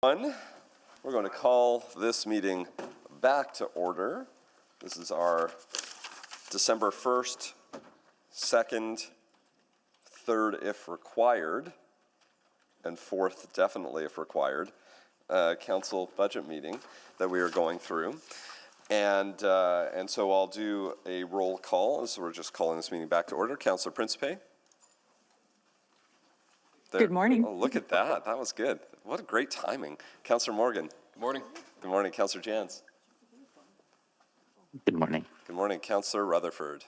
We're going to call this meeting back to order. This is our December 1st, 2nd, 3rd if required, and 4th definitely if required, council budget meeting that we are going through. And so I'll do a roll call, so we're just calling this meeting back to order. Councillor Principe. There. Good morning. Oh, look at that. That was good. What a great timing. Councillor Morgan. Good morning. Good morning, Councillor Jans. Good morning. Good morning, Councillor Rutherford.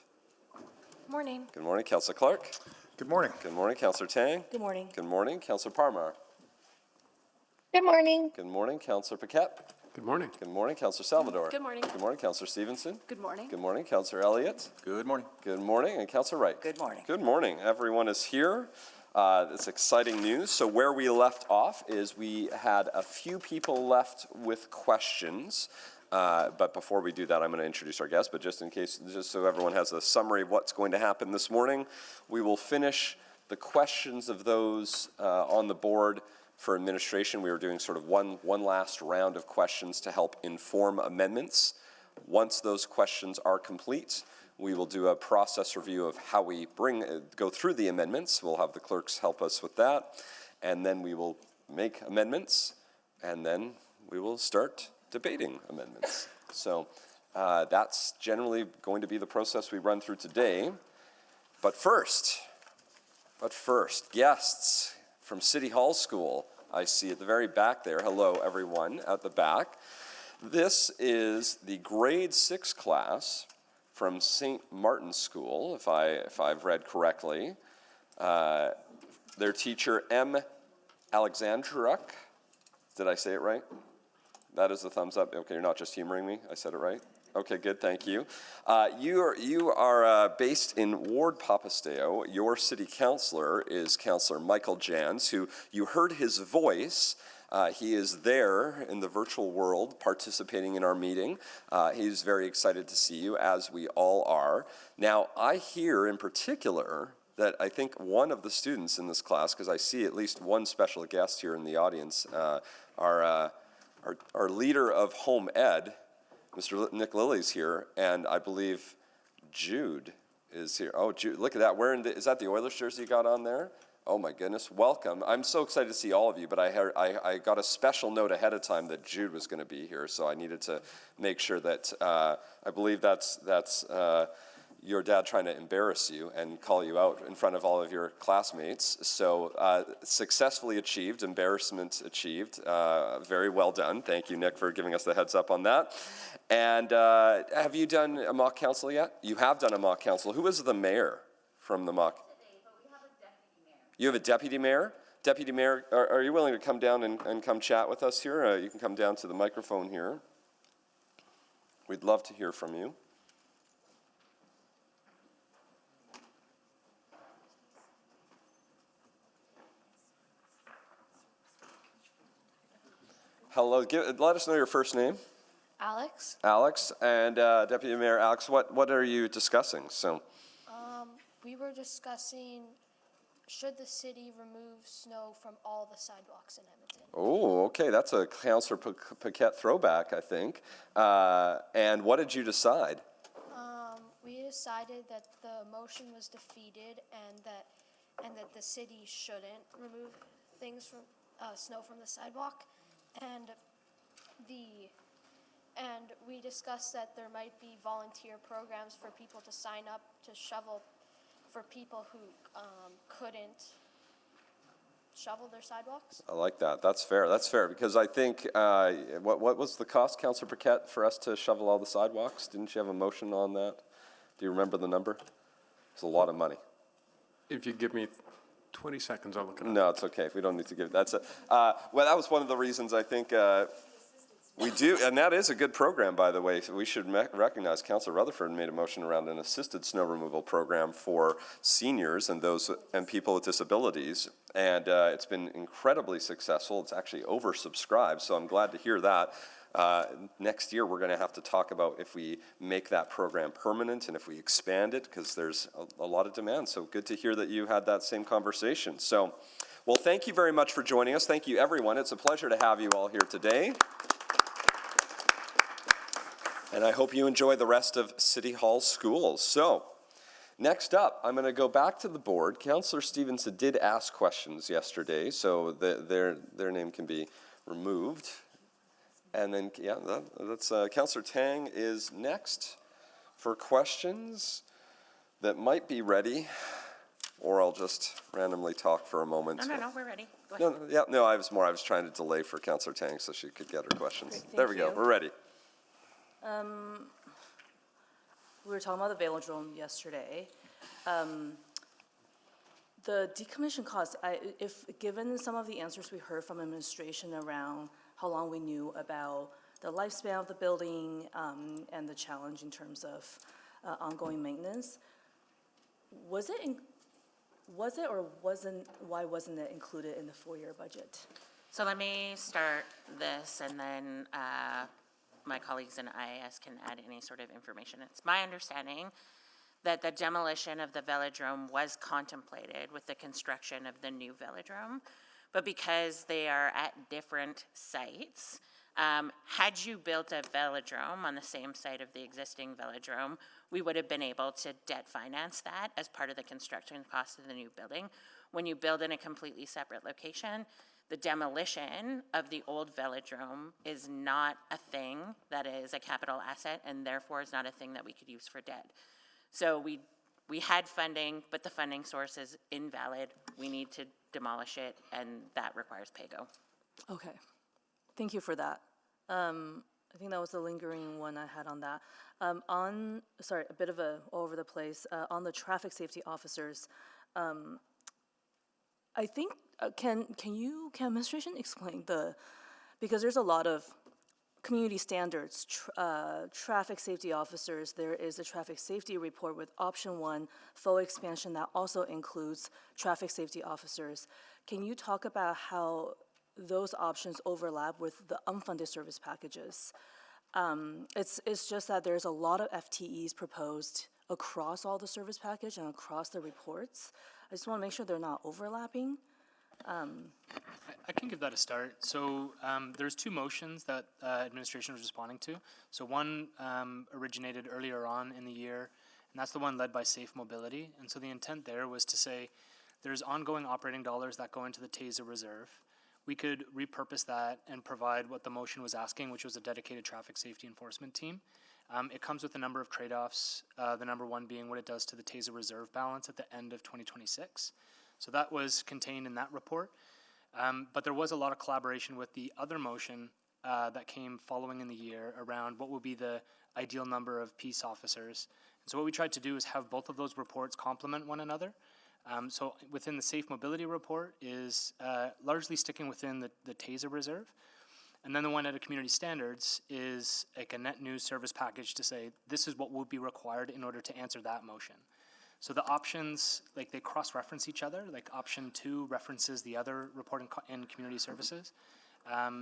Good morning. Good morning, Councillor Clark. Good morning. Good morning, Councillor Tang. Good morning. Good morning, Councillor Parmar. Good morning. Good morning, Councillor Paquette. Good morning. Good morning, Councillor Salvador. Good morning. Good morning, Councillor Stevenson. Good morning. Good morning, Councillor Elliott. Good morning. Good morning, and Councillor Wright. Good morning. Good morning. Everyone is here. It's exciting news. So where we left off is we had a few people left with questions. But before we do that, I'm going to introduce our guests. But just in case, just so everyone has a summary of what's going to happen this morning, we will finish the questions of those on the board for administration. We were doing sort of one last round of questions to help inform amendments. Once those questions are complete, we will do a process review of how we go through the amendments. We'll have the clerks help us with that. And then we will make amendments, and then we will start debating amendments. So that's generally going to be the process we run through today. But first, guests from City Hall School, I see at the very back there. Hello, everyone at the back. This is the grade 6 class from St. Martin's School, if I've read correctly. Their teacher, M. Alexandruk. Did I say it right? That is the thumbs up. Okay, you're not just humoring me. I said it right. Okay, good. Thank you. You are based in Ward Papasteo. Your city councillor is Councillor Michael Jans, who you heard his voice. He is there in the virtual world participating in our meeting. He's very excited to see you, as we all are. Now, I hear in particular that I think one of the students in this class, because I see at least one special guest here in the audience, our leader of home ed, Mr. Nick Lilly's here, and I believe Jude is here. Oh, Jude, look at that. Is that the Oilers jersey you got on there? Oh my goodness, welcome. I'm so excited to see all of you, but I got a special note ahead of time that Jude was going to be here, so I needed to make sure that, I believe that's your dad trying to embarrass you and call you out in front of all of your classmates. So successfully achieved, embarrassment achieved. Very well done. Thank you, Nick, for giving us the heads up on that. And have you done a mock council yet? You have done a mock council. Who is the mayor from the mock? You have a deputy mayor? Deputy mayor, are you willing to come down and come chat with us here? You can come down to the microphone here. We'd love to hear from you. Hello, let us know your first name. Alex. Alex, and Deputy Mayor Alex, what are you discussing? So, We were discussing, should the city remove snow from all the sidewalks in Edmonton? oh, okay, that's a Councillor Paquette throwback, I think. And what did you decide? We decided that the motion was defeated and that the city shouldn't remove things from snow from the sidewalk. And we discussed that there might be volunteer programs for people to sign up to shovel for people who couldn't shovel their sidewalks. I like that. That's fair. That's fair, because I think, what was the cost, Councillor Paquette, for us to shovel all the sidewalks? Didn't you have a motion on that? Do you remember the number? It's a lot of money. If you give me 20 seconds, I'll look it up. No, it's okay. We don't need to give. Well, that was one of the reasons I think we do, and that is a good program, by the way. So we should recognize Councillor Rutherford made a motion around an assisted snow removal program for seniors and those and people with disabilities, and it's been incredibly successful. It's actually oversubscribed, so I'm glad to hear that. Next year, we're going to have to talk about if we make that program permanent and if we expand it, because there's a lot of demand. So good to hear that you had that same conversation. So Well, thank you very much for joining us. Thank you, everyone. It's a pleasure to have you all here today. And I hope you enjoy the rest of City Hall Schools. So, next up, I'm going to go back to the board. Councillor Stevenson did ask questions yesterday, so their name can be removed. And then, yeah, that's Councillor Tang is next for questions that might be ready, or I'll just randomly talk for a moment. No, we're ready. Go ahead. I was trying to delay for Councillor Tang so she could get her questions. Great, There we thank go, you. we're ready. We were talking about the velodrome yesterday. The decommission cost, if given some of the answers we heard from administration around how long we knew about the lifespan of the building and the challenge in terms of ongoing maintenance, was it or wasn't? Why wasn't it included in the 4-year budget? So let me start this, and then my colleagues in IAS can add any sort of information. It's my understanding that the demolition of the velodrome was contemplated with the construction of the new velodrome, but because they are at different sites, had you built a velodrome on the same site of the existing velodrome, we would have been able to debt finance that as part of the construction cost of the new building. When you build in a completely separate location, the demolition of the old velodrome is not a thing that is a capital asset, and therefore is not a thing that we could use for debt. So we had funding, but the funding source is invalid. We need to demolish it, and that requires PAYGO. Okay, thank you for that. I think that was the lingering one I had on that. Sorry, a bit of a all over the place. On the traffic safety officers, I think, can administration explain because there's a lot of community standards, traffic safety officers. There is a traffic safety report with option 1, full expansion that also includes traffic safety officers. Can you talk about how those options overlap with the unfunded service packages? It's just that there's a lot of FTEs proposed across all the service package and across the reports. I just want to make sure they're not overlapping. I can give that a start. So there's 2 motions that administration was responding to. So one originated earlier on in the year, and that's the one led by Safe Mobility. And so the intent there was to say there's ongoing operating dollars that go into the TASER reserve. We could repurpose that and provide what the motion was asking, which was a dedicated traffic safety enforcement team. It comes with a number of trade-offs, the number one being what it does to the TASER reserve balance at the end of 2026. So that was contained in that report. But there was a lot of collaboration with the other motion that came following in the year around what would be the ideal number of peace officers. And so what we tried to do is have both of those reports complement one another. So within the Safe Mobility report is largely sticking within the TASER reserve. And then the one at a community standards is like a net new service package to say this is what will be required in order to answer that motion. So the options, like they cross-reference each other, like option 2 references the other report in community services.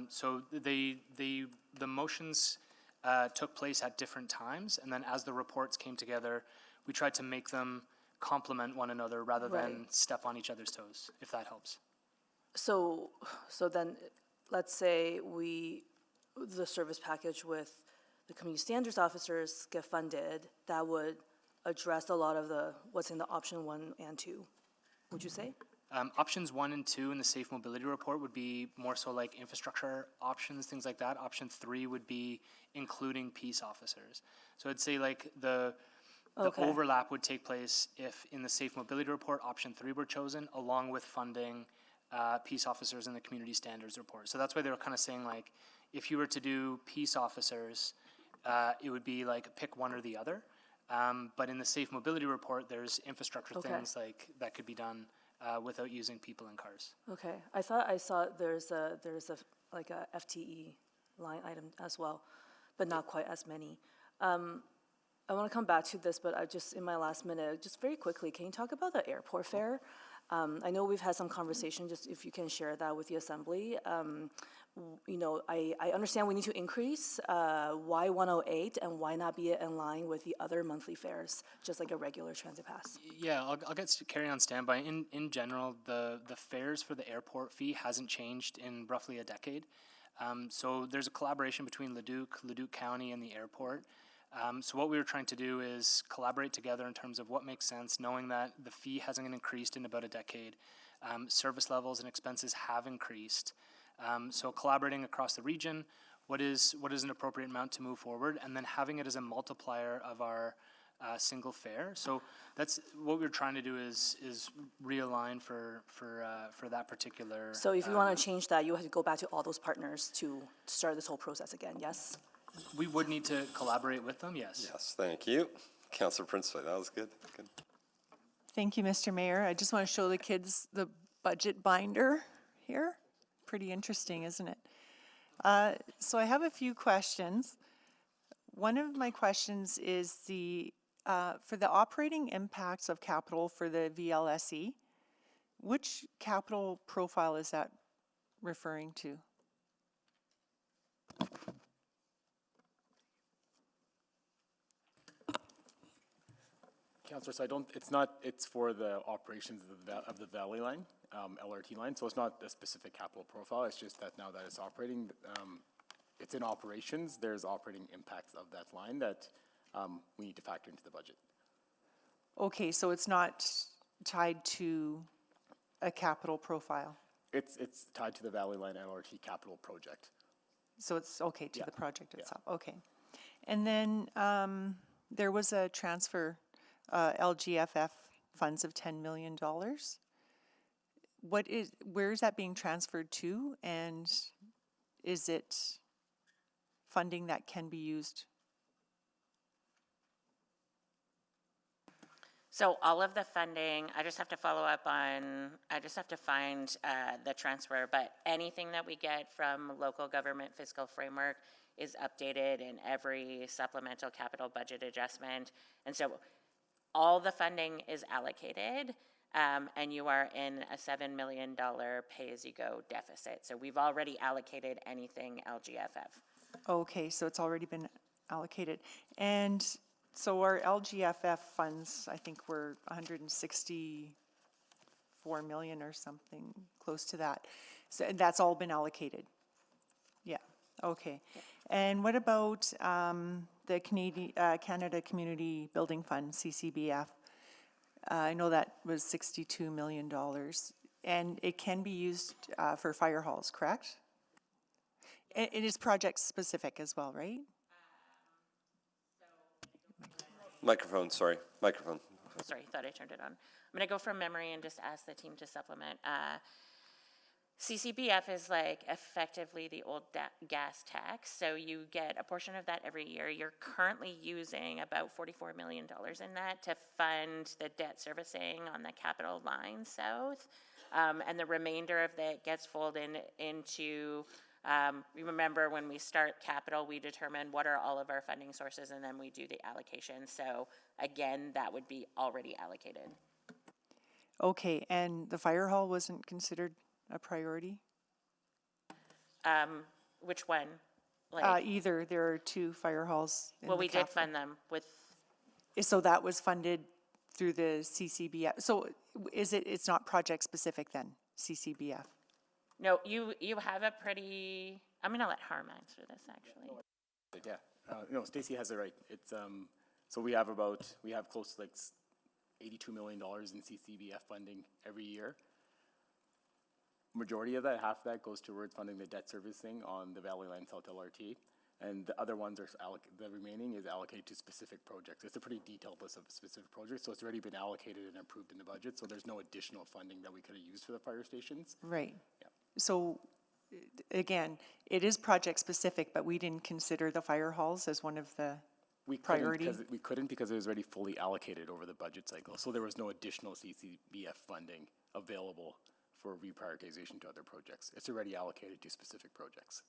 So the motions took place at different times, and then as the reports came together, we tried to make them complement one another rather than step on each other's toes, if that helps. So then, let's say the service package with the community standards officers get funded, that would address a lot of what's in the option 1 and 2, would you say? Options 1 and 2 in the Safe Mobility report would be more so like infrastructure options, things like that. Option 3 would be including peace officers. So I'd say like the overlap would take place if in the Safe Mobility report, option 3 were chosen, along with funding peace officers in the community standards report. So that's why they were kind of saying like, if you were to do peace officers, it would be like pick one or the other. But in the Safe Mobility report, there's infrastructure things like that could be done without using people and cars. Okay, I thought I saw there's a like a FTE line item as well, but not quite as many. I want to come back to this, but I just in my last minute, just very quickly, can you talk about the airport fare? I know we've had some conversation, just if you can share that with the assembly. You know, I understand we need to increase, why 108 and why not be in line with the other monthly fares, just like a regular transit pass? Yeah, I'll get carry on standby. In general, the fares for the airport fee hasn't changed in roughly a decade. So there's a collaboration between Leduc County, and the airport. So what we were trying to do is collaborate together in terms of what makes sense, knowing that the fee hasn't increased in about a decade. Service levels and expenses have increased. So collaborating across the region, what is an appropriate amount to move forward, and then having it as a multiplier of our single fare. So that's what we're trying to do is realign for that particular. So if you want to change that, you have to go back to all those partners to start this whole process again, yes? We would need to collaborate with them, yes. Yes, thank you. Councillor Princeway, that was good. Good. Thank you, Mr. Mayor. I just want to show the kids the budget binder here. Pretty interesting, isn't it? So I have a few questions. One of my questions is for the operating impacts of capital for the VLSE, which capital profile is that referring to? Councillor, so it's for the operations of the Valley line, LRT line, so it's not a specific capital profile, it's just that now that it's operating, it's in operations, there's operating impacts of that line that we need to factor into the budget. Okay, so it's not tied to a capital profile. It's tied to the Valley Line LRT capital project. So it's okay to Yeah. the project Yeah. itself, okay. And then there was a transfer, LGFF funds of $10 million. Where is that being transferred to, and is it funding that can be used? So all of the funding, I just have to follow up on, I just have to find the transfer, but anything that we get from local government fiscal framework is updated in every supplemental capital budget adjustment. And so all the funding is allocated, and you are in a $7 million pay-as-you-go deficit. So we've already allocated anything LGFF. Okay, so it's already been allocated. And so our LGFF funds, I think were 164 million or something close to that. So that's all been allocated? Yeah, okay. And what about the Canada Community Building Fund, CCBF? I know that was $62 million, and it can be used for fire halls, correct? It is project specific as well, right? Microphone, sorry. Microphone. Sorry, thought I turned it on. I'm gonna go from memory and just ask the team to supplement. CCBF is like effectively the old gas tax, so you get a portion of that every year. You're currently using about $44 million in that to fund the debt servicing on the Capital Line South, and the remainder of that gets folded into. You remember when we start capital, we determine what are all of our funding sources, and then we do the allocation. So again, that would be already allocated. Okay, and the fire hall wasn't considered a priority? Which one? Like, Either. There are two fire halls in well, the we did capital. fund them with, So that was funded through the CCBF. So it's not project specific then, CCBF? no, you have a pretty, I'm gonna let Harm answer this, actually. Yeah, no, Stacy has it right. It's, so we have close to like $82 million in CCBF funding every year. Majority of that, half of that goes towards funding the debt servicing on the Valley Line South LRT. And the other ones are, the remaining is allocated to specific projects. It's a pretty detailed list of specific projects, so it's already been allocated and approved in the budget, so there's no additional funding that we could have used for the fire stations. Right. Yeah. So, again, it is project specific, but we didn't consider the fire halls as one of the priority? We couldn't because it was already fully allocated over the budget cycle, so there was no additional CCBF funding available for reprioritization to other projects. It's already allocated to specific projects.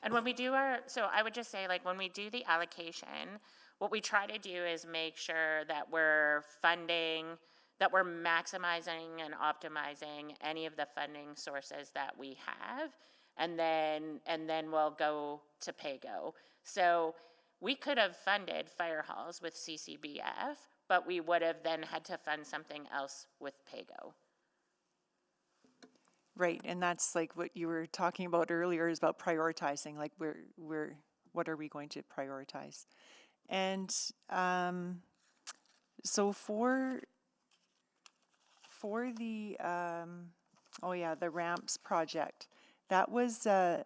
And when we do so I would just say, like, when we do the allocation, what we try to do is make sure that we're funding, that we're maximizing and optimizing any of the funding sources that we have, and then we'll go to PAYGO. So we could have funded fire halls with CCBF, but we would have then had to fund something else with PAYGO. Right, and that's like what you were talking about earlier, is about prioritizing, like what are we going to prioritize? And so for the, the ramps project, that was for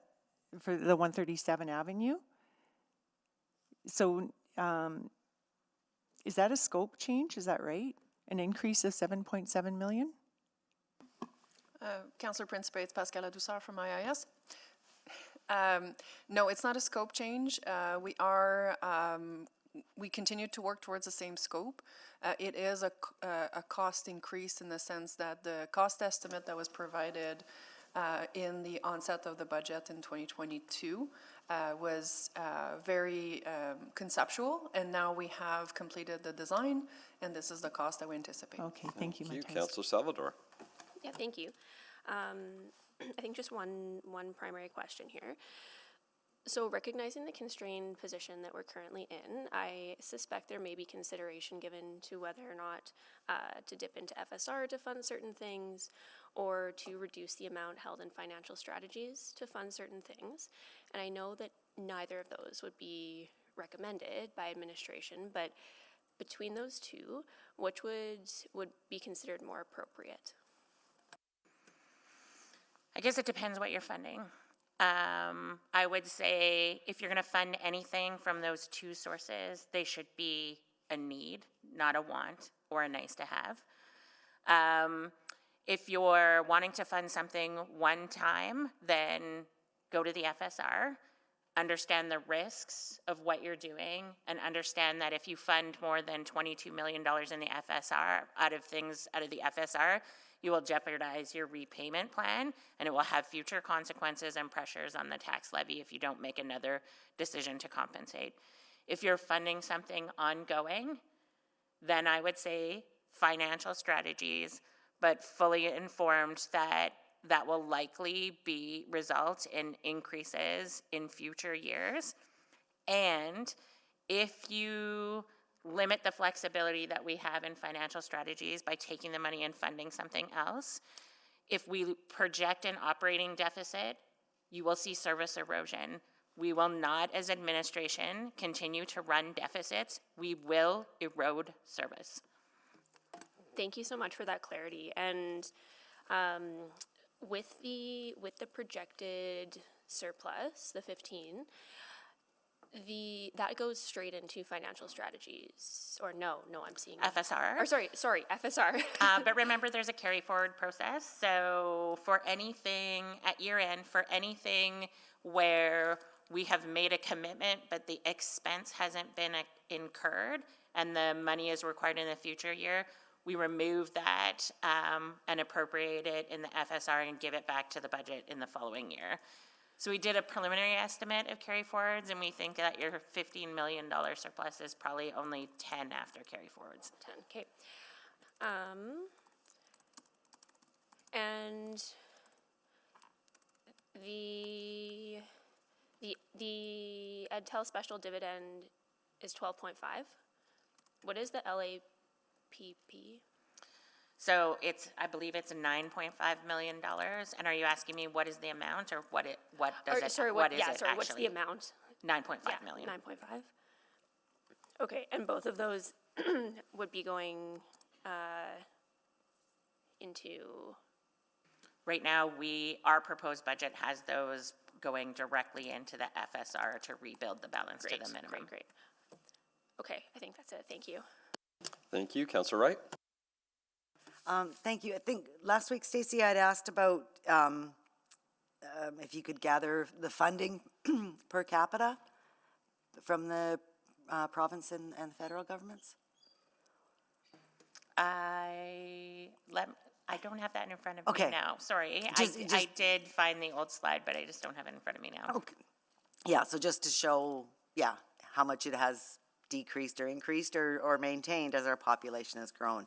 the 137 Avenue. So is that a scope change, is that right? An increase of 7.7 million? Councillor Principe, it's Pascal Adouceur from IIS. No, it's not a scope change. We continue to work towards the same scope. It is a cost increase in the sense that the cost estimate that was provided in the onset of the budget in 2022 was very conceptual, and now we have completed the design, and this is the cost that we anticipate. Okay, thank you, Thank you, Matthias. Councillor Salvador. Yeah, thank you. I think just one primary question here. So recognizing the constrained position that we're currently in, I suspect there may be consideration given to whether or not to dip into FSR to fund certain things, or to reduce the amount held in financial strategies to fund certain things. And I know that neither of those would be recommended by administration, but between those two, which would be considered more appropriate? I guess it depends what you're funding. I would say if you're going to fund anything from those two sources, they should be a need, not a want or a nice to have. If you're wanting to fund something one time, then go to the FSR, understand the risks of what you're doing, and understand that if you fund more than $22 million in the FSR, out of the FSR, you will jeopardize your repayment plan, and it will have future consequences and pressures on the tax levy if you don't make another decision to compensate. If you're funding something ongoing, then I would say financial strategies, but fully informed that that will likely result in increases in future years. And if you limit the flexibility that we have in financial strategies by taking the money and funding something else, if we project an operating deficit, you will see service erosion. We will not, as administration, continue to run deficits. We will erode service. Thank you so much for that clarity. And with the projected surplus, the 15, that goes straight into financial strategies, or no, I'm seeing FSR. Or sorry, FSR. But remember, there's a carry forward process. So for anything at year end, for anything where we have made a commitment, but the expense hasn't been incurred and the money is required in the future year, we remove that and appropriate it in the FSR and give it back to the budget in the following year. So we did a preliminary estimate of carry forwards, and we think that your $15 million surplus is probably only 10 after carry forwards. 10, okay. And the EdTel special dividend is 12.5. What is the LAPP? So I believe it's $9.5 million. And are you asking me what is the amount, or what is it what's the amount? 9.5 million. 9.5. Okay, and both of those would be going into. Right now, our proposed budget has those going directly into the FSR to rebuild the balance to the minimum. Great. Okay, I think that's it. Thank you. Thank you, Councillor Wright. Thank you. I think last week, Stacey, I'd asked about if you could gather the funding per capita from the province and the federal governments. I don't have that in front of Okay. me now. Sorry. I did find the old slide, but I just don't have it in front of me now. Okay. Yeah, so just to show, how much it has decreased or increased or maintained as our population has grown.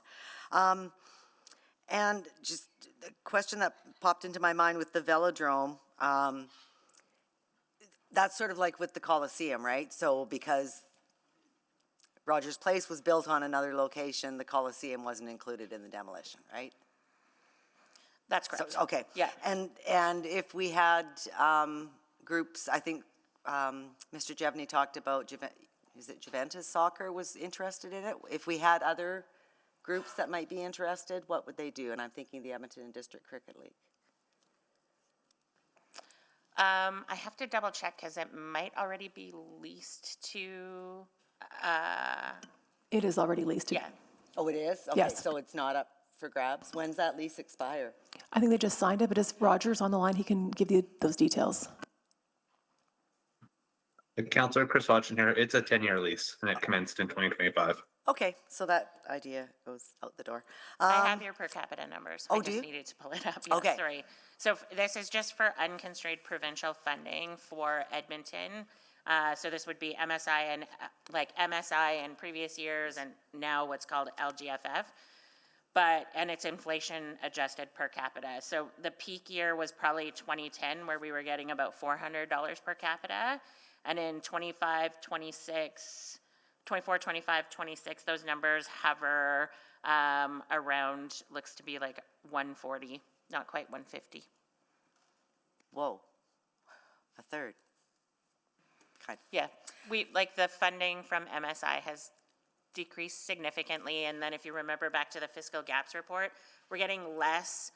And just the question that popped into my mind with the velodrome, that's sort of like with the Coliseum, right? So because Rogers Place was built on another location, the Coliseum wasn't included in the demolition, right? That's correct. So, okay. Yeah. And if we had groups, I think Mr. Jevney talked about, is it Juventus Soccer was interested in it? If we had other groups that might be interested, what would they do? And I'm thinking the Edmonton District Cricket League. I have to double check because it might already be leased to, It is already leased. yeah. Oh, it is? Okay, Yes. so it's not up for grabs. When's that lease expire? I think they just signed it, but is Rogers on the line? He can give you those details. Councillor Chris Hodgson here. It's a 10-year lease, and it commenced in 2025. Okay, so that idea goes out the door. I have your per capita numbers. oh, I do just you? needed to pull it up. Yeah, Okay. sorry. So this is just for unconstrained provincial funding for Edmonton. So this would be MSI and MSI in previous years and now what's called LGFF. And it's inflation adjusted per capita. So the peak year was probably 2010 where we were getting about $400 per capita. And in 24, 25, 26, those numbers hover around, looks to be like 140, not quite 150. Whoa, a third. Kind of. Yeah, the funding from MSI has decreased significantly. And then if you remember back to the fiscal gaps report, we're getting less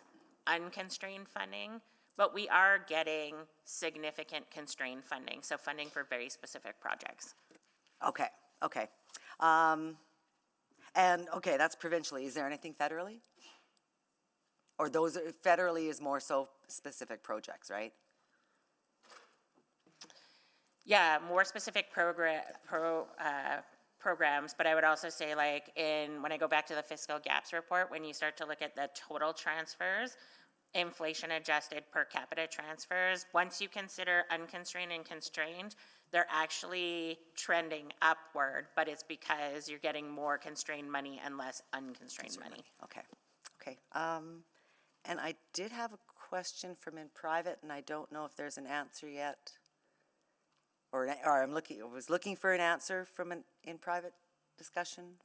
unconstrained funding, but we are getting significant constrained funding. So funding for very specific projects. Okay, okay. And, okay, that's provincially. Is there anything federally? Or those, federally is more so specific projects, right? Yeah, more specific programs, but I would also say when I go back to the fiscal gaps report, when you start to look at the total transfers, inflation adjusted per capita transfers, once you consider unconstrained and constrained, they're actually trending upward, but it's because you're getting more constrained money and less unconstrained money. Okay, okay. And I did have a question from in private, and I don't know if there's an answer yet. Or I was looking for an answer from an in private discussion.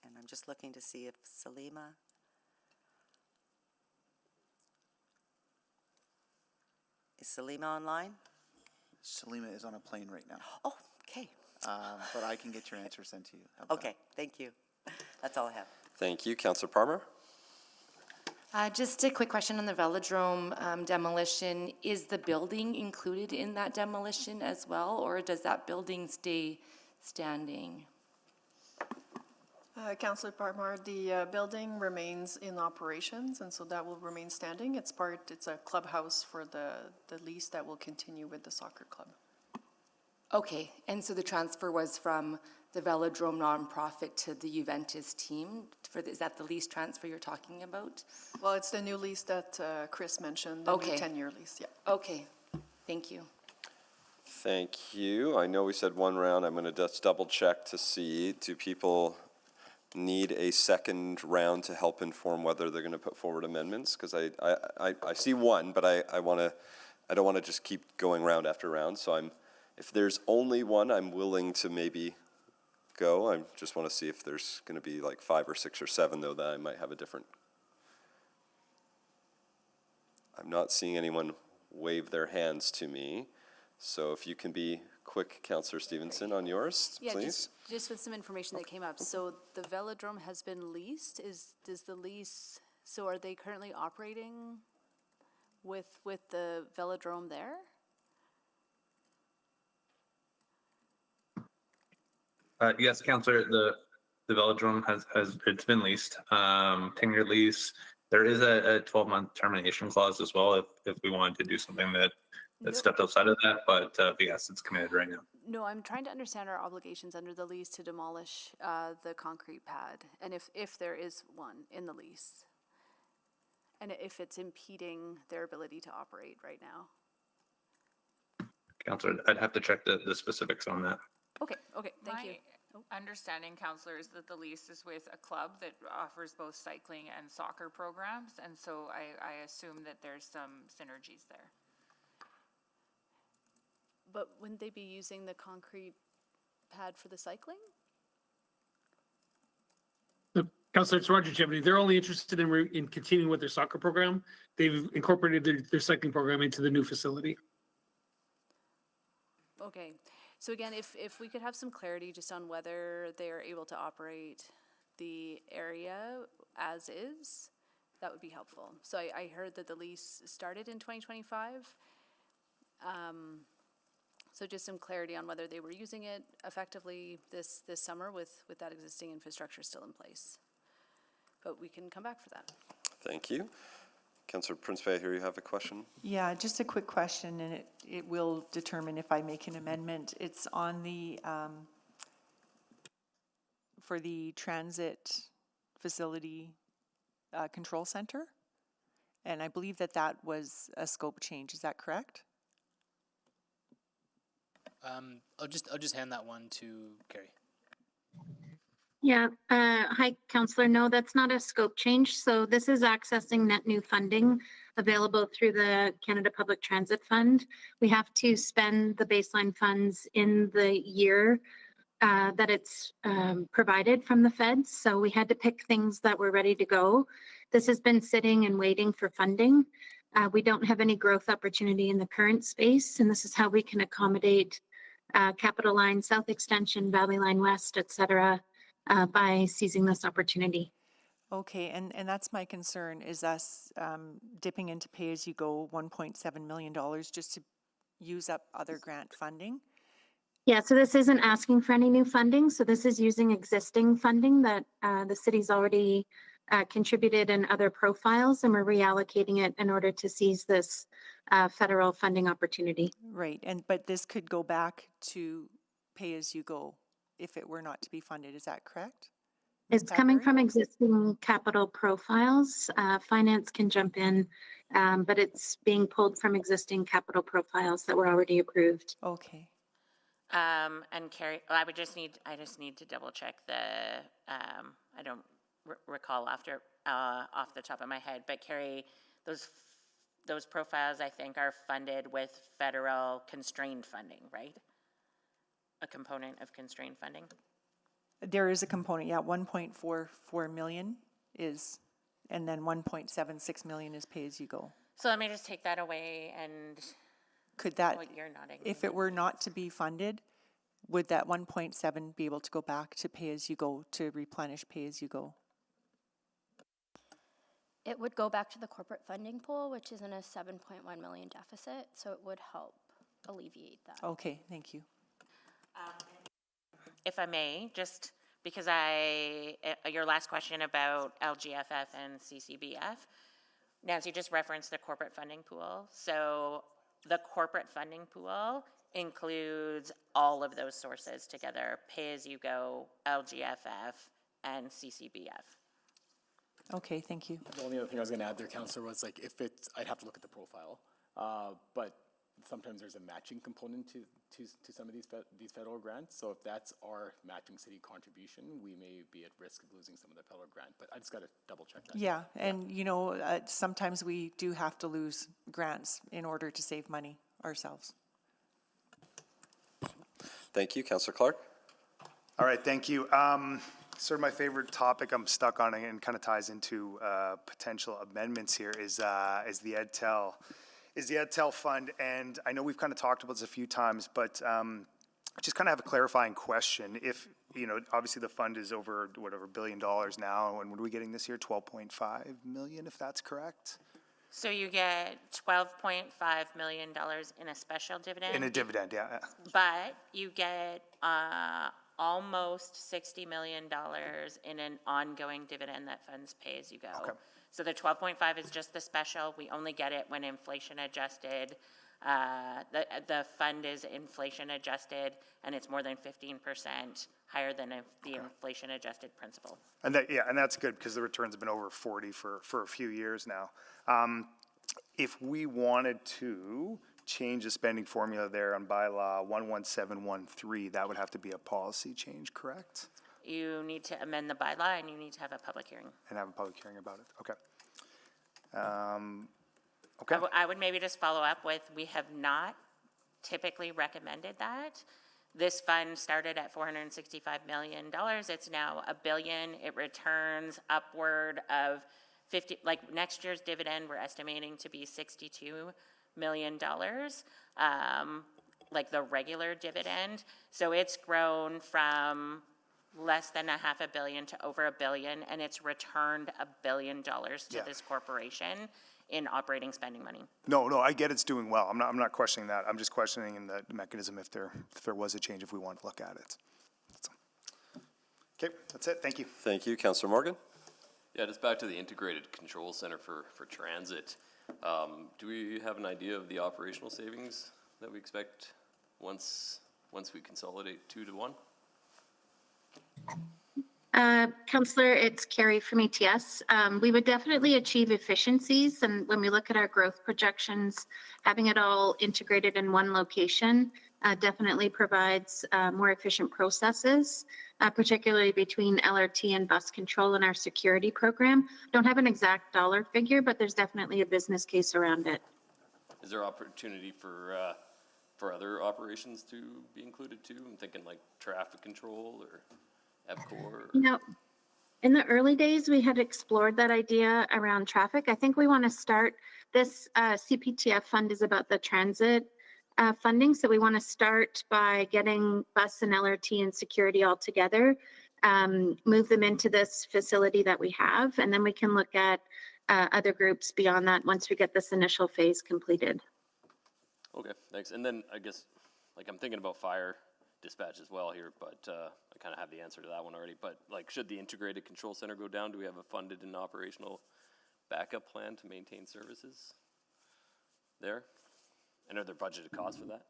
And I'm just looking to see if Salima. Is Salima online? Salima is on a plane right now, Oh, okay. but I can get your answer sent to you. How about Okay, thank you. That's all I have. Thank you. Councillor Palmer? Just a quick question on the velodrome demolition. Is the building included in that demolition as well, or does that building stay standing? Councillor Bartmar, the building remains in operations, and so that will remain standing. It's a clubhouse for the lease that will continue with the soccer club. Okay, and so the transfer was from the velodrome nonprofit to the Juventus team? Is that the lease transfer you're talking about? Well, it's the new lease that Chris mentioned, the Okay. new 10-year lease, yeah. Okay, thank you. Thank you. I know we said one round. I'm going to just double check to see, do people need a second round to help inform whether they're going to put forward amendments? Because I see one, but I don't want to just keep going round after round. So if there's only one, I'm willing to maybe go. I just want to see if there's going to be like 5 or 6 or 7, though, that I might have a different. I'm not seeing anyone wave their hands to me. So if you can be quick, Councillor Stevenson, on yours, Yeah, please. just with some information that came up. So the velodrome has been leased. So are they currently operating with the velodrome there? Yes, Councillor, the velodrome it's been leased, 10-year lease. There is a 12-month termination clause as well if we wanted to do something that stepped outside of that, but yes, it's committed right now. No, I'm trying to understand our obligations under the lease to demolish the concrete pad, and if there is one in the lease, and if it's impeding their ability to operate right now. Councillor, I'd have to check the specifics on that. Okay, thank you. My understanding, Counselor, is that the lease is with a club that offers both cycling and soccer programs, and so I assume that there's some synergies there. But wouldn't they be using the concrete pad for the cycling? Councilor, it's Roger Chevney. They're only interested in continuing with their soccer program. They've incorporated their cycling program into the new facility. Okay, so again, if we could have some clarity just on whether they are able to operate the area as is, that would be helpful. So I heard that the lease started in 2025. So just some clarity on whether they were using it effectively this summer with that existing infrastructure still in place. But we can come back for that. Thank you. Councillor Prince-Fay, here you have a question. Yeah, just a quick question, and it will determine if I make an amendment. It's on the, for the transit facility control center. And I believe that was a scope change. Is that correct? I'll just hand that one to Carrie. Yeah, hi, Councillor. No, that's not a scope change. So this is accessing net new funding available through the Canada Public Transit Fund. We have to spend the baseline funds in the year that it's provided from the feds. So we had to pick things that were ready to go. This has been sitting and waiting for funding. We don't have any growth opportunity in the current space, and this is how we can accommodate Capital Line, South Extension, Valley Line West, et cetera, by seizing this opportunity. Okay, and that's my concern, is us dipping into pay-as-you-go $1.7 million just to use up other grant funding. Yeah, so this isn't asking for any new funding. So this is using existing funding that the city's already contributed in other profiles, and we're reallocating it in order to seize this federal funding opportunity. Right, but this could go back to pay-as-you-go if it were not to be funded. Is that correct? It's coming from existing capital profiles. Finance can jump in, but it's being pulled from existing capital profiles that were already approved. Okay. And Carrie, I just need to double check I don't recall off the top of my head, but Carrie, those profiles I think are funded with federal constrained funding, right? A component of constrained funding? There is a component, yeah, 1.44 million is, and then 1.76 million is pay-as-you-go. So let me just take that away and. Could that, you're nodding. if it were not to be funded, would that 1.7 be able to go back to pay-as-you-go, to replenish pay-as-you-go? It would go back to the corporate funding pool, which is in a 7.1 million deficit, so it would help alleviate that. Okay, thank you. If I may, just because your last question about LGFF and CCBF, Nancy just referenced the corporate funding pool. So the corporate funding pool includes all of those sources together, pay-as-you-go, LGFF, and CCBF. Okay, thank you. The only other thing I was going to add there, Councillor, was like I'd have to look at the profile, but sometimes there's a matching component to some of these federal grants. So if that's our matching city contribution, we may be at risk of losing some of the federal grant. But I just got to double check that. Yeah, and you know, sometimes we do have to lose grants in order to save money ourselves. Thank you. Councillor Clark. All right, thank you. Sort of my favorite topic I'm stuck on and kind of ties into potential amendments here is the EdTel fund. And I know we've kind of talked about this a few times, but I just kind of have a clarifying question. If, you know, obviously the fund is over whatever $1 billion now, and what are we getting this year? 12.5 million, if that's correct? So you get $12.5 million in a special dividend? In a dividend, yeah. But you get almost $60 million in an ongoing dividend that funds pay as you go. Okay. So the 12.5 is just the special. We only get it when inflation adjusted. The fund is inflation adjusted, and it's more than 15% higher than the inflation adjusted principal. And that's good because the returns have been over 40 for a few years now. If we wanted to change the spending formula there on bylaw 11713, that would have to be a policy change, correct? You need to amend the bylaw and you need to have a public hearing. And have a public hearing about it, okay. Okay. I would maybe just follow up with, we have not typically recommended that. This fund started at $465 million. It's now $1 billion. It returns upward of 50, like next year's dividend, we're estimating to be $62 million, like the regular dividend. So it's grown from less than $500 million to over $1 billion, and it's returned $1 billion to Yeah. this corporation in operating spending money. No, I get it's doing well. I'm not questioning that. I'm just questioning in the mechanism if there was a change, if we want to look at it. Okay, that's it. Thank you. Thank you, Councillor Morgan. Yeah, just back to the integrated control center for transit. Do we have an idea of the operational savings that we expect once we consolidate 2 to 1? Councillor, it's Carrie from ETS. We would definitely achieve efficiencies, and when we look at our growth projections, having it all integrated in one location definitely provides more efficient processes, particularly between LRT and bus control in our security program. Don't have an exact dollar figure, but there's definitely a business case around it. Is there opportunity for other operations to be included too? I'm thinking like traffic control or EPCOR. You know, in the early days, we had explored that idea around traffic. I think we want to start, this CPTF fund is about the transit funding. So we want to start by getting bus and LRT and security all together, move them into this facility that we have, and then we can look at other groups beyond that once we get this initial phase completed. Okay, thanks. And then I guess, like I'm thinking about fire dispatch as well here, but I kind of have the answer to that one already. But like, should the integrated control center go down? Do we have a funded and operational backup plan to maintain services there? And are there budgeted costs for that?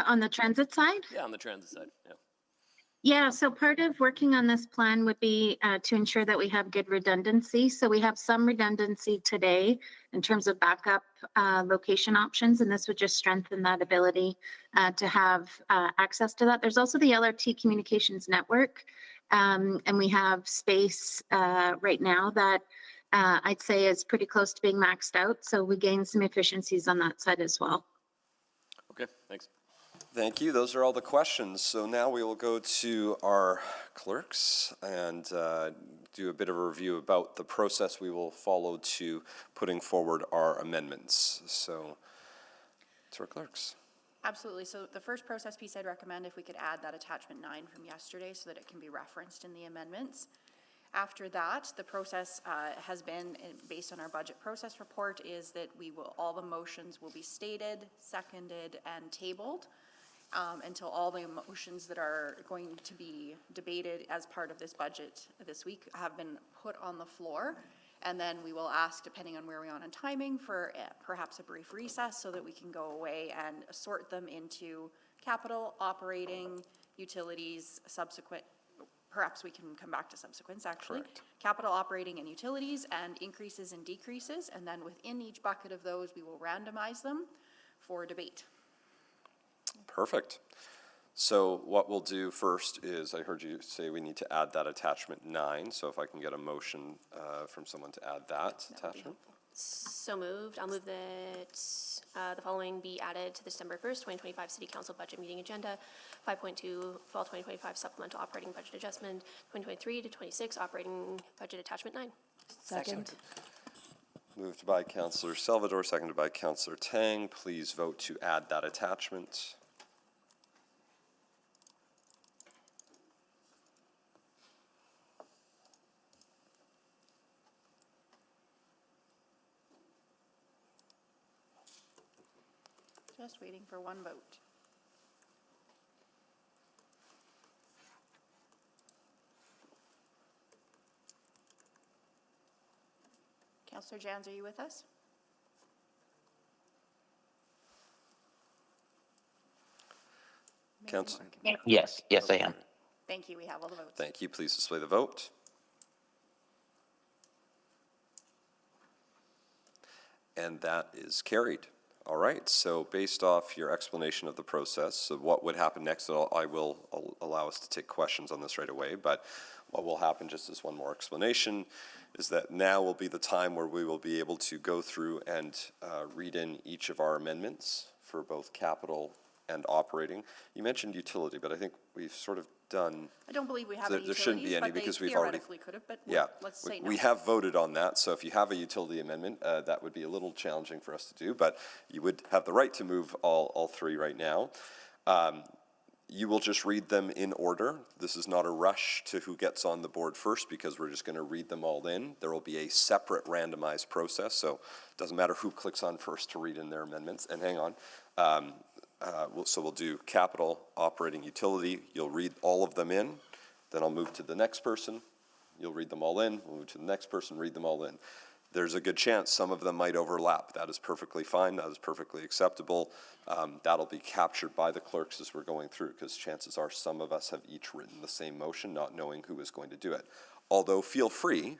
On the transit side? Yeah, on the transit side, yeah. Yeah, so part of working on this plan would be to ensure that we have good redundancy. So we have some redundancy today in terms of backup location options, and this would just strengthen that ability to have access to that. There's also the LRT communications network, and we have space right now that I'd say is pretty close to being maxed out. So we gain some efficiencies on that side as well. Okay, thanks. Thank you. Those are all the questions. So now we will go to our clerks and do a bit of a review about the process we will follow to putting forward our amendments. So to our clerks. Absolutely. So the first process piece I'd recommend, if we could add that attachment 9 from yesterday so that it can be referenced in the amendments. After that, the process has been, based on our budget process report, is that all the motions will be stated, seconded, and tabled until all the motions that are going to be debated as part of this budget this week have been put on the floor. And then we will ask, depending on where we are on timing, for perhaps a brief recess so that we can go away and sort them into capital, operating, utilities, subsequent. Perhaps we can come back to subsequents, actually. Correct. Capital, operating, and utilities, and increases and decreases. And then within each bucket of those, we will randomize them for debate. Perfect. So what we'll do first is, I heard you say we need to add that attachment 9. So if I can get a motion from someone to add that attachment. So moved. I'll move that the following be added to the December 1st, 2025 City Council Budget Meeting Agenda. 5.2 Fall 2025 Supplemental Operating Budget Adjustment. 2023 to 26 Operating Budget Attachment 9. Second. Moved by Councillor Salvador, seconded by Councillor Tang. Please vote to add that attachment. Just waiting for one vote. Councillor Jans, are you with us? Councillor. Yes, I am. Thank you. We have all the votes. Thank you. Please display the vote. And that is carried. All right, so based off your explanation of the process, of what would happen next, I'll allow us to take questions on this right away, but what will happen, just as one more explanation, is that now will be the time where we will be able to go through and read in each of our amendments for both capital and operating. You mentioned utility, but I think we've sort of done. I don't believe we have There any shouldn't be utilities, any but they because we've already. theoretically could have, but Yeah, let's say no. we have voted on that, so if you have a utility amendment, that would be a little challenging for us to do, but you would have the right to move all three right now. You will just read them in order. This is not a rush to who gets on the board first, because we're just going to read them all in. There will be a separate randomized process, so it doesn't matter who clicks on first to read in their amendments. And hang on. So we'll do capital, operating, utility. You'll read all of them in. Then I'll move to the next person. You'll read them all in. We'll move to the next person, read them all in. There's a good chance some of them might overlap. That is perfectly fine. That is perfectly acceptable. That'll be captured by the clerks as we're going through, because chances are some of us have each written the same motion, not knowing who is going to do it. Although feel free,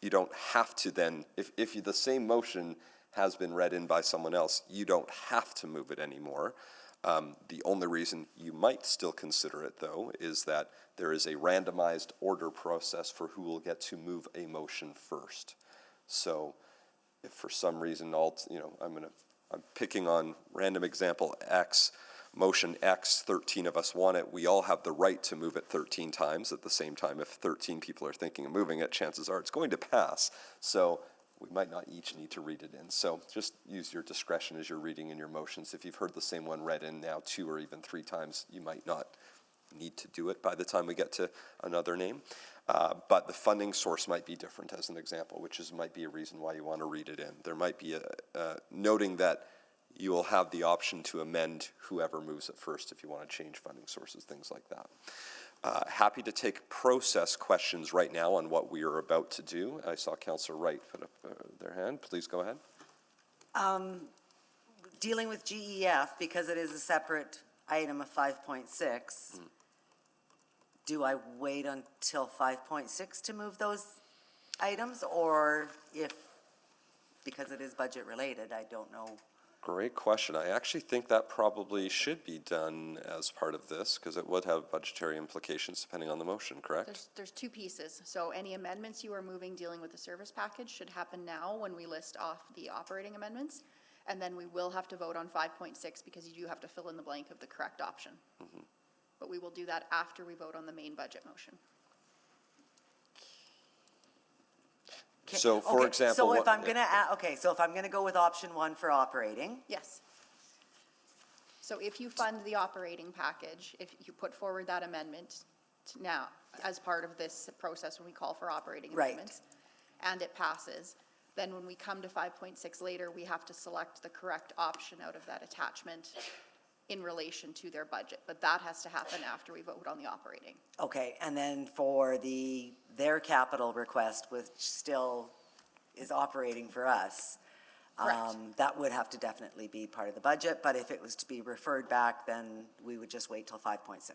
you don't have to then, if the same motion has been read in by someone else, you don't have to move it anymore. The only reason you might still consider it, though, is that there is a randomized order process for who will get to move a motion first. So if for some reason, I'm picking on random example X, motion X, 13 of us want it, we all have the right to move it 13 times at the same time. If 13 people are thinking of moving it, chances are it's going to pass. So we might not each need to read it in. So just use your discretion as you're reading in your motions. If you've heard the same one read in now 2 or even 3 times, you might not need to do it by the time we get to another name. But the funding source might be different, as an example, which might be a reason why you want to read it in. There might be noting that you will have the option to amend whoever moves it first if you want to change funding sources, things like that. Happy to take process questions right now on what we are about to do. I saw Councillor Wright put up their hand. Please go ahead. Dealing with GEF, because it is a separate item of 5.6, do I wait until 5.6 to move those items? Or because it is budget related, I don't know. Great question. I actually think that probably should be done as part of this, because it would have budgetary implications depending on the motion, correct? There's 2 pieces. So any amendments you are moving dealing with the service package should happen now when we list off the operating amendments. And then we will have to vote on 5.6 because you do have to fill in the blank of the correct option. But we will do that after we vote on the main budget motion. So, for example, so if I'm going to go with option 1 for operating. Yes. So if you fund the operating package, if you put forward that amendment now as part of this process when we call for operating amendments, and it passes, then when we come to 5.6 later, we have to select the correct option out of that attachment in relation to their budget. But that has to happen after we vote on the operating. Okay, and then for their capital request, which still is operating for us, that would have to definitely be part of the budget. But if it was to be referred back, then we would just wait till 5.6.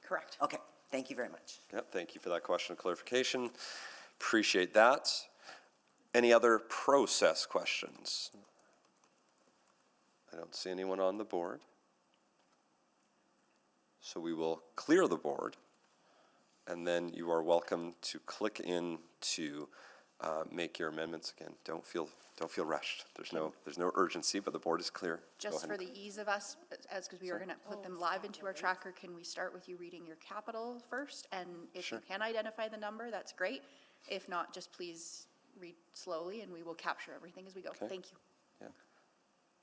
Correct. Okay, thank you very much. Yep, thank you for that question and clarification. Appreciate that. Any other process questions? I don't see anyone on the board. So we will clear the board, and then you are welcome to click in to make your amendments again. Don't feel rushed. There's no urgency, but the board is clear. Just for the ease of us, because we are going to put them live into our tracker, can we start with you reading your capital first? And if you can identify the number, that's great. If not, just please read slowly, and we will capture everything as we go. Okay. Thank you. Yeah.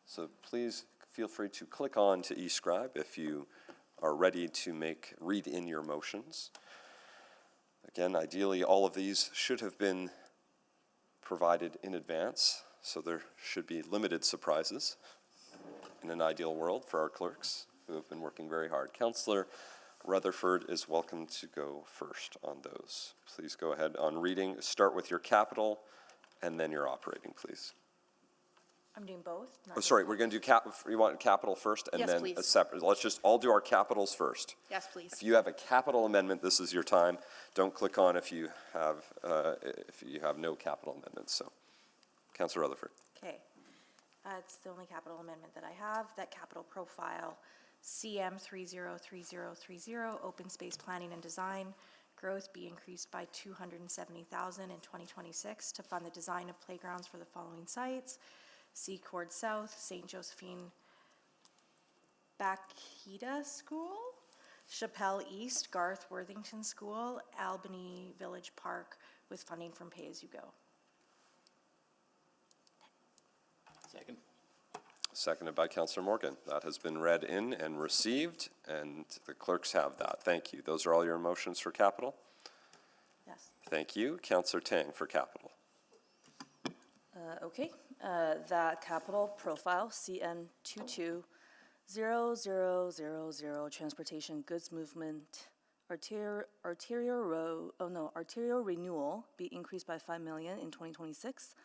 So please feel free to click on to eScribe if you are ready to read in your motions. Again, ideally, all of these should have been provided in advance, so there should be limited surprises in an ideal world for our clerks who have been working very hard. Councillor Rutherford is welcome to go first on those. Please go ahead on reading. Start with your capital and then your operating, please. I'm doing both? Oh, sorry, we're going to do you want capital first and Yes, then please. a separate. Let's just all do our capitals first. Yes, please. If you have a capital amendment, this is your time. Don't click on if you have no capital amendments. So, Councillor Rutherford. Okay. It's the only capital amendment that I have. That capital profile, CM 303030, open space planning and design, growth be increased by $270,000 in 2026 to fund the design of playgrounds for the following sites: Secord South, St. Josephine Bakita School, Chappelle East, Garth Worthington School, Albany Village Park, with funding from Pay As You Go. Second. Seconded by Councillor Morgan. That has been read in and received, and the clerks have that. Thank you. Those are all your motions for capital? Yes. Thank you. Councillor Tang for capital. Okay, that capital profile, CN 220000, transportation goods movement, arterial renewal be increased by $5 million in 2026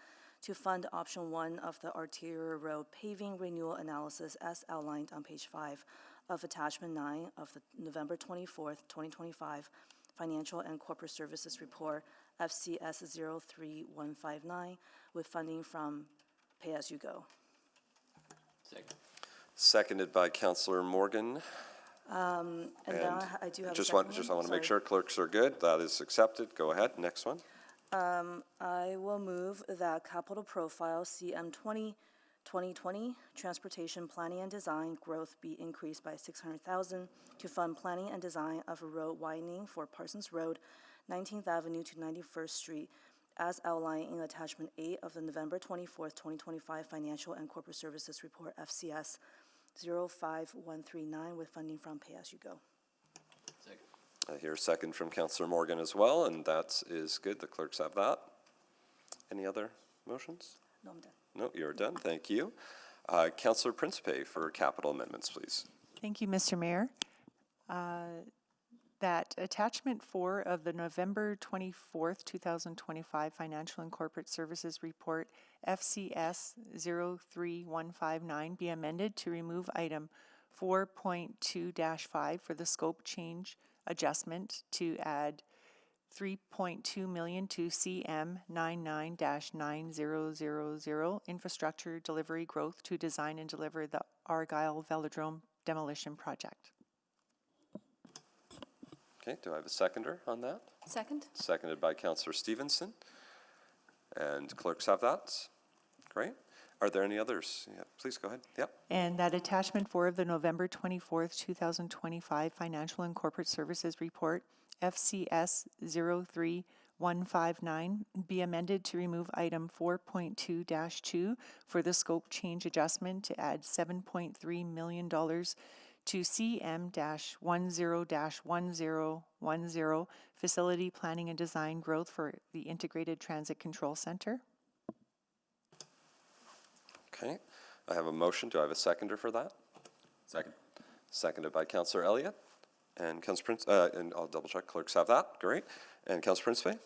to fund option 1 of the arterial road paving renewal analysis as outlined on page 5 of attachment 9 of the November 24th, 2025 Financial and Corporate Services Report, FCS 03159, with funding from Pay As You Go. Second. Seconded by Councillor Morgan. And now I do have a Just second want one. to make sure clerks are good. That is accepted. Go ahead. Next one. I will move that capital profile CM 2020 transportation planning and design growth be increased by $600,000 to fund planning and design of a road widening for Parsons Road, 19th Avenue to 91st Street, as outlined in attachment 8 of the November 24th, 2025 Financial and Corporate Services Report, FCS 05139, with funding from Pay As You Go. Second. I hear a second from Councillor Morgan as well, and that is good. The clerks have that. Any other motions? No, I'm done. No, you're done. Thank you. Councillor Principe for capital amendments, please. Thank you, Mr. Mayor. That attachment 4 of the November 24th, 2025 Financial and Corporate Services Report, FCS 03159, be amended to remove item 4.2-5 for the scope change adjustment to add $3.2 million to CM 99-9000 infrastructure delivery growth to design and deliver the Argyle Velodrome demolition project. Okay, do I have a seconder on that? Second? Seconded by Councillor Stevenson. And clerks have that. Great. Are there any others? Yeah, please go ahead. Yep. And that attachment 4 of the November 24th, 2025 Financial and Corporate Services Report, FCS 03159, be amended to remove item 4.2-2 for the scope change adjustment to add $7.3 million to CM-10-1010 facility planning and design growth for the Integrated Transit Control Center. Okay. I have a motion. Do I have a seconder for that? Second. Seconded by Councillor Elliott. And Councillor Prince, and I'll double check. Clerks have that. Great. And Councillor Principe?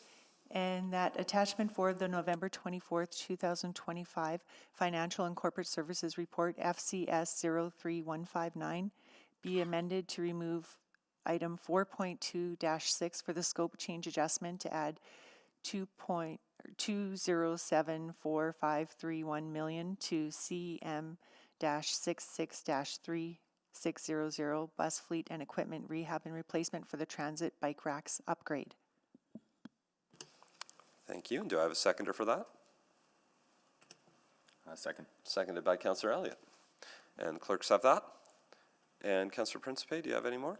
And that attachment 4 of the November 24th, 2025 Financial and Corporate Services Report, FCS 03159, be amended to remove item 4.2-6 for the scope change adjustment to add $2074531 million to CM-66-3600 bus fleet and equipment rehab and replacement for the transit bike racks upgrade. Thank you. And do I have a seconder for that? Second. Seconded by Councillor Elliott. And clerks have that. And Councillor Principe, do you have any more?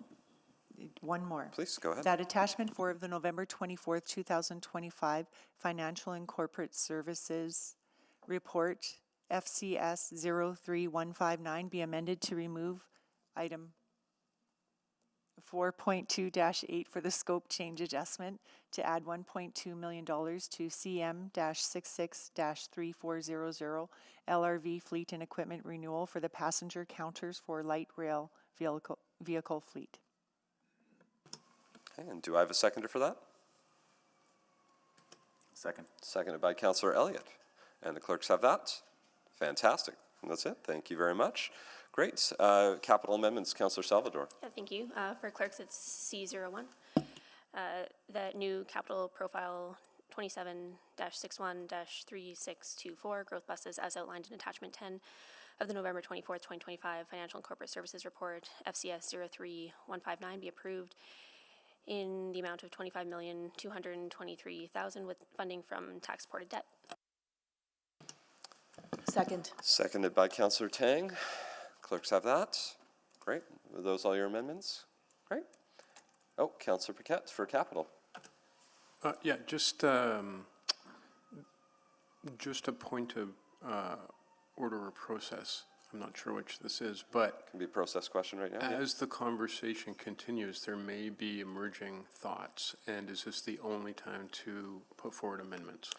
One more. Please, go ahead. That attachment 4 of the November 24th, 2025 Financial and Corporate Services Report, FCS 03159, be amended to remove item 4.2-8 for the scope change adjustment to add $1.2 million to CM-66-3400 LRV fleet and equipment renewal for the passenger counters for light rail vehicle fleet. Okay, and do I have a seconder for that? Second. Seconded by Councillor Elliott. And the clerks have that. Fantastic. And that's it. Thank you very much. Great. Capital amendments, Councillor Salvador. Yeah, thank you. For clerks, it's C01. That new capital profile 27-61-3624 growth buses as outlined in attachment 10 of the November 24th, 2025 Financial and Corporate Services Report, FCS 03159, be approved in the amount of $25,223,000 with funding from tax-supported debt. Second. Seconded by Councillor Tang. Clerks have that. Great. Are those all your amendments? Great. Oh, Councillor Paquette for capital. Yeah, just a point of order or process. I'm not sure which this is, but can be a process question right now. As the conversation continues, there may be emerging thoughts, and is this the only time to put forward amendments?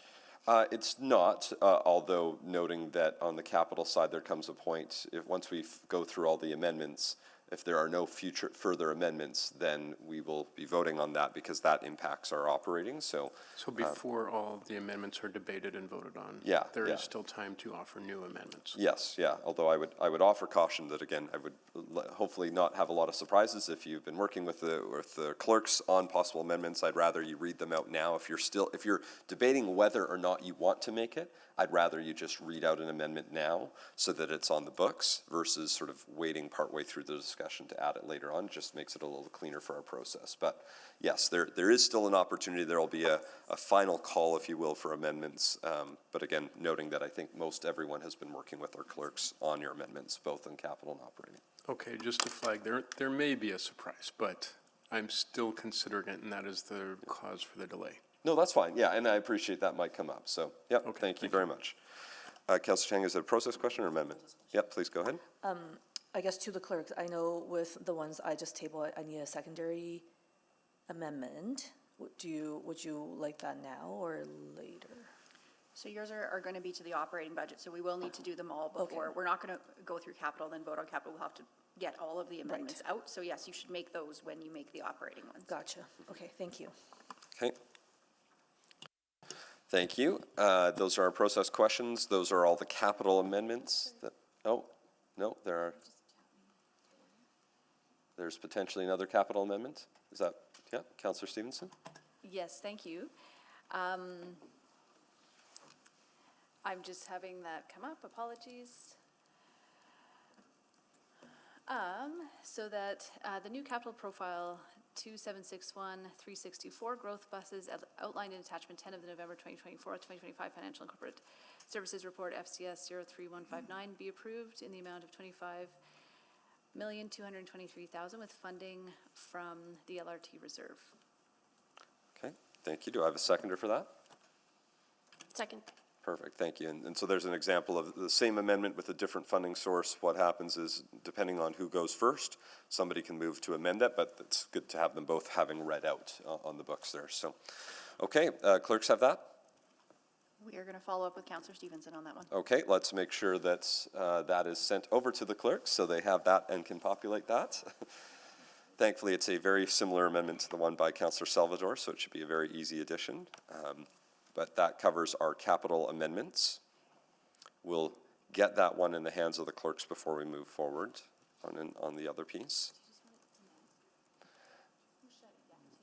It's not, although noting that on the capital side, there comes a point, once we go through all the amendments, if there are no further amendments, then we will be voting on that because that impacts our operating. So before all the amendments are debated and voted on, there is still time to offer new amendments. Yes, yeah. Although I would offer caution that again, I would hopefully not have a lot of surprises. If you've been working with the clerks on possible amendments, I'd rather you read them out now. If you're debating whether or not you want to make it, I'd rather you just read out an amendment now so that it's on the books versus sort of waiting partway through the discussion to add it later on. It just makes it a little cleaner for our process. But yes, there is still an opportunity. There will be a final call, if you will, for amendments. But again, noting that I think most everyone has been working with our clerks on your amendments, both in capital and operating. Okay, just to flag, there may be a surprise, but I'm still considering it, and that is the cause for the delay. No, that's fine. Yeah, and I appreciate that might come up. So, yeah, okay, thank you very much. Councillor Chang, is it a process question or amendment? Yep, please go ahead. I guess to the clerks, I know with the ones I just tabled, I need a secondary amendment. Would you like that now or later? So yours are going to be to the operating budget, so we will need to do them all before. Okay. We're not going to go through capital, then vote on capital. We'll have to get all of the amendments out. So yes, you should make those when you make the operating ones. Gotcha. Okay, thank you. Okay. Thank you. Those are our process questions. Those are all the capital amendments. There's potentially another capital amendment. Is that, yeah, Councillor Stevenson? Yes, thank you. I'm just having that come up, apologies. So that the new capital profile 2761-364 growth buses outlined in attachment 10 of the November 2024-2025 Financial and Corporate Services Report FCS 03159 be approved in the amount of $25,223,000 with funding from the LRT reserve. Okay, thank you. Do I have a seconder for that? Second. Perfect, thank you. And so there's an example of the same amendment with a different funding source. What happens is, depending on who goes first, somebody can move to amend that, but it's good to have them both having read out on the books there. So, okay, clerks have that? We are going to follow up with Councillor Stevenson on that one. Okay, let's make sure that that is sent over to the clerks so they have that and can populate that. Thankfully, it's a very similar amendment to the one by Councillor Salvador, so it should be a very easy addition. But that covers our capital amendments. We'll get that one in the hands of the clerks before we move forward on the other piece.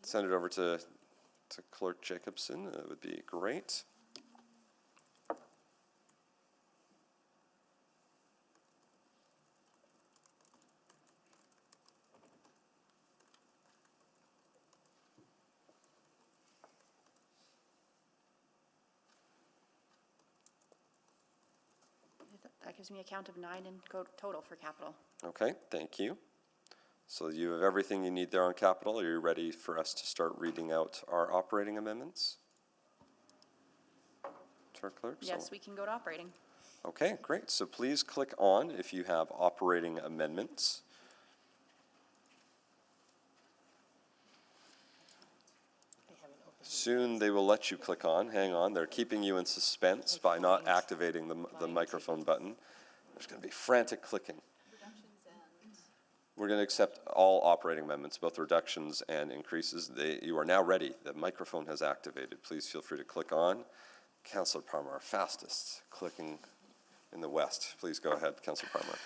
Send it over to Clerk Jacobson. That would be great. That gives me a count of 9 in total for capital. Okay, thank you. So you have everything you need there on capital. Are you ready for us to start reading out our operating amendments to our clerks? Yes, we can go to operating. Okay, great. So please click on if you have operating amendments. Soon they will let you click on. Hang on, they're keeping you in suspense by not activating the microphone button. There's going to be frantic clicking. We're going to accept all operating amendments, both reductions and increases. You are now ready. The microphone has activated. Please feel free to click on. Councillor Parmar, fastest clicking in the West. Please go ahead, Councillor Parmar.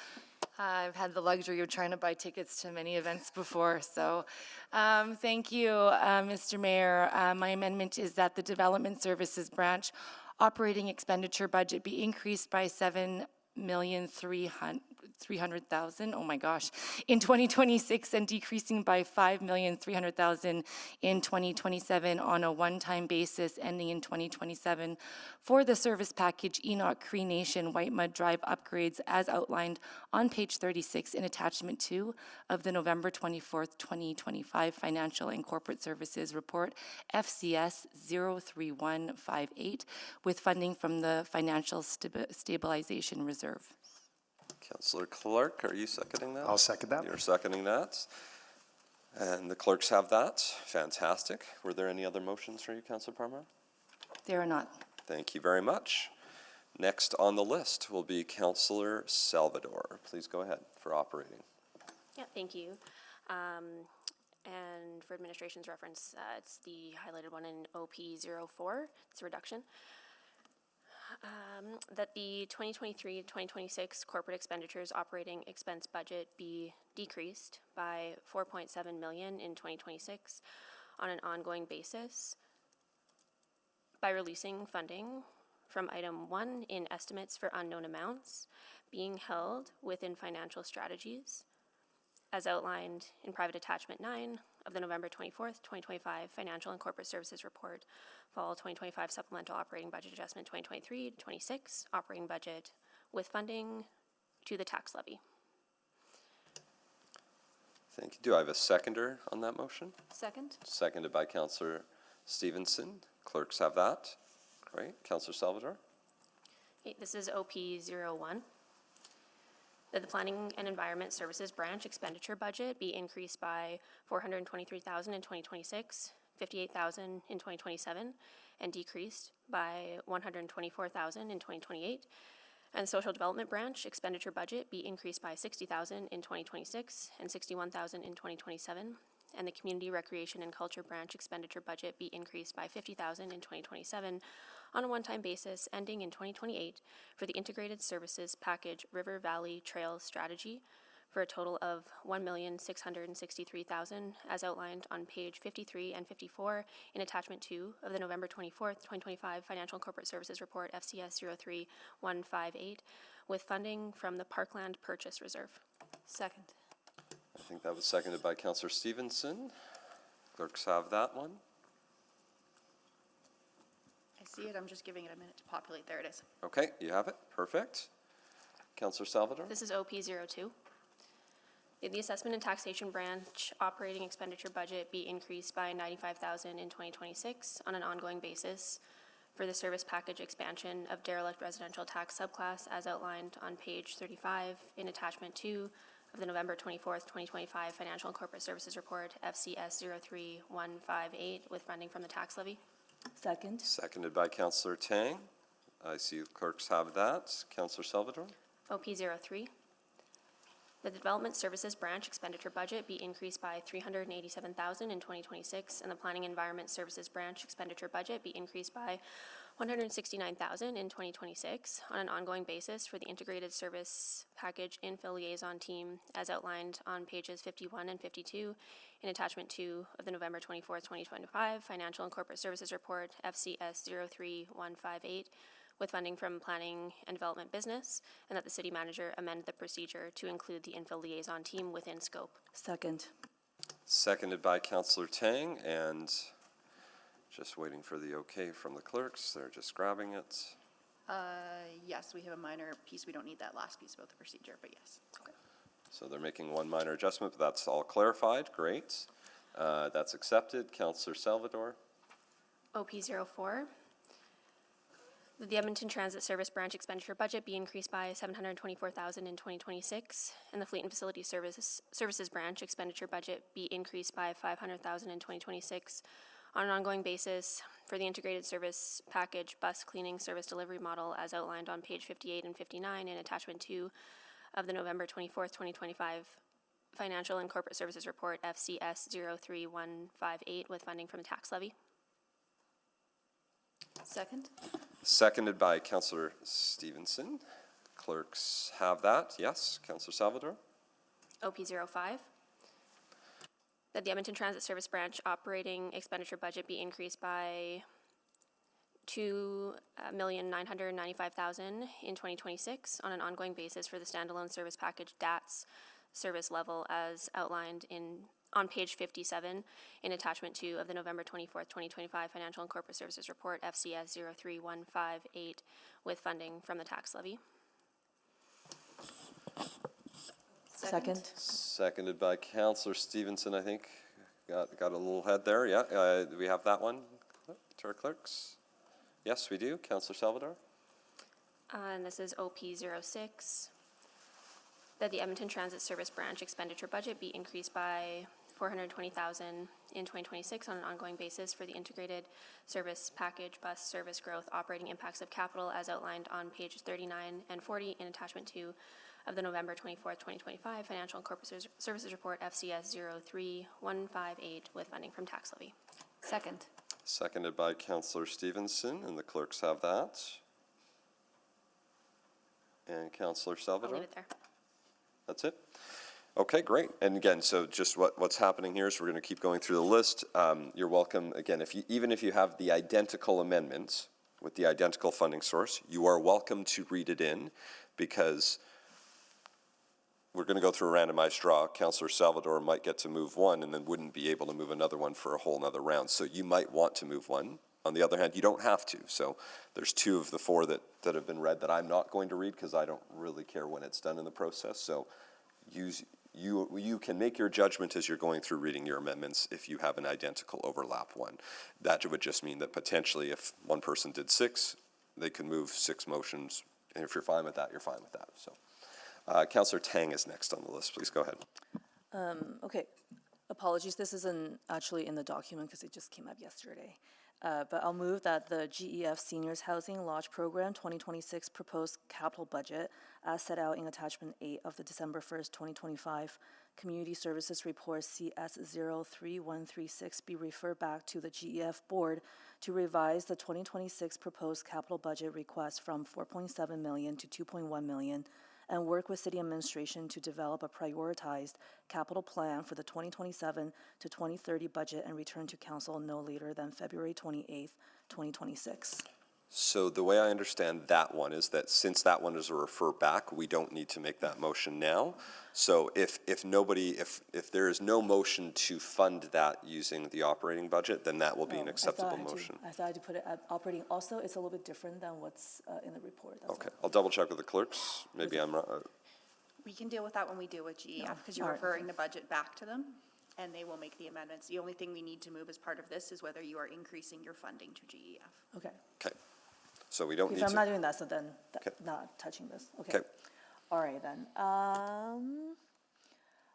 I've had the luxury of trying to buy tickets to many events before, so thank you, Mr. Mayor. My amendment is that the Development Services Branch operating expenditure budget be increased by $7,300,000, oh my gosh, in 2026 and decreasing by $5,300,000 in 2027 on a one-time basis ending in 2027 for the service package Enoch Cree Nation White Mud Drive upgrades as outlined on page 36 in attachment 2 of the November 24th, 2025 Financial and Corporate Services Report FCS 03158 with funding from the Financial Stabilization Reserve. Councillor Clark, are you seconding that? I'll second that. You're seconding that. And the clerks have that. Fantastic. Were there any other motions for you, Councillor Parmar? There are not. Thank you very much. Next on the list will be Councillor Salvador. Please go ahead for operating. Yeah, thank you. And for administration's reference, it's the highlighted one in OP04. It's a reduction. That the 2023-2026 corporate expenditures operating expense budget be decreased by $4.7 million in 2026 on an ongoing basis by releasing funding from item 1 in estimates for unknown amounts being held within financial strategies as outlined in private attachment 9 of the November 24th, 2025 Financial and Corporate Services Report, Fall 2025 Supplemental Operating Budget Adjustment 2023-26 Operating Budget with funding to the tax levy. Thank you. Do I have a seconder on that motion? Second? Seconded by Councillor Stevenson. Clerks have that. Great. Councillor Salvador? Okay, this is OP01. That the Planning and Environment Services Branch expenditure budget be increased by $423,000 in 2026, $58,000 in 2027, and decreased by $124,000 in 2028. And the Social Development Branch expenditure budget be increased by $60,000 in 2026 and $61,000 in 2027. And the Community Recreation and Culture Branch expenditure budget be increased by $50,000 in 2027 on a one-time basis ending in 2028 for the Integrated Services Package River Valley Trails Strategy for a total of $1,663,000 as outlined on page 53 and 54 in attachment 2 of the November 24th, 2025 Financial and Corporate Services Report FCS 03158 with funding from the Parkland Purchase Reserve. Second. I think that was seconded by Councillor Stevenson. Clerks have that one. I see it, I'm just giving it a minute to populate. There it is. Okay, you have it. Perfect. Councillor Salvador? This is OP02. The Assessment and Taxation Branch operating expenditure budget be increased by $95,000 in 2026 on an ongoing basis for the service package expansion of derelict residential tax subclass as outlined on page 35 in attachment 2 of the November 24th, 2025 Financial and Corporate Services Report FCS 03158 with funding from the tax levy. Second. Seconded by Councillor Tang. I see clerks have that. Councillor Salvador? OP03. The Development Services Branch expenditure budget be increased by $387,000 in 2026, and the Planning Environment Services Branch expenditure budget be increased by $169,000 in 2026 on an ongoing basis for the Integrated Service Package Infill Liaison Team as outlined on pages 51 and 52 in attachment 2 of the November 24th, 2025 Financial and Corporate Services Report FCS 03158 with funding from Planning and Development Business, and that the City Manager amend the procedure to include the Infill Liaison Team within scope. Second. Seconded by Councillor Tang, and just waiting for the okay from the clerks. They're just grabbing it. Yes, we have a minor piece. We don't need that last piece about the procedure, but yes. Okay. So they're making one minor adjustment, but that's all clarified. Great. That's accepted. Councillor Salvador? OP04. The Edmonton Transit Service Branch expenditure budget be increased by $724,000 in 2026, and the Fleet and Facility Services Branch expenditure budget be increased by $500,000 in 2026 on an ongoing basis for the Integrated Service Package Bus Cleaning Service Delivery Model as outlined on page 58 and 59 in attachment 2 of the November 24th, 2025 Financial and Corporate Services Report FCS 03158 with funding from the tax levy. Second. Seconded by Councillor Stevenson. Clerks have that. Yes, Councillor Salvador? OP05, that the Edmonton Transit Service Branch operating expenditure budget be increased by $2,995,000 in 2026 on an ongoing basis for the standalone service package DATS service level as outlined on page 57 in attachment 2 of the November 24th, 2025 Financial and Corporate Services Report FCS 03158 with funding from the tax levy. Second. Seconded by Councillor Stevenson, I think. Got a little head there, yeah. Do we have that one to our clerks? Yes, we do. Councillor Salvador? And this is OP06, that the Edmonton Transit Service Branch expenditure budget be increased by $420,000 in 2026 on an ongoing basis for the integrated service package bus service growth operating impacts of capital as outlined on pages 39 and 40 in attachment 2 of the November 24th, 2025 Financial and Corporate Services Report FCS 03158 with funding from tax levy. Second. Seconded by Councillor Stevenson, and the clerks have that. And Councillor I'll Salvador? leave it there. That's it? Okay, great. And again, so just what's happening here is we're going to keep going through the list. You're welcome, again, even if you have the identical amendments with the identical funding source, you are welcome to read it in, because we're going to go through a randomized draw. Councillor Salvador might get to move one and then wouldn't be able to move another one for a whole nother round. So you might want to move one. On the other hand, you don't have to. So there's 2 of the 4 that have been read that I'm not going to read because I don't really care when it's done in the process. So you can make your judgment as you're going through reading your amendments if you have an identical overlap one. That would just mean that potentially if one person did 6, they could move 6 motions. And if you're fine with that, you're fine with that. So Councillor Tang is next on the list. Please go ahead. Okay, apologies, this isn't actually in the document because it just came up yesterday. But I'll move that the GEF Seniors Housing Lodge Program 2026 proposed capital budget as set out in attachment 8 of the December 1st, 2025 Community Services Report CS 03136 be referred back to the GEF Board to revise the 2026 proposed capital budget request from $4.7 million to $2.1 million and work with City Administration to develop a prioritized capital plan for the 2027 to 2030 budget and return to Council no later than February 28th, 2026. So the way I understand that one is that since that one is a refer back, we don't need to make that motion now. So if there is no motion to fund that using the operating budget, then that will be an acceptable motion. I thought I had to put it at operating. Also, it's a little bit different than what's in the report. That's Okay, I'll double check with the clerks. Maybe I'm not. We can deal with that when we deal with GEF, because you're All right, referring the budget back to them, and they will make the amendments. The only thing we need to move as part of this is whether you are increasing your funding to GEF. Okay. Okay. So we don't need If I'm to. not doing that, so then Okay. not touching this. Okay. Okay. All right, then.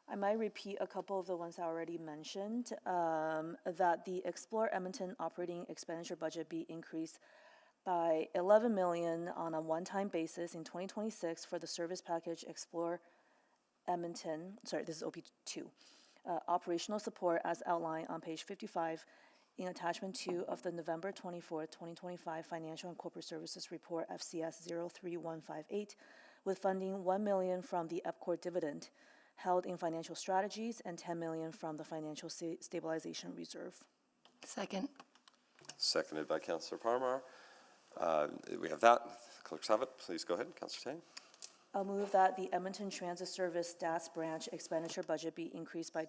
I might repeat a couple of the ones I already mentioned, that the Explore Edmonton operating expenditure budget be increased by $11 million on a one-time basis in 2026 for the service package Explore Edmonton, sorry, this is OP2, operational support as outlined on page 55 in attachment 2 of the November 24th, 2025 Financial and Corporate Services Report FCS 03158 with funding $1 million from the EPCOR dividend held in financial strategies and $10 million from the Financial Stabilization Reserve. Second. Seconded by Councillor Parmar. We have that. Clerks have it. Please go ahead, Councillor Tang. I'll move that the Edmonton Transit Service DATS branch expenditure budget be increased by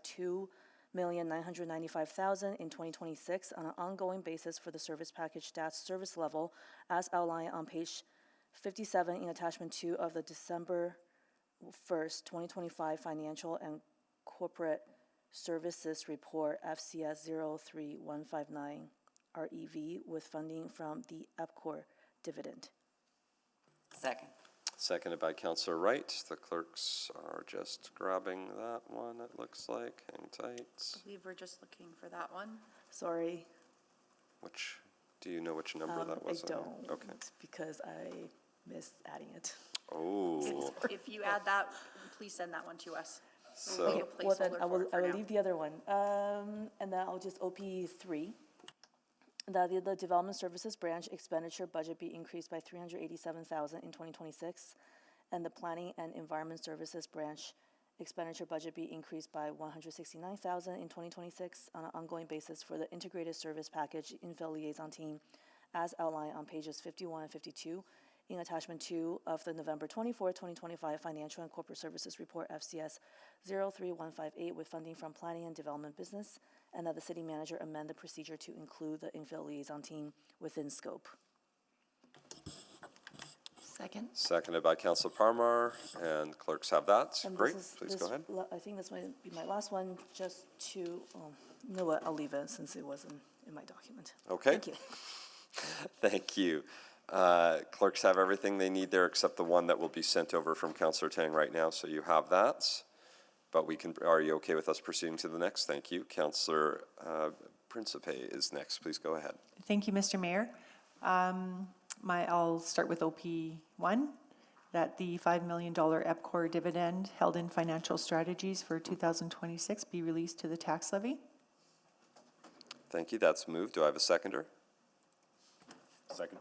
$2,995,000 in 2026 on an ongoing basis for the service package DATS service level as outlined on page 57 in attachment 2 of the December 1st, 2025 Financial and Corporate Services Report FCS 03159 REV with funding from the EPCOR dividend. Second. Seconded by Councillor Wright. The clerks are just grabbing that one, it looks like. Hang tight. I believe we're just looking for that one. Sorry. Do you know which number that was? I don't, Okay. because I missed adding it. Oh. If you add that, please send that one to us. So- We'll make a Well, then placeholder I will for now. leave the other one. And then I'll just OP3, that the Development Services Branch expenditure budget be increased by $387,000 in 2026 and the Planning and Environment Services Branch expenditure budget be increased by $169,000 in 2026 on an ongoing basis for the Integrated Service Package Infill Liaison Team as outlined on pages 51 and 52 in attachment 2 of the November 24, 2025 Financial and Corporate Services Report FCS 03158 with funding from Planning and Development Business, and that the city manager amend the procedure to include the infill liaison team within scope. Second. Seconded by Councilor Parmar, and clerks have that. And Great, this is- please this go ahead. I think this might be my last one, just to, you know what, I'll leave it since it wasn't in my document. Okay. Thank you. Thank you. Clerks have everything they need there except the one that will be sent over from Councilor Tang right now, so you have that. But we can, are you okay with us proceeding to the next? Thank you. Councilor Principe is next. Please go ahead. Thank you, Mr. Mayor. I'll start with OP1, that the $5 million EPCOR dividend held in financial strategies for 2026 be released to the tax levy. Thank you. That's moved. Do I have a seconder? Second.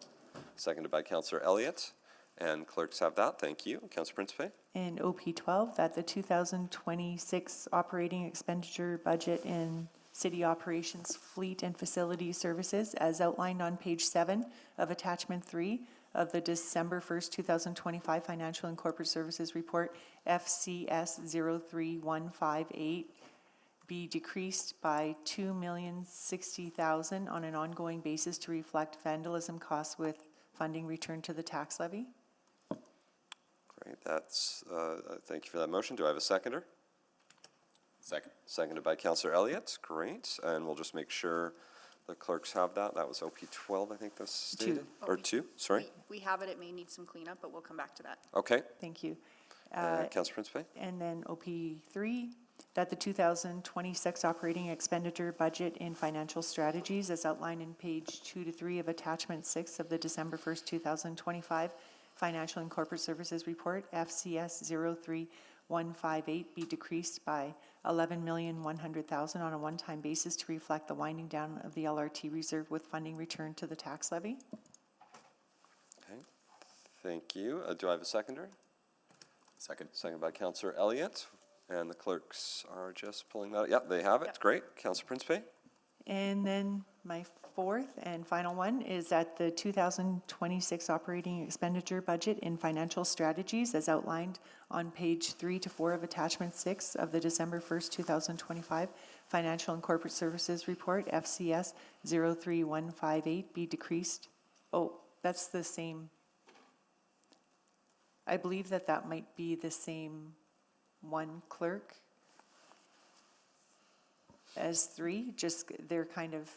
Seconded by Councilor Elliott, and clerks have that. Thank you. Councilor Principe? And OP12, that the 2026 operating expenditure budget in city operations, fleet and facility services as outlined on page 7 of attachment 3 of the December 1st, 2025 Financial and Corporate Services Report FCS 03158 be decreased by $2,060,000 on an ongoing basis to reflect vandalism costs with funding returned to the tax levy. Great. That's, thank you for that motion. Do I have a seconder? Second. Seconded by Councilor Elliott. Great. And we'll just make sure the clerks have that. That was OP12, I think that's stated. Or 2, sorry. We have it, it may need some cleanup, but we'll come back to that. Okay. Thank you. Councilor Principe? And then OP3, that the 2026 operating expenditure budget in financial strategies as outlined in page 2 to 3 of attachment 6 of the December 1st, 2025 Financial and Corporate Services Report FCS 03158 be decreased by $11,100,000 on a one-time basis to reflect the winding down of the LRT reserve with funding returned to the tax levy. Okay. Thank you. Do I have a seconder? Second. Seconded by Councilor Elliott. And the clerks are just pulling that. Yep, they have it. Yep. Great. Councilor Principe? And then my fourth and final one is that the 2026 operating expenditure budget in financial strategies as outlined on page 3 to 4 of attachment 6 of the December 1st, 2025 Financial and Corporate Services Report FCS 03158 be decreased. Oh, that's the same. I believe that that might be the same one clerk as 3, just they're kind of,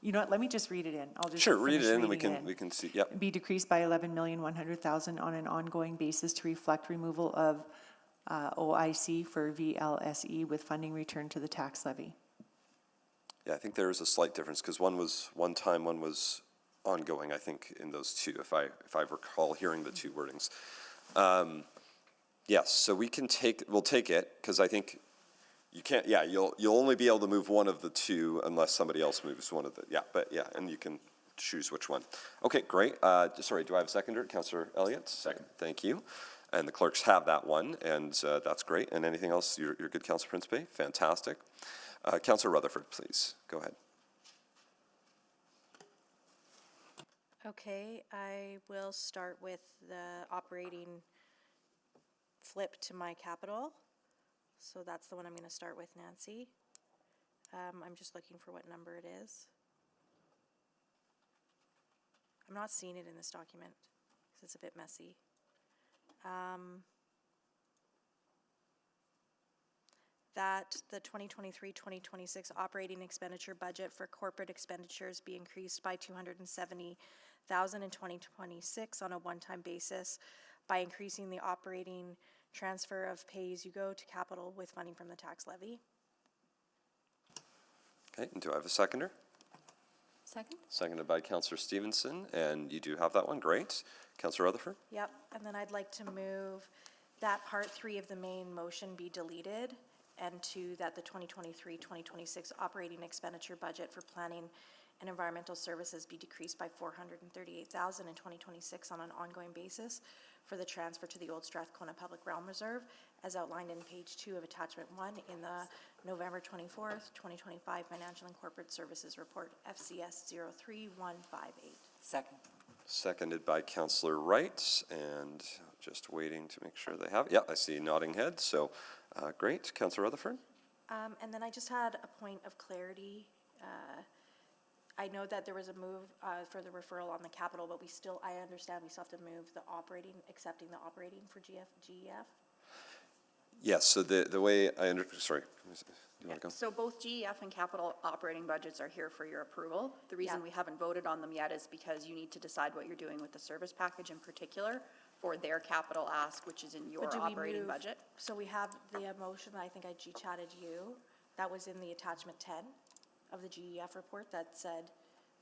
you know what, let me just read it in. I'll just Sure, read finish it in and reading we can see. Yep. Be decreased by $11,100,000 on an ongoing basis to reflect removal of OIC for VLSE with funding returned to the tax levy. Yeah, I think there is a slight difference because one was one time, one was ongoing, I think, in those two, if I recall hearing the two wordings. Yes, so we'll take it, because I think you can't, yeah, you'll only be able to move one of the two unless somebody else moves one of the, and you can choose which one. Okay, great. Sorry, do I have a seconder? Councilor Elliott? Second. Thank you. And the clerks have that one, and that's great. And anything else? You're good, Councilor Principe? Fantastic. Councilor Rutherford, please, go ahead. Okay, I will start with the operating flip to my capital. So that's the one I'm going to start with, Nancy. I'm just looking for what number it is. I'm not seeing it in this document because it's a bit messy. That the 2023-2026 operating expenditure budget for corporate expenditures be increased by $270,000 in 2026 on a one-time basis by increasing the operating transfer of pay-as-you-go to capital with funding from the tax levy. Okay, and do I have a seconder? Second. Seconded by Councilor Stevenson, and you do have that one. Great. Councilor Rutherford? Yep, and then I'd like to move that part 3 of the main motion be deleted and to that the 2023-2026 operating expenditure budget for planning and environmental services be decreased by $438,000 in 2026 on an ongoing basis for the transfer to the Old Strathcona Public Realm Reserve, as outlined in page 2 of attachment 1 in the November 24th, 2025 Financial and Corporate Services Report, FCS 03158. Second. Seconded by Councillor Wright, and just waiting to make sure they have. Yeah, I see nodding heads, so great. Councillor Rutherford? And then I just had a point of clarity. I know that there was a move for the referral on the capital, but I understand we still have to move the operating, accepting the operating for GEF. Yes, so the way sorry, do you want to go? So both GEF and capital operating budgets are here for your approval. The reason we haven't voted on them yet is because you need to decide what you're doing with the service package in particular for their capital ask, which is in your operating budget. So we have the motion that I think I G-chatted you, that was in the attachment 10 of the GEF report that said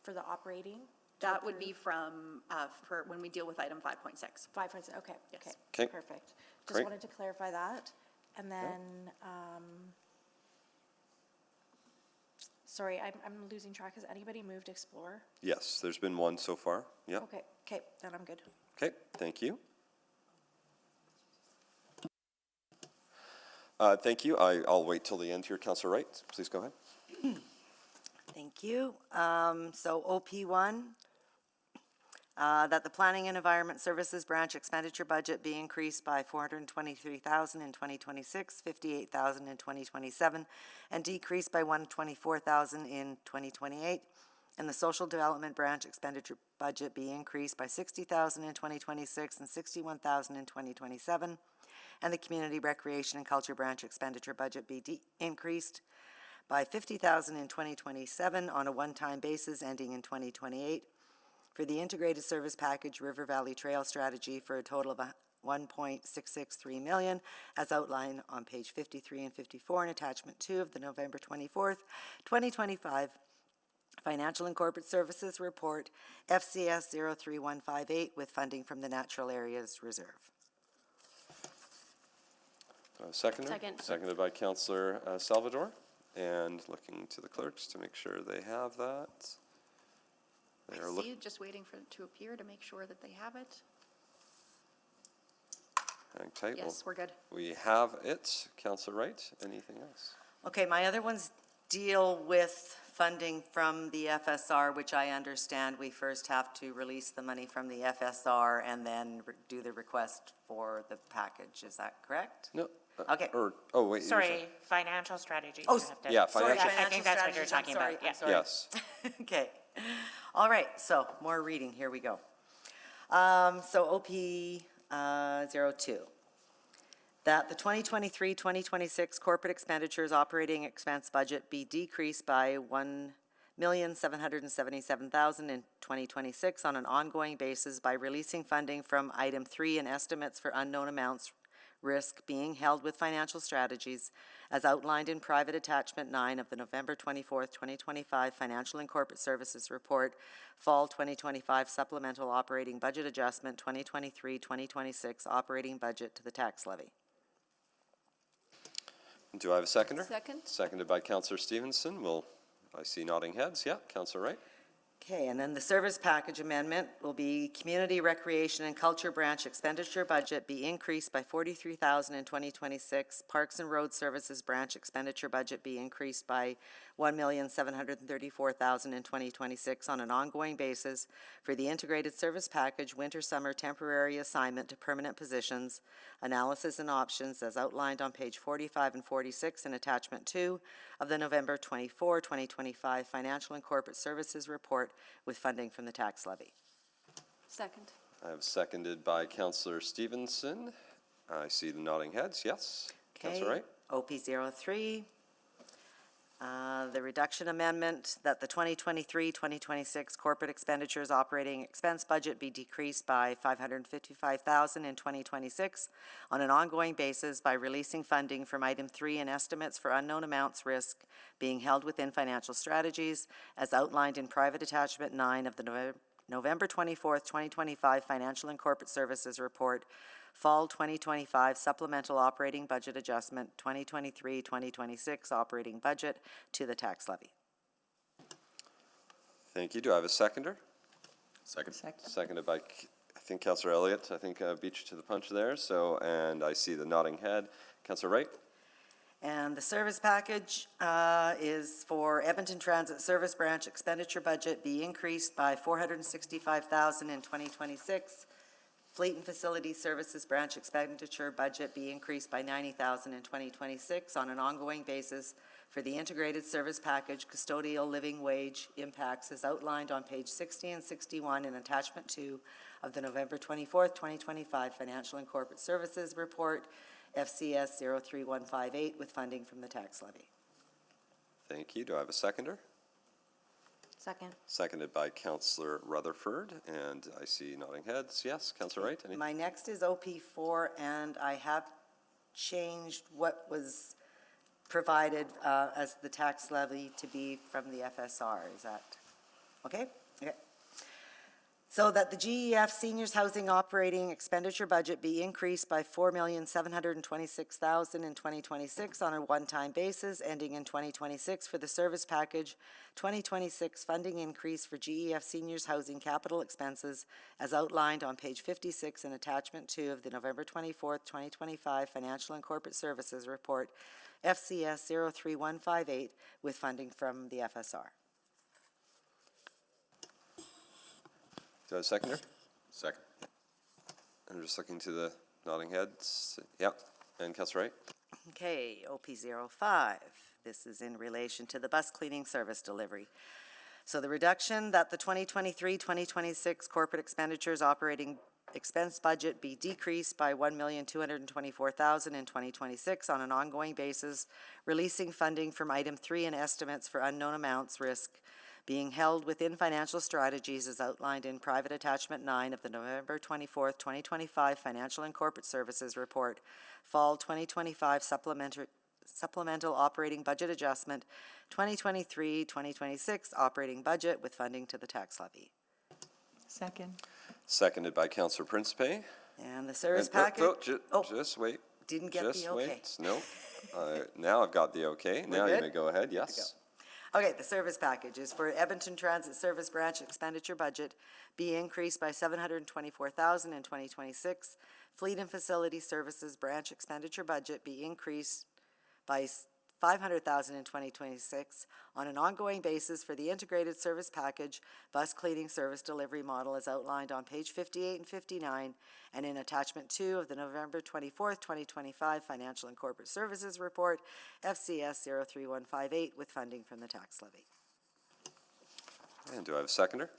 for the operating. That would be from, for when we deal with item 5.6. 5.6, okay, Yes. okay, perfect. Just Great. wanted to clarify that. And then, sorry, I'm losing track. Has anybody moved Explore? Yes, there's been one so far. Yeah. Okay, then I'm good. Okay, thank you. Thank you. I'll wait till the end here. Councillor Wright, please go ahead. Thank you. So OP1, that the Planning and Environment Services Branch expenditure budget be increased by $423,000 in 2026, $58,000 in 2027, and decreased by $124,000 in 2028. And the Social Development Branch expenditure budget be increased by $60,000 in 2026 and $61,000 in 2027. And the Community Recreation and Culture Branch expenditure budget be increased by $50,000 in 2027 on a one-time basis ending in 2028 for the Integrated Service Package River Valley Trail Strategy for a total of $1.663 million, as outlined on page 53 and 54 in attachment 2 of the November 24th, 2025 Financial and Corporate Services Report, FCS 03158, with funding from the Natural Areas Reserve. Seconder? Second. Seconded by Councillor Salvador. And looking to the clerks to make sure they have that. They are I see you just waiting for it to appear to make sure that they have it. hang tight. Yes, we're good. We have it. Councillor Wright, anything else? Okay, my other ones deal with funding from the FSR, which I understand we first have to release the money from the FSR and then do the request for the package. Is that correct? No. Okay. Oh, wait. Sorry, financial strategies. Oh, you have to- yeah, Sorry, financial. I think that's what you're talking about, yeah. I'm sorry. Yes. Okay. All right, so more reading. Here we go. So OP 02. That the 2023-2026 corporate expenditures operating expense budget be decreased by $1,777,000 in 2026 on an ongoing basis by releasing funding from item 3 and estimates for unknown amounts risk being held with financial strategies as outlined in private attachment 9 of the November 24th, 2025 Financial and Corporate Services Report, Fall 2025 Supplemental Operating Budget Adjustment 2023-2026 Operating Budget to the Tax Levy. Do I have a seconder? Second. Seconded by Councillor Stevenson. I see nodding heads. Yeah, Councillor Wright. Okay, and then the service package amendment will be Community Recreation and Culture Branch expenditure budget be increased by $43,000 in 2026. Parks and Road Services Branch expenditure budget be increased by $1,734,000 in 2026 on an ongoing basis for the Integrated Service Package Winter-Summer Temporary Assignment to Permanent Positions, Analysis and Options as outlined on page 45 and 46 in attachment 2 of the November 24, 2025 Financial and Corporate Services Report with funding from the tax levy. Second. I have seconded by Councillor Stevenson. I see the nodding heads. Yes. Councillor Wright. OP03, the reduction amendment that the 2023-2026 corporate expenditures operating expense budget be decreased by $555,000 in 2026 on an ongoing basis by releasing funding from item 3 and estimates for unknown amounts risk being held within financial strategies as outlined in private attachment 9 of the November 24th, 2025 Financial and Corporate Services Report, Fall 2025 Supplemental Operating Budget Adjustment 2023-2026 Operating Budget to the tax levy. Thank you. Do I have a seconder? Second. Seconded by, I think, Councillor Elliott. I think beat you to the punch there. So, and I see the nodding head. Councillor Wright? And the service package is for Edmonton Transit Service Branch expenditure budget be increased by $465,000 in 2026. Fleet and Facility Services Branch expenditure budget be increased by $90,000 in 2026 on an ongoing basis for the integrated service package custodial living wage impacts as outlined on page 60 and 61 in attachment 2 of the November 24th, 2025 Financial and Corporate Services Report, FCS 03158, with funding from the tax levy. Thank you. Do I have a seconder? Second. Seconded by Councillor Rutherford, and I see nodding heads. Yes, Councillor Wright? Anything? My next is OP4, and I have changed what was provided as the tax levy to be from the FSR. Is that okay? Okay. So that the GEF Seniors Housing Operating Expenditure Budget be increased by $4,726,000 in 2026 on a one-time basis, ending in 2026 for the service package 2026 funding increase for GEF Seniors Housing capital expenses as outlined on page 56 in attachment 2 of the November 24th, 2025 Financial and Corporate Services Report, FCS 03158, with funding from the FSR. Do I have a seconder? Second. I'm just looking to the nodding heads. Yep. And Councillor Wright? Okay, OP05. This is in relation to the bus cleaning service delivery. So the reduction that the 2023-2026 corporate expenditures operating expense budget be decreased by $1,224,000 in 2026 on an ongoing basis, releasing funding from item 3 and estimates for unknown amounts risk being held within financial strategies as outlined in private attachment 9 of the November 24th, 2025 Financial and Corporate Services Report, Fall 2025 Supplemental Operating Budget Adjustment, 2023-2026 Operating Budget with funding to the tax levy. Second. Seconded by Councillor Principe. And the service And- package. Just wait. Didn't get Just the okay. wait. No. Now I've got the okay. Now you good? may go ahead. Yes. Okay, the service package is for Edmonton Transit Service Branch expenditure budget be increased by $724,000 in 2026. Fleet and Facility Services Branch expenditure budget be increased by $500,000 in 2026 on an ongoing basis for the integrated service package bus cleaning service delivery model as outlined on page 58 and 59 and in attachment 2 of the November 24th, 2025 Financial and Corporate Services Report, FCS 03158, with funding from the tax levy. And do I have a seconder?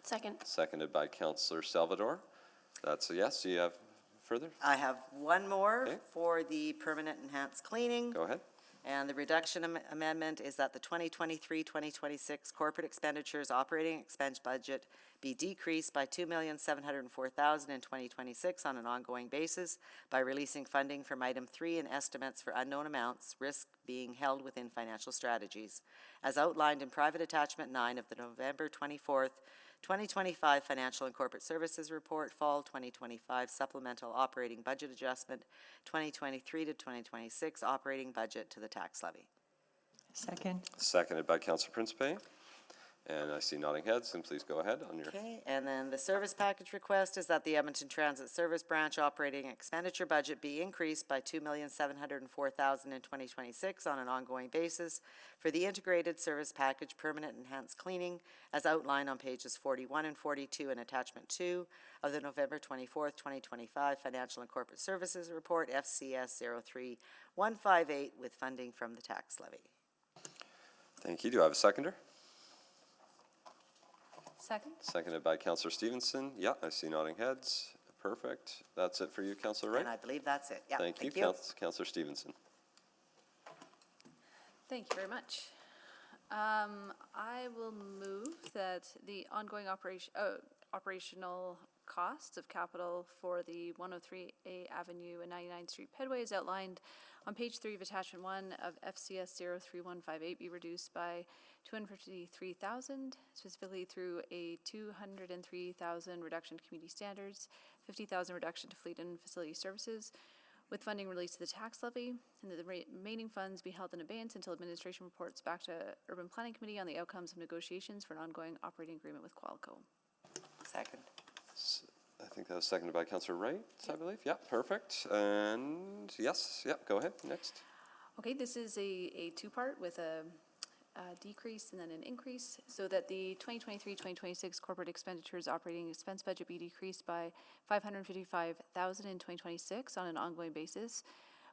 Second. Seconded by Councillor Salvador. That's a yes. Do you have further? I have one more Okay. for the permanent enhanced cleaning. Go ahead. And the reduction amendment is that the 2023-2026 corporate expenditures operating expense budget be decreased by $2,704,000 in 2026 on an ongoing basis by releasing funding from item 3 and estimates for unknown amounts, risk being held within financial strategies, as outlined in private attachment 9 of the November 24th, 2025 Financial and Corporate Services Report, Fall 2025 Supplemental Operating Budget Adjustment, 2023 to 2026 Operating Budget to the tax levy. Second. Seconded by Councillor Principe. And I see nodding heads, and please go ahead on your... Okay, and then the service package request is that the Edmonton Transit Service Branch operating expenditure budget be increased by $2,704,000 in 2026 on an ongoing basis for the integrated service package permanent enhanced cleaning as outlined on pages 41 and 42 in attachment 2 of the November 24th, 2025 Financial and Corporate Services Report, FCS 03158, with funding from the tax levy. Thank you. Do I have a seconder? Second. Seconded by Councillor Stevenson. Yeah, I see nodding heads. Perfect. That's it for you, Councillor Wright? And I believe that's it. Yeah, Thank you, Councillor Stevenson. Thank you very much. I will move that the ongoing operational costs of capital for the 103A Avenue and 99th Street Pedway is outlined on page 3 of attachment 1 of FCS 03158 be reduced by $253,000, specifically through a $203,000 reduction to community standards, $50,000 reduction to fleet and facility services, with funding released to the tax levy, and that the remaining funds be held in abeyance until administration reports back to Urban Planning Committee on the outcomes of negotiations for an ongoing operating agreement with Qualco. Second. I think that was seconded by Councillor Wright, I believe. Yeah, perfect. And yes, yeah, go ahead, next. Okay, this is a two-part with a decrease and then an increase, so that the 2023-2026 corporate expenditures operating expense budget be decreased by $555,000 in 2026 on an ongoing basis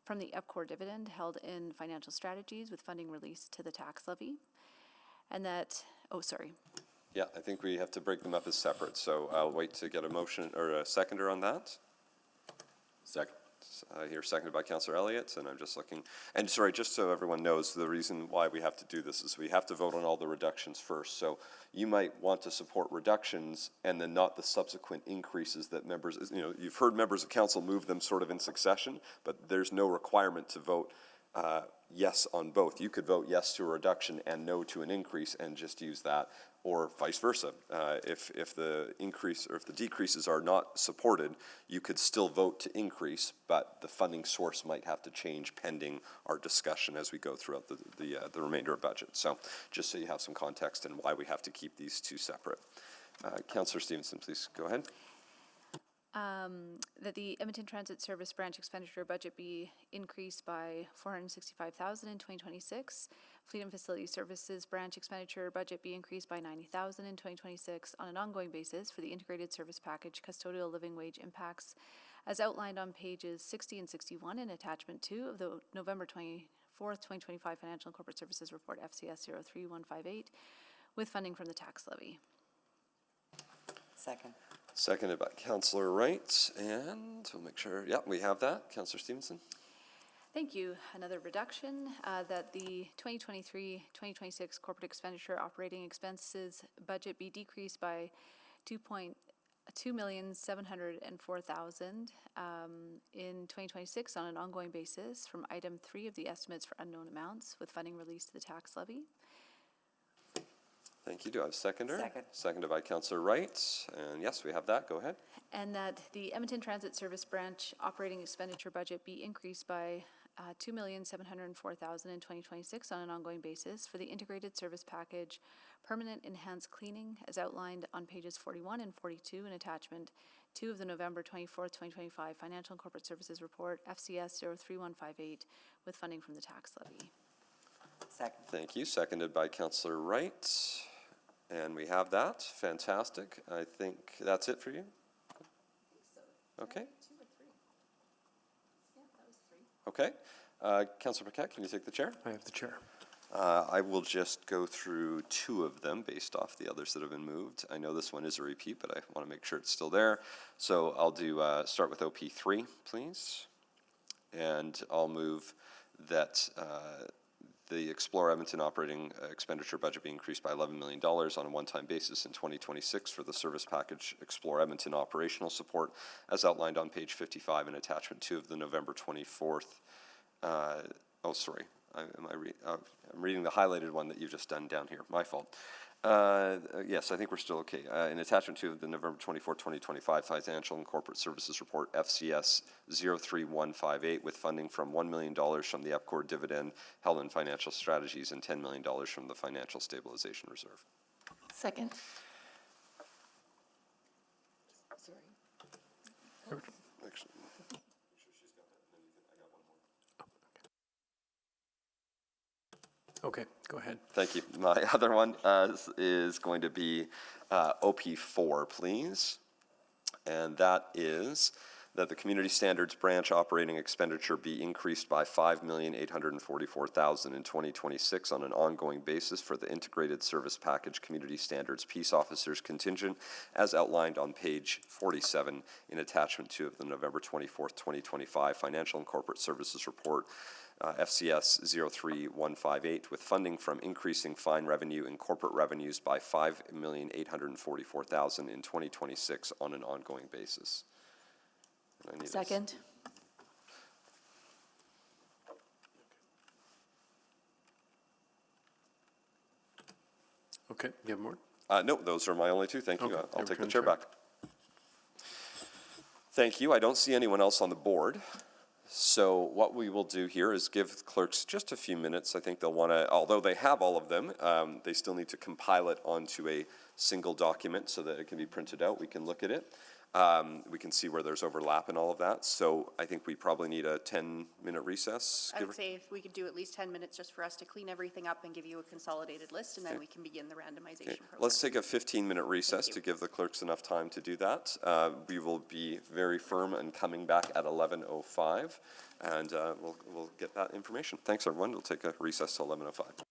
from the UPCOR dividend held in financial strategies with funding released to the tax levy. And that, oh, sorry. Yeah, I think we have to break them up as separate, so I'll wait to get a motion or a seconder on that. Second. Here, seconded by Councillor Elliott, and I'm just looking, and sorry, just so everyone knows, the reason why we have to do this is we have to vote on all the reductions first. So you might want to support reductions and then not the subsequent increases that members, you know, you've heard members of council move them sort of in succession, but there's no requirement to vote yes on both. You could vote yes to a reduction and no to an increase and just use that, or vice versa. If the increase or if the decreases are not supported, you could still vote to increase, but the funding source might have to change pending our discussion as we go throughout the remainder of budget. So just so you have some context and why we have to keep these two separate. Councillor Stevenson, please go ahead. That the Edmonton Transit Service branch expenditure budget be increased by $465,000 in 2026. Fleet and Facility Services branch expenditure budget be increased by $90,000 in 2026 on an ongoing basis for the integrated service package custodial living wage impacts as outlined on pages 60 and 61 in attachment 2 of the November 24th, 2025 Financial and Corporate Services Report FCS 03158 with funding from the tax levy. Second. Seconded by Councillor Wright, and we'll make sure, yeah, we have that. Councillor Stevenson. Thank you. Another reduction, that the 2023-2026 corporate expenditure operating expenses budget be decreased by $2,704,000 in 2026 on an ongoing basis from item 3 of the estimates for unknown amounts with funding released to the tax levy. Thank you. Do I have a seconder? Second. Seconded by Councillor Wright. And yes, we have that. Go ahead. And that the Edmonton Transit Service branch operating expenditure budget be increased by $2,704,000 in 2026 on an ongoing basis for the integrated service package permanent enhanced cleaning as outlined on pages 41 and 42 in attachment 2 of the November 24th, 2025 Financial and Corporate Services Report FCS 03158 with funding from the tax levy. Second. Thank you. Seconded by Councillor Wright. And we have that. Fantastic. I think that's it for you. Okay. Okay. Councillor Paquette, can you take the chair? I have the chair. I will just go through two of them based off the others that have been moved. I know this one is a repeat, but I want to make sure it's still there. So I'll do start with OP3, please. And I'll move that the Explore Edmonton operating expenditure budget be increased by $11 million on a one-time basis in 2026 for the service package Explore Edmonton operational support as outlined on page 55 in attachment 2 of the November 24th. Oh, sorry. I'm reading the highlighted one that you've just done down here. My fault. Yes, I think we're still okay. In attachment 2 of the November 24, 2025 Financial and Corporate Services Report, FCS 03158, with funding from $1 million from the UPCOR dividend held in financial strategies and $10 million from the Financial Stabilization Reserve. Second. Actually, Okay, go ahead. thank you. My other one is going to be OP4, please. And that is that the Community Standards Branch operating expenditure be increased by $5,844,000 in 2026 on an ongoing basis for the Integrated Service Package Community Standards Peace Officers contingent as outlined on page 47 in attachment 2 of the November 24th, 2025 Financial and Corporate Services Report, FCS 03158, with funding from increasing fine revenue and corporate revenues by $5,844,000 in 2026 on an ongoing basis. Second. Okay, you have more? No, those are my only two. Thank you. Okay, I'll take the return chair chair. back. Thank you. I don't see anyone else on the board. So what we will do here is give clerks just a few minutes. I think they'll want to, although they have all of them, they still need to compile it onto a single document so that it can be printed out. We can look at it. We can see where there's overlap and all of that. So I think we probably need a 10-minute recess. I would say if we could do at least 10 minutes just for us to clean everything up and give you a consolidated list, and then we can begin the randomization process. Let's take a 15-minute recess to give the clerks enough time to do that. We will be very firm and coming back at 11:05, and we'll get that information. Thanks, everyone. We'll take a recess till 11:05.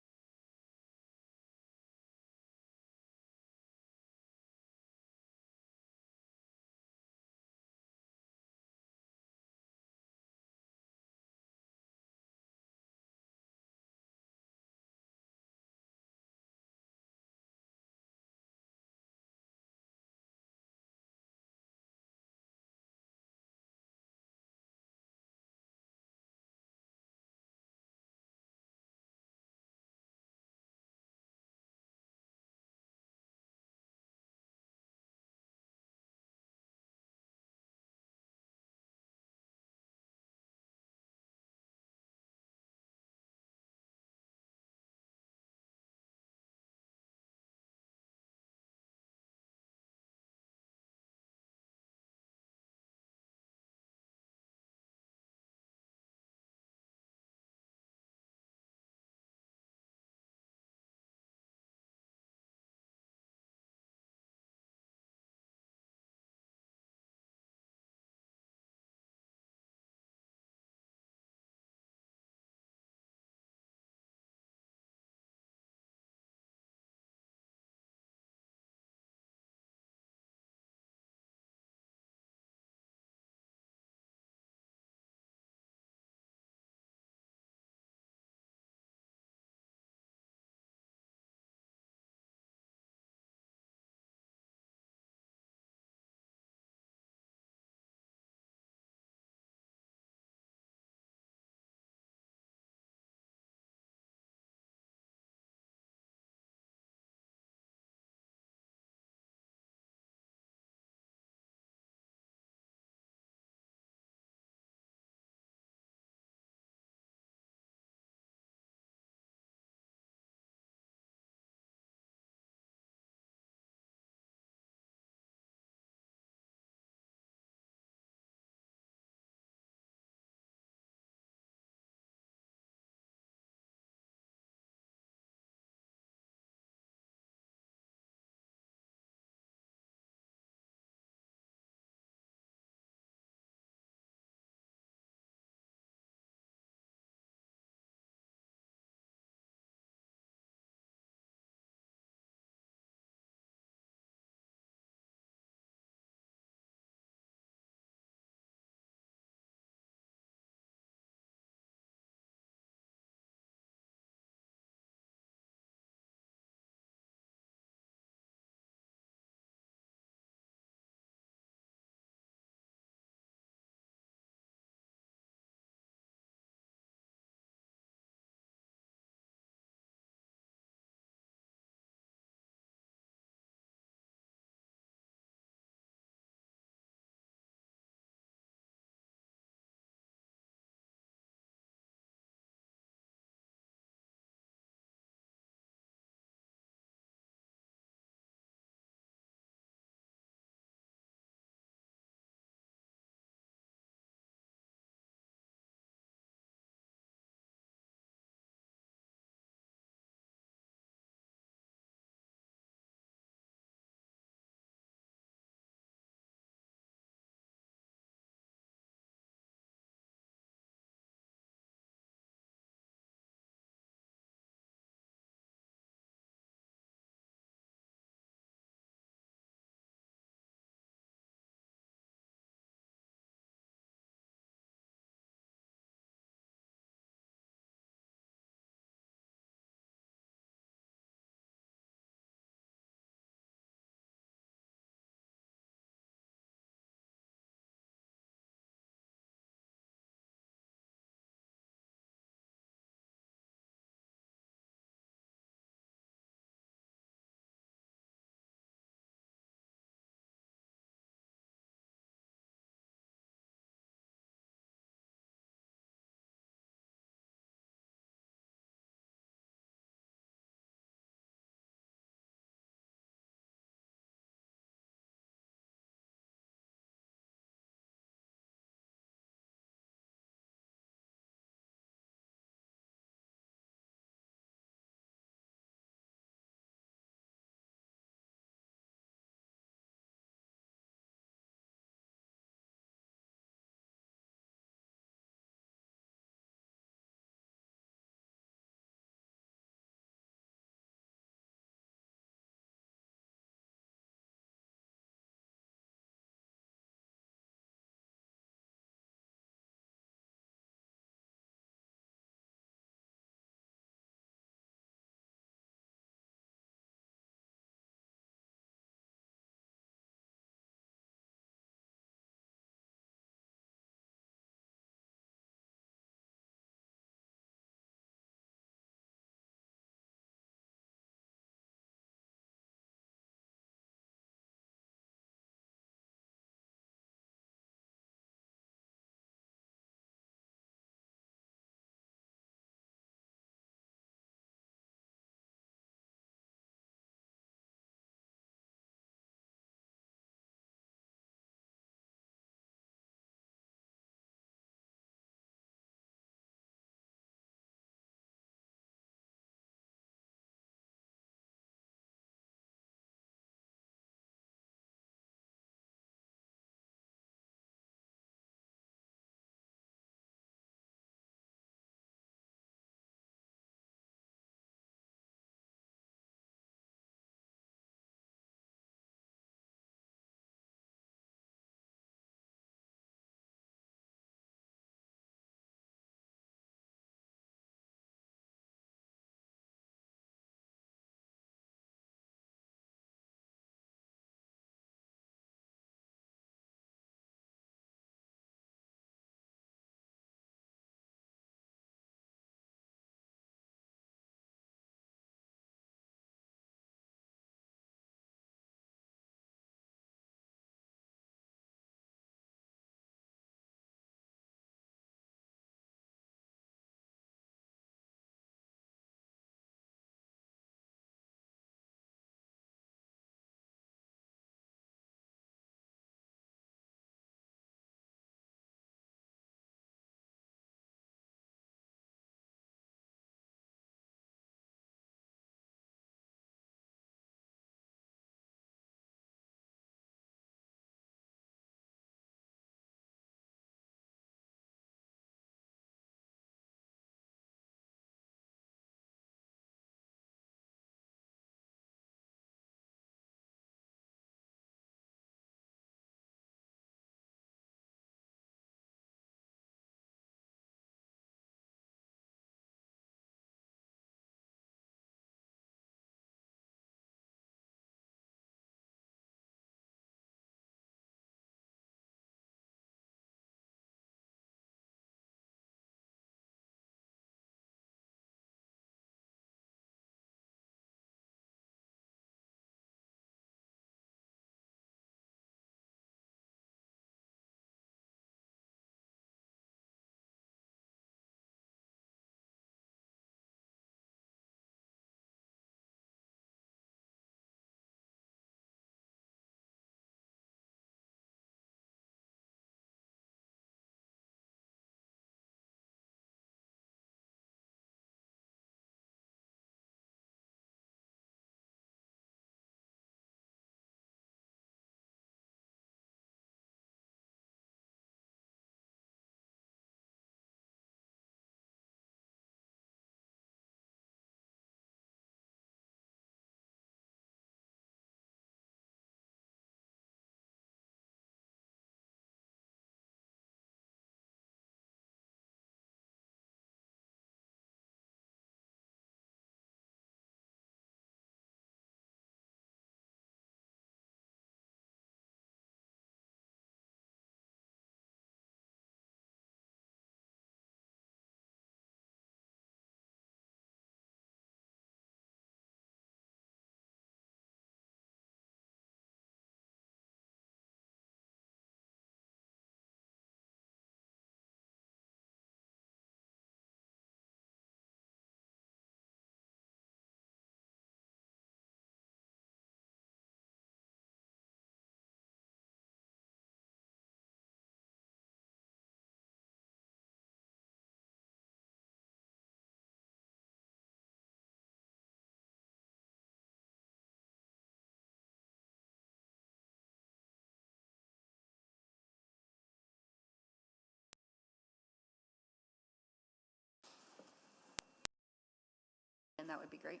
And that would be great.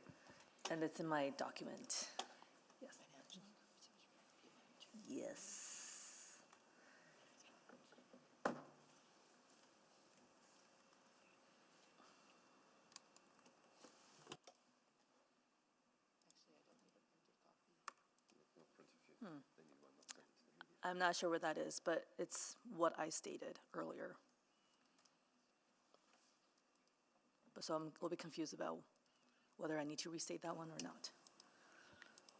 And it's in my document. Yes. Yes. I'm not sure where that is, but it's what I stated earlier. So I'm a little bit confused about whether I need to restate that one or not.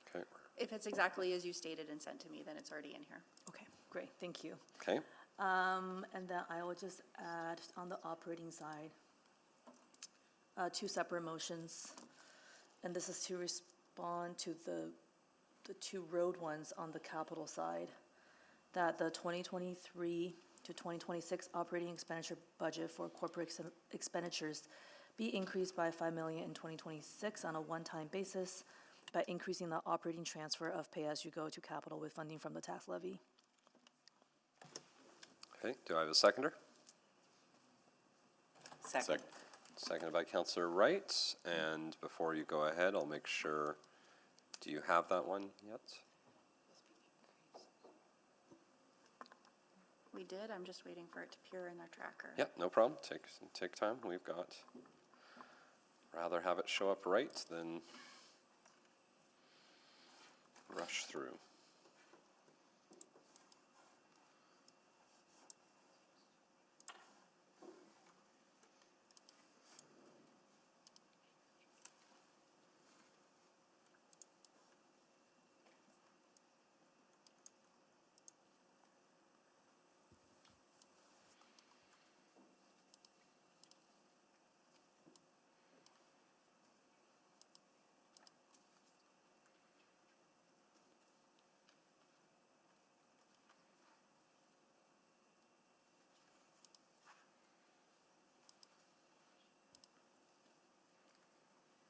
Okay, If it's exactly as you stated and sent to me, then it's already in here. Okay, great, thank you. okay. And then I will just add on the operating side, two separate motions. And this is to respond to the two road ones on the capital side, that the 2023 to 2026 operating expenditure budget for corporate expenditures be increased by $5 million in 2026 on a one-time basis by increasing the operating transfer of pay-as-you-go to capital with funding from the tax levy. Okay, do I have a seconder? Second. Seconded by Councillor Wright, and before you go ahead, I'll make sure, do you have that one yet? We did, I'm just waiting for it to appear in our tracker. Yeah, no problem, take time, we've got, rather have it show up right than rush through.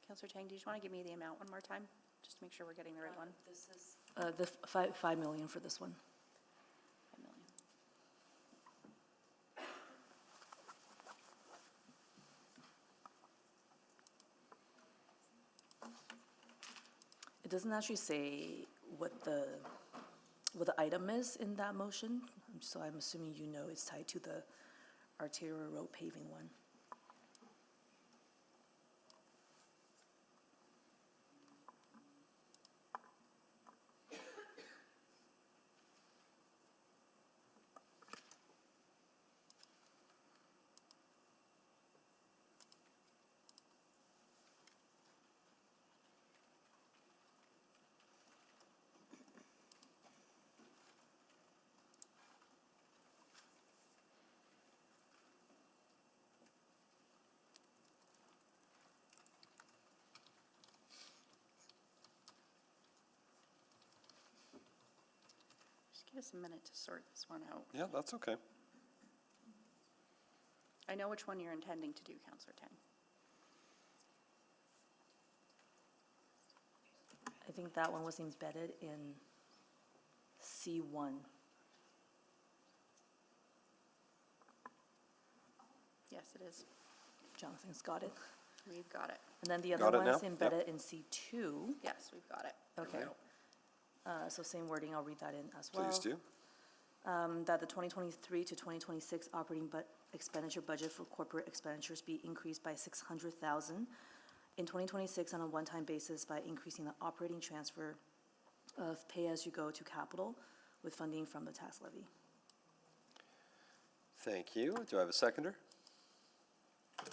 Councillor Tang, do you just want to give me the amount one more time? Just to make sure we're getting the right one. This is the $5 million for this one. 5 million. It doesn't actually say what the item is in that motion, so I'm assuming you know it's tied to the arterial road paving one. Just give us a minute to sort this one out. Yeah, that's okay. I know which one you're intending to do, Councillor Tang. I think that one was embedded in C1. Yes, it is. Jonathan's got it. We've got it. And then the Got other it one's now? embedded in C2. Yes, we've got it. Okay. So same wording, I'll read that in as well. Please do. That the 2023 to 2026 operating expenditure budget for corporate expenditures be increased by $600,000 in 2026 on a one-time basis by increasing the operating transfer of pay-as-you-go to capital with funding from the tax levy. Thank you. Do I have a seconder?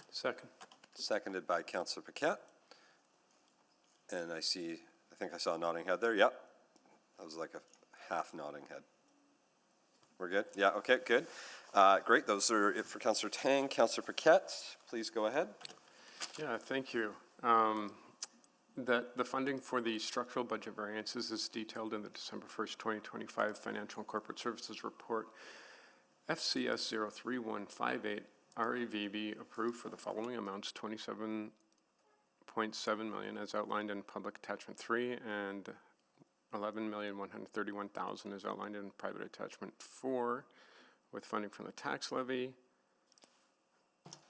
Second. Seconded by Councillor Paquette. And I think I saw a nodding head there. Yep. That was like a half nodding head. We're good? Yeah, okay, good. Great, those are it for Councillor Tang. Councillor Paquette, please go ahead. Yeah, thank you. That the funding for the structural budget variances is detailed in the December 1st, 2025 Financial and Corporate Services Report. FCS 03158 RAVB approved for the following amounts: $27.7 million as outlined in Public Attachment 3 and $11,131,000 is outlined in Private Attachment 4 with funding from the tax levy.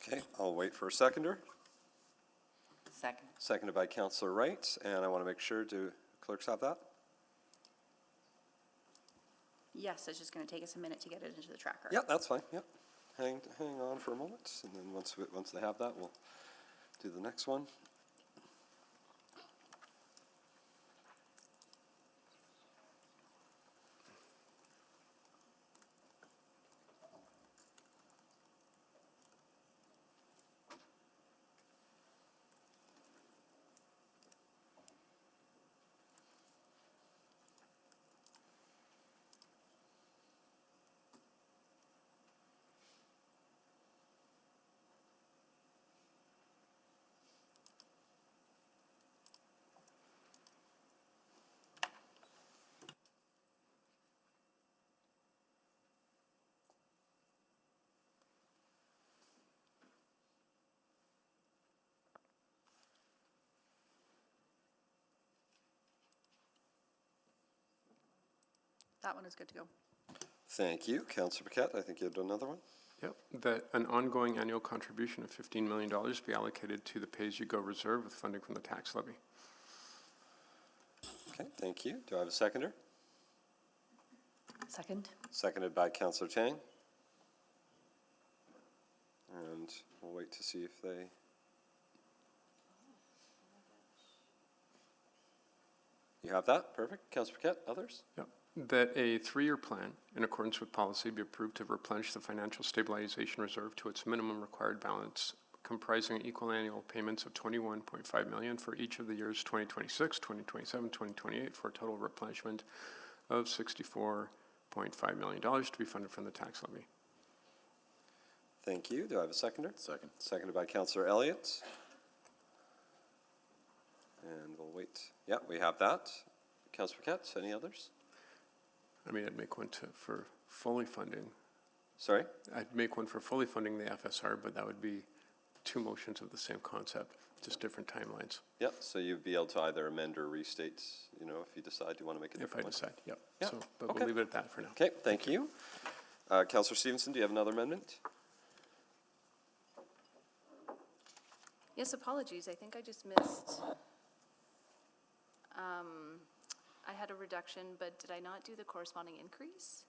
Okay, I'll wait for a seconder. Second. Seconded by Councillor Wright, and I want to make sure, do clerks have that? Yes, it's just going to take us a minute to get it into the tracker. Yeah, that's fine, yep. Hang on for a moment, and then once they have that, we'll do the next one. That one is good to go. Thank you. Councillor Paquette, I think you had another one? Yep, that an ongoing annual contribution of $15 million be allocated to the pay-as-you-go reserve with funding from the tax levy. Okay, thank you. Do I have a seconder? Second. Seconded by Councillor Tang. And we'll wait to see if they... You have that? Perfect. Councillor Paquette, others? Yep. That a 3-year plan, in accordance with policy, be approved to replenish the financial stabilization reserve to its minimum required balance, comprising equal annual payments of $21.5 million for each of the years 2026, 2027, 2028, for a total replenishment of $64.5 million to be funded from the tax levy. Thank you. Do I have a seconder? Second. Seconded by Councillor Elliott. And we'll wait. Yeah, we have that. Councillor Paquette, any others? I mean, I'd make one for fully funding. Sorry? I'd make one for fully funding the FSR, but that would be 2 motions of the same concept, just different timelines. Yep, so you'd be able to either amend or restate, you know, if you decide you want to make a different one. If I decide, yep. Yeah, So, but okay. we'll leave it at that for now. Okay, thank you. Councillor Stevenson, do you have another amendment? Yes, apologies. I think I just missed. I had a reduction, but did I not do the corresponding increase?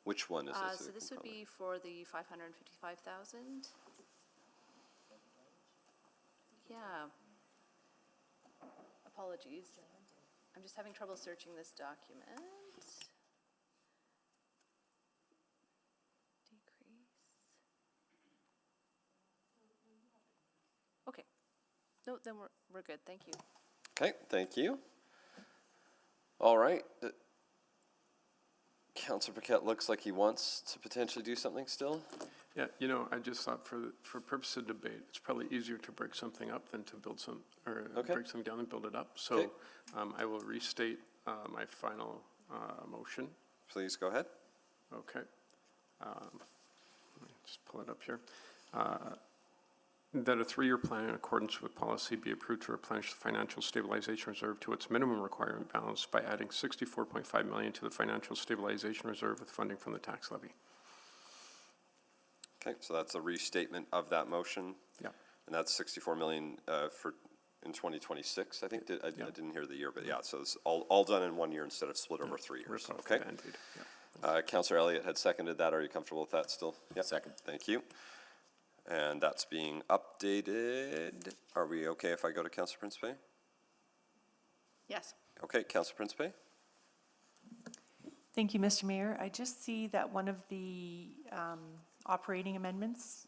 Which one is this? So this would be for the 555,000. Yeah. Apologies. I'm just having trouble searching this document. Decrease. Okay. No, then we're good. Thank you. Okay, thank you. All right. Councillor Paquette looks like he wants to potentially do something still. Yeah, you know, I just thought for purpose of debate, it's probably easier to break something up than to build some, or break something down and build it up. So Okay. I will restate my final motion. Please go ahead. Okay. Let me just pull it up here. That a 3-year plan in accordance with policy be approved to replenish the financial stabilization reserve to its minimum requirement balance by adding $64.5 million to the financial stabilization reserve with funding from the tax levy. Okay, so that's a restatement of that motion. Yeah. And that's 64 million in 2026, I think. I didn't hear the year, but yeah, so it's all done in 1 year instead of split over 3 years. Rip off the Okay. Band-Aid, yeah. Councillor Elliott had seconded that. Are you comfortable with that still? Yep. Second. Thank you. And that's being updated. Are we okay if I go to Councillor Principe? Yes. Okay, Councillor Principe? Thank you, Mr. Mayor. I just see that one of the operating amendments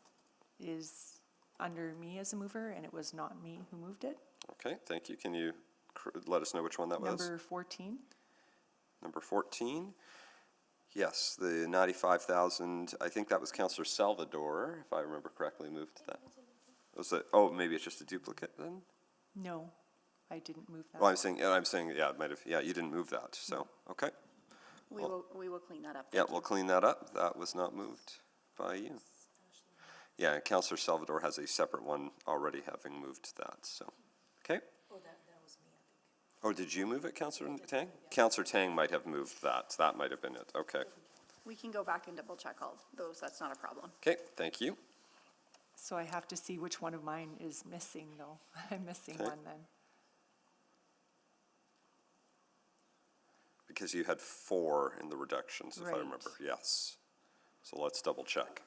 is under me as a mover, and it was not me who moved it. Okay, thank you. Can you let us know which one that was? Number 14. Number 14. Yes, the 95,000, I think that was Councillor Salvador, if I remember correctly, moved that. Was it, oh, maybe it's just a duplicate then? No, I didn't move that. Well, I'm saying, yeah, it might have, yeah, you didn't move that, so, okay. We will clean that up. Yeah, we'll clean that up. That was not moved by you. Yeah, and Councillor Salvador has a separate one already having moved that, so, okay. Oh, did you move it, Councillor Tang? Councillor Tang might have moved that. That might have been it. Okay. We can go back and double check all those. That's not a problem. Okay, thank you. So I have to see which one of mine is missing, though. I'm missing Okay. one then. Because you had 4 in the reductions, if I Right. remember, yes. So let's double check.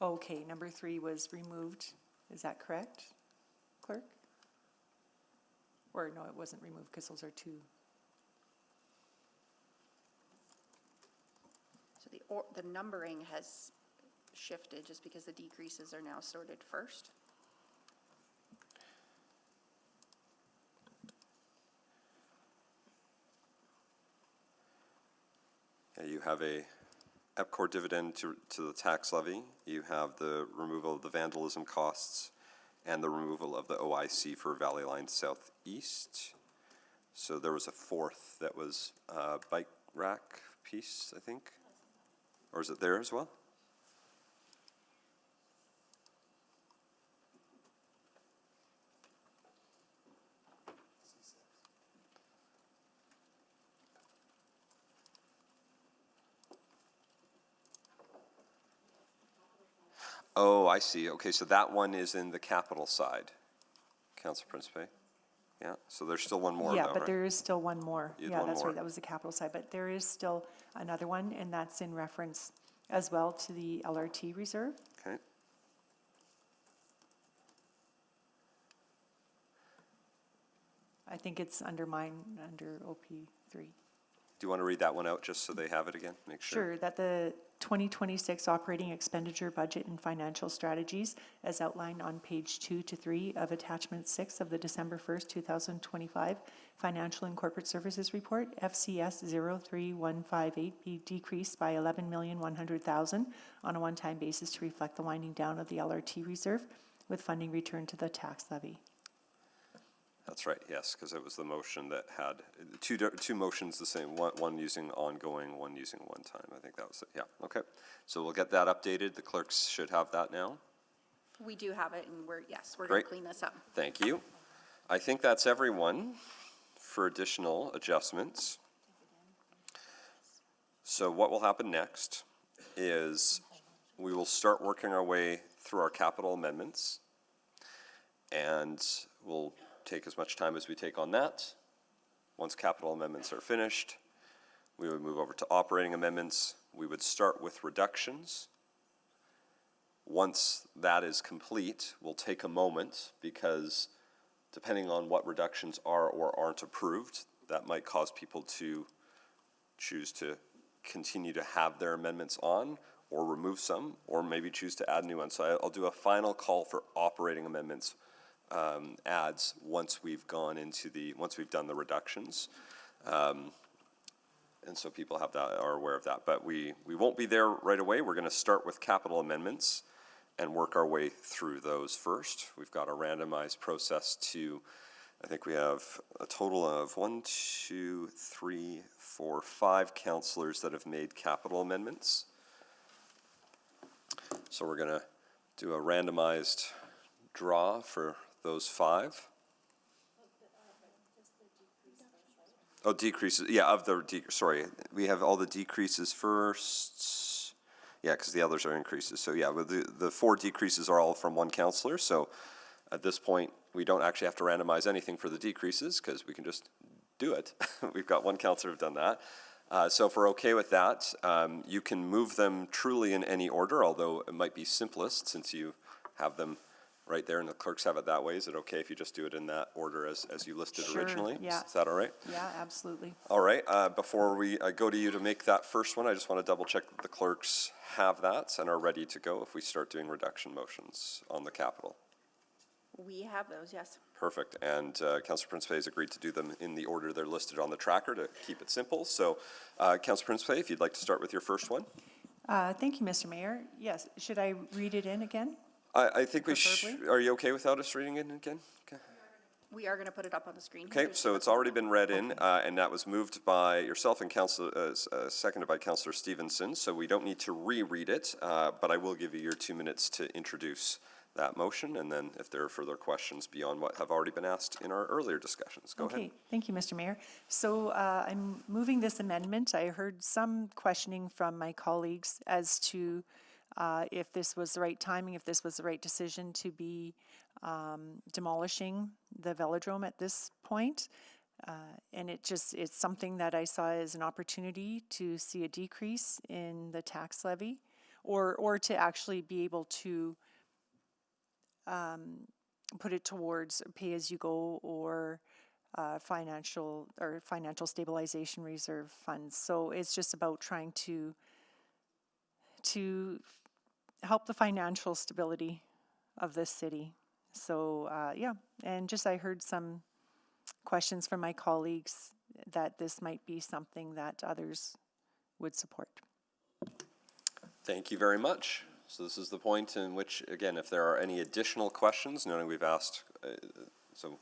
Okay, number 3 was removed. Is that correct, clerk? Or no, it wasn't removed because those are 2. So the numbering has shifted just because the decreases are now sorted first. Yeah, you have a EPCOR dividend to the tax levy. You have the removal of the vandalism costs and the removal of the OIC for Valley Line Southeast. So there was a 4th that was bike rack piece, I think. Or is it there as well? Oh, I see. Okay, so that one is in the capital side, Council Principe. Yeah, so there's still one more, Yeah, though, but right? there is still one more. You had Yeah, one that's more. right, that was the capital side, but there is still another one, and that's in reference as well to the LRT reserve. Okay. I think it's under mine, under OP3. Do you want to read that one out just so they have it again? Make sure. Sure, that the 2026 operating expenditure budget and financial strategies as outlined on page 2 to 3 of attachment 6 of the December 1st, 2025 Financial and Corporate Services Report, FCS 03158, be decreased by $11,100,000 on a one-time basis to reflect the winding down of the LRT reserve with funding returned to the tax levy. That's right, yes, because it was the motion that had two motions the same, one using ongoing, one using one time. I think that was it, yeah, okay. So we'll get that updated. The clerks should have that now. We do have it, and we're going to Great. clean this up. Thank you. I think that's everyone for additional adjustments. So what will happen next is we will start working our way through our capital amendments, and we'll take as much time as we take on that. Once capital amendments are finished, we would move over to operating amendments. We would start with reductions. Once that is complete, we'll take a moment because depending on what reductions are or aren't approved, that might cause people to choose to continue to have their amendments on or remove some, or maybe choose to add new ones. So I'll do a final call for operating amendments adds once we've gone into once we've done the reductions. And so people have that, are aware of that. But we won't be there right away. We're going to start with capital amendments and work our way through those first. We've got a randomized process to, I think we have a total of 5 councillors that have made capital amendments. So we're going to do a randomized draw for those 5. Oh, decreases, yeah, sorry, we have all the decreases first. Yeah, because the others are increases. So yeah, the 4 decreases are all from one councillor. So at this point, we don't actually have to randomize anything for the decreases because we can just do it. We've got one councillor who've done that. So if we're okay with that, you can move them truly in any order, although it might be simplest since you have them right there and the clerks have it that way. Is it okay if you just do it in that order as you listed Sure, originally? yeah. Is that all right? Yeah, absolutely. All right, before we go to you to make that first one, I just want to double check that the clerks have that and are ready to go if we start doing reduction motions on the capital. We have those, yes. Perfect, and Councillor Principe has agreed to do them in the order they're listed on the tracker to keep it simple. So Councillor Principe, if you'd like to start with your first one. Thank you, Mr. Mayor. Yes, should I read it in again? I think we Preferably. are you okay without us reading it again? Okay. We are going to put it up on the screen. Okay, so it's already been read in, and that was moved by yourself and seconded by Councillor Stevenson, so we don't need to reread it, but I will give you your 2 minutes to introduce that motion, and then if there are further questions beyond what have already been asked in our earlier discussions. Go ahead. Okay, thank you, Mr. Mayor. So I'm moving this amendment. I heard some questioning from my colleagues as to if this was the right timing, if this was the right decision to be demolishing the velodrome at this point. And it's something that I saw as an opportunity to see a decrease in the tax levy, or to actually be able to put it towards pay-as-you-go or financial stabilization reserve funds. So it's just about trying to help the financial stability of this city. So yeah, and just I heard some questions from my colleagues that this might be something that others would support. Thank you very much. So this is the point in which, again, if there are any additional questions, knowing we've asked, so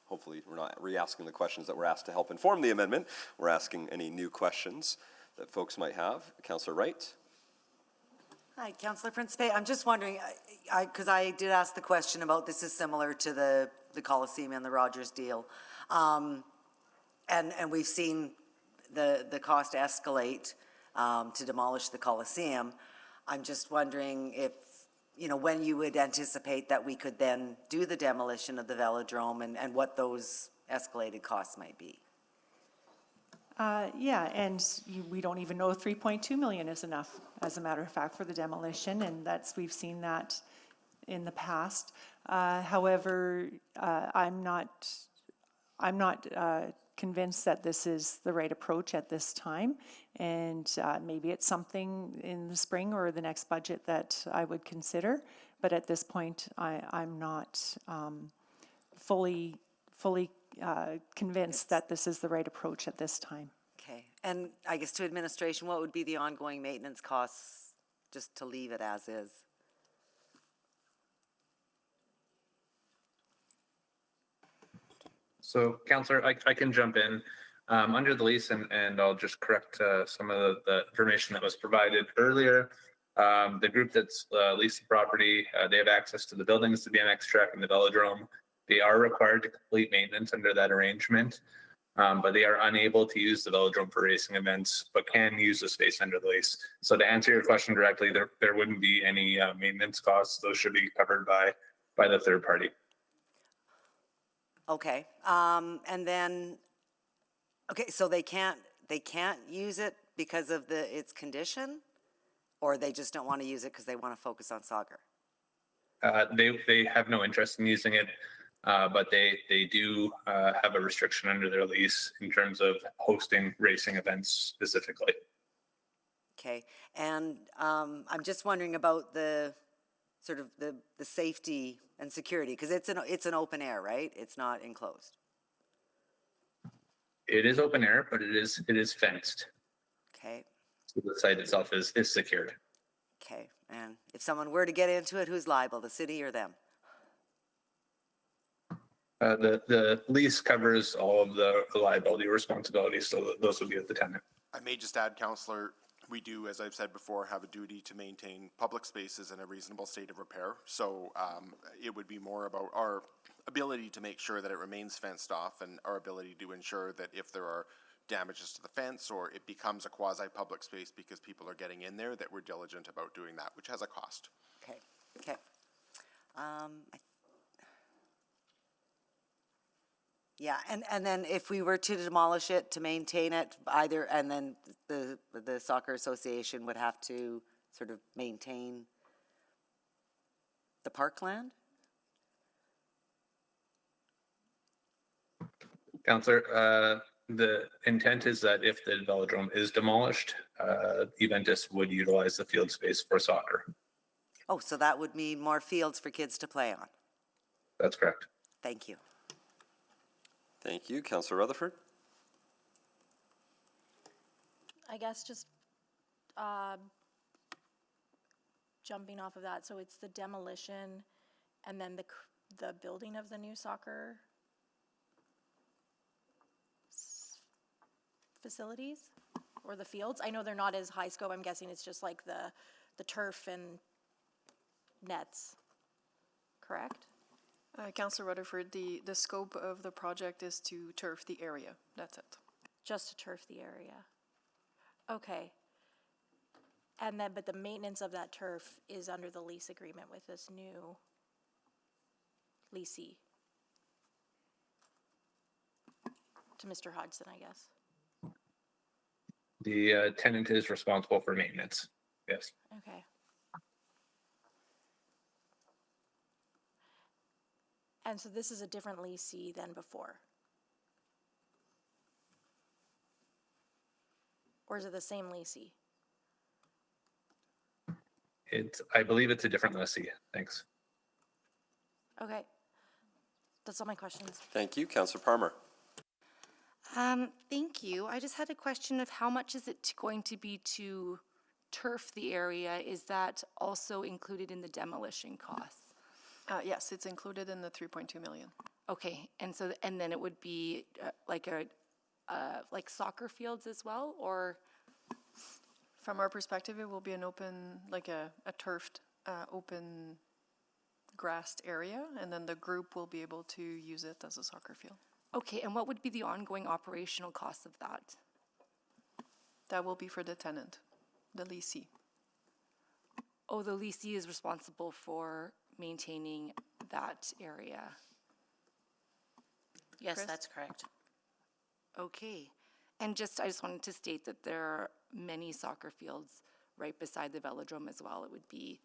hopefully we're not re-asking the questions that were asked to help inform the amendment. We're asking any new questions that folks might have. Councillor Wright. Hi, Councillor Principe. I'm just wondering, because I did ask the question about this is similar to the Coliseum and the Rogers deal. And we've seen the cost escalate to demolish the Coliseum. I'm just wondering if, when you would anticipate that we could then do the demolition of the velodrome and what those escalated costs might be. Yeah, and we don't even know 3.2 million is enough, as a matter of fact, for the demolition, and we've seen that in the past. However, I'm not convinced that this is the right approach at this time, and maybe it's something in the spring or the next budget that I would consider, but at this point I'm not fully convinced that this is the right approach at this time. Okay, and I guess to administration, what would be the ongoing maintenance costs just to leave it as is? So, Councillor, I can jump in. Under the lease, and I'll just correct some of the information that was provided earlier. The group that's leased the property, they have access to the buildings, the BMX track, and the velodrome. They are required to complete maintenance under that arrangement, but they are unable to use the velodrome for racing events, but can use the space under the lease. So to answer your question directly, there wouldn't be any maintenance costs. Those should be covered by the third party. Okay, and then, okay, so they can't use it because of its condition, or they just don't want to use it because they want to focus on soccer? They have no interest in using it, but they do have a restriction under their lease in terms of hosting racing events specifically. Okay, and I'm just wondering about the sort of the safety and security, because it's an open air, right? It's not enclosed. It is open air, but it is fenced. Okay. So the site itself is secured. Okay, and if someone were to get into it, who's liable, the city or them? The lease covers all of the liability responsibilities, so those would be at the tenant. I may just add, Councillor, we do, as I've said before, have a duty to maintain public spaces in a reasonable state of repair. So it would be more about our ability to make sure that it remains fenced off, and our ability to ensure that if there are damages to the fence or it becomes a quasi-public space because people are getting in there, that we're diligent about doing that, which has a cost. Okay, okay. Yeah, and then if we were to demolish it, to maintain it, and then the soccer association would have to sort of maintain the parkland? Councillor, the intent is that if the velodrome is demolished, Eventus would utilize the field space for soccer. Oh, so that would mean more fields for kids to play on? That's correct. Thank you. Thank you. Councillor Rutherford. I guess just jumping off of that, so it's the demolition and then the building of the new soccer facilities or the fields? I know they're not as high scope. I'm guessing it's just like the turf and nets. correct? Councillor Rutherford, the scope of the project is to turf the area. That's it. Just to turf the area. Okay. And then, but the maintenance of that turf is under the lease agreement with this new leasee. To Mr. Hodgson, I guess. The tenant is responsible for maintenance. Yes. Okay. And so this is a different leasee than before? Or is it the same leasee? I believe it's a different lessee. Thanks. Okay. That's all my questions. Thank you. Councillor Palmer. Thank you. I just had a question of how much is it going to be to turf the area? Is that also included in the demolition costs? Yes, it's included in the 3.2 million. Okay, and so, and then it would be like soccer fields as well, or? From our perspective, it will be an open, like a turfed, open grassed area, and then the group will be able to use it as a soccer field. Okay, and what would be the ongoing operational costs of that? That will be for the tenant, the leasee. Oh, the leasee is responsible for maintaining that area. Yes, Chris? that's correct. Okay, and I just wanted to state that there are many soccer fields right beside the velodrome as well. It would be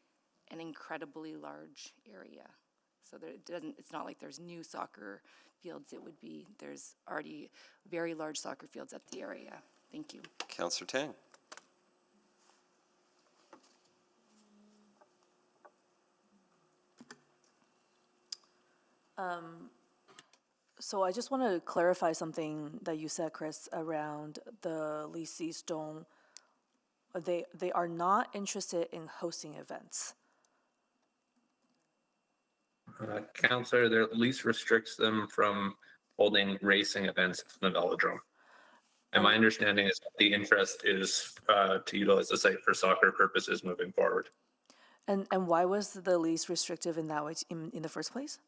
an incredibly large area. So it's not like there's new soccer fields. It would be, there's already very large soccer fields at the area. Thank you. Councillor Tang. So I just want to clarify something that you said, Chris, around the leasees don't, they are not interested in hosting events. Councillor, their lease restricts them from holding racing events in the velodrome. And my understanding is that the interest is to utilize the site for soccer purposes moving forward. And why was the lease restrictive in that way in the first place?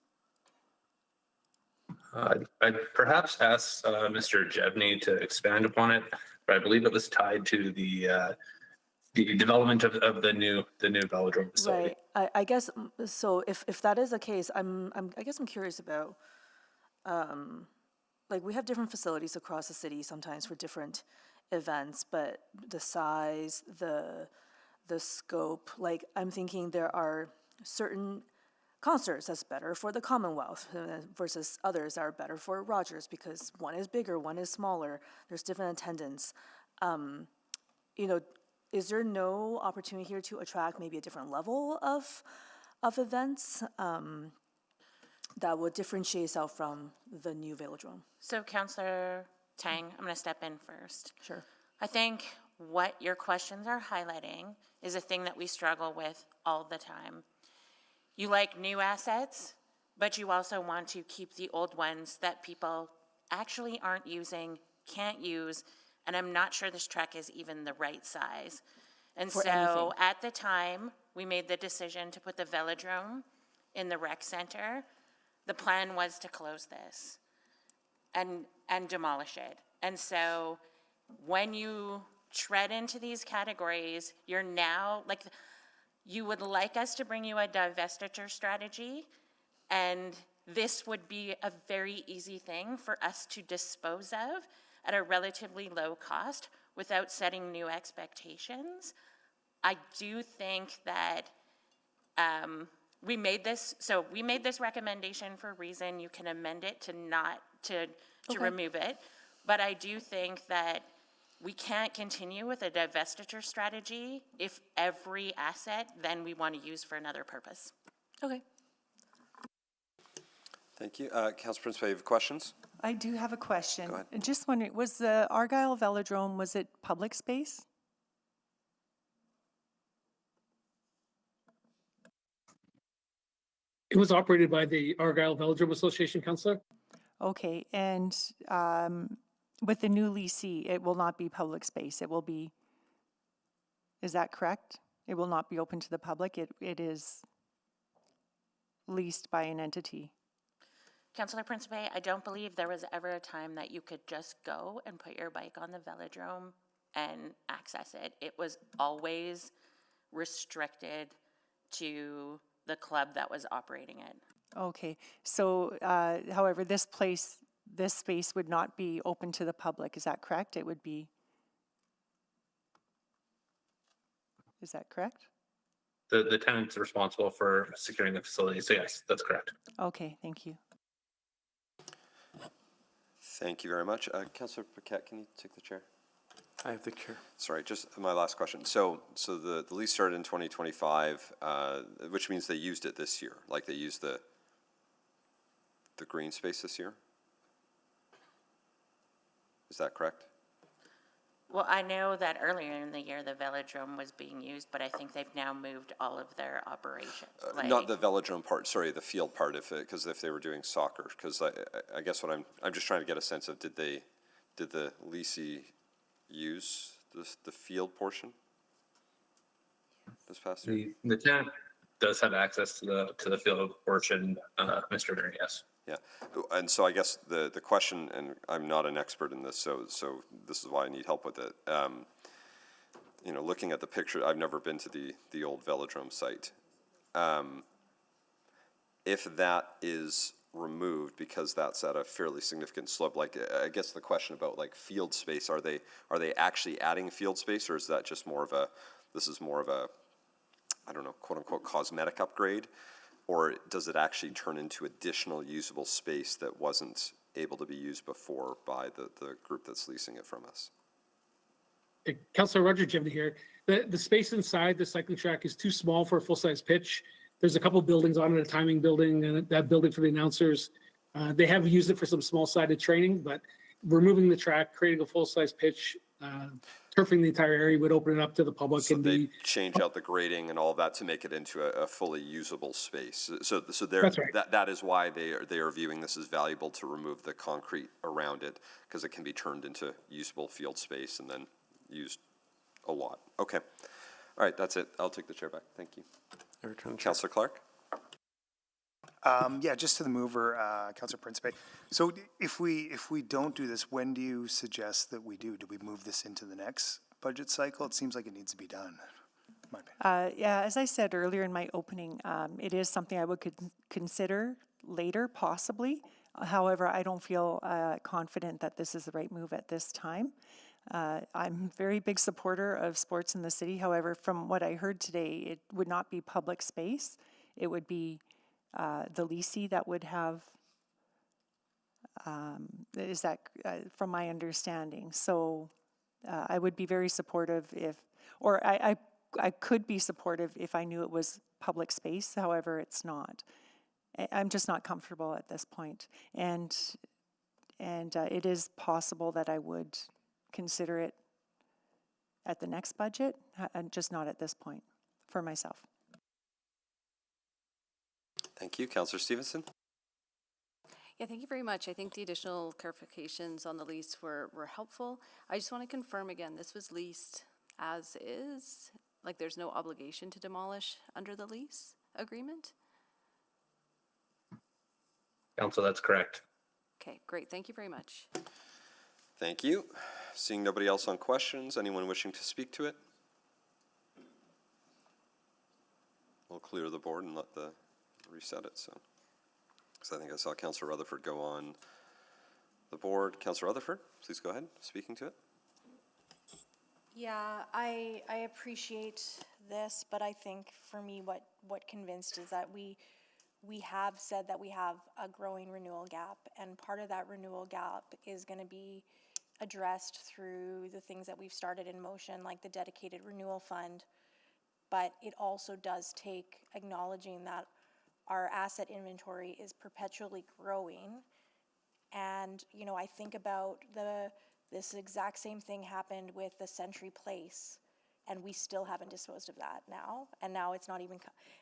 I'd perhaps ask Mr. Jevney to expand upon it, but I believe it was tied to the development of the new velodrome facility. Right. I guess so. If that is the case, I guess I'm curious about. Like we have different facilities across the city sometimes for different events, but the size, the scope. Like I'm thinking there are certain concerts that's better for the Commonwealth versus others that are better for Rogers because one is bigger, one is smaller. There's different attendance. Is there no opportunity here to attract maybe a different level of events that would differentiate itself from the new velodrome? So Councillor Tang, I'm going to step in first. Sure. I think what your questions are highlighting is a thing that we struggle with all the time. You like new assets, but you also want to keep the old ones that people actually aren't using, can't use, and I'm not sure this track is even the right size. And For so anything. at the time, we made the decision to put the velodrome in the rec center. The plan was to close this and demolish it. And so when you tread into these categories, you're now, like, you would like us to bring you a divestiture strategy, and this would be a very easy thing for us to dispose of at a relatively low cost without setting new expectations. I do think that we made this recommendation for a reason. You can amend it to remove it. But I do think that we can't continue with a divestiture strategy if every asset then we want to use for another purpose. Okay. Thank you. Councillor Principe, you have questions? I do have a question. Go ahead. Just wondering, was the Argyle Velodrome, was it public space? It was operated by the Argyle Velodrome Association, Councillor. Okay, and with the new leasee, it will not be public space. It will be, is that correct? It will not be open to the public. It is. leased by an entity? Councillor Principe, I don't believe there was ever a time that you could just go and put your bike on the velodrome and access it. It was always restricted to the club that was operating it. Okay, so, however, this space would not be open to the public, is that correct? It would be, is that correct? The tenant's responsible for securing the facility, so yes, that's correct. Okay, thank you. Thank you very much. Councillor Paquette, can you take the chair? I have the chair. Sorry, just my last question. So the lease started in 2025, which means they used it this year, like they used the green space this year? Is that correct? Well, I know that earlier in the year, the velodrome was being used, but I think they've now moved all of their operations. Not the velodrome part, sorry, the field part, because if they were doing soccer, because I guess what I'm just trying to get a sense of, did the leasee use the field portion this past year? The tenant does have access to the field portion, Mr. Mayor, yes. Yeah, and so I guess the question, and I'm not an expert in this, so this is why I need help with it. You know, looking at the picture, I've never been to the old velodrome site. If that is removed because that's at a fairly significant slope, like I guess the question about like field space, are they actually adding field space, or is that just more of a, this is more of a, I don't know, quote unquote cosmetic upgrade? Or does it actually turn into additional usable space that wasn't able to be used before by the group that's leasing it from us? Councillor Roger Jevney here. The space inside the cycling track is too small for a full-size pitch. There's a couple buildings on it, a timing building and that building for the announcers. They have used it for some small-sided training, but removing the track, creating a full-size pitch, turfing the entire area would open it up to the public. So and they change out the grading and all of that to make it into a fully usable space. So That's right. that is why they are viewing this as valuable to remove the concrete around it, because it can be turned into usable field space and then used a lot. Okay. All right, that's it. I'll take the chair back. Thank you. Councillor Clark? Yeah, just to the mover, Councillor Principe. So if we don't do this, when do you suggest that we do? Do we move this into the next budget cycle? It seems like it needs to be done. in my opinion. Yeah, as I said earlier in my opening, it is something I would consider later, possibly. However, I don't feel confident that this is the right move at this time. I'm a very big supporter of sports in the city. However, from what I heard today, it would not be public space. It would be the leasee that would have, is that from my understanding. So I would be very supportive if, or I could be supportive if I knew it was public space. However, it's not. I'm just not comfortable at this point. And it is possible that I would consider it at the next budget, and just not at this point for myself. Thank you. Councillor Stevenson? Yeah, thank you very much. I think the additional clarifications on the lease were helpful. I just want to confirm again, this was leased as is? Like there's no obligation to demolish under the lease agreement? Council, that's correct. Okay, great. Thank you very much. Thank you. Seeing nobody else on questions, anyone wishing to speak to it? We'll clear the board and reset it. So I think I saw Councillor Rutherford go on the board. Councillor Rutherford, please go ahead, speaking to it. Yeah, I appreciate this, but I think for me what convinced is that we have said that we have a growing renewal gap, and part of that renewal gap is going to be addressed through the things that we've started in motion, like the dedicated renewal fund. But it also does take acknowledging that our asset inventory is perpetually growing. And, you know, I think about this exact same thing happened with the Century Place, and we still haven't disposed of that now. And now it's not even,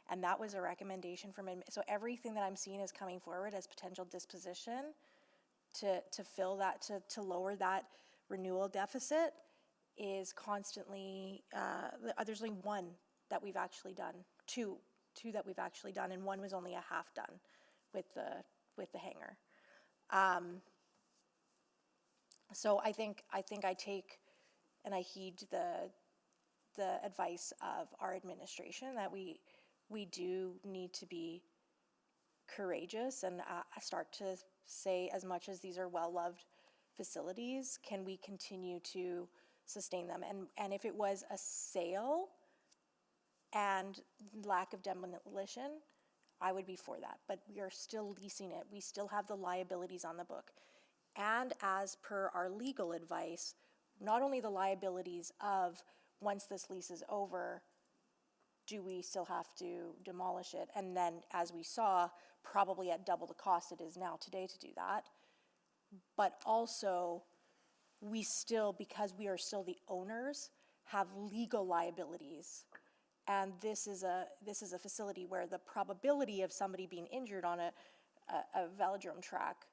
and that was a recommendation from, so everything that I'm seeing is coming forward as potential disposition to fill that, to lower that renewal deficit is constantly, there's only one that we've actually done, two two that we've actually done, and one was only a half done with the hangar. So I think I take and I heed the advice of our administration that we do need to be courageous and start to say, as much as these are well-loved facilities, can we continue to sustain them? And if it was a sale and lack of demolition, I would be for that. But we are still leasing it. We still have the liabilities on the book. And as per our legal advice, not only the liabilities of once this lease is over, do we still have to demolish it? And then, as we saw, probably at double the cost it is now today to do that. But also, we still, because we are still the owners, have legal liabilities. And this is a facility where the probability of somebody being injured on a velodrome track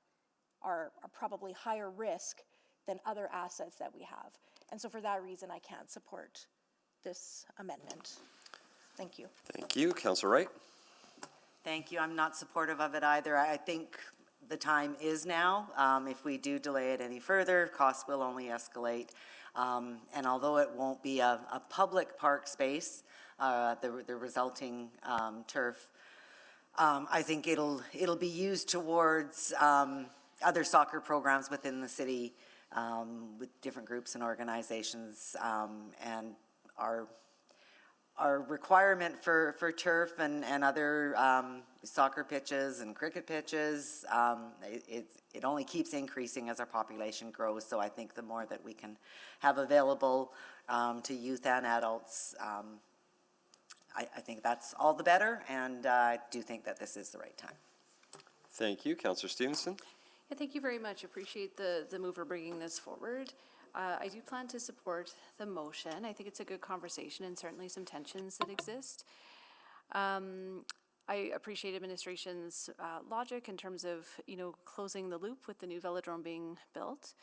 are probably higher risk than other assets that we have. And so for that reason, I can't support this amendment. Thank you. Thank you. Councillor Wright? Thank you. I'm not supportive of it either. I think the time is now. If we do delay it any further, costs will only escalate. And although it won't be a public park space, the resulting turf, I think it'll be used towards other soccer programs within the city with different groups and organizations, and our requirement for turf and other soccer pitches and cricket pitches, it only keeps increasing as our population grows. So I think the more that we can have available to youth and adults, I think that's all the better, and I do think that this is the right time. Thank you. Councillor Stevenson? Yeah, thank you very much. Appreciate the mover bringing this forward. I do plan to support the motion. I think it's a good conversation and certainly some tensions that exist. I appreciate administration's logic in terms of, closing the loop with the new velodrome being built.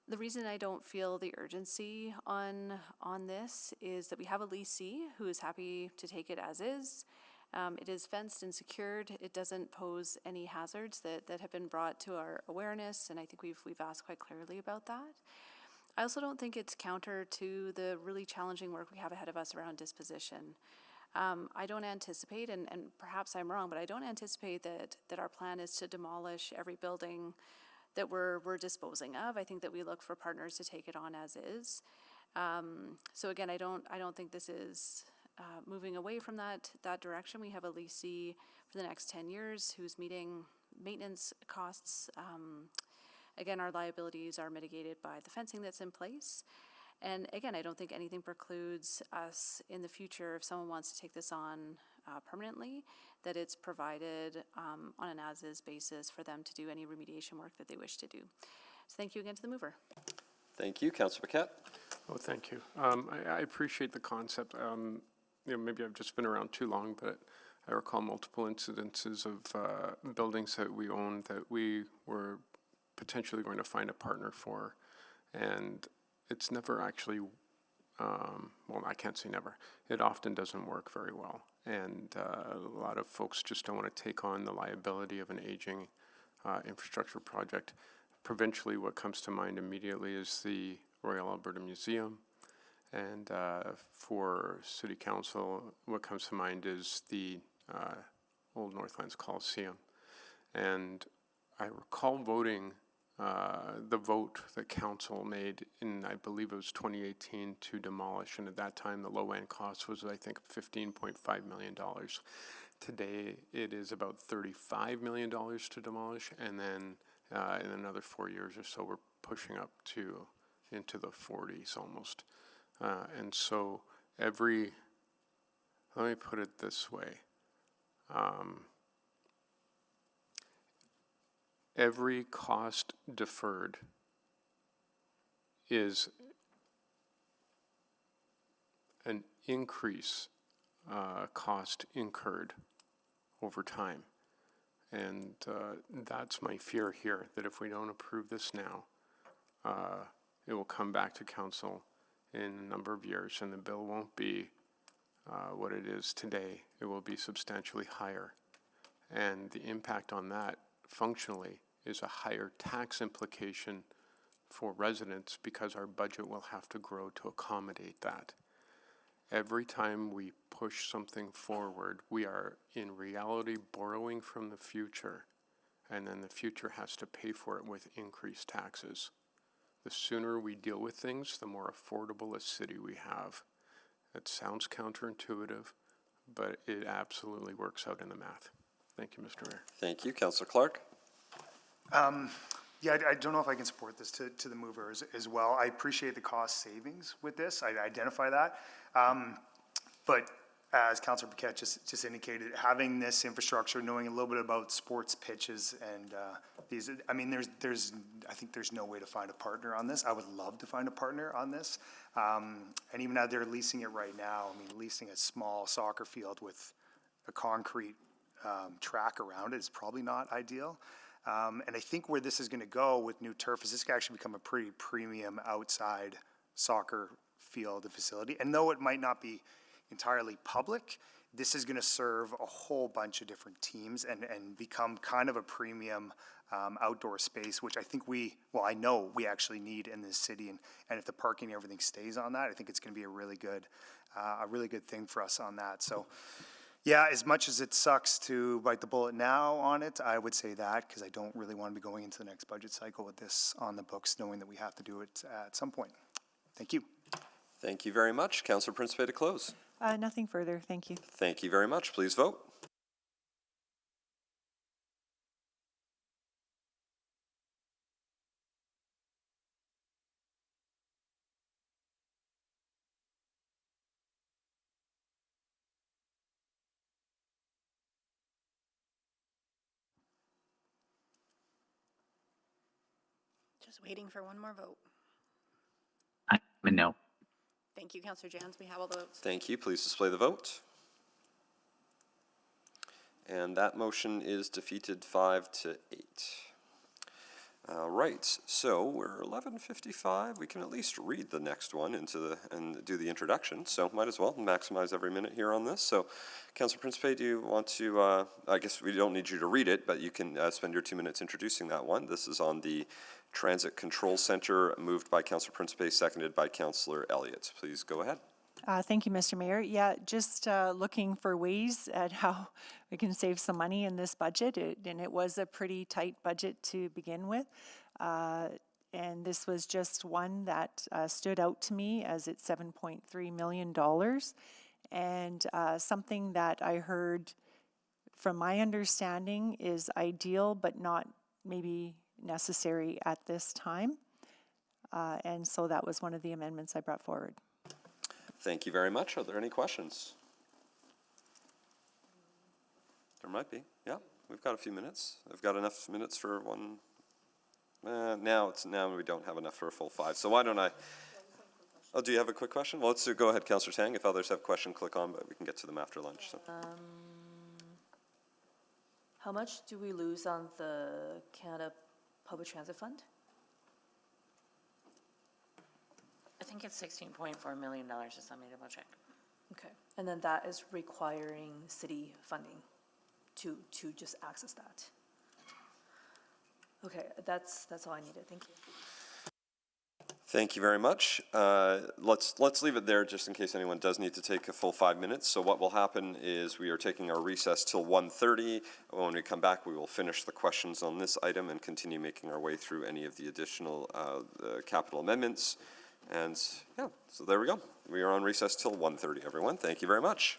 The reason I don't feel the urgency on this is that we have a leasee who is happy to take it as is. It is fenced and secured. It doesn't pose any hazards that have been brought to our awareness, and I think we've asked quite clearly about that. I also don't think it's counter to the really challenging work we have ahead of us around disposition. I don't anticipate, and perhaps I'm wrong, but I don't anticipate that our plan is to demolish every building that we're disposing of. I think that we look for partners to take it on as is. So again, I don't think this is moving away from that direction. We have a leasee for the next 10 years who's meeting maintenance costs. Again, our liabilities are mitigated by the fencing that's in place. And again, I don't think anything precludes us in the future, if someone wants to take this on permanently, that it's provided on an as-is basis for them to do any remediation work that they wish to do. So thank you again to the mover. Thank you. Councillor Paquette? Oh, thank you. I appreciate the concept. Maybe I've just been around too long, but I recall multiple incidences of buildings that we owned that we were potentially going to find a partner for, and it's never actually, well, I can't say never. It often doesn't work very well, and a lot of folks just don't want to take on the liability of an aging infrastructure project. Provincially, what comes to mind immediately is the Royal Alberta Museum, and for City Council, what comes to mind is the Old Northlands Coliseum. And I recall voting the vote that council made in, I believe it was 2018, to demolish, and at that time the low end cost was, I think, $15.5 million. Today it is about $35 million to demolish, and then in another 4 years or so we're pushing up to into the 40s almost. And so let me put it this way. Every cost deferred is an increase cost incurred over time. And that's my fear here, that if we don't approve this now, it will come back to council in a number of years and the bill won't be what it is today. It will be substantially higher. And the impact on that functionally is a higher tax implication for residents because our budget will have to grow to accommodate that. Every time we push something forward, we are in reality borrowing from the future, and then the future has to pay for it with increased taxes. The sooner we deal with things, the more affordable a city we have. That sounds counterintuitive, but it absolutely works out in the math. Thank you, Mr. Mayor. Thank you. Councillor Clark? Yeah, I don't know if I can support this to the mover as well. I appreciate the cost savings with this. I identify that. But as Councillor Paquette just indicated, having this infrastructure, knowing a little bit about sports pitches and these, I mean, I think there's no way to find a partner on this. I would love to find a partner on this. And even though they're leasing it right now, I mean, leasing a small soccer field with a concrete track around it is probably not ideal. And I think where this is going to go with new turf is this could actually become a pretty premium outside soccer field and facility. And though it might not be entirely public, this is going to serve a whole bunch of different teams and become kind of a premium outdoor space, which I think I know we actually need in this city. And if the parking and everything stays on that, I think it's going to be a really good thing for us on that. So yeah, as much as it sucks to bite the bullet now on it, I would say that because I don't really want to be going into the next budget cycle with this on the books, knowing that we have to do it at some point. Thank you. Thank you very much. Councillor Principe to close. Nothing further. Thank you. Thank you very much. Please vote. Just waiting for one more vote. I'm a no. Thank you, Councillor Jans. We have all the votes. Thank you. Please display the vote. And that motion is defeated 5-8. All right, so we're 11:55. We can at least read the next one and do the introduction. So might as well maximize every minute here on this. So, Councillor Principe, do you want to? I guess we don't need you to read it, but you can spend your 2 minutes introducing that one. This is on the Transit Control Center, moved by Councillor Principe, seconded by Councillor Elliott. Please go ahead. Thank you, Mr. Mayor. Yeah, just looking for ways at how we can save some money in this budget. And it was a pretty tight budget to begin with. And this was just one that stood out to me as it's $7.3 million. And something that I heard from my understanding is ideal, but not maybe necessary at this time. And so that was one of the amendments I brought forward. Thank you very much. Are there any questions? There might be. Yeah, we've got a few minutes. I've got enough minutes for one. Now we don't have enough for a full 5. So why don't I? Oh, do you have a quick question? Well, let's go ahead, Councillor Tang. If others have a question, click on, but we can get to them after lunch. So. How much do we lose on the Canada Public Transit Fund? I think it's $16.4 million, just let me double check. Okay, and then that is requiring city funding to just access that. Okay, that's all I needed. Thank you. Thank you very much. Let's leave it there just in case anyone does need to take a full 5 minutes. So what will happen is we are taking our recess till 1:30. When we come back, we will finish the questions on this item and continue making our way through any of the additional capital amendments. And yeah, so there we go. We are on recess till 1:30, everyone. Thank you very much.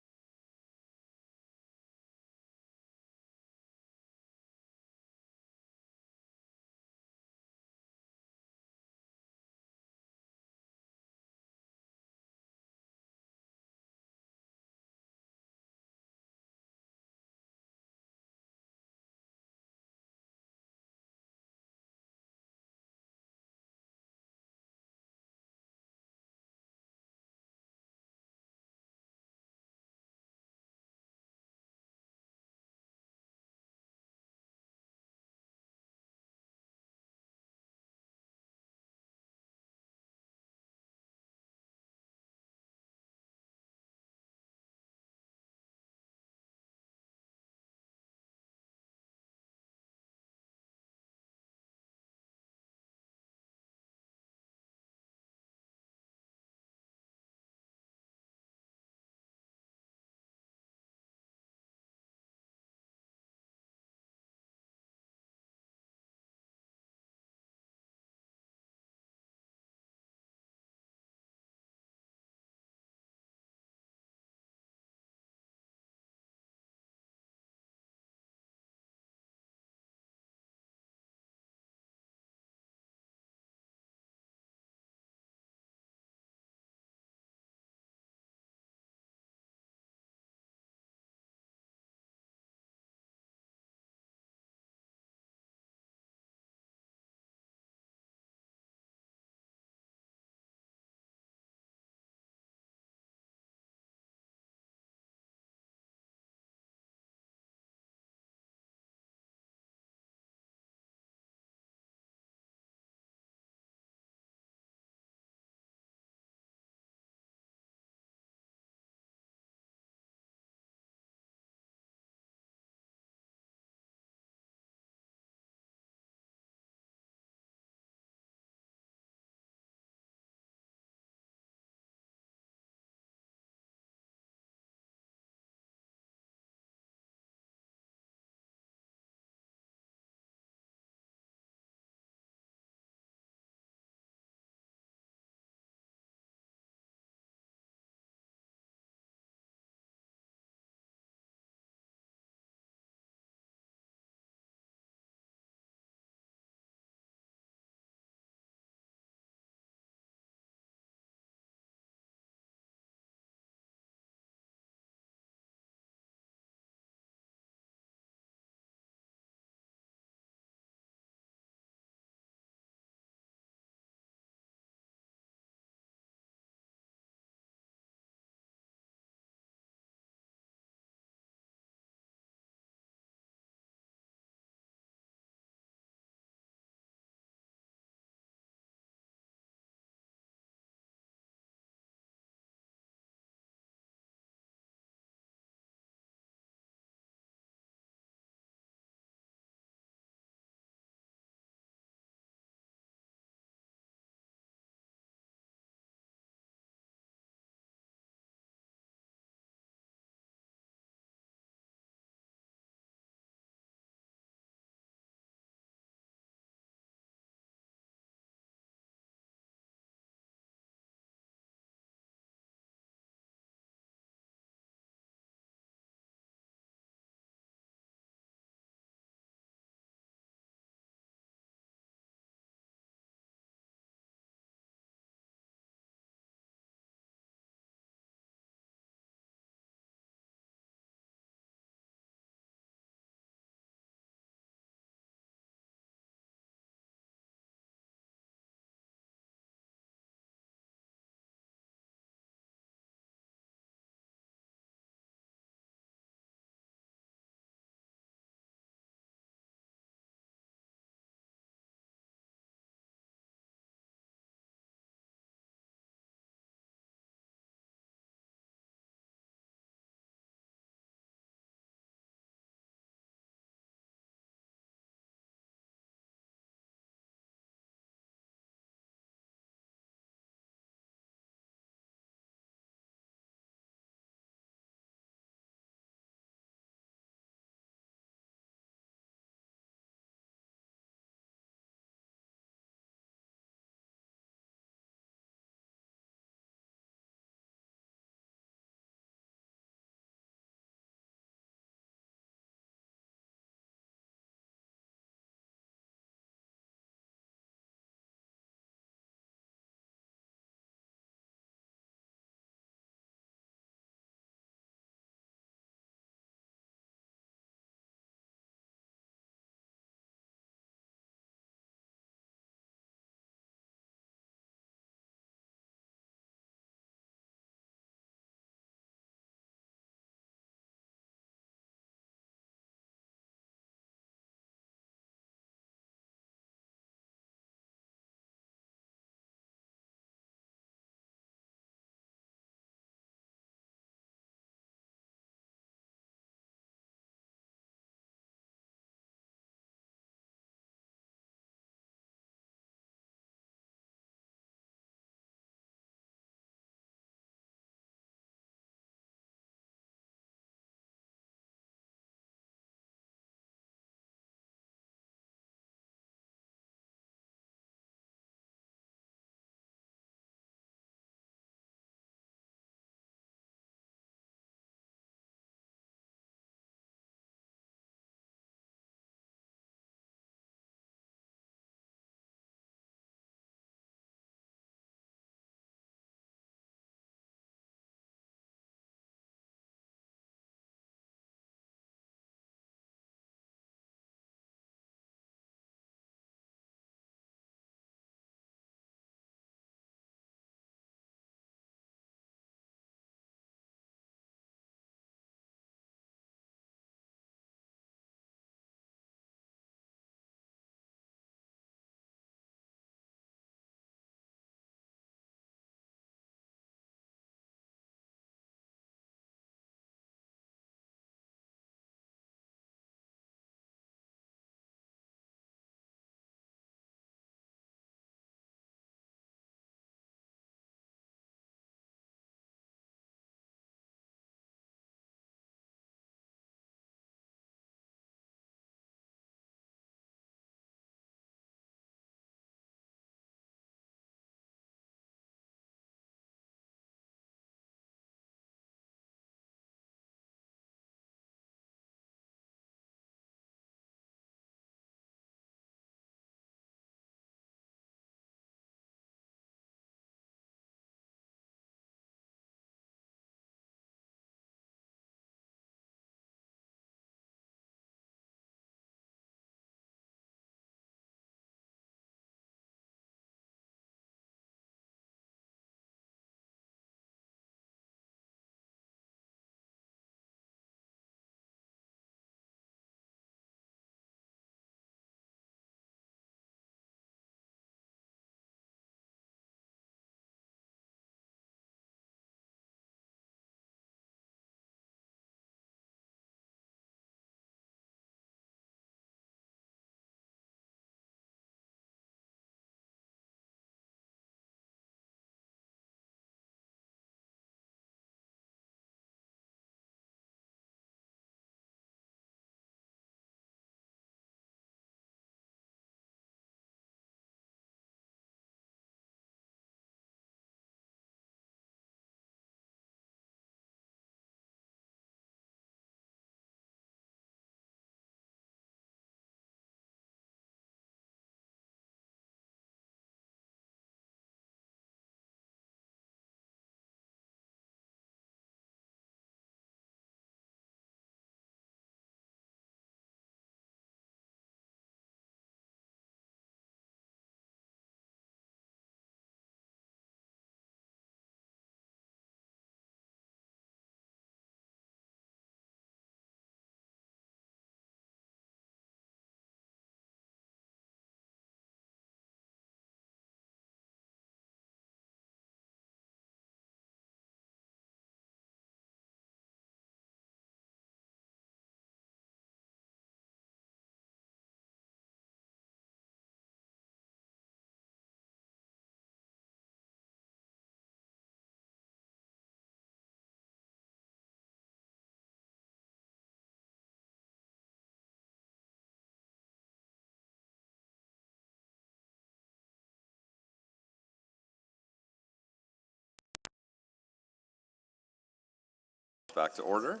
back to order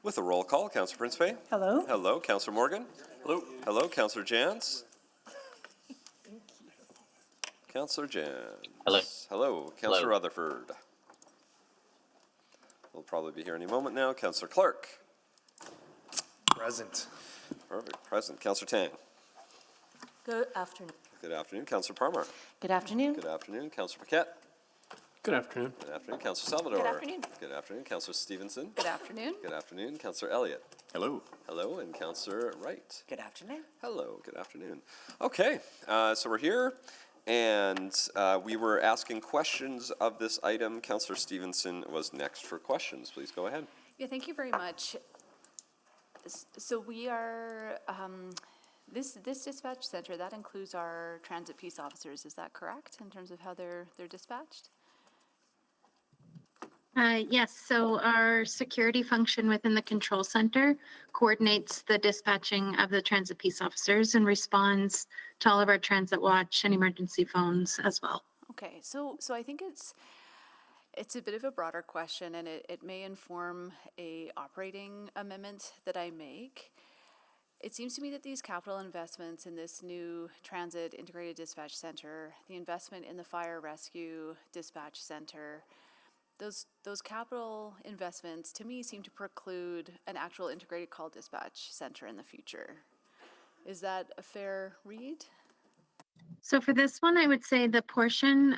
with a roll call. Councillor Principe. Hello. Hello. Councillor Morgan. Hello. Hello. Councillor Jans. Councillor Jans. Hello. Hello. Councillor Hello. Rutherford. We'll probably be here any moment now. Councillor Clark. Present. Perfect. Present. Councillor Tang. Good afternoon. Good afternoon. Councillor Parmar. Good afternoon. Good afternoon. Councillor Paquette. Good afternoon. Good afternoon. Councillor Salvador. Good afternoon. Good afternoon. Councillor Stevenson. Good afternoon. Good afternoon. Councillor Elliott. Hello. Hello. And Councillor Wright. Good afternoon. Hello. Good afternoon. Okay. So we're here. And we were asking questions of this item. Councillor Stevenson was next for questions. Please go ahead. Yeah, thank you very much. So we are, this dispatch center, that includes our transit peace officers, is that correct, in terms of how they're dispatched? Yes, so our security function within the control center coordinates the dispatching of the transit peace officers and responds to all of our transit watch and emergency phones as well. Okay, so I think it's a bit of a broader question, and it may inform a operating amendment that I make. It seems to me that these capital investments in this new transit integrated dispatch center, the investment in the fire rescue dispatch center, those capital investments to me seem to preclude an actual integrated call dispatch center in the future. Is that a fair read? So for this one, I would say the portion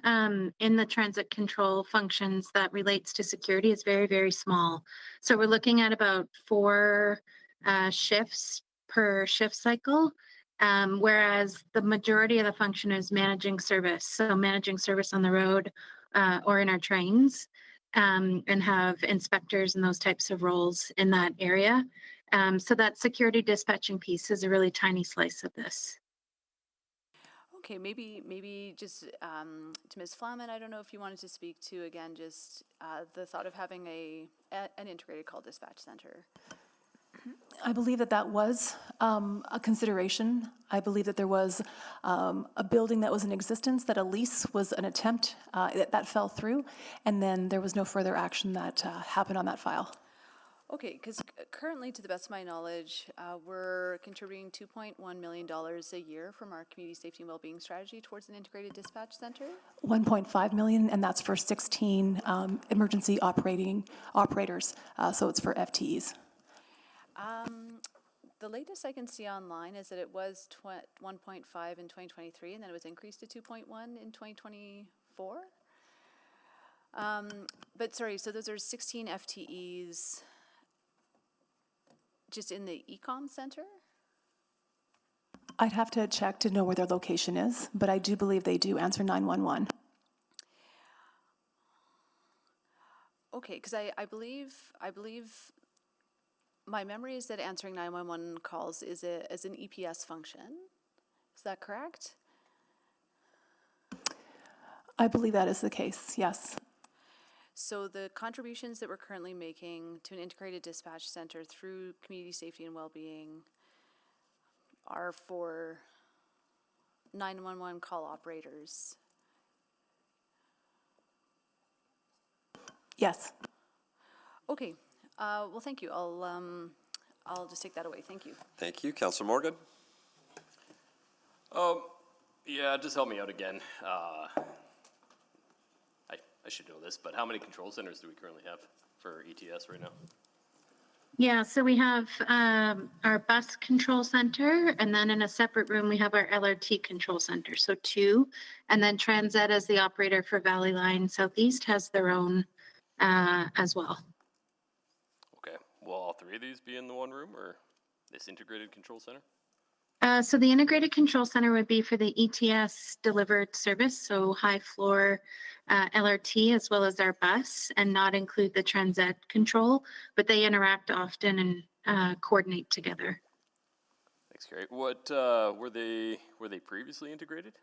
in the transit control functions that relates to security is very, very small. So we're looking at about 4 shifts per shift cycle, whereas the majority of the function is managing service. So managing service on the road or in our trains, and have inspectors and those types of roles in that area. So that security dispatching piece is a really tiny slice of this. Okay, maybe just to Ms. Flaman, I don't know if you wanted to speak to, again, just the thought of having an integrated call dispatch center. I believe that was a consideration. I believe that there was a building that was in existence, that a lease was an attempt that fell through, and then there was no further action that happened on that file. Okay, because currently, to the best of my knowledge, we're contributing $2.1 million a year from our community safety and well-being strategy towards an integrated dispatch center. 1.5 million, and that's for 16 emergency operators, so it's for FTEs. The latest I can see online is that it was 1.5 in 2023, and then it was increased to 2.1 in 2024. But sorry, so those are 16 FTEs just in the e-com center? I'd have to check to know where their location is, but I do believe they do answer 911. Okay, because I believe my memory is that answering 911 calls is an EPS function. Is that correct? I believe that is the case, yes. So the contributions that we're currently making to an integrated dispatch center through community safety and well-being are for 911 call operators. Yes. Okay. Well, thank you. I'll just take that away. Thank you. Thank you. Councillor Morgan. Yeah, just help me out again. I should know this, but how many control centers do we currently have for ETS right now? Yeah, so we have our bus control center, and then in a separate room, we have our LRT control center, so 2. And then Transat as the operator for Valley Line Southeast has their own as well. Okay, will all 3 of these be in the one room, or this integrated control center? So the integrated control center would be for the ETS delivered service, so high floor LRT as well as our bus, and not include the Transat control, but they interact often and coordinate together. Thanks, Carrie. What were they previously integrated?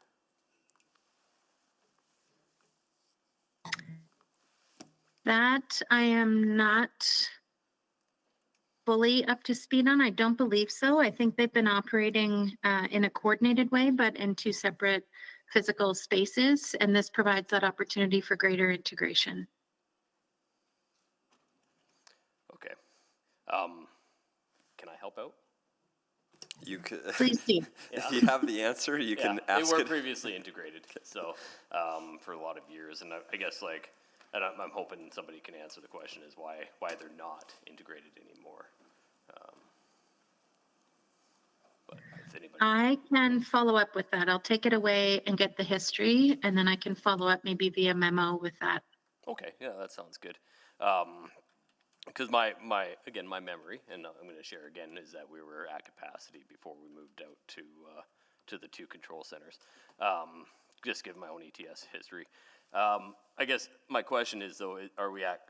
That I am not fully up to speed on. I don't believe so. I think they've been operating in a coordinated way, but in 2 separate physical spaces, and this provides that opportunity for greater integration. Can I help out? You could, Please do. if you have the answer, you can ask They were it. previously integrated, so, for a lot of years, and I guess like, and I'm hoping somebody can answer the question is why they're not integrated anymore. But if anybody. I can follow up with that. I'll take it away and get the history, and then I can follow up maybe via memo with that. Okay, yeah, that sounds good. Because my memory, and I'm going to share again, is that we were at capacity before we moved out to the 2 control centers. Just given my own ETS history. I guess my question is though, are we at,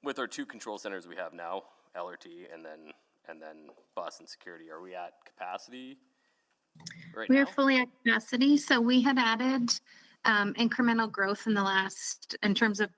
with our 2 control centers we have now, LRT and then bus and security, are we at capacity right now? We're fully at capacity, so we had added incremental growth in the last, in terms of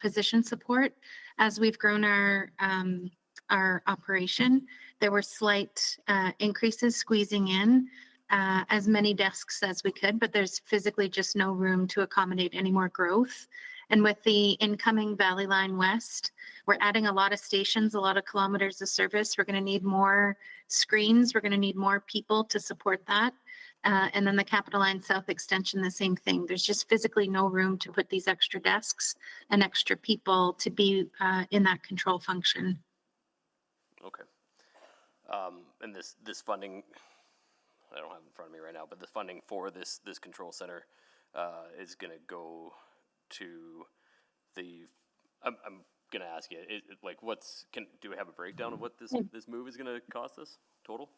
position support. As we've grown our operation, there were slight increases squeezing in as many desks as we could, but there's physically just no room to accommodate any more growth. And with the incoming Valley Line West, we're adding a lot of stations, a lot of kilometers of service. We're going to need more screens. We're going to need more people to support that. And then the Capital Line South extension, the same thing. There's just physically no room to put these extra desks and extra people to be in that control function. Okay. And this funding, I don't have it in front of me right now, but the funding for this control center is going to go to the. I'm going to ask you, do we have a breakdown of what this move is going to cost us total?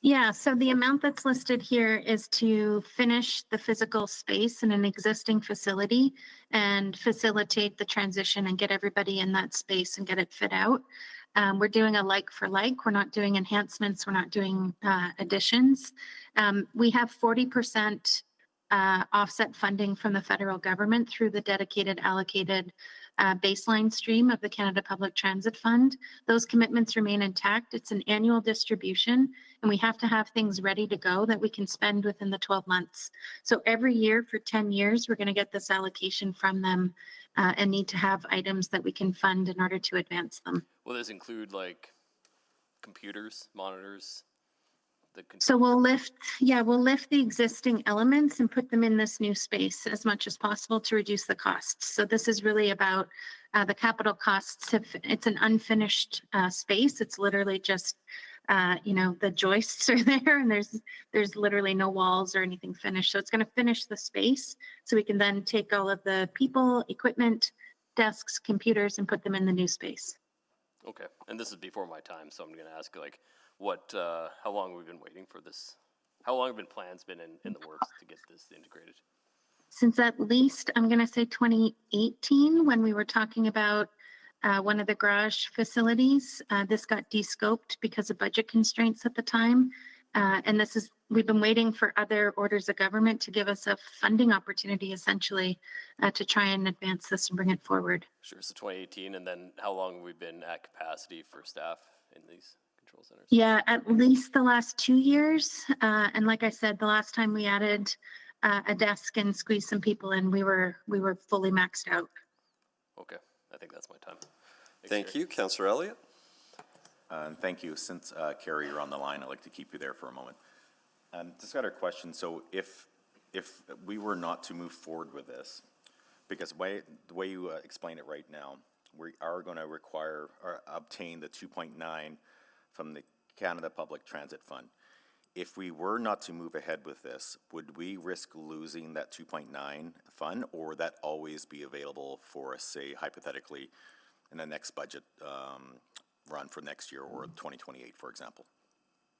Yeah, so the amount that's listed here is to finish the physical space in an existing facility and facilitate the transition and get everybody in that space and get it fit out. We're doing a like for like. We're not doing enhancements. We're not doing additions. We have 40% offset funding from the federal government through the dedicated allocated baseline stream of the Canada Public Transit Fund. Those commitments remain intact. It's an annual distribution, and we have to have things ready to go that we can spend within the 12 months. So every year for 10 years, we're going to get this allocation from them and need to have items that we can fund in order to advance them. Will this include like computers, monitors? So we'll lift the existing elements and put them in this new space as much as possible to reduce the costs. So this is really about the capital costs. It's an unfinished space. It's literally just, the joists are there and there's literally no walls or anything finished. So it's going to finish the space so we can then take all of the people, equipment, desks, computers, and put them in the new space. Okay, and this is before my time, so I'm going to ask like, how long have we been waiting for this? How long have plans been in the works to get this integrated? Since at least, I'm going to say 2018, when we were talking about one of the garage facilities. This got de-scoped because of budget constraints at the time. And we've been waiting for other orders of government to give us a funding opportunity, essentially, to try and advance this and bring it forward. Sure, so 2018, and then how long have we been at capacity for staff in these control centers? Yeah, at least the last 2 years. And like I said, the last time we added a desk and squeezed some people in, we were fully maxed out. Okay, I think that's my time. Thank you, Councillor Elliott. Thank you. Since Carrie, you're on the line, I'd like to keep you there for a moment. Just got a question. So if we were not to move forward with this, because the way you explain it right now, we are going to require or obtain the 2.9 from the Canada Public Transit Fund. If we were not to move ahead with this, would we risk losing that 2.9 fund, or would that always be available for us, say, hypothetically, in the next budget run for next year or 2028, for example?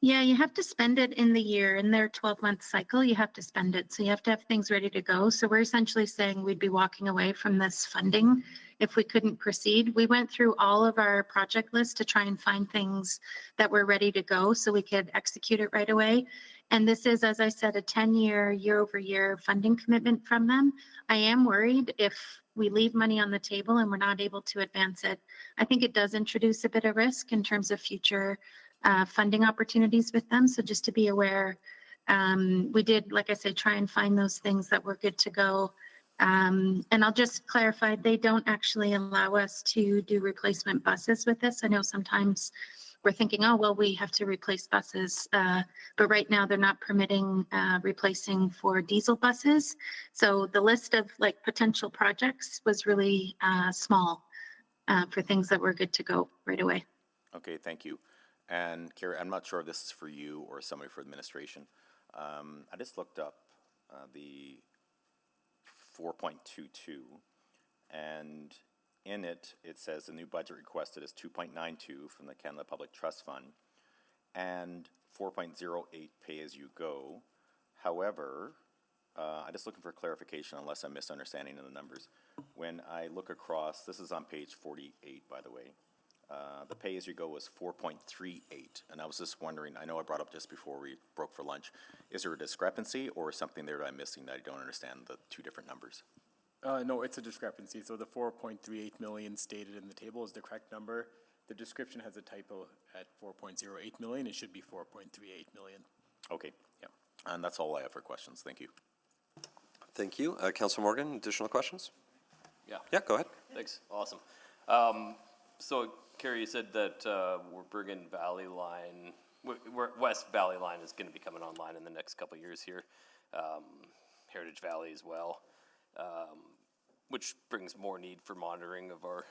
Yeah, you have to spend it in the year. In their 12-month cycle, you have to spend it. So you have to have things ready to go. So we're essentially saying we'd be walking away from this funding if we couldn't proceed. We went through all of our project lists to try and find things that were ready to go so we could execute it right away. And this is, as I said, a 10-year, year-over-year funding commitment from them. I am worried if we leave money on the table and we're not able to advance it. I think it does introduce a bit of risk in terms of future funding opportunities with them. So just to be aware, we did, like I said, try and find those things that were good to go And I'll just clarify, they don't actually allow us to do replacement buses with this. I know sometimes we're thinking, oh, well, we have to replace buses, but right now they're not permitting replacing for diesel buses. So the list of like potential projects was really small for things that were good to go right away. Okay, thank you. And Carrie, I'm not sure if this is for you or somebody for administration. I just looked up the 4.22, and in it, it says the new budget requested is 2.92 from the Canada Public Trust Fund and 4.08 pay-as-you-go. However, I'm just looking for clarification unless I'm misunderstanding the numbers. When I look across, this is on page 48, by the way, the pay-as-you-go was 4.38, and I was just wondering, I know I brought up just before we broke for lunch, is there a discrepancy or something there that I'm missing that I don't understand the two different numbers? No, it's a discrepancy. So the 4.38 million stated in the table is the correct number. The description has a typo at 4.08 million. It should be 4.38 million. Okay. Yeah. And that's all I have for questions. Thank you. Thank you. Councilor Morgan, additional questions? Yeah. Yeah, go ahead. Thanks. Awesome. So Carrie, you said that we're bringing Valley Line, West Valley Line is going to be coming online in the next couple of years here. Heritage Valley as well. Which brings more need for monitoring of our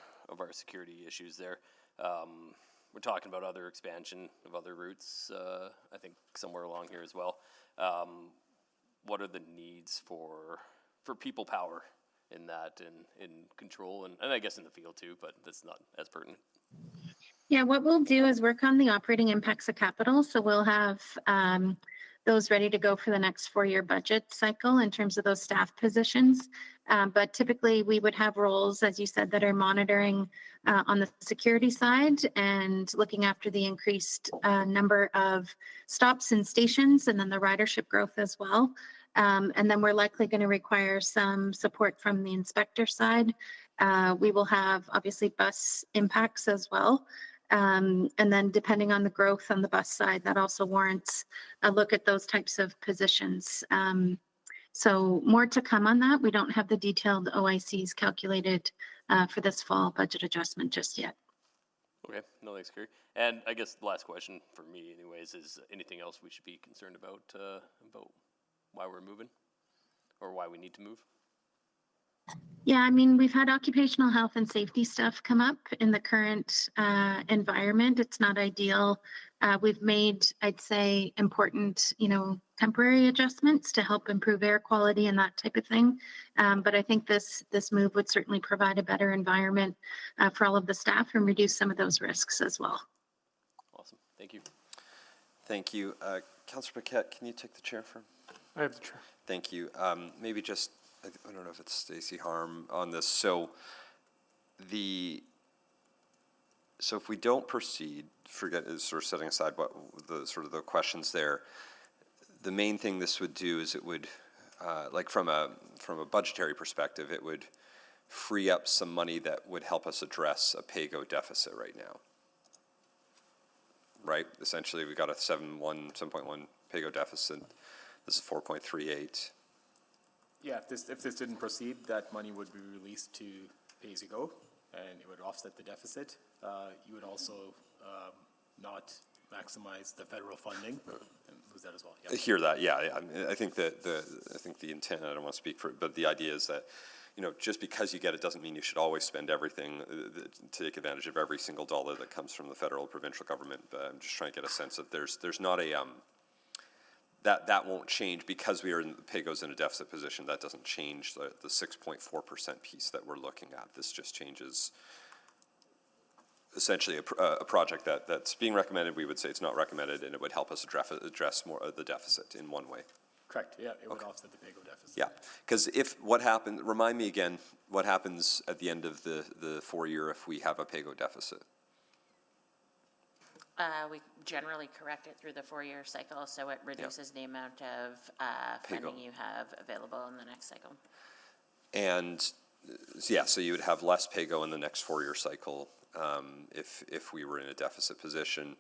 security issues there. We're talking about other expansion of other routes, I think somewhere along here as well. What are the needs for people power in that and in control and I guess in the field too, but that's not as pertinent. Yeah, what we'll do is work on the operating impacts of capital. So we'll have those ready to go for the next 4-year budget cycle in terms of those staff positions. But typically we would have roles, as you said, that are monitoring on the security side and looking after the increased number of stops and stations and then the ridership growth as well. And then we're likely going to require some support from the inspector side. We will have obviously bus impacts as well. And then depending on the growth on the bus side, that also warrants a look at those types of positions. So more to come on that. We don't have the detailed OICs calculated for this fall budget adjustment just yet. Okay, no thanks, Carrie. And I guess the last question for me anyways is anything else we should be concerned about why we're moving or why we need to move? Yeah, I mean, we've had occupational health and safety stuff come up in the current environment. It's not ideal. We've made, I'd say, important, temporary adjustments to help improve air quality and that type of thing. But I think this move would certainly provide a better environment for all of the staff and reduce some of those risks as well. Awesome. Thank you. Thank you. Councilor Paquette, can you take the chair for? I have the chair. Thank you. Maybe just, I don't know if it's Stacey Harm on this. So if we don't proceed, sort of setting aside what the sort of the questions there, the main thing this would do is it would, like from a budgetary perspective, it would free up some money that would help us address a pay-go deficit right now. Right? Essentially, we've got a 7.1 pay-go deficit. This is 4.38. Yeah, if this didn't proceed, that money would be released to pay-as-you-go, and it would offset the deficit. You would also not maximize the federal funding and lose that as well. I hear that, yeah. I think that the intent, I don't want to speak for it, but the idea is that, just because you get it doesn't mean you should always spend everything to take advantage of every single dollar that comes from the federal or provincial government. But I'm just trying to get a sense that there's not a that won't change because we are in pay-go's in a deficit position. That doesn't change the 6.4% piece that we're looking at. This just changes essentially a project that's being recommended. We would say it's not recommended, and it would help us address more of the deficit in one way. Correct. Yeah, it would offset the pay-go deficit. Yeah, because remind me again, what happens at the end of the 4-year if we have a pay-go deficit? We generally correct it through the 4-year cycle, so it reduces the amount of funding you have available in the next cycle. And yeah, so you would have less pay-go in the next 4-year cycle if we were in a deficit position.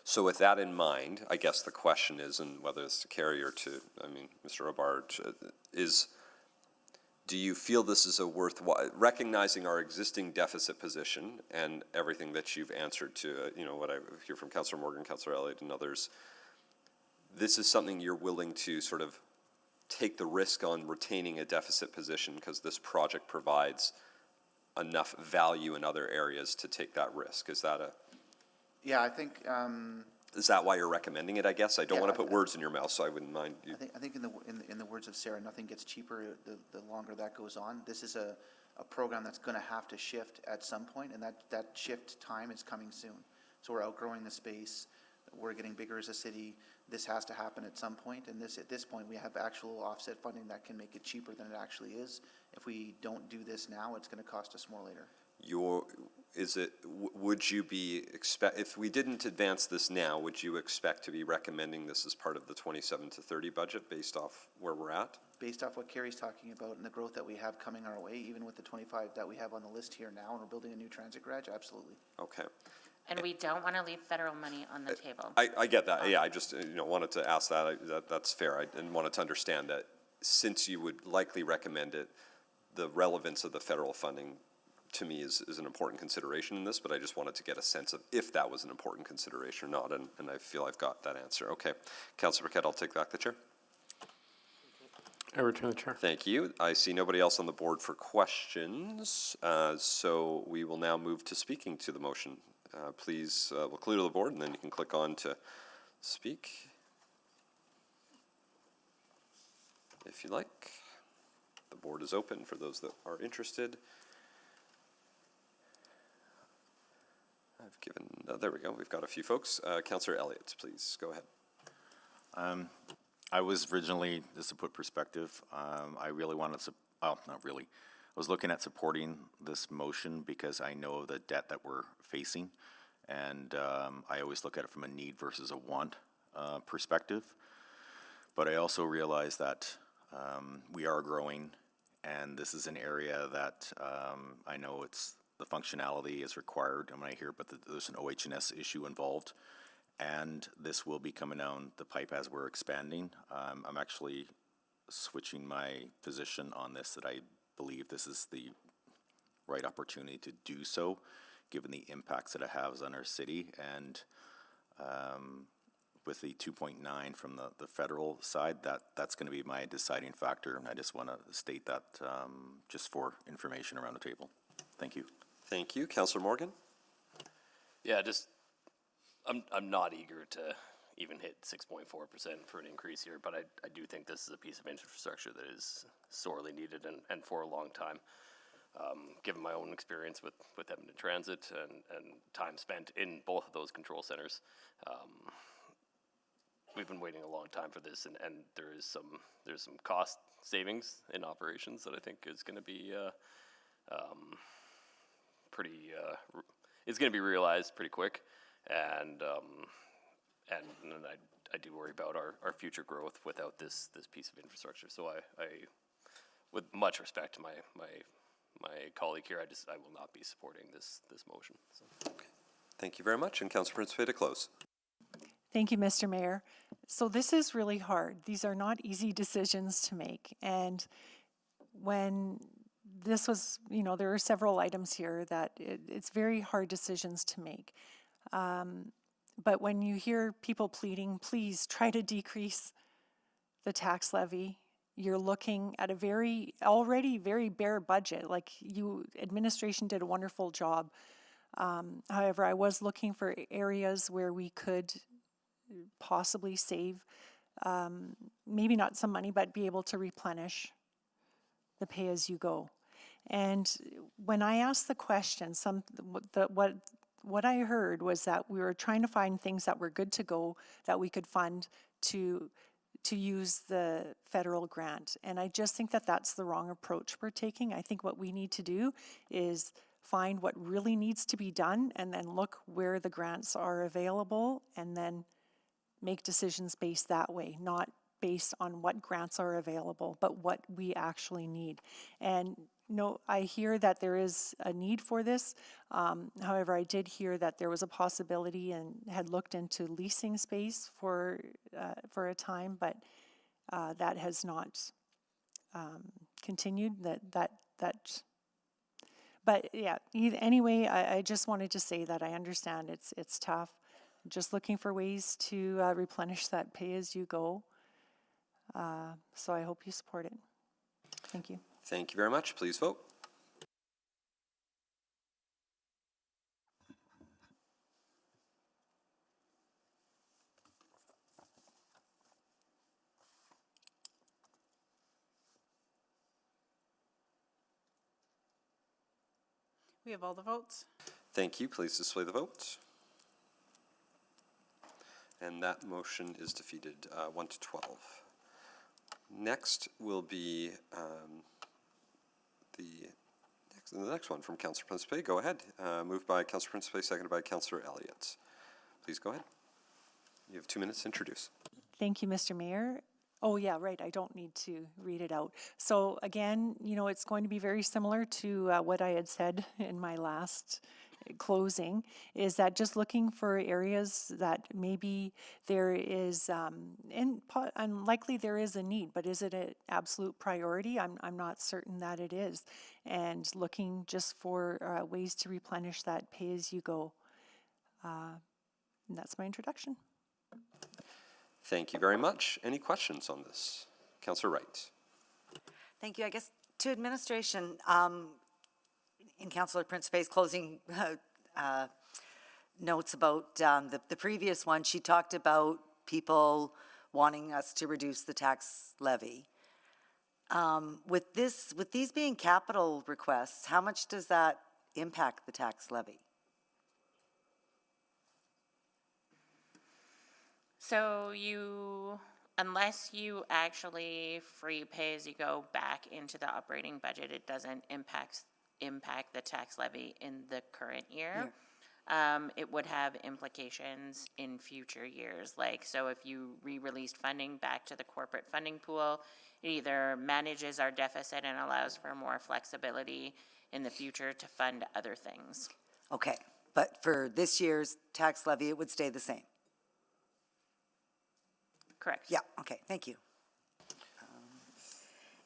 So with that in mind, I guess the question is, and whether it's to Carrie or to, Mr. Robart, is do you feel this is a worthwhile, recognizing our existing deficit position and everything that you've answered to, what I hear from Councillor Morgan, Councillor Elliott, and others, this is something you're willing to sort of take the risk on retaining a deficit position because this project provides enough value in other areas to take that risk? Is that Yeah, I think, is that why you're recommending it, I guess? I don't Yeah, want to put words in your mouth, so I wouldn't mind you. I think in the words of Sarah, nothing gets cheaper the longer that goes on. This is a program that's going to have to shift at some point, and that shift time is coming soon. So we're outgrowing the space. We're getting bigger as a city. This has to happen at some point, and at this point, we have actual offset funding that can make it cheaper than it actually is. If we don't do this now, it's going to cost us more later. Would you be if we didn't advance this now, would you expect to be recommending this as part of the 27 to 30 budget based off where we're at? Based off what Carrie's talking about and the growth that we have coming our way, even with the 25 that we have on the list here now, and we're building a new transit garage, absolutely. Okay. And we don't want to leave federal money on the table. I get that. Yeah, I just wanted to ask that. That's fair. And wanted to understand that since you would likely recommend it, the relevance of the federal funding to me is an important consideration in this, but I just wanted to get a sense of if that was an important consideration or not, and I feel I've got that answer. Okay. Councillor Burkett, I'll take back the chair. I return the chair. Thank you. I see nobody else on the board for questions, so we will now move to speaking to the motion. Please, we'll clear to the board, and then you can click on to speak if you like. The board is open for those that are interested. I've given, there we go, we've got a few folks. Councillor Elliott, please, go ahead. I was originally, just to put perspective, I really wanted to, well, not really. I was looking at supporting this motion because I know of the debt that we're facing, and I always look at it from a need versus a want perspective. But I also realize that we are growing, and this is an area that I know it's the functionality is required, and when I hear but there's an OH&S issue involved, and this will be coming down the pipe as we're expanding. I'm actually switching my position on this, that I believe this is the right opportunity to do so, given the impacts that it has on our city, and with the 2.9 from the federal side, that's going to be my deciding factor, and I just want to state that just for information around the table. Thank you. Thank you. Councillor Morgan? Yeah, just, I'm not eager to even hit 6.4% for an increase here, but I do think this is a piece of infrastructure that is sorely needed and for a long time. Given my own experience with Edmonton Transit and time spent in both of those control centers, we've been waiting a long time for this, and there's some cost savings in operations that I think is going to be it's going to be realized pretty quick, and I do worry about our future growth without this piece of infrastructure. So I with much respect to my colleague here, I will not be supporting this motion. So. Okay. Thank you very much, and Councillor Principe to close. Thank you, Mr. Mayor. So this is really hard. These are not easy decisions to make. And when this was, there are several items here that it's very hard decisions to make. But when you hear people pleading, please try to decrease the tax levy. You're looking at a already very bare budget. Like administration did a wonderful job. However, I was looking for areas where we could possibly save, maybe not some money, but be able to replenish the pay-as-you-go. And when I asked the question, what I heard was that we were trying to find things that were good to go, that we could fund to use the federal grant. And I just think that that's the wrong approach we're taking. I think what we need to do is find what really needs to be done and then look where the grants are available and then make decisions based that way, not based on what grants are available, but what we actually need. And no, I hear that there is a need for this. However, I did hear that there was a possibility and had looked into leasing space for a time, but that has not continued, but yeah, anyway, I just wanted to say that I understand it's tough. Just looking for ways to replenish that pay-as-you-go. So I hope you support it. Thank you. Thank you very much. Please vote. We have all the votes. Thank you. Please display the vote. And that motion is defeated, 1 to 12. Next will be the next one from Councillor Principe. Go ahead. Moved by Councillor Principe, seconded by Councillor Elliott. Please go ahead. You have 2 minutes to introduce. Thank you, Mr. Mayor. Oh, yeah, right. I don't need to read it out. So again, it's going to be very similar to what I had said in my last closing, is that just looking for areas that maybe there is, unlikely there is a need, but is it an absolute priority? I'm not certain that it is. And looking just for ways to replenish that pay-as-you-go. And that's my introduction. Thank you very much. Any questions on this? Councillor Wright. Thank you. I guess to administration, in Councillor Principe's closing notes about the previous one, she talked about people wanting us to reduce the tax levy. With these being capital requests, how much does that impact the tax levy? So unless you actually free pay as you go back into the operating budget, it doesn't impact the tax levy in the current year. It would have implications in future years. So if you re-released funding back to the corporate funding pool, it either manages our deficit and allows for more flexibility in the future to fund other things. Okay, but for this year's tax levy, it would stay the same? Correct. Yeah, okay, thank you.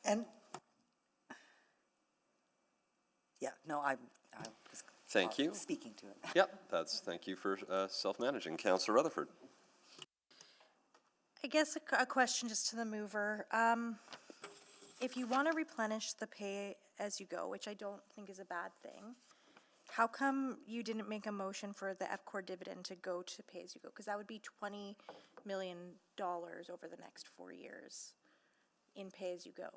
And, yeah, no, I'm just Thank you. speaking to it. Yep, thank you for self-managing. Councillor Rutherford. I guess a question just to the mover. If you want to replenish the pay as you go, which I don't think is a bad thing, how come you didn't make a motion for the FCOR dividend to go to pay as you go? Because that would be $20 million over the next 4 years in pay as you go,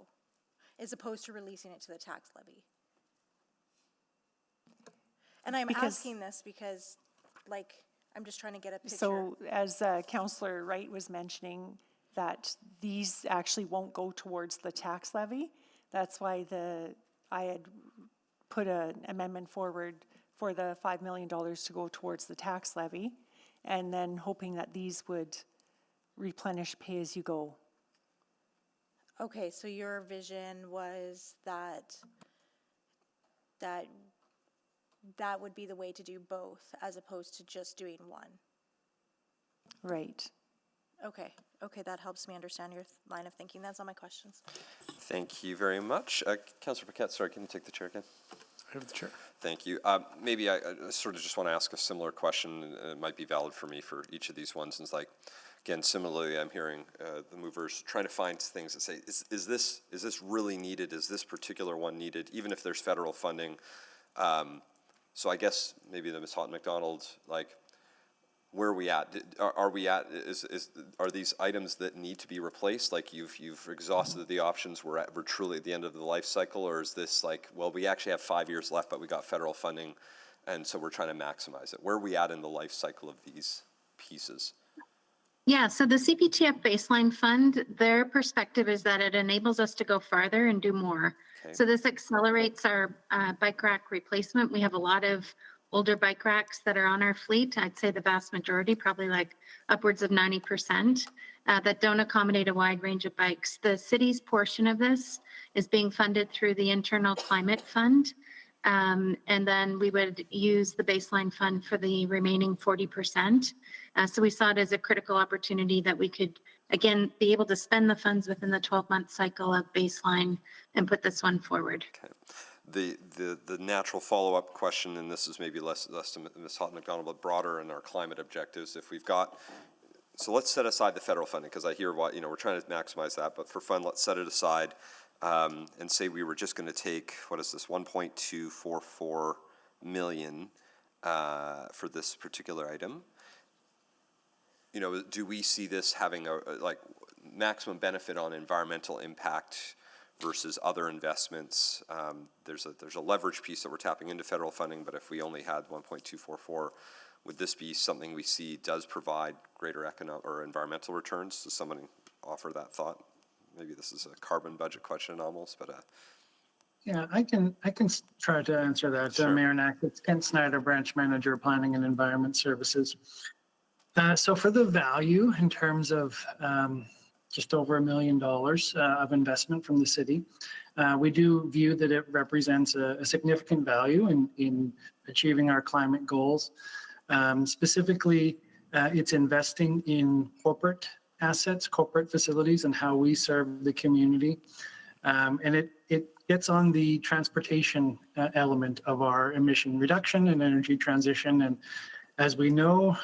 as opposed to releasing it to the tax levy. And I'm asking this because, I'm just trying to get a picture. So as Councillor Wright was mentioning, that these actually won't go towards the tax levy. That's why I had put an amendment forward for the $5 million to go towards the tax levy, and then hoping that these would replenish pay as you go. Okay, so your vision was that would be the way to do both, as opposed to just doing one. Right. Okay, that helps me understand your line of thinking. That's all my questions. Thank you very much. Councillor Paquette, sorry, can you take the chair again? I have the chair. Thank you. Maybe I sort of just want to ask a similar question, and it might be valid for me for each of these ones. And it's again, similarly, I'm hearing the movers trying to find things that say, is this really needed? Is this particular one needed? Even if there's federal funding. So I guess maybe the Ms. Houghton McDonald, where are we at? Are these items that need to be replaced? You've exhausted the options. We're truly at the end of the life cycle, or is this well, we actually have 5 years left, but we got federal funding, and so we're trying to maximize it. Where are we at in the life cycle of these pieces? Yeah, so the CPTF baseline fund, their perspective is that it enables us to go farther and do more. Okay. So this accelerates our bike rack replacement. We have a lot of older bike racks that are on our fleet. I'd say the vast majority, probably upwards of 90%, that don't accommodate a wide range of bikes. The city's portion of this is being funded through the Internal Climate Fund. And then we would use the baseline fund for the remaining 40%. So we saw it as a critical opportunity that we could again, be able to spend the funds within the 12-month cycle of baseline and put this one forward. Okay. The natural follow-up question, and this is maybe less to Ms. Houghton McDonald, but broader in our climate objectives, if we've got, so let's set aside the federal funding, because I hear what, we're trying to maximize that, but for fun, let's set it aside and say we were just going to take, what is this, 1.244 million for this particular item. Do we see this having a maximum benefit on environmental impact versus other investments? There's a leverage piece that we're tapping into federal funding, but if we only had 1.244, would this be something we see does provide greater economic or environmental returns? Does someone offer that thought? Maybe this is a carbon budget question almost, but yeah, I can try to answer that. Sure. Mayor Knack, it's Kent Snyder, Branch Manager, Planning and Environment Services. So for the value in terms of just over $1 million of investment from the city, we do view that it represents a significant value in achieving our climate goals. Specifically, it's investing in corporate assets, corporate facilities, and how we serve the community. And it gets on the transportation element of our emission reduction and energy transition. And as we know,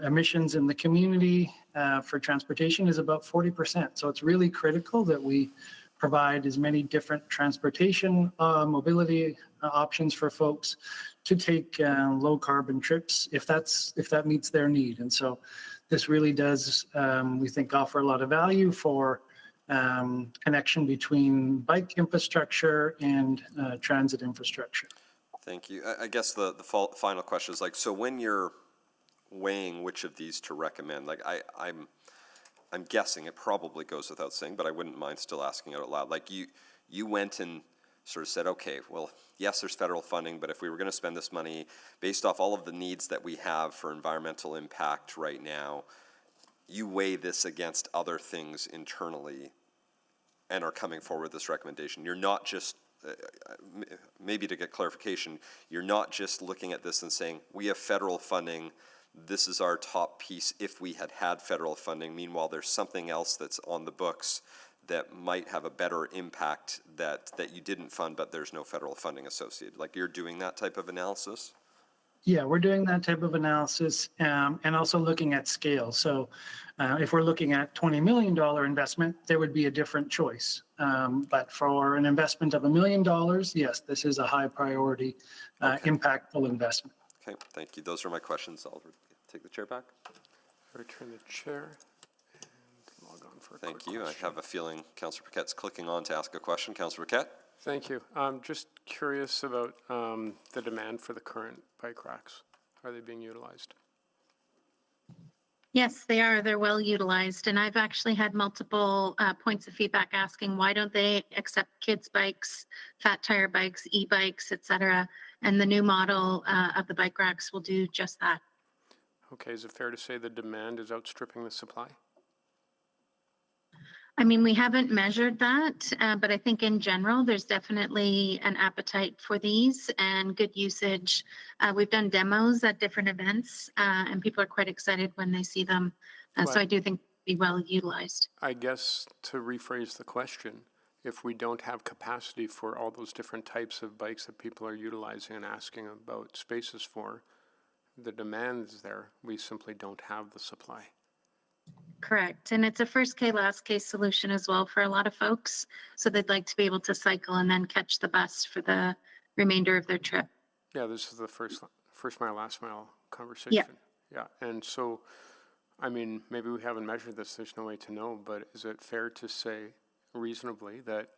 emissions in the community for transportation is about 40%. So it's really critical that we provide as many different transportation mobility options for folks to take low carbon trips if that meets their need. And so this really does, we think, offer a lot of value for connection between bike infrastructure and transit infrastructure. thank you. I guess the final question is so when you're weighing which of these to recommend, I'm guessing it probably goes without saying, but I wouldn't mind still asking it out loud. You went and sort of said, okay, well, yes, there's federal funding, but if we were going to spend this money based off all of the needs that we have for environmental impact right now, you weigh this against other things internally and are coming forward with this recommendation. You're not just, maybe to get clarification, you're not just looking at this and saying, we have federal funding, this is our top piece if we had federal funding. Meanwhile, there's something else that's on the books that might have a better impact that you didn't fund, but there's no federal funding associated. You're doing that type of analysis? Yeah, we're doing that type of analysis and also looking at scale. So if we're looking at $20 million investment, there would be a different choice. But for an investment of $1 million, yes, this is a high priority, impactful investment. Okay, thank you. Those are my questions. I'll take the chair back. Return the chair and log on for a Thank quick you. question. I have a feeling Councillor Paquette's clicking on to ask a question. Councillor Paquette? Thank you. Just curious about the demand for the current bike racks. Are they being utilized? Yes, they are. They're well utilized. And I've actually had multiple points of feedback asking, why don't they accept kids' bikes, fat tire bikes, e-bikes, et cetera? And the new model of the bike racks will do just that. Okay, is it fair to say the demand is outstripping the supply? I mean, we haven't measured that, but I think in general, there's definitely an appetite for these and good usage. We've done demos at different events, and people are quite excited when they see them. So I do think they'll be well utilized. I guess to rephrase the question, if we don't have capacity for all those different types of bikes that people are utilizing and asking about spaces for, the demand is there. We simply don't have the supply. Correct. And it's a first K, last K solution as well for a lot of folks. So they'd like to be able to cycle and then catch the bus for the remainder of their trip. Yeah, this is the first mile, last mile conversation. Yeah. Yeah, and so, I mean, maybe we haven't measured this, there's no way to know, but is it fair to say reasonably that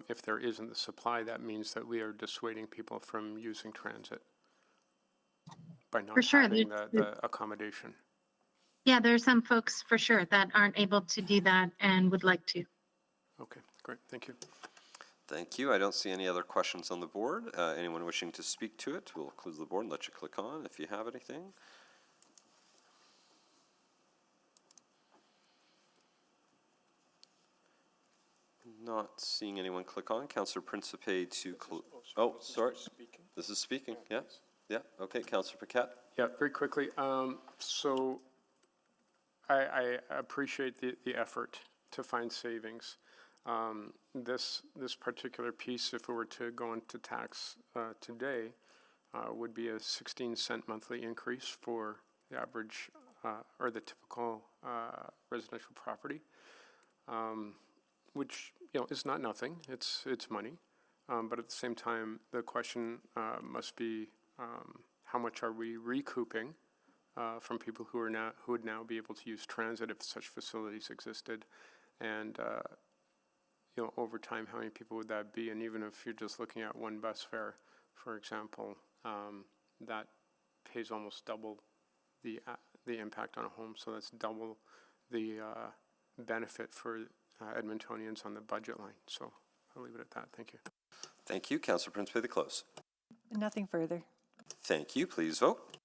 if there isn't the supply, that means that we are dissuading people from using transit by not having the accommodation? Yeah, there are some folks for sure that aren't able to do that and would like to. Okay, great. Thank you. Thank you. I don't see any other questions on the board. Anyone wishing to speak to it, we'll close the board and let you click on if you have anything. Not seeing anyone click on. Councillor Principe to oh, sorry. This is speaking. Yeah. Yeah. Okay. Councillor Paquette. Yeah, very quickly. So I appreciate the effort to find savings. This particular piece, if it were to go into tax today, would be a 16-cent monthly increase for the average or the typical residential property, which is not nothing. It's money, but at the same time, the question must be how much are we recouping from people who would now be able to use transit if such facilities existed, and over time, how many people would that be? And even if you're just looking at one bus fare, for example, that pays almost double the impact on a home. So that's double the benefit for Edmontonians on the budget line. So I'll leave it at that. Thank you. Thank you. Councillor Principe, the close. Nothing further. Thank you. Please vote.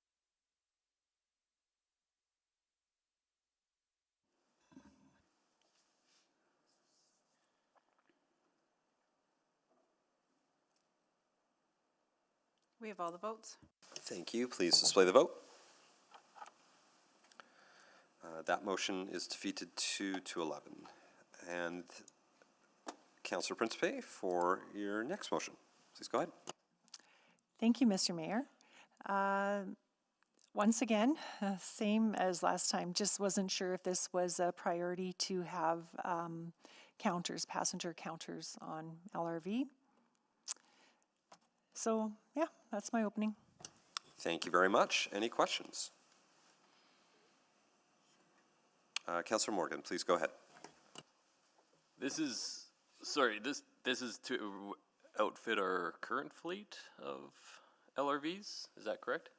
We have all the votes. Thank you. Please display the vote. That motion is defeated 2-11. And Councillor Principe, for your next motion, please go ahead. Thank you, Mr. Mayor. Once again, same as last time, just wasn't sure if this was a priority to have counters, passenger counters on LRV. So, yeah, that's my opening. Thank you very much. Any questions? Councillor Morgan, please go ahead. This is to outfit our current fleet of LRVs, is that correct?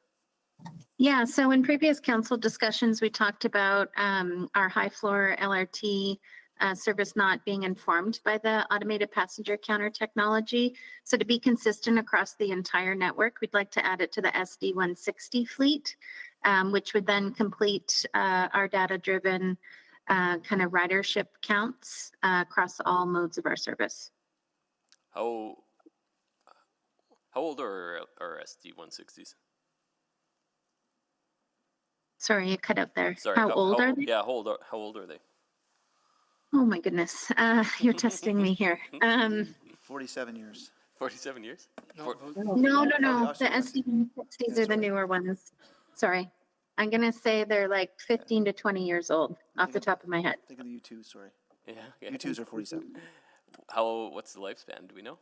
Yeah, so in previous council discussions, we talked about our high floor LRT service not being informed by the automated passenger counter technology. So to be consistent across the entire network, we'd like to add it to the SD 160 fleet, which would then complete our data-driven kind of ridership counts across all modes of our service. How old are our SD 160s? Sorry, you cut out there. Sorry, how old are they? Yeah, how old are they? Oh my goodness, you're testing me here. 47 years. 47 years? No. The SD160s are the newer ones. Sorry. I'm going to say they're like 15 to 20 years old off the top of my head. Think of the U2s, sorry. Yeah. U2s are 47. What's the lifespan? Do we know?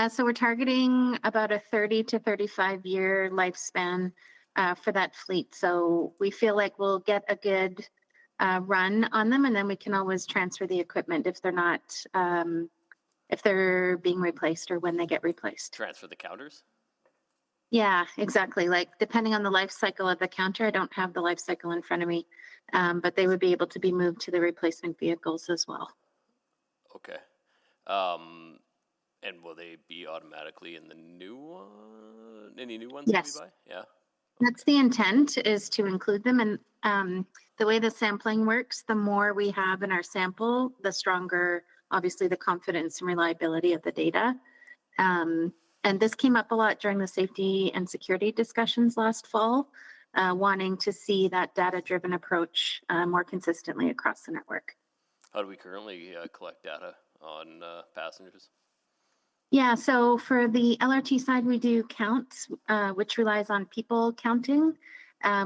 So we're targeting about a 30 to 35 year lifespan for that fleet. So we feel like we'll get a good run on them, and then we can always transfer the equipment if they're not, if they're being replaced or when they get replaced. Transfer the counters? Yeah, exactly. Like depending on the life cycle of the counter, I don't have the life cycle in front of me, but they would be able to be moved to the replacement vehicles as well. Okay. And will they be automatically in the new one? Any new ones Yes. that we buy? Yeah. That's the intent, is to include them. And the way the sampling works, the more we have in our sample, the stronger, obviously, the confidence and reliability of the data. And this came up a lot during the safety and security discussions last fall, wanting to see that data-driven approach more consistently across the network. How do we currently collect data on passengers? Yeah, so for the LRT side, we do counts, which relies on people counting.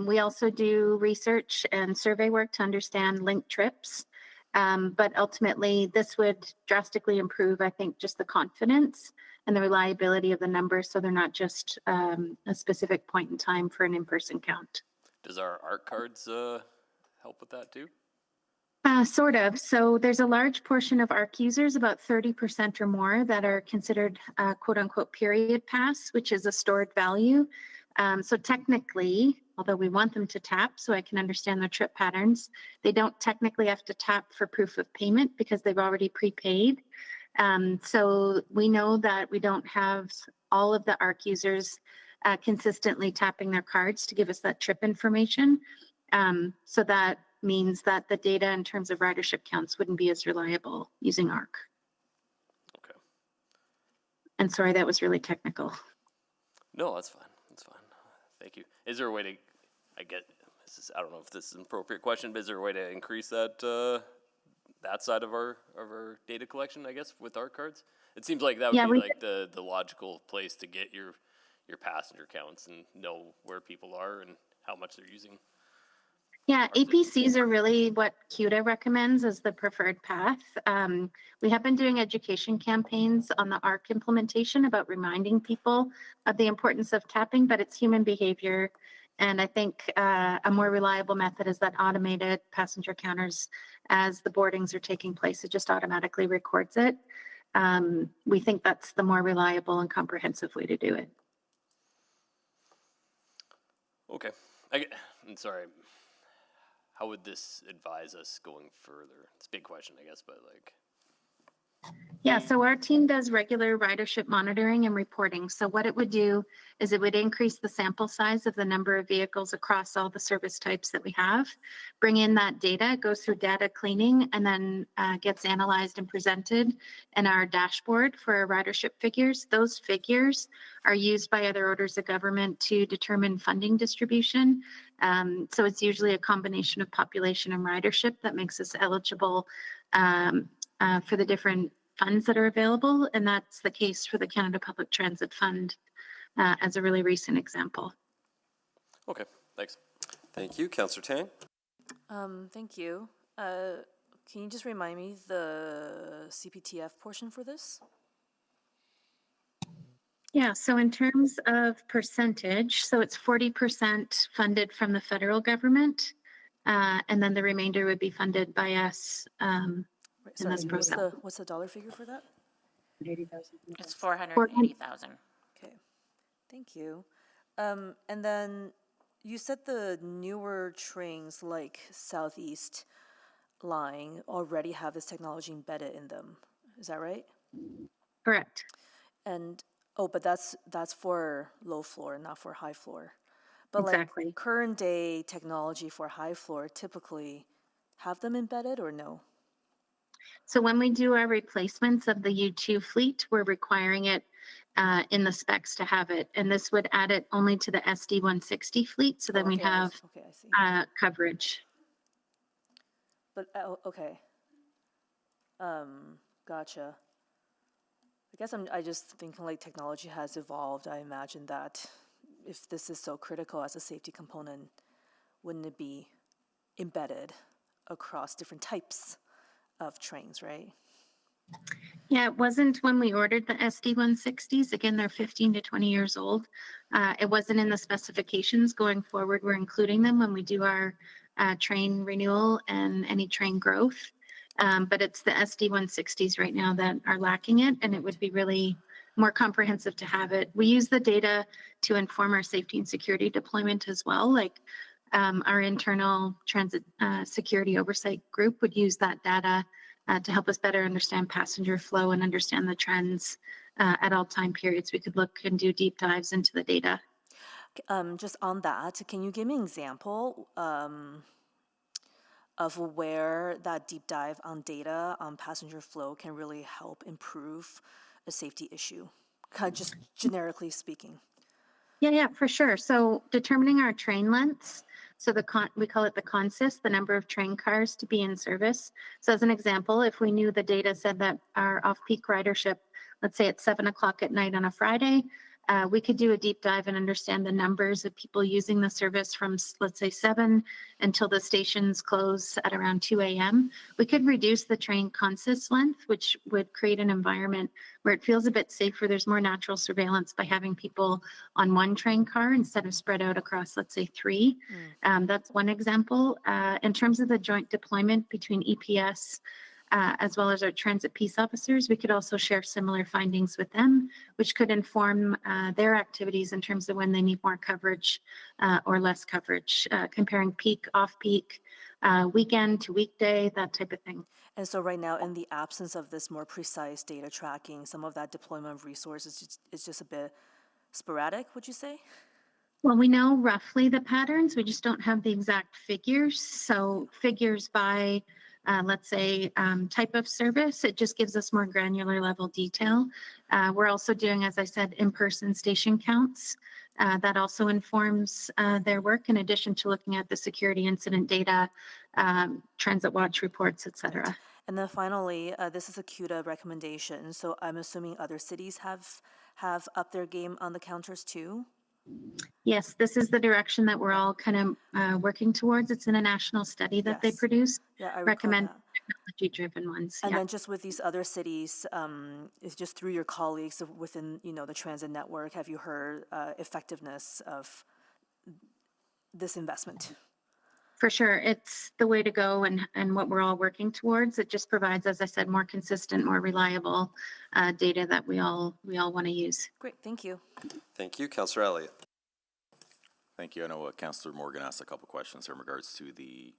We also do research and survey work to understand linked trips. But ultimately, this would drastically improve, I think, just the confidence and the reliability of the numbers, so they're not just a specific point in time for an in-person count. Does our ARC cards help with that too? Sort of. So there's a large portion of ARC users, about 30% or more, that are considered quote unquote period pass, which is a stored value. So technically, although we want them to tap so I can understand their trip patterns, they don't technically have to tap for proof of payment because they've already prepaid. So we know that we don't have all of the ARC users consistently tapping their cards to give us that trip information. So that means that the data in terms of ridership counts wouldn't be as reliable using ARC. Okay. And sorry, that was really technical. No, that's fine. That's fine. Thank you. Is there a way to, I don't know if this is an appropriate question, but is there a way to increase that, that side of our data collection, I guess, with our cards? It seems like that would be like the logical place to get your passenger counts and know where people are and how much they're using. Yeah, APCs are really what CUDA recommends as the preferred path. We have been doing education campaigns on the ARC implementation about reminding people of the importance of tapping, but it's human behavior. And I think a more reliable method is that automated passenger counters as the boardings are taking place. It just automatically records it. We think that's the more reliable and comprehensive way to do it. Okay. I'm sorry. How would this advise us going further? It's a big question, I guess, but like. Yeah, so our team does regular ridership monitoring and reporting. So what it would do is it would increase the sample size of the number of vehicles across all the service types that we have, bring in that data, goes through data cleaning, and then gets analyzed and presented in our dashboard for our ridership figures. Those figures are used by other orders of government to determine funding distribution. So it's usually a combination of population and ridership that makes us eligible for the different funds that are available, and that's the case for the Canada Public Transit Fund as a really recent example. Okay, thanks. Thank you. Councillor Tang? Thank you. Can you just remind me the CPTF portion for this? Yeah, so in terms of percentage, so it's 40% funded from the federal government, and then the remainder would be funded by us. In this process. What's the dollar figure for that? It's 480,000. Okay, thank you. And then you said the newer trains like Southeast Line already have this technology embedded in them. Is that right? Correct. And but that's for low floor, not for high floor. But exactly. Like current day technology for high floor typically have them embedded or no? So when we do our replacements of the U2 fleet, we're requiring it in the specs to have it. And this would add it only to the SD160 fleet. So then we have coverage. But, okay. Gotcha. I guess I just thinking like technology has evolved. I imagine that if this is so critical as a safety component, wouldn't it be embedded across different types of trains, right? Yeah, it wasn't when we ordered the SD160s. Again, they're 15 to 20 years old. It wasn't in the specifications. Going forward, we're including them when we do our train renewal and any train growth. But it's the SD160s right now that are lacking it, and it would be really more comprehensive to have it. We use the data to inform our safety and security deployment as well. Like our internal transit security oversight group would use that data to help us better understand passenger flow and understand the trends at all time periods. We could look and do deep dives into the data. Just on that, can you give me an example of where that deep dive on data on passenger flow can really help improve a safety issue, kind of just generically speaking? Yeah, for sure. So determining our train lengths. So we call it the consist, the number of train cars to be in service. So as an example, if we knew the data said that our off-peak ridership, let's say at 7 o'clock at night on a Friday, we could do a deep dive and understand the numbers of people using the service from, let's say, 7 until the stations close at around 2 a.m. We could reduce the train consist length, which would create an environment where it feels a bit safer. There's more natural surveillance by having people on one train car instead of spread out across, let's say, 3. That's one example. In terms of the joint deployment between EPS, as well as our transit peace officers, we could also share similar findings with them, which could inform their activities in terms of when they need more coverage or less coverage, comparing peak, off-peak, weekend to weekday, that type of thing. And so right now, in the absence of this more precise data tracking, some of that deployment of resources is just a bit sporadic, would you say? Well, we know roughly the patterns. We just don't have the exact figures. So figures by let's say, type of service. It just gives us more granular level detail. We're also doing, as I said, in-person station counts. That also informs their work in addition to looking at the security incident data, transit watch reports, et cetera. And then finally, this is a CUDA recommendation, so I'm assuming other cities have upped their game on the counters too? Yes, this is the direction that we're all kind of working towards. It's in a national study that they Yes. produce. Yeah, I recall Recommend that. technology-driven ones. And Yeah. then just with these other cities, it's just through your colleagues within, the transit network, have you heard effectiveness of this investment? For sure, it's the way to go and what we're all working towards. It just provides, as I said, more consistent, more reliable data that we all want to use. Great, thank you. Thank you. Councillor Elliott. Thank you. I know Councillor Morgan asked a couple questions in regards to the,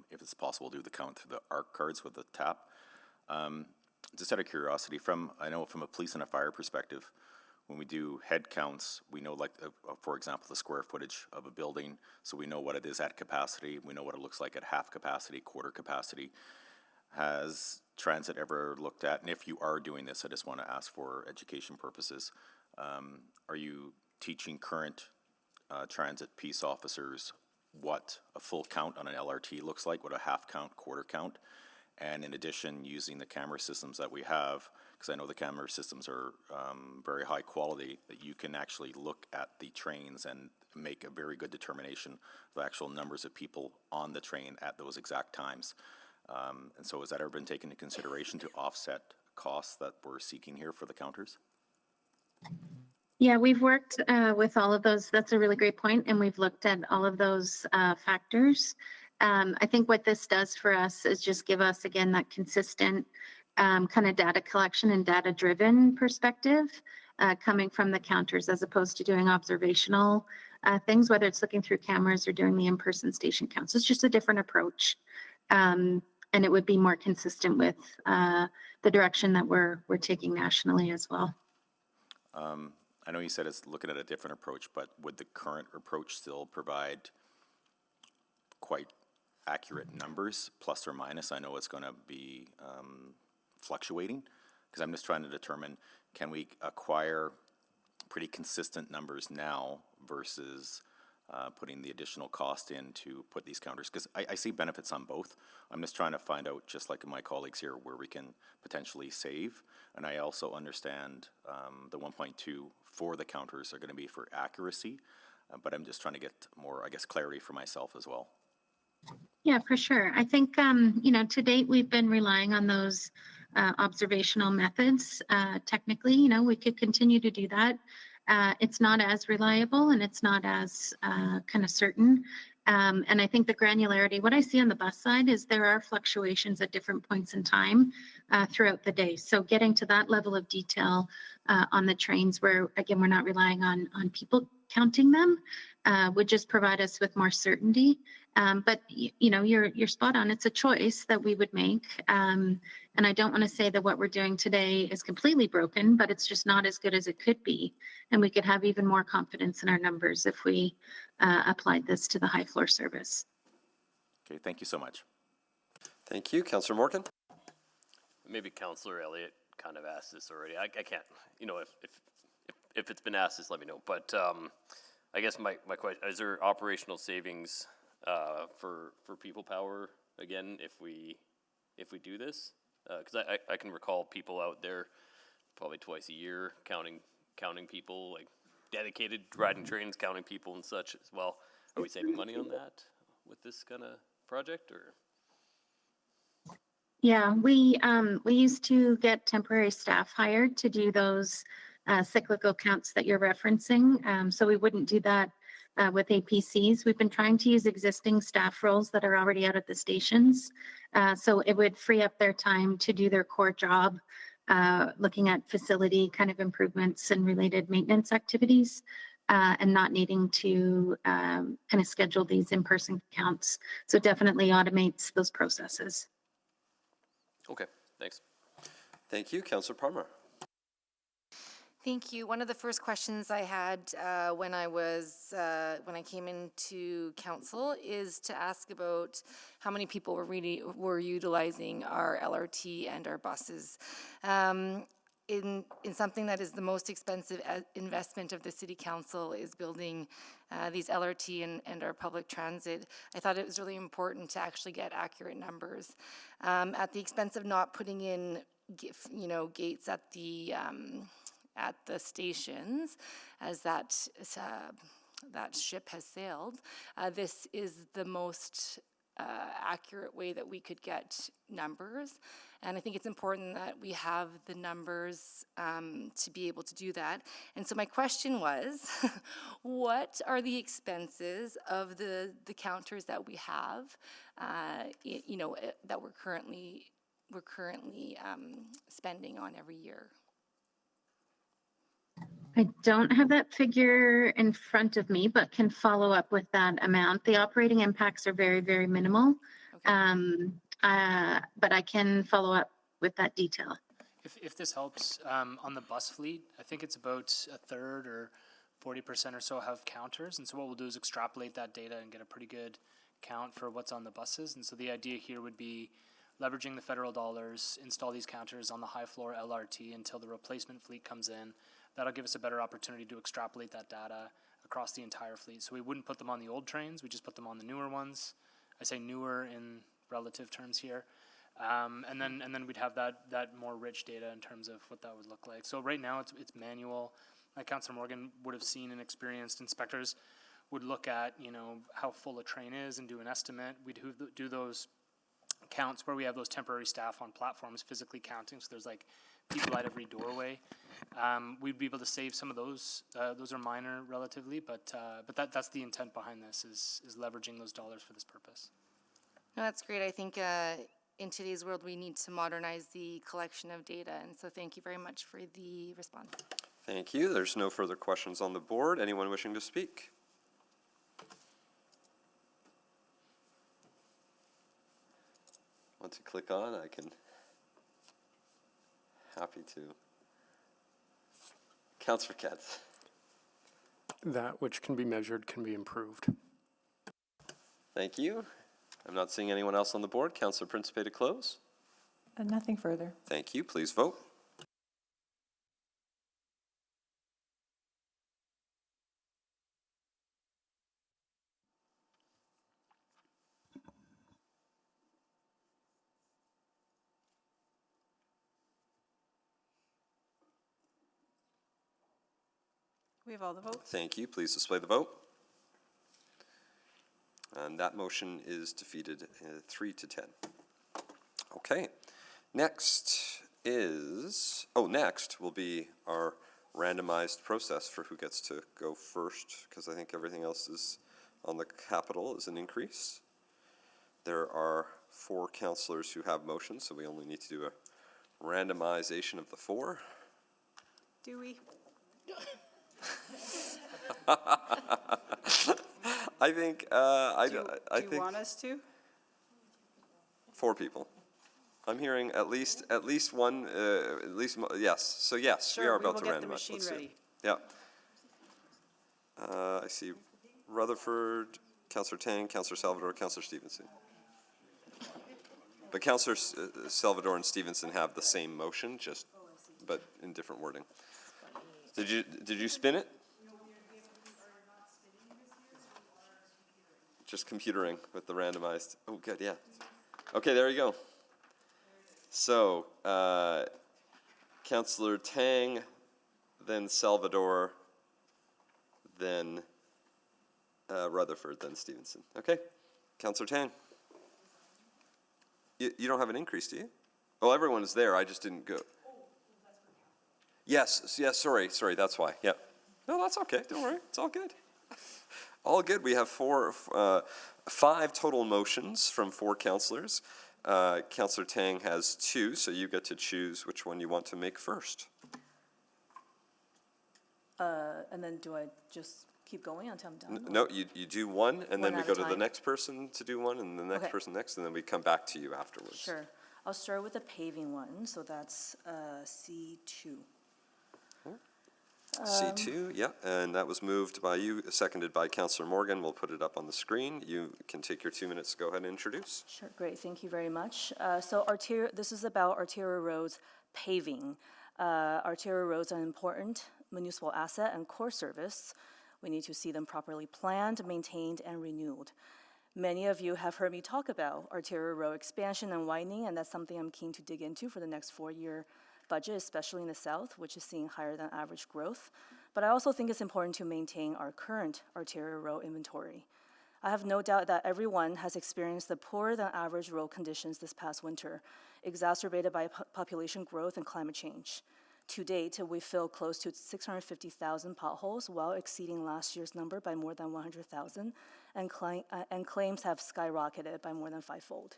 if it's possible to do the count through the ARC cards with the tap. Just out of curiosity, I know from a police and a fire perspective, when we do head counts, we know, like, for example, the square footage of a building, so we know what it is at capacity, we know what it looks like at half capacity, quarter capacity. Has transit ever looked at, and if you are doing this, I just want to ask for education purposes, are you teaching current transit peace officers what a full count on an LRT looks like, what a half count, quarter count? And in addition, using the camera systems that we have, because I know the camera systems are very high quality, that you can actually look at the trains and make a very good determination of the actual numbers of people on the train at those exact times. And so has that ever been taken into consideration to offset costs that we're seeking here for the counters? Yeah, we've worked with all of those. That's a really great point, and we've looked at all of those factors. I think what this does for us is just give us, again, that consistent kind of data collection and data-driven perspective coming from the counters as opposed to doing observational things, whether it's looking through cameras or doing the in-person station counts. It's just a different approach. And it would be more consistent with the direction that we're taking nationally as well. I know you said it's looking at a different approach, but would the current approach still provide quite accurate numbers, plus or minus? I know it's going to be fluctuating, because I'm just trying to determine, can we acquire pretty consistent numbers now versus putting the additional cost in to put these counters? Because I see benefits on both. I'm just trying to find out, just like my colleagues here, where we can potentially save. And I also understand the 1.2 for the counters are going to be for accuracy, but I'm just trying to get more, I guess, clarity for myself as well. Yeah, for sure. I think, to date, we've been relying on those observational methods. Technically, we could continue to do that. It's not as reliable and it's not as kind of certain. And I think the granularity, what I see on the bus side is there are fluctuations at different points in time throughout the day. So getting to that level of detail on the trains where, again, we're not relying on people counting them would just provide us with more certainty. But you're spot on. It's a choice that we would make. And I don't want to say that what we're doing today is completely broken, but it's just not as good as it could be. And we could have even more confidence in our numbers if we applied this to the high floor service. Okay, thank you so much. Thank you. Councillor Morgan. Maybe Councillor Elliott kind of asked this already. I can't, if it's been asked, just let me know. But I guess my question, is there operational savings for people power again if we do this? Because I can recall people out there probably twice a year counting people, like dedicated riding trains, counting people and such as well. Are we saving money on that with this kind of project, or? Yeah, we used to get temporary staff hired to do those cyclical counts that you're referencing. So we wouldn't do that with APCs. We've been trying to use existing staff roles that are already out at the stations. So it would free up their time to do their core job, looking at facility kind of improvements and related maintenance activities, and not needing to kind of schedule these in-person counts. So it definitely automates those processes. Okay, thanks. Thank you. Councillor Palmer. Thank you. One of the first questions I had when I came into council is to ask about how many people were utilizing our LRT and our buses. in something that is the most expensive investment of the city council is building these LRT and our public transit, I thought it was really important to actually get accurate numbers. At the expense of not putting in, gates at the stations, as that ship has sailed, this is the most accurate way that we could get numbers. And I think it's important that we have the numbers to be able to do that. And so my question was, what are the expenses of the counters that we have, that we're currently spending on every year? I don't have that figure in front of me, but can follow up with that amount. The operating impacts are very, very minimal. But I can follow up with that detail. If this helps, on the bus fleet, I think it's about a third or 40% or so have counters. And so what we'll do is extrapolate that data and get a pretty good count for what's on the buses. And so the idea here would be leveraging the federal dollars, install these counters on the high floor LRT until the replacement fleet comes in. That'll give us a better opportunity to extrapolate that data across the entire fleet. So we wouldn't put them on the old trains, we just put them on the newer ones. I say newer in relative terms here. And then we'd have that more rich data in terms of what that would look like. So right now it's manual. Like Councillor Morgan would have seen, and experienced inspectors would look at, how full a train is and do an estimate. We'd do those counts where we have those temporary staff on platforms physically counting, so there's like people at every doorway. We'd be able to save some of those. Those are minor relatively, but that's the intent behind this, is leveraging those dollars for this purpose. No, that's great. I think in today's world we need to modernize the collection of data, and so thank you very much for the response. Thank you. There's no further questions on the board. Anyone wishing to speak? Once you click on, I can, happy to. Councillor Katz. That which can be measured can be improved. Thank you. I'm not seeing anyone else on the board. Councillor Principe to close. Nothing further. Thank you. Please vote. We have all the votes. Thank you. Please display the vote. And that motion is defeated 3-10. Okay. Next will be our randomized process for who gets to go first, because I think everything else is on the capital is an increase. There are 4 councillors who have motions, so we only need to do a randomization of the 4. Do we? I think, Do you want us to? 4 people. I'm hearing at least one, yes. So yes, Sure, we are we will about to get the randomize. machine Let's see. ready. Yeah. I see Rutherford, Councillor Tang, Councillor Salvador, Councillor Stevenson. But Councillor Salvador and Stevenson have the same motion, but in different wording. Did you spin it? Just computering with the randomized. Oh, good, yeah. Okay, there you go. So, Councillor Tang, then Salvador, then Rutherford, then Stevenson. Okay, Councillor Tang. You don't have an increase, do you? Oh, everyone is there. I just didn't go. Yes, sorry, that's why. Yeah. No, that's okay. Don't worry. It's all good. All good. We have 5 total motions from 4 councillors. Councillor Tang has 2, so you get to choose which one you want to make first. And then do I just keep going until I'm done? No, you do one, and then we at go a to the time? next person to do one, and the next Okay. person next, and then we come back to you afterwards. Sure. I'll start with the paving one, so that's C2. C2, yeah, and that was moved by you, seconded by Councillor Morgan. We'll put it up on the screen. You can take your 2 minutes to go ahead and introduce. Sure, great, thank you very much. So this is about arterial roads paving. Arterial roads are an important municipal asset and core service. We need to see them properly planned, maintained, and renewed. Many of you have heard me talk about arterial road expansion and widening, and that's something I'm keen to dig into for the next 4-year budget, especially in the south, which is seeing higher than average growth. But I also think it's important to maintain our current arterial road inventory. I have no doubt that everyone has experienced the poorer than average road conditions this past winter, exacerbated by population growth and climate change. To date, we filled close to 650,000 potholes, while exceeding last year's number by more than 100,000, and claims have skyrocketed by more than 5-fold.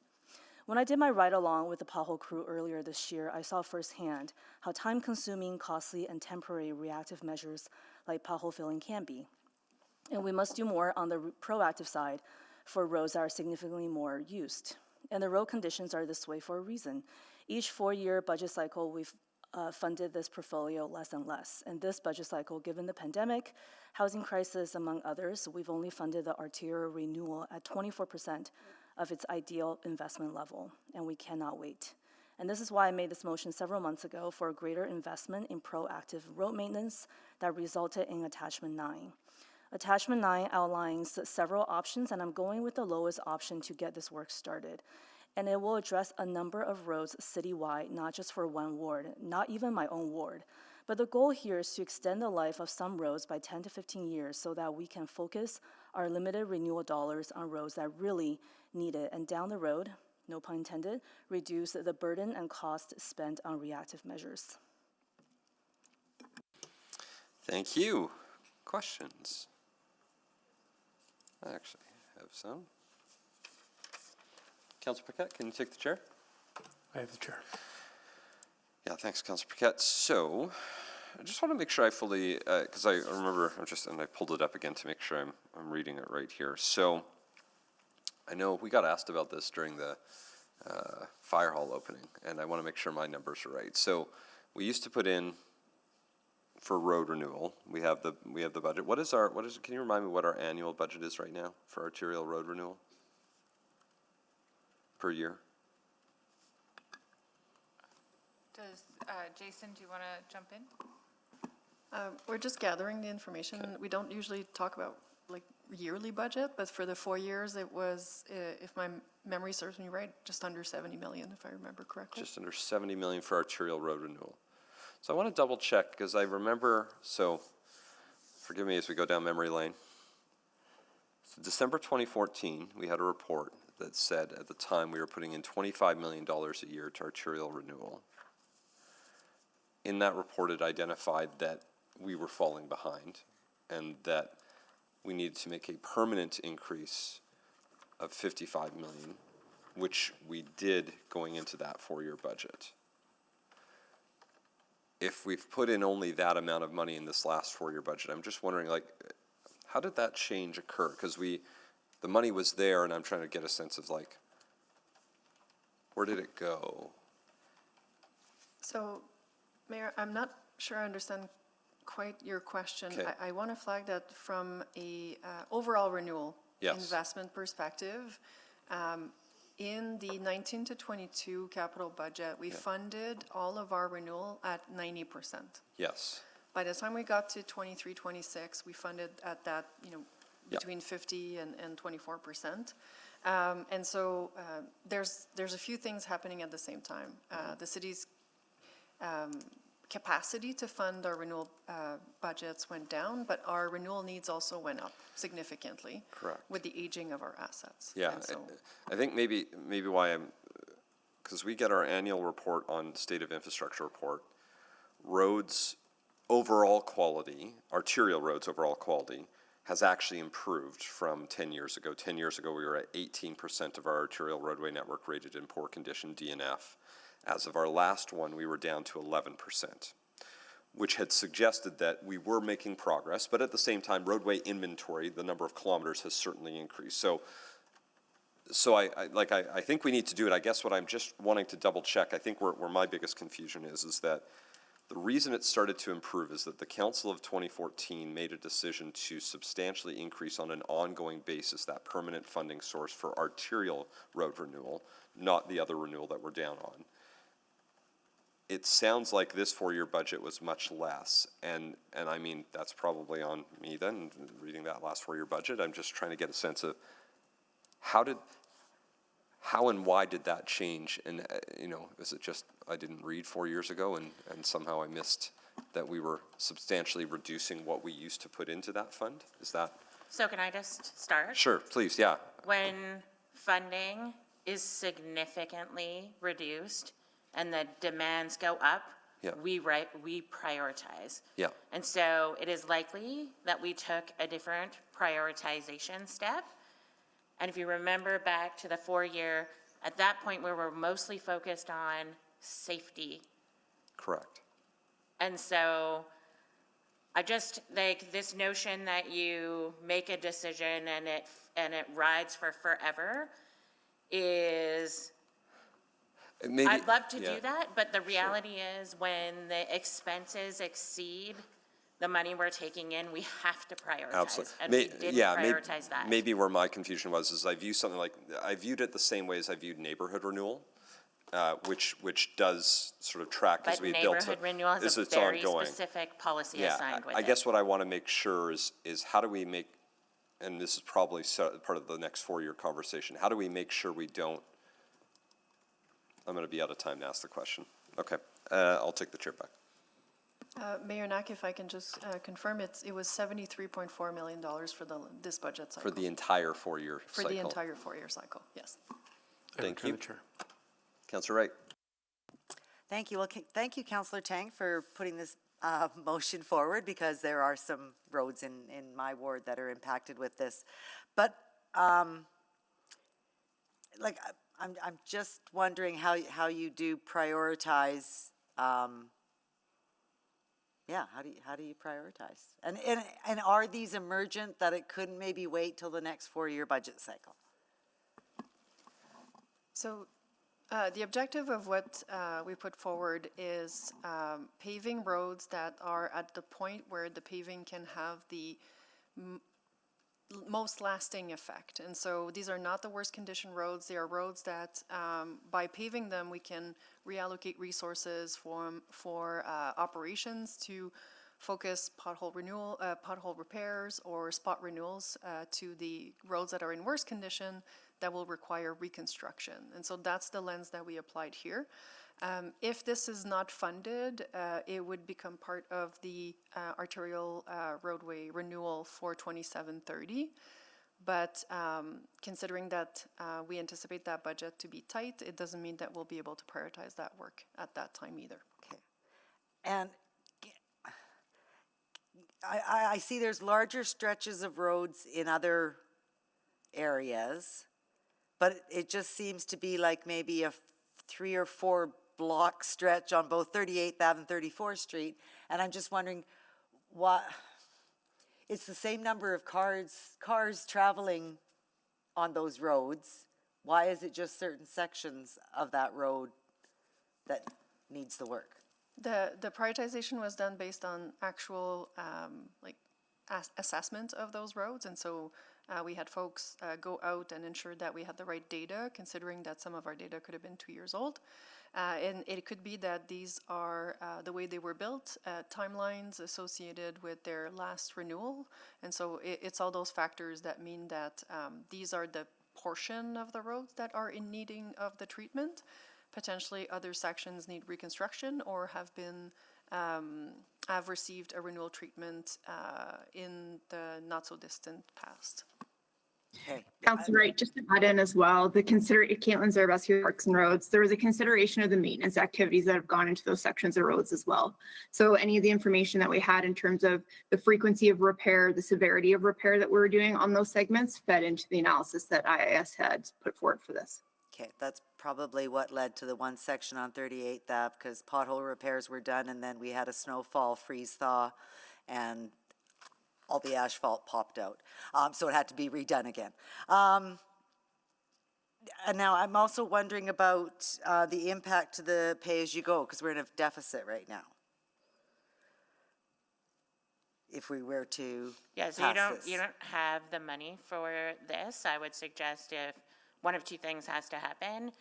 When I did my ride-along with the pothole crew earlier this year, I saw firsthand how time-consuming, costly, and temporary reactive measures like pothole filling can be. And we must do more on the proactive side for roads that are significantly more used. And the road conditions are this way for a reason. Each 4-year budget cycle, we've funded this portfolio less and less. And this budget cycle, given the pandemic, housing crisis, among others, we've only funded the arterial renewal at 24% of its ideal investment level, and we cannot wait. And this is why I made this motion several months ago for a greater investment in proactive road maintenance that resulted in Attachment 9. Attachment 9 outlines several options, and I'm going with the lowest option to get this work started. And it will address a number of roads citywide, not just for one ward, not even my own ward. But the goal here is to extend the life of some roads by 10 to 15 years so that we can focus our limited renewal dollars on roads that really need it, and down the road, no pun intended, reduce the burden and cost spent on reactive measures. Thank you. Questions? I actually have some. Councillor Paquette, can you take the chair? I have the chair. Yeah, thanks, Councillor Paquette. So, I just want to make sure I fully, because I remember, and I pulled it up again to make sure I'm reading it right here. So, I know we got asked about this during the fire hall opening, and I want to make sure my numbers are right. So, we used to put in for road renewal. We have the budget. Can you remind me what our annual budget is right now for arterial road renewal per year? Does, Jason, do you want to jump in? We're just gathering the information. Okay. We don't usually talk about like yearly budget, but for the 4 years it was, if my memory serves me right, just under 70 million, if I remember correctly. Just under 70 million for arterial road renewal. So I want to double check because I remember, so forgive me as we go down memory lane. So December 2014, we had a report that said at the time we were putting in $25 million a year to arterial renewal. In that report, it identified that we were falling behind and that we needed to make a permanent increase of 55 million, which we did going into that 4-year budget. If we've put in only that amount of money in this last 4-year budget, I'm just wondering, like, how did that change occur? Because the money was there, and I'm trying to get a sense of, like, where did it go? So, Mayor, I'm not sure I understand quite your question. Okay. I want to flag that from a overall renewal investment perspective. In the 19 to 22 capital budget, we funded all of our renewal at 90%. Yes. By the time we got to 23, 26, we funded at that, between 50 and 24%. And so there's a few things happening at the same time. The city's capacity to fund our renewal budgets went down, but our renewal needs also went up significantly. Correct. With the aging of our assets. Yeah, so, I think maybe why because we get our annual report on state of infrastructure report, roads overall quality, arterial roads overall quality, has actually improved from 10 years ago. 10 years ago, we were at 18% of our arterial roadway network rated in poor condition, DNF. As of our last one, we were down to 11%, which had suggested that we were making progress, but at the same time, roadway inventory, the number of kilometers has certainly increased. So I think we need to do it. I guess what I'm just wanting to double check, I think where my biggest confusion is that the reason it started to improve is that the Council of 2014 made a decision to substantially increase on an ongoing basis that permanent funding source for arterial road renewal, not the other renewal that we're down on. it sounds like this four-year budget was much less, and I mean, that's probably on me then, reading that last four-year budget. I'm just trying to get a sense of how and why did that change? And, you know, is it just I didn't read 4 years ago and somehow I missed that we were substantially reducing what we used to put into that fund? Is that? So can I just start? Sure, please, yeah. When funding is significantly reduced and the demands go up, Yeah. we prioritize. Yeah. And so it is likely that we took a different prioritization step. And if you remember back to the 4-year, at that point we were mostly focused on safety. Correct. And so I just, like, this notion that you make a decision and it rides for forever is, Maybe, I'd love to yeah. do that, but the reality is when the expenses exceed the money we're taking in, we have to prioritize. Absolutely. And we didn't prioritize that. Maybe where my confusion was is I viewed it the same way as I viewed neighborhood renewal, which does sort of track as But we built it. neighborhood renewal has a it's very ongoing. specific policy Yeah, assigned with it. I guess what I want to make sure is how do we make, and this is probably part of the next 4-year conversation, how do we make sure we don't, I'm going to be out of time to ask the question. Okay, I'll take the chair back. Mayor Knack, if I can just confirm, it was $73.4 million for this budget cycle. For the entire 4-year cycle. For the entire 4-year cycle, yes. Thank you. Chair. Councillor Wright. Thank you. Well, thank you, Councillor Tang, for putting this motion forward, because there are some roads in my ward that are impacted with this. But, like, I'm just wondering how you do prioritize, yeah, how do you prioritize? And are these emergent that it couldn't maybe wait till the next 4-year budget cycle? So the objective of what we put forward is paving roads that are at the point where the paving can have the most lasting effect. And so these are not the worst condition roads. They are roads that by paving them, we can reallocate resources for operations to focus pothole repairs or spot renewals to the roads that are in worse condition that will require reconstruction. And so that's the lens that we applied here. If this is not funded, it would become part of the arterial roadway renewal for 2730. But considering that we anticipate that budget to be tight, it doesn't mean that we'll be able to prioritize that work at that time either. Okay. And I see there's larger stretches of roads in other areas, but it just seems to be like maybe a 3 or 4 block stretch on both 38th Ave and 34th Street. And I'm just wondering what, it's the same number of cars traveling on those roads. Why is it just certain sections of that road that needs the work? The prioritization was done based on actual assessment of those roads, and so we had folks go out and ensure that we had the right data, considering that some of our data could have been 2 years old. And it could be that these are the way they were built, timelines associated with their last renewal, and so it's all those factors that mean that these are the portion of the roads that are in needing of the treatment. Potentially other sections need reconstruction or have received a renewal treatment in the not so distant past. Okay. Councilor Wright, just to add in as well, Caitlin Zarbescu, Parks and Roads, there was a consideration of the maintenance activities that have gone into those sections of roads as well. So any of the information that we had in terms of the frequency of repair, the severity of repair that we were doing on those segments fed into the analysis that IIS had put forward for this. Okay, that's probably what led to the one section on 38th Ave, because pothole repairs were done and then we had a snowfall, freeze thaw, and all the asphalt popped out. So it had to be redone again. And now I'm also wondering about the impact to the pay-as-you-go, because we're in a deficit right now. If we were to Yeah, so you don't have the money for this. I would suggest if one of two things has to happen.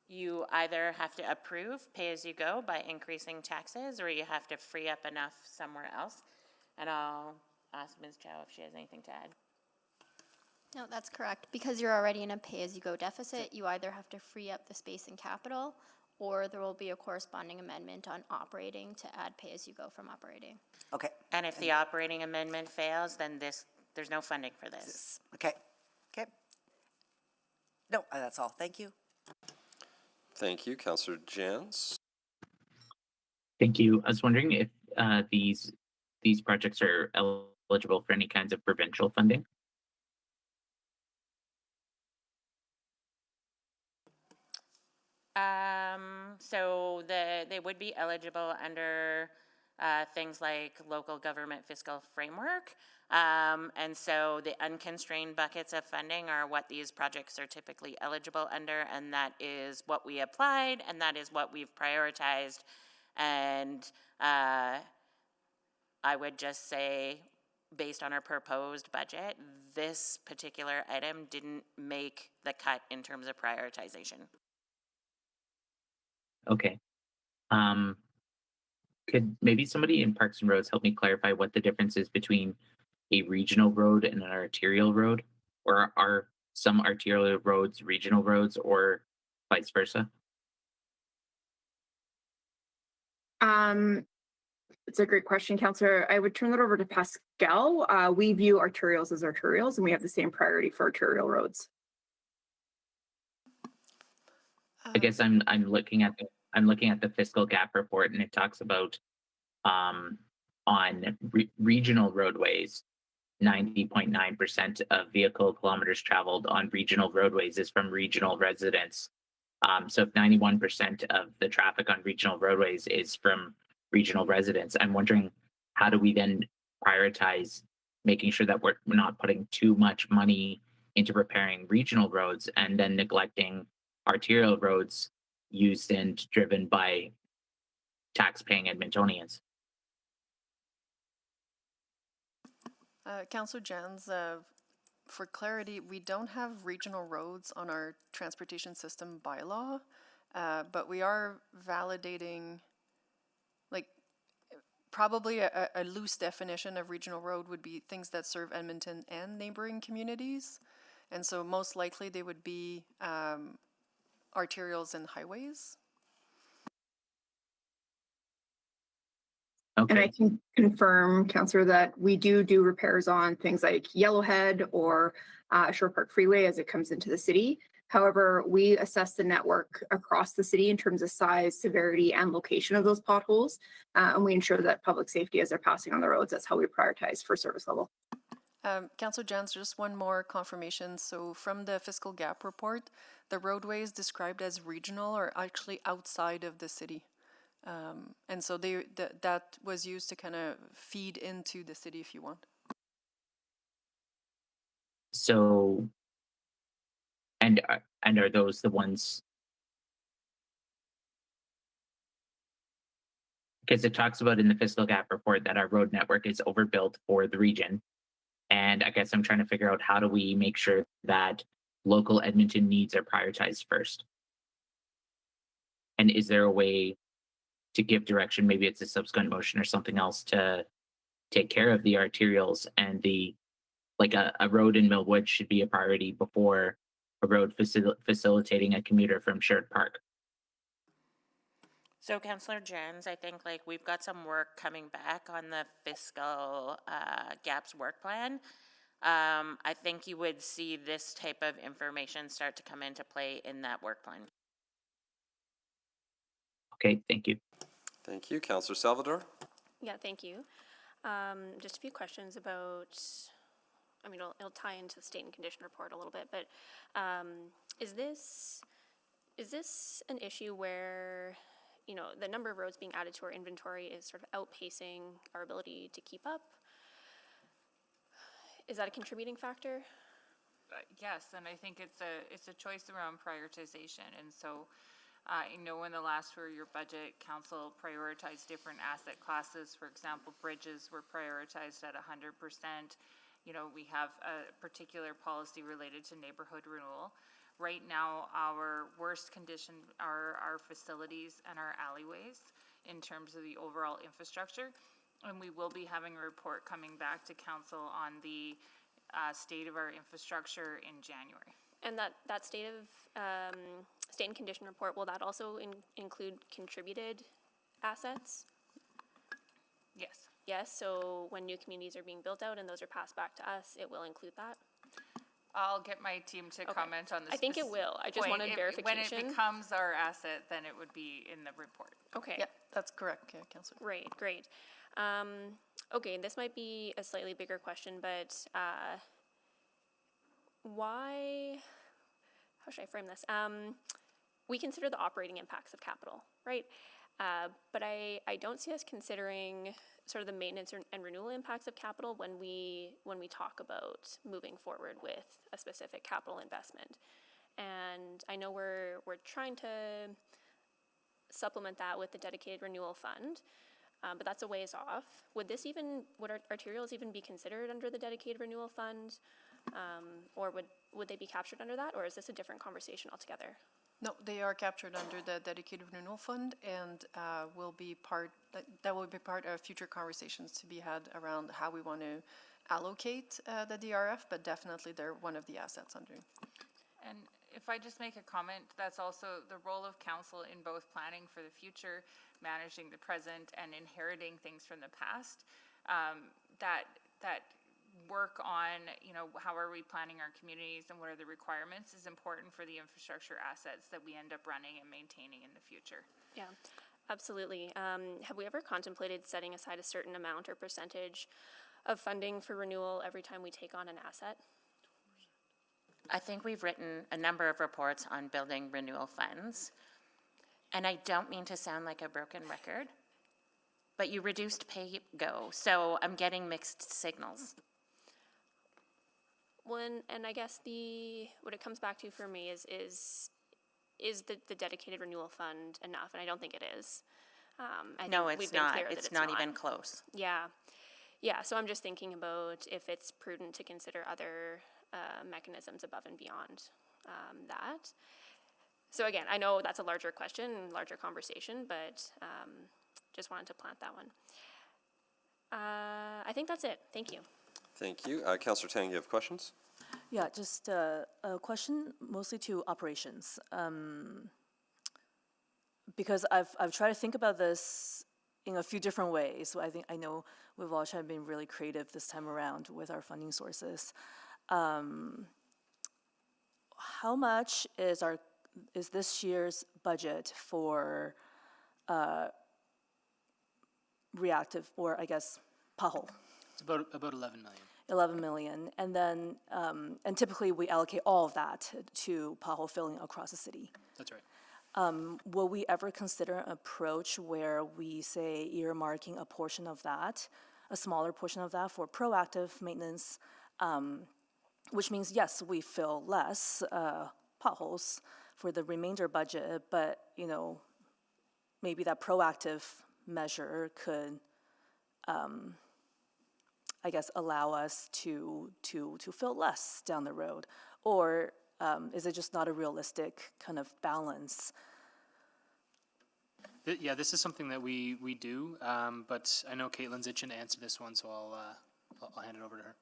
you either have to approve pay-as-you-go by increasing taxes, or you have to free up enough somewhere else. And I'll ask Ms. Chow if she has anything to add. No, that's correct. Because you're already in a pay-as-you-go deficit, you either have to free up the space in capital, or there will be a corresponding amendment on operating to add pay-as-you-go from operating. Okay. And if the operating amendment fails, then there's no funding for this. Okay. Okay. No, that's all. Thank you. Thank you, Councillor Jans. Thank you. I was wondering if these projects are eligible for any kinds of provincial funding. So they would be eligible under things like local government fiscal framework. And so the unconstrained buckets of funding are what these projects are typically eligible under, and that is what we applied, and that is what we've prioritized. And I would just say, based on our proposed budget, this particular item didn't make the cut in terms of prioritization. Okay. Could maybe somebody in Parks and Roads help me clarify what the difference is between a regional road and an arterial road? Or are some arterial roads regional roads, or vice versa? It's a great question, Councillor. I would turn that over to Pascal. We view arterials as arterials, and we have the same priority for arterial roads. I guess I'm looking at the fiscal gap report, and it talks about on regional roadways, 90.9% of vehicle kilometers traveled on regional roadways is from regional residents. So if 91% of the traffic on regional roadways is from regional residents, I'm wondering, how do we then prioritize making sure that we're not putting too much money into repairing regional roads and then neglecting arterial roads used and driven by tax-paying Edmontonians? Councillor Jans, for clarity, we don't have regional roads on our transportation system bylaw, but we are validating, like, probably a loose definition of regional road would be things that serve Edmonton and neighboring communities. And so most likely they would be arterials and highways. Okay. And I can confirm, Councillor, that we do repairs on things like Yellowhead or Shore Park Freeway as it comes into the city. However, we assess the network across the city in terms of size, severity, and location of those potholes, and we ensure that public safety as they're passing on the roads. That's how we prioritize for service level. Councillor Jans, just one more confirmation. So from the fiscal gap report, the roadways described as regional are actually outside of the city. And so that was used to kind of feed into the city, if you want. So, and are those the ones? Because it talks about in the fiscal gap report that our road network is overbuilt for the region. And I guess I'm trying to figure out, how do we make sure that local Edmonton needs are prioritized first? And is there a way to give direction, maybe it's a subsequent motion or something else, to take care of the arterials, and like a road in Millwood should be a priority before a road facilitating a commuter from Sherwood Park? So Councillor Jans, I think we've got some work coming back on the fiscal gaps work plan. I think you would see this type of information start to come into play in that work plan. Okay, thank you. Thank you. Councillor Salvador? Yeah, thank you. Just a few questions about, I mean, it'll tie into the state and condition report a little bit, but is this an issue where, you know, the number of roads being added to our inventory is sort of outpacing our ability to keep up? Is that a contributing factor? Yes, and I think it's a choice around prioritization. And so I know in the last year budget, council prioritized different asset classes. For example, bridges were prioritized at 100%. You know, we have a particular policy related to neighborhood renewal. Right now, our worst condition are our facilities and our alleyways in terms of the overall infrastructure. And we will be having a report coming back to council on the state of our infrastructure in January. And that state and condition report, will that also include contributed assets? Yes. Yes, so when new communities are being built out and those are passed back to us, it will include that? I'll get my team to comment on this. I think it will. I just wanted verification. When it becomes our asset, then it would be in the report. Okay. Yep, that's correct, yeah, Councillor. Great. Okay, this might be a slightly bigger question, but why, how should I frame this? We consider the operating impacts of capital, right? But I don't see us considering sort of the maintenance and renewal impacts of capital when we talk about moving forward with a specific capital investment. And I know we're trying to supplement that with the dedicated renewal fund, but that's a ways off. Would arterials even be considered under the dedicated renewal fund? Or would they be captured under that, or is this a different conversation altogether? No, they are captured under the dedicated renewal fund, and will be part of future conversations to be had around how we want to allocate the DRF, but definitely they're one of the assets under. And if I just make a comment, that's also the role of council in both planning for the future, managing the present, and inheriting things from the past. That work on, how are we planning our communities and what are the requirements is important for the infrastructure assets that we end up running and maintaining in the future. Yeah, absolutely. Have we ever contemplated setting aside a certain amount or percentage of funding for renewal every time we take on an asset? I think we've written a number of reports on building renewal funds. And I don't mean to sound like a broken record, but you reduced pay-go, so I'm getting mixed signals. Well, and I guess what it comes back to for me is the dedicated renewal fund enough? And I don't think it is. No, it's not. It's not even close. Yeah, so I'm just thinking about if it's prudent to consider other mechanisms above and beyond that. So again, I know that's a larger question, larger conversation, but just wanted to plant that one. I think that's it. Thank you. Thank you. Councillor Tang, you have questions? Yeah, just a question mostly to operations. Because I've tried to think about this in a few different ways. So I know we've all tried to be really creative this time around with our funding sources. How much is this year's budget for reactive, or I guess pothole? It's about 11 million. 11 million, and then, and typically we allocate all of that to pothole filling across the city. That's right. Will we ever consider an approach where we say earmarking a portion of that, a smaller portion of that for proactive maintenance, which means, yes, we fill less potholes for the remainder budget, but, maybe that proactive measure could, I guess, allow us to fill less down the road? Or is it just not a realistic kind of balance? Yeah, this is something that we do, but I know Caitlin's itching to answer this one, so I'll hand it over to her.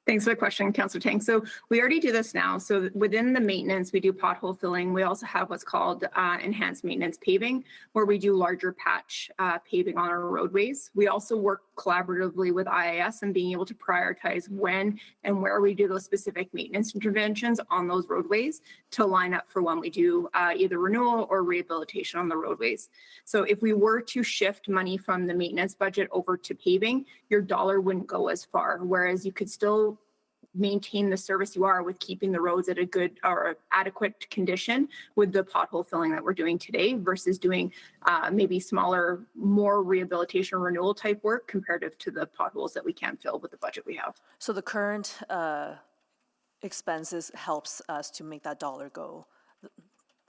Thanks for the question, Councillor Tang. So we already do this now. So within the maintenance, we do pothole filling. We also have what's called enhanced maintenance paving, where we do larger patch paving on our roadways. We also work collaboratively with IAS and being able to prioritize when and where we do those specific maintenance interventions on those roadways to line up for when we do either renewal or rehabilitation on the roadways. So if we were to shift money from the maintenance budget over to paving, your dollar wouldn't go as far, whereas you could still maintain the service you are with keeping the roads at a good or adequate condition with the pothole filling that we're doing today versus doing maybe smaller, more rehabilitation renewal type work comparative to the potholes that we can fill with the budget we have. So the current expenses helps us to make that dollar go,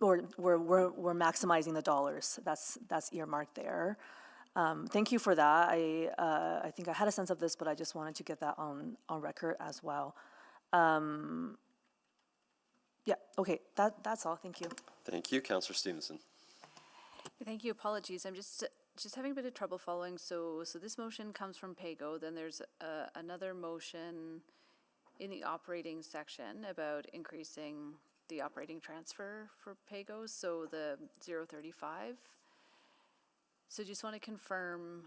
or we're maximizing the dollars that's earmarked there. Thank you for that. I think I had a sense of this, but I just wanted to get that on record as well. Yeah, okay, that's all, thank you. Thank you, Councillor Stevenson. Thank you. Apologies. I'm just having a bit of trouble following. So this motion comes from PAYGO. Then there's another motion in the operating section about increasing the operating transfer for PAYGO. So the 035. So just want to confirm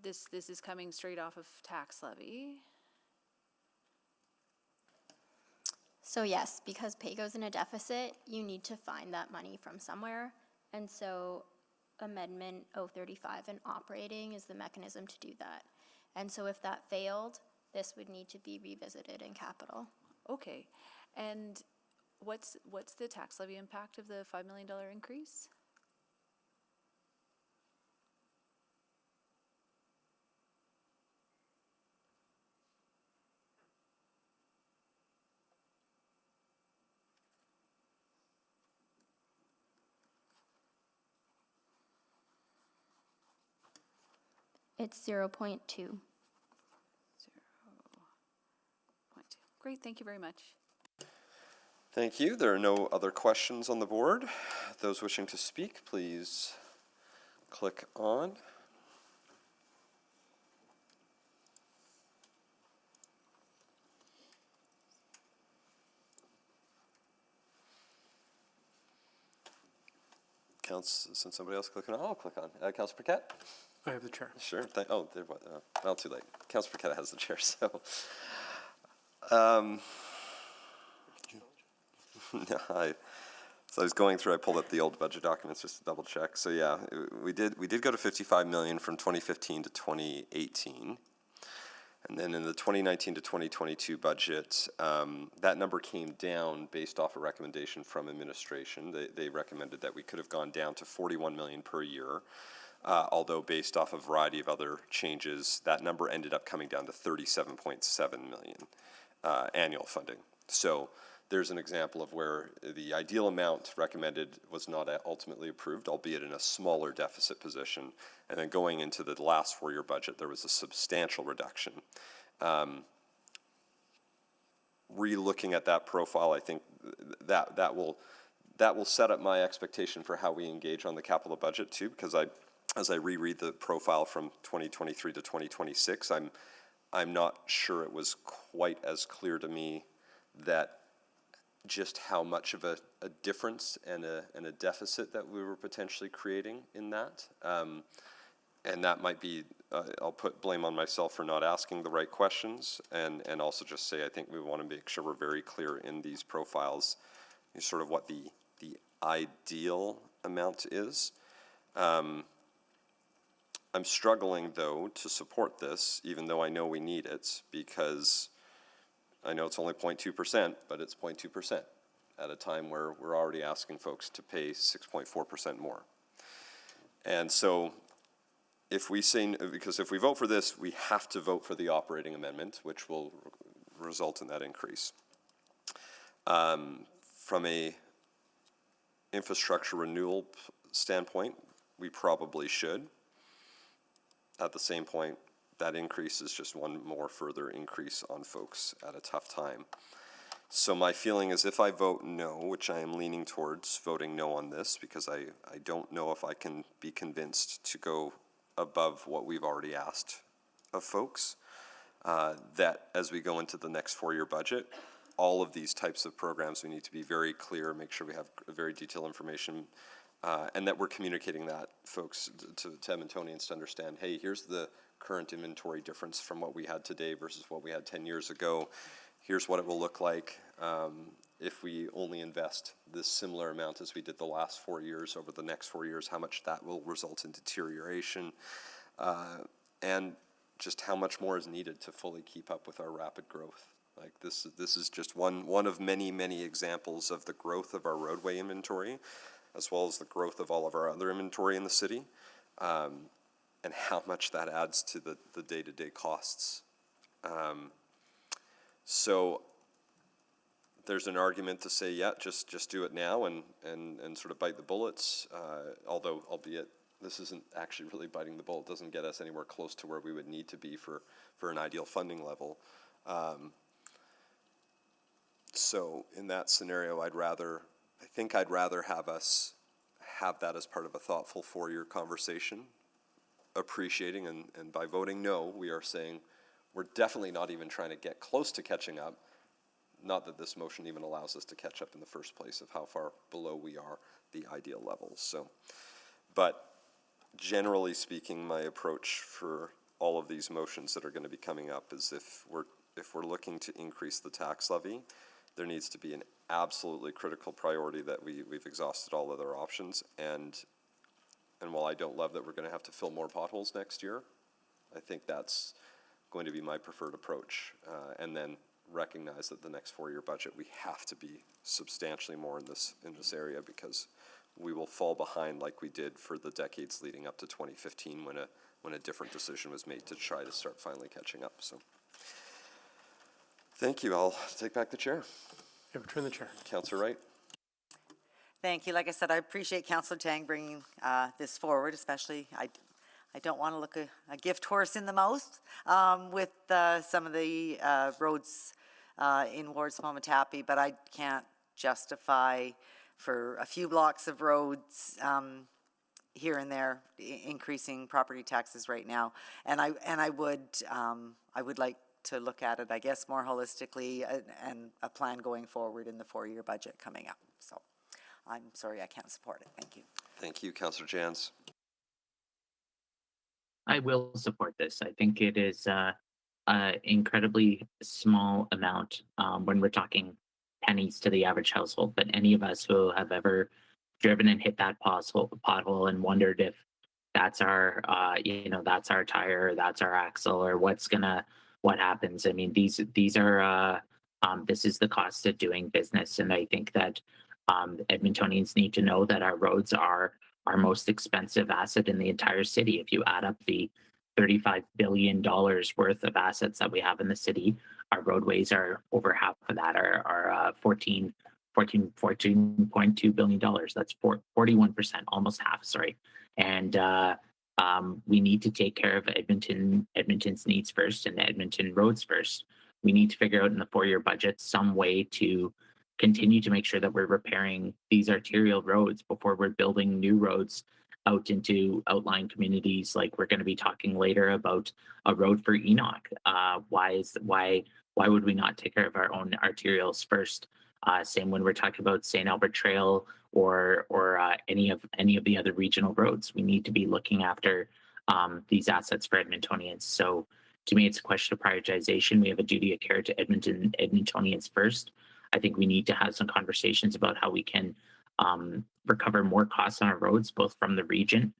this is coming straight off of tax levy. So yes, because PAYGO's in a deficit, you need to find that money from somewhere. And so Amendment 035 and operating is the mechanism to do that. And so if that failed, this would need to be revisited in capital. Okay. And what's the tax levy impact of the $5 million increase? It's 0.2. 0.2. Great, thank you very much. Thank you. There are no other questions on the board. Those wishing to speak, please click on. Since somebody else clicking on, I'll click on. Councillor Paquette? I have the chair. Sure. Oh, well, too late. Councillor Paquette has the chair, so. No, I was going through, I pulled up the old budget documents just to double check. So yeah, we did go to 55 million from 2015 to 2018. And then in the 2019 to 2022 budget, that number came down based off a recommendation from administration. They recommended that we could have gone down to 41 million per year. Although based off a variety of other changes, that number ended up coming down to 37.7 million annual funding. So there's an example of where the ideal amount recommended was not ultimately approved, albeit in a smaller deficit position. And then going into the last four-year budget, there was a substantial reduction. Re-looking at that profile, I think that will set up my expectation for how we engage on the capital budget too, because as I reread the profile from 2023 to 2026, I'm not sure it was quite as clear to me that just how much of a difference and a deficit that we were potentially creating in that. And that might be, I'll put blame on myself for not asking the right questions, and also just say I think we want to make sure we're very clear in these profiles sort of what the ideal amount is. I'm struggling, though, to support this, even though I know we need it, because I know it's only 0.2%, but it's 0.2% at a time where we're already asking folks to pay 6.4% more. And so if we say, because if we vote for this, we have to vote for the operating amendment, which will result in that increase. From a infrastructure renewal standpoint, we probably should. At the same point, that increase is just one more further increase on folks at a tough time. So my feeling is if I vote no, which I am leaning towards voting no on this, because I don't know if I can be convinced to go above what we've already asked of folks, that as we go into the next four-year budget, all of these types of programs, we need to be very clear, make sure we have very detailed information, and that we're communicating that, folks, to Edmontonians to understand, hey, here's the current inventory difference from what we had today versus what we had 10 years ago. Here's what it will look like if we only invest this similar amount as we did the last 4 years over the next 4 years, how much that will result in deterioration, and just how much more is needed to fully keep up with our rapid growth. Like this is just one of many, many examples of the growth of our roadway inventory, as well as the growth of all of our other inventory in the city, and how much that adds to the day-to-day costs. So there's an argument to say, yeah, just do it now and sort of bite the bullets, although, albeit, this isn't actually really biting the bullet, doesn't get us anywhere close to where we would need to be for an ideal funding level. So in that scenario, I think I'd rather have us have that as part of a thoughtful 4-year conversation, appreciating, and by voting no, we are saying we're definitely not even trying to get close to catching up. Not that this motion even allows us to catch up in the first place of how far below we are the ideal levels. So, but generally speaking, my approach for all of these motions that are going to be coming up is if we're looking to increase the tax levy, there needs to be an absolutely critical priority that we've exhausted all other options. And while I don't love that we're going to have to fill more potholes next year, I think that's going to be my preferred approach. And then recognize that the next 4-year budget, we have to be substantially more in this area, because we will fall behind like we did for the decades leading up to 2015 when a different decision was made to try to start finally catching up. So thank you. I'll take back the chair. Yeah, return the chair. Councillor Wright. Thank you. Like I said, I appreciate Councillor Tang bringing this forward, especially I don't want to look a gift horse in the mouth with some of the roads in Wards Momatapi, but I can't justify for a few blocks of roads here and there increasing property taxes right now. And I would like to look at it, I guess, more holistically and a plan going forward in the 4-year budget coming up. So I'm sorry I can't support it. Thank you. Thank you, Councillor Jans. I will support this. I think it is an incredibly small amount when we're talking pennies to the average household. But any of us who have ever driven and hit that pothole and wondered if that's our, that's our tire, that's our axle, or what happens. I mean, these are this is the cost of doing business, and I think that Edmontonians need to know that our roads are our most expensive asset in the entire city. If you add up the $35 billion worth of assets that we have in the city, our roadways are over half of that, are $14.2 billion. That's 41%, almost half, sorry. And we need to take care of Edmonton's needs first and the Edmonton roads first. We need to figure out in the 4-year budget some way to continue to make sure that we're repairing these arterial roads before we're building new roads out into outlying communities. Like we're going to be talking later about a road for Enoch. Why would we not take care of our own arterials first? Same when we're talking about St. Albert Trail or any of the other regional roads. We need to be looking after these assets for Edmontonians. So to me, it's a question of prioritization. We have a duty of care to Edmontonians first. I think we need to have some conversations about how we can recover more costs on our roads, both from the region,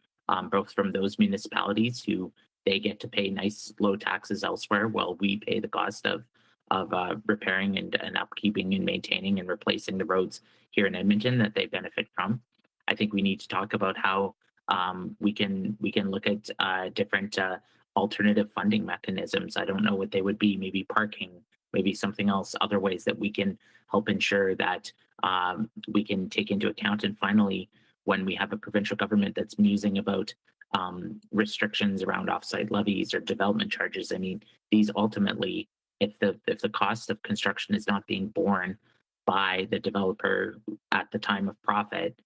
both from those municipalities who they get to pay nice low taxes elsewhere, while we pay the cost of repairing and upkeeping and maintaining and replacing the roads here in Edmonton that they benefit from. I think we need to talk about how we can look at different alternative funding mechanisms. I don't know what they would be. Maybe parking, maybe something else. Other ways that we can help ensure that we can take into account. And finally, when we have a provincial government that's musing about restrictions around offsite levies or development charges, I mean, these ultimately, if the cost of construction is not being borne by the developer at the time of profit,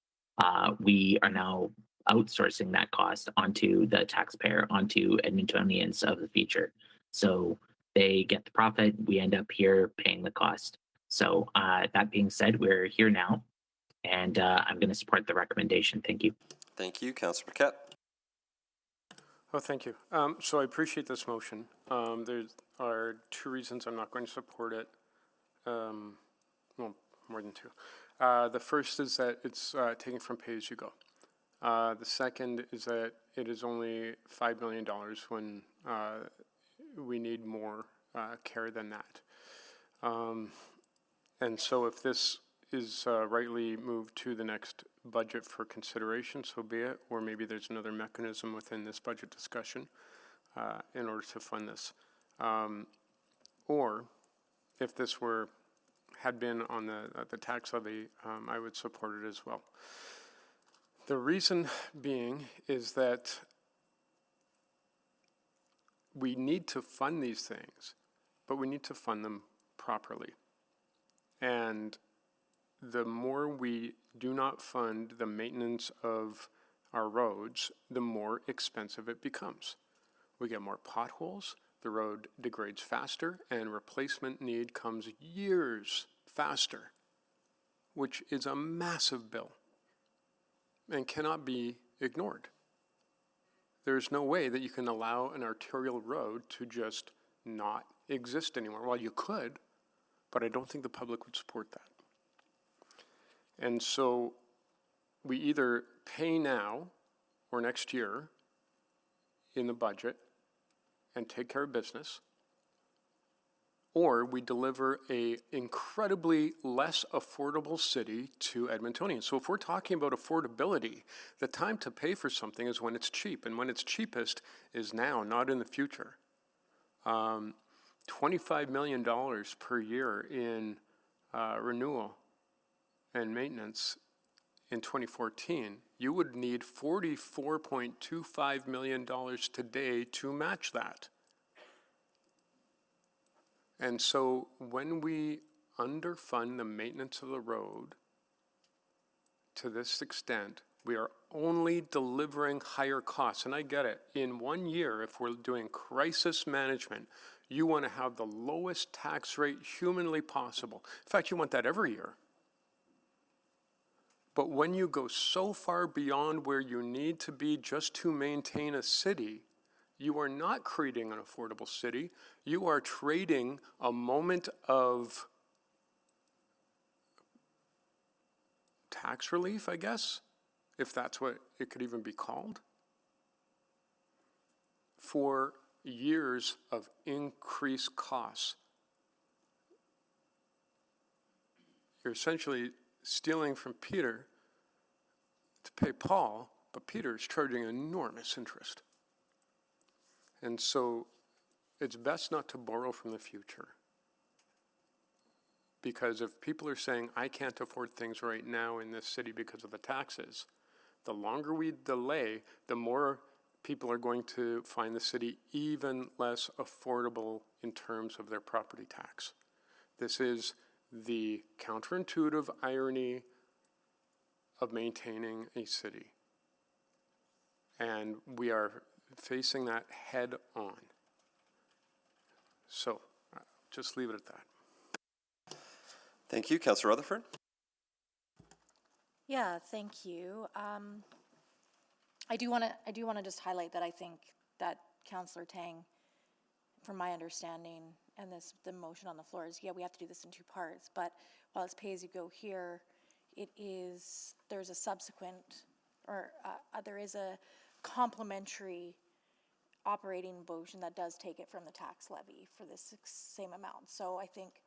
we are now outsourcing that cost onto the taxpayer, onto Edmontonians of the future. So they get the profit, we end up here paying the cost. So that being said, we're here now, and I'm going to support the recommendation. Thank you. Thank you, Councillor Paquette. Oh, thank you. So I appreciate this motion. There are 2 reasons I'm not going to support it. Well, more than 2. The first is that it's taken from pay-as-you-go. The second is that it is only $5 million when we need more care than that. And so if this is rightly moved to the next budget for consideration, so be it, or maybe there's another mechanism within this budget discussion in order to fund this. Or if this had been on the tax levy, I would support it as well. The reason being is that we need to fund these things, but we need to fund them properly. And the more we do not fund the maintenance of our roads, the more expensive it becomes. We get more potholes, the road degrades faster, and replacement need comes years faster, which is a massive bill and cannot be ignored. There's no way that you can allow an arterial road to just not exist anymore. Well, you could, but I don't think the public would support that. And so we either pay now or next year in the budget and take care of business, or we deliver a incredibly less affordable city to Edmontonians. So if we're talking about affordability, the time to pay for something is when it's cheap, and when it's cheapest is now, not in the future. $25 million per year in renewal and maintenance in 2014, you would need $44.25 million today to match that. And so when we underfund the maintenance of the road to this extent, we are only delivering higher costs. And I get it. In 1 year, if we're doing crisis management, you want to have the lowest tax rate humanly possible. In fact, you want that every year. But when you go so far beyond where you need to be just to maintain a city, you are not creating an affordable city. You are trading a moment of tax relief, I guess, if that's what it could even be called, for years of increased costs. You're essentially stealing from Peter to pay Paul, but Peter is charging enormous interest. And so it's best not to borrow from the future. Because if people are saying, I can't afford things right now in this city because of the taxes, the longer we delay, the more people are going to find the city even less affordable in terms of their property tax. This is the counterintuitive irony of maintaining a city. And we are facing that head on. So, just leave it at that. Thank you. Councillor Rutherford? Yeah, thank you. I do want to just highlight that I think that Councillor Tang, from my understanding, and the motion on the floor is, yeah, we have to do this in two parts, but while it's pay-as-you-go here, there's a subsequent, or there is a complementary operating motion that does take it from the tax levy for this same amount. So I think,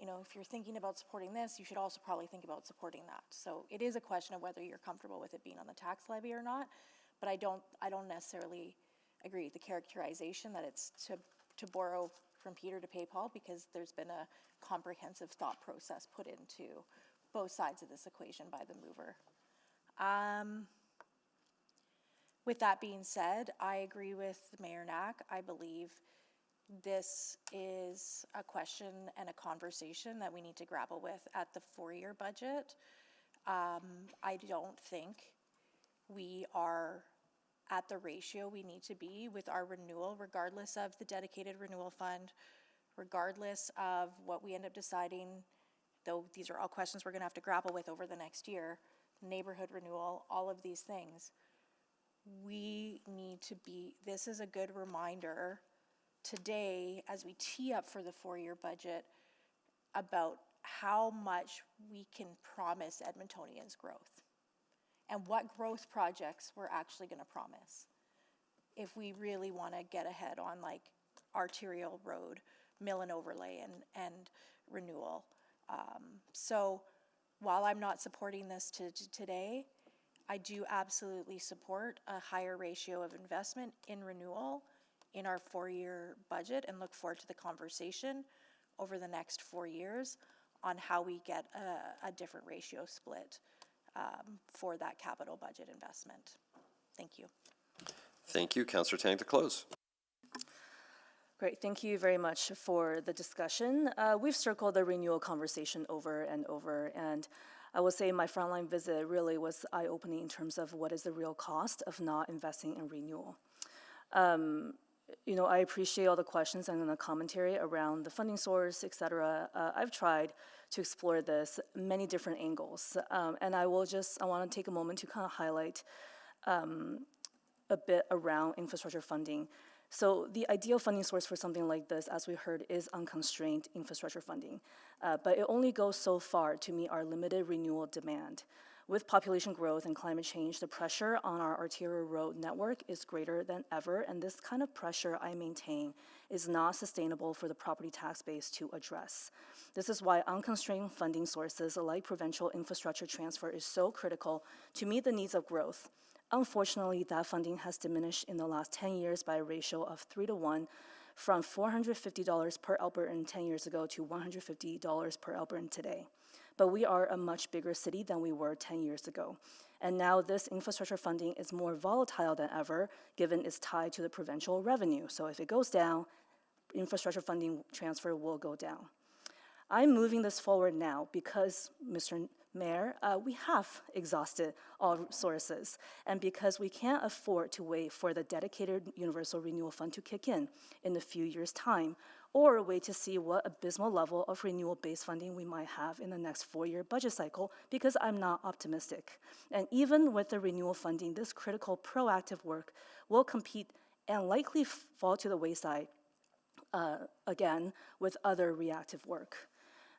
if you're thinking about supporting this, you should also probably think about supporting that. So it is a question of whether you're comfortable with it being on the tax levy or not, but I don't necessarily agree with the characterization that it's to borrow from Peter to pay Paul, because there's been a comprehensive thought process put into both sides of this equation by the mover. With that being said, I agree with Mayor Knack. I believe this is a question and a conversation that we need to grapple with at the 4-year budget. I don't think we are at the ratio we need to be with our renewal, regardless of the dedicated renewal fund, regardless of what we end up deciding, though these are all questions we're going to have to grapple with over the next year, neighborhood renewal, all of these things. We need to be, this is a good reminder today as we tee up for the 4-year budget about how much we can promise Edmontonians growth and what growth projects we're actually going to promise if we really want to get ahead on like arterial road, mill and overlay and renewal. So while I'm not supporting this today, I do absolutely support a higher ratio of investment in renewal in our 4-year budget and look forward to the conversation over the next 4 years on how we get a different ratio split for that capital budget investment. Thank you. Thank you. Councillor Tang to close. Great, thank you very much for the discussion. We've circled the renewal conversation over and over, and I will say my frontline visit really was eye-opening in terms of what is the real cost of not investing in renewal. You know, I appreciate all the questions and the commentary around the funding source, et cetera. I've tried to explore this many different angles, and I want to take a moment to kind of highlight a bit around infrastructure funding. So the ideal funding source for something like this, as we heard, is unconstrained infrastructure funding. But it only goes so far to meet our limited renewal demand. With population growth and climate change, the pressure on our arterial road network is greater than ever, and this kind of pressure, I maintain, is not sustainable for the property tax base to address. This is why unconstrained funding sources like provincial infrastructure transfer is so critical to meet the needs of growth. Unfortunately, that funding has diminished in the last 10 years by a ratio of 3-to-1, from $450 per Albertan 10 years ago to $150 per Albertan today. But we are a much bigger city than we were 10 years ago. And now this infrastructure funding is more volatile than ever, given it's tied to the provincial revenue. So if it goes down, infrastructure funding transfer will go down. I'm moving this forward now because, Mr. Mayor, we have exhausted all sources, and because we can't afford to wait for the dedicated Universal Renewal Fund to kick in a few years' time, or wait to see what abysmal level of renewal-based funding we might have in the next 4-year budget cycle, because I'm not optimistic. And even with the renewal funding, this critical proactive work will compete and likely fall to the wayside again with other reactive work.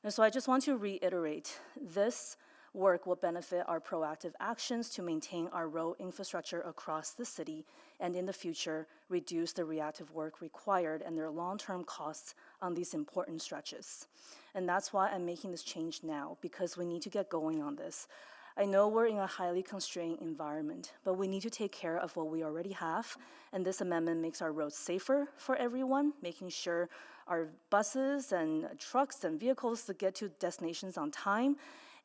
And so I just want to reiterate, this work will benefit our proactive actions to maintain our road infrastructure across the city, and in the future, reduce the reactive work required and their long-term costs on these important stretches. And that's why I'm making this change now, because we need to get going on this. I know we're in a highly constrained environment, but we need to take care of what we already have, and this amendment makes our roads safer for everyone, making sure our buses and trucks and vehicles to get to destinations on time,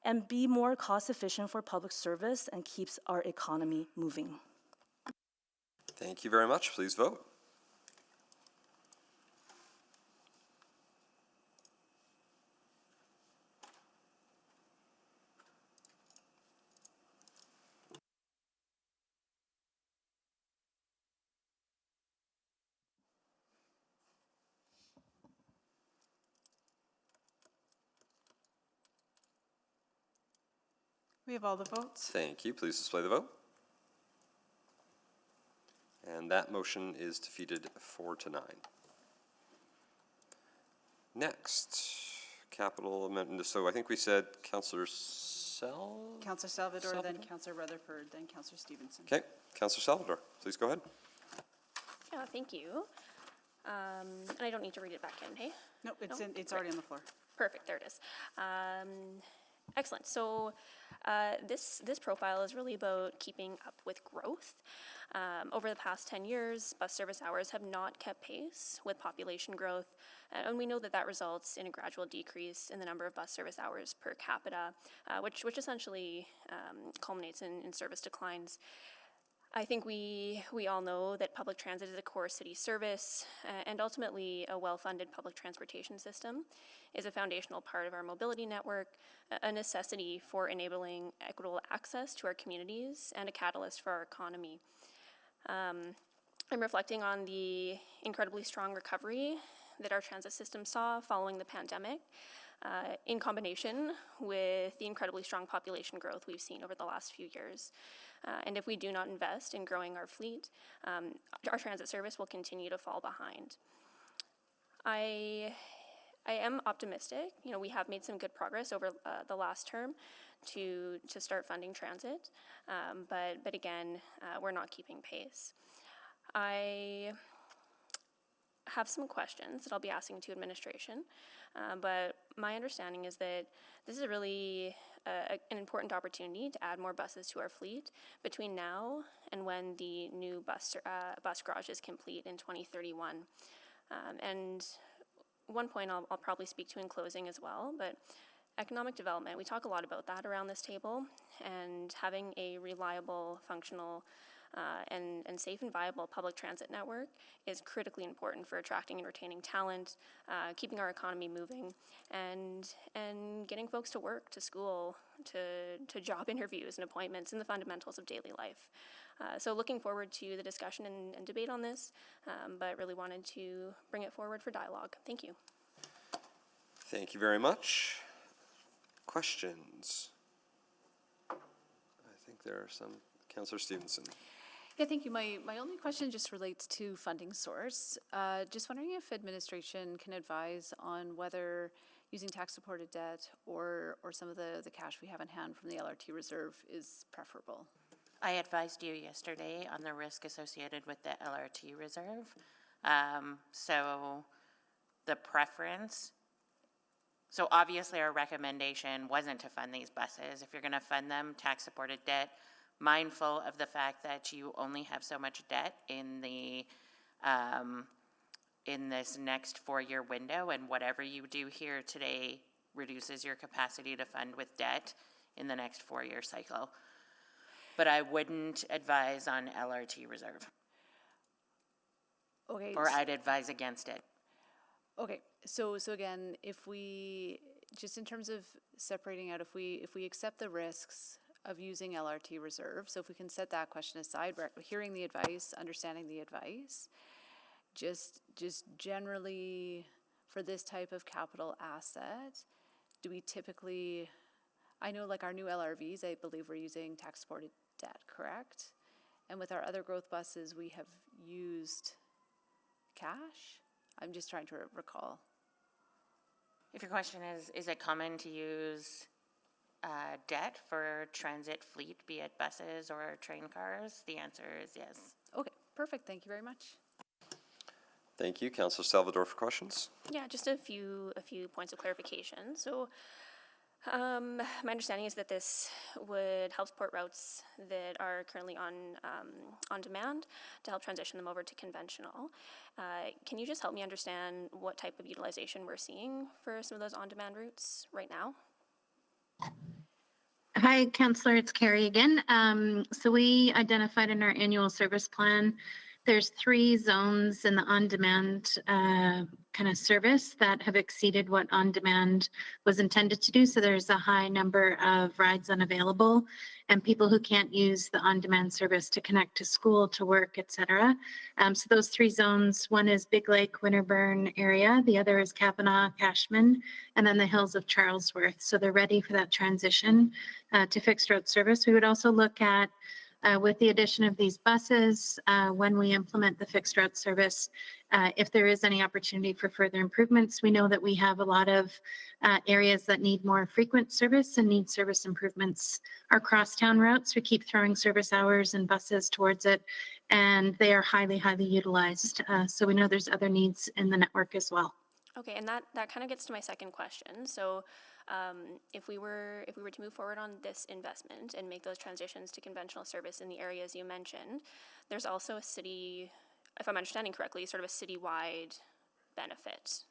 and be more cost efficient for public service and keeps our economy moving. Thank you very much. Please vote. We have all the votes. Thank you. Please display the vote. And that motion is defeated 4-9. Next, capital amendment. So I think we said Councillor Councillor Salvador, then Councillor Rutherford, then Councillor Stevenson. Okay, Councillor Salvador, please go ahead. Yeah, thank you. And I don't need to read it back in, hey? No, it's already on the floor. Perfect, there it is. Excellent. So this profile is really about keeping up with growth. Over the past 10 years, bus service hours have not kept pace with population growth, and we know that results in a gradual decrease in the number of bus service hours per capita, which essentially culminates in service declines. I think we all know that public transit is a core city service, and ultimately a well-funded public transportation system is a foundational part of our mobility network, a necessity for enabling equitable access to our communities, and a catalyst for our economy. I'm reflecting on the incredibly strong recovery that our transit system saw following the pandemic, in combination with the incredibly strong population growth we've seen over the last few years. And if we do not invest in growing our fleet, our transit service will continue to fall behind. I am optimistic. You know, we have made some good progress over the last term to start funding transit, but again, we're not keeping pace. I have some questions that I'll be asking to administration, but my understanding is that this is really an important opportunity to add more buses to our fleet between now and when the new bus garage is complete in 2031. And one point I'll probably speak to in closing as well, but economic development, we talk a lot about that around this table, and having a reliable, functional And safe and viable public transit network is critically important for attracting and retaining talent, keeping our economy moving, and getting folks to work, to school, to job interviews and appointments and the fundamentals of daily life. So looking forward to the discussion and debate on this, but really wanted to bring it forward for dialogue. Thank you. Thank you very much. Questions? I think there are some. Councillor Stevenson. Yeah, thank you. My only question just relates to funding source. Just wondering if administration can advise on whether using tax-supported debt or some of the cash we have in hand from the LRT reserve is preferable. I advised you yesterday on the risk associated with the LRT reserve. So the preference, so obviously our recommendation wasn't to fund these buses. If you're going to fund them, tax-supported debt, mindful of the fact that you only have so much debt in the in this next 4-year window, and whatever you do here today reduces your capacity to fund with debt in the next 4-year cycle. But I wouldn't advise on LRT reserve. Okay. Or I'd advise against it. Okay, so again, if we, just in terms of separating out, if we accept the risks of using LRT reserve, so if we can set that question aside, hearing the advice, understanding the advice, just generally for this type of capital asset, do we typically, I know like our new LRVs, I believe we're using tax-supported debt, correct? And with our other growth buses, we have used cash? I'm just trying to recall. If your question is it common to use debt for transit fleet, be it buses or train cars? The answer is yes. Okay, perfect. Thank you very much. Thank you. Councillor Salvador for questions. Yeah, just a few points of clarification. So my understanding is that this would help support routes that are currently on demand to help transition them over to conventional. Can you just help me understand what type of utilization we're seeing for some of those on-demand routes right now? Hi, Councillor, it's Carrie again. So we identified in our annual service plan, there's 3 zones in the on-demand kind of service that have exceeded what on-demand was intended to do. So there's a high number of rides unavailable and people who can't use the on-demand service to connect to school, to work, etc. So those 3 zones, one is Big Lake, Winterburn area, the other is Capital, Cashman, and then the hills of Charlesworth. So they're ready for that transition to fixed route service. We would also look at with the addition of these buses, when we implement the fixed route service, if there is any opportunity for further improvements. We know that we have a lot of areas that need more frequent service and need service improvements. Our crosstown routes, we keep throwing service hours and buses towards it, and they are highly, highly utilized. So we know there's other needs in the network as well. Okay, and that kind of gets to my second question. So if we were to move forward on this investment and make those transitions to conventional service in the areas you mentioned, there's also a city, if I'm understanding correctly, sort of a citywide benefit,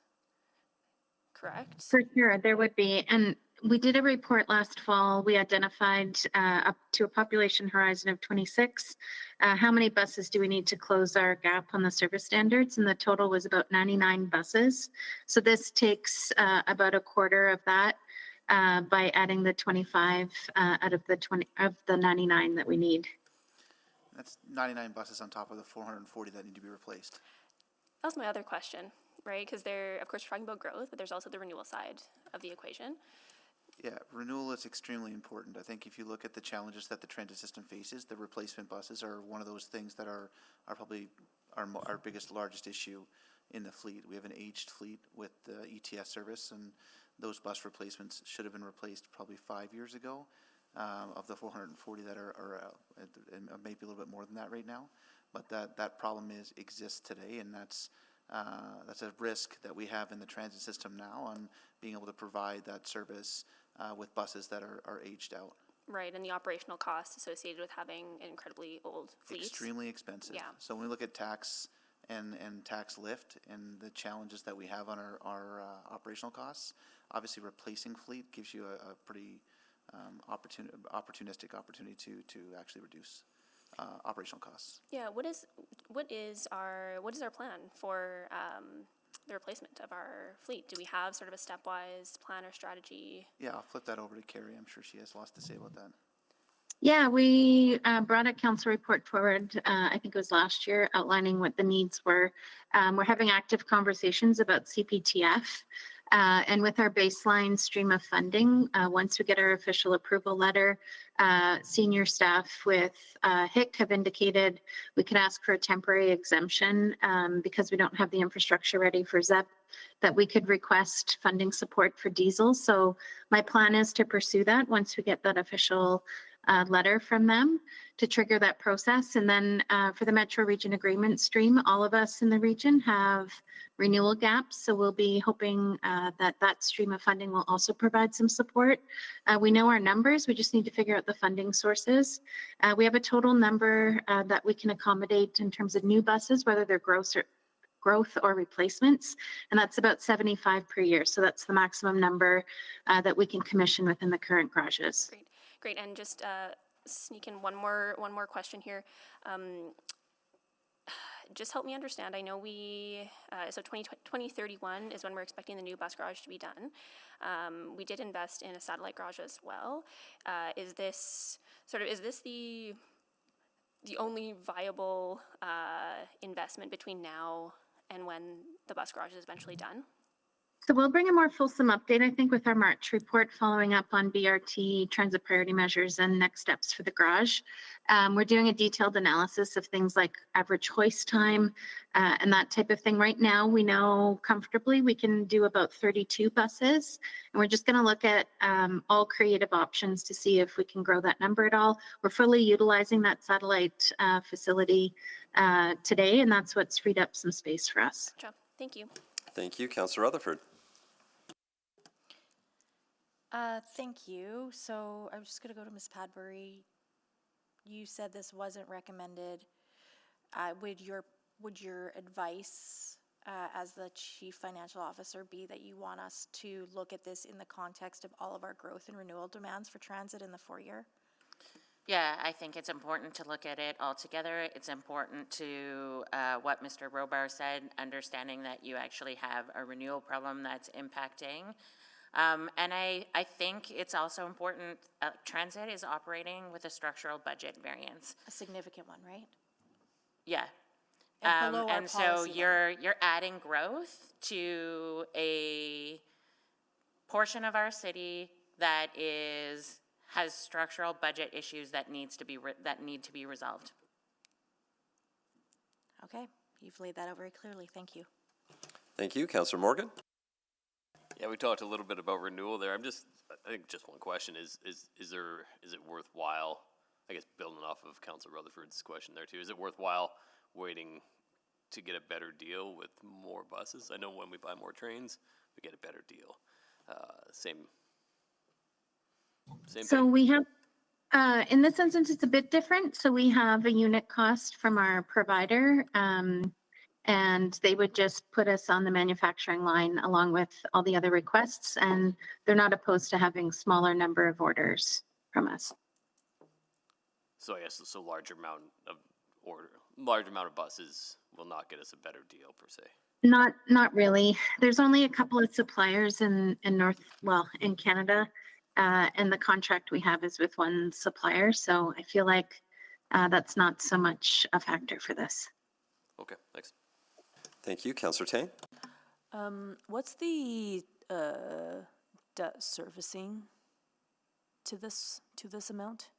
correct? For sure, there would be. And we did a report last fall. We identified up to a population horizon of 26. How many buses do we need to close our gap on the service standards? And the total was about 99 buses. So this takes about a quarter of that by adding the 25 out of the 99 that we need. That's 99 buses on top of the 440 that need to be replaced. That was my other question, right? Because they're, of course, talking about growth, but there's also the renewal side of the equation. Yeah, renewal is extremely important. I think if you look at the challenges that the transit system faces, the replacement buses are one of those things that are probably our biggest, largest issue in the fleet. We have an aged fleet with the ETS service, and those bus replacements should have been replaced probably 5 years ago. Of the 440 that are maybe a little bit more than that right now, but that problem exists today, and that's a risk that we have in the transit system now on being able to provide that service with buses that are aged out. Right, and the operational costs associated with having an incredibly old fleet. Extremely expensive. Yeah. So when we look at tax and tax lift and the challenges that we have on our operational costs, obviously replacing fleet gives you a pretty opportunistic opportunity to actually reduce operational costs. Yeah, what is our plan for the replacement of our fleet? Do we have sort of a stepwise plan or strategy? Yeah, I'll flip that over to Carrie. I'm sure she has lots to say about that. Yeah, we brought a council report forward, I think it was last year, outlining what the needs were. We're having active conversations about CPTF. And with our baseline stream of funding, once we get our official approval letter, senior staff with HIC have indicated we can ask for a temporary exemption because we don't have the infrastructure ready for ZEP, that we could request funding support for diesel. So my plan is to pursue that once we get that official letter from them to trigger that process. And then for the Metro Region Agreement stream, all of us in the region have renewal gaps. So we'll be hoping that that stream of funding will also provide some support. We know our numbers. We just need to figure out the funding sources. We have a total number that we can accommodate in terms of new buses, whether they're growth or replacements, and that's about 75 per year. So that's the maximum number that we can commission within the current garages. Great, and just sneak in one more question here. Just help me understand. I know so 2031 is when we're expecting the new bus garage to be done. We did invest in a satellite garage as well. Is this the only viable investment between now and when the bus garage is eventually done? So we'll bring a more fulsome update, I think, with our March report following up on BRT transit priority measures and next steps for the garage. We're doing a detailed analysis of things like average hoist time and that type of thing. Right now, we know comfortably we can do about 32 buses, and we're just going to look at all creative options to see if we can grow that number at all. We're fully utilizing that satellite facility today, and that's what's freed up some space for us. Gotcha. Thank you. Thank you. Councillor Rutherford. Thank you. So I'm just going to go to Ms. Padbury. You said this wasn't recommended. Would your advice as the Chief Financial Officer be that you want us to look at this in the context of all of our growth and renewal demands for transit in the 4-year? Yeah, I think it's important to look at it all together. It's important to what Mr. Robar said, understanding that you actually have a renewal problem that's impacting. And I think it's also important, transit is operating with a structural budget variance. A significant one, right? Yeah. And below our and so policy you're adding growth to a portion of our city that has structural budget issues that need to be resolved. Okay, you've laid that out very clearly. Thank you. Thank you. Councillor Morgan. Yeah, we talked a little bit about renewal there. I think just one question is it worthwhile, I guess building off of Councillor Rutherford's question there too, is it worthwhile waiting to get a better deal with more buses? I know when we buy more trains, we get a better deal. Same So thing. we have, in this instance, it's a bit different. So we have a unit cost from our provider, and they would just put us on the manufacturing line along with all the other requests, and they're not opposed to having smaller number of orders from us. So I guess so large amount of buses will not get us a better deal per se. Not really. There's only a couple of suppliers in Canada, and the contract we have is with one supplier. So I feel like that's not so much a factor for this. Okay, thanks. Thank you. Councillor Tang. What's the debt servicing to this amount?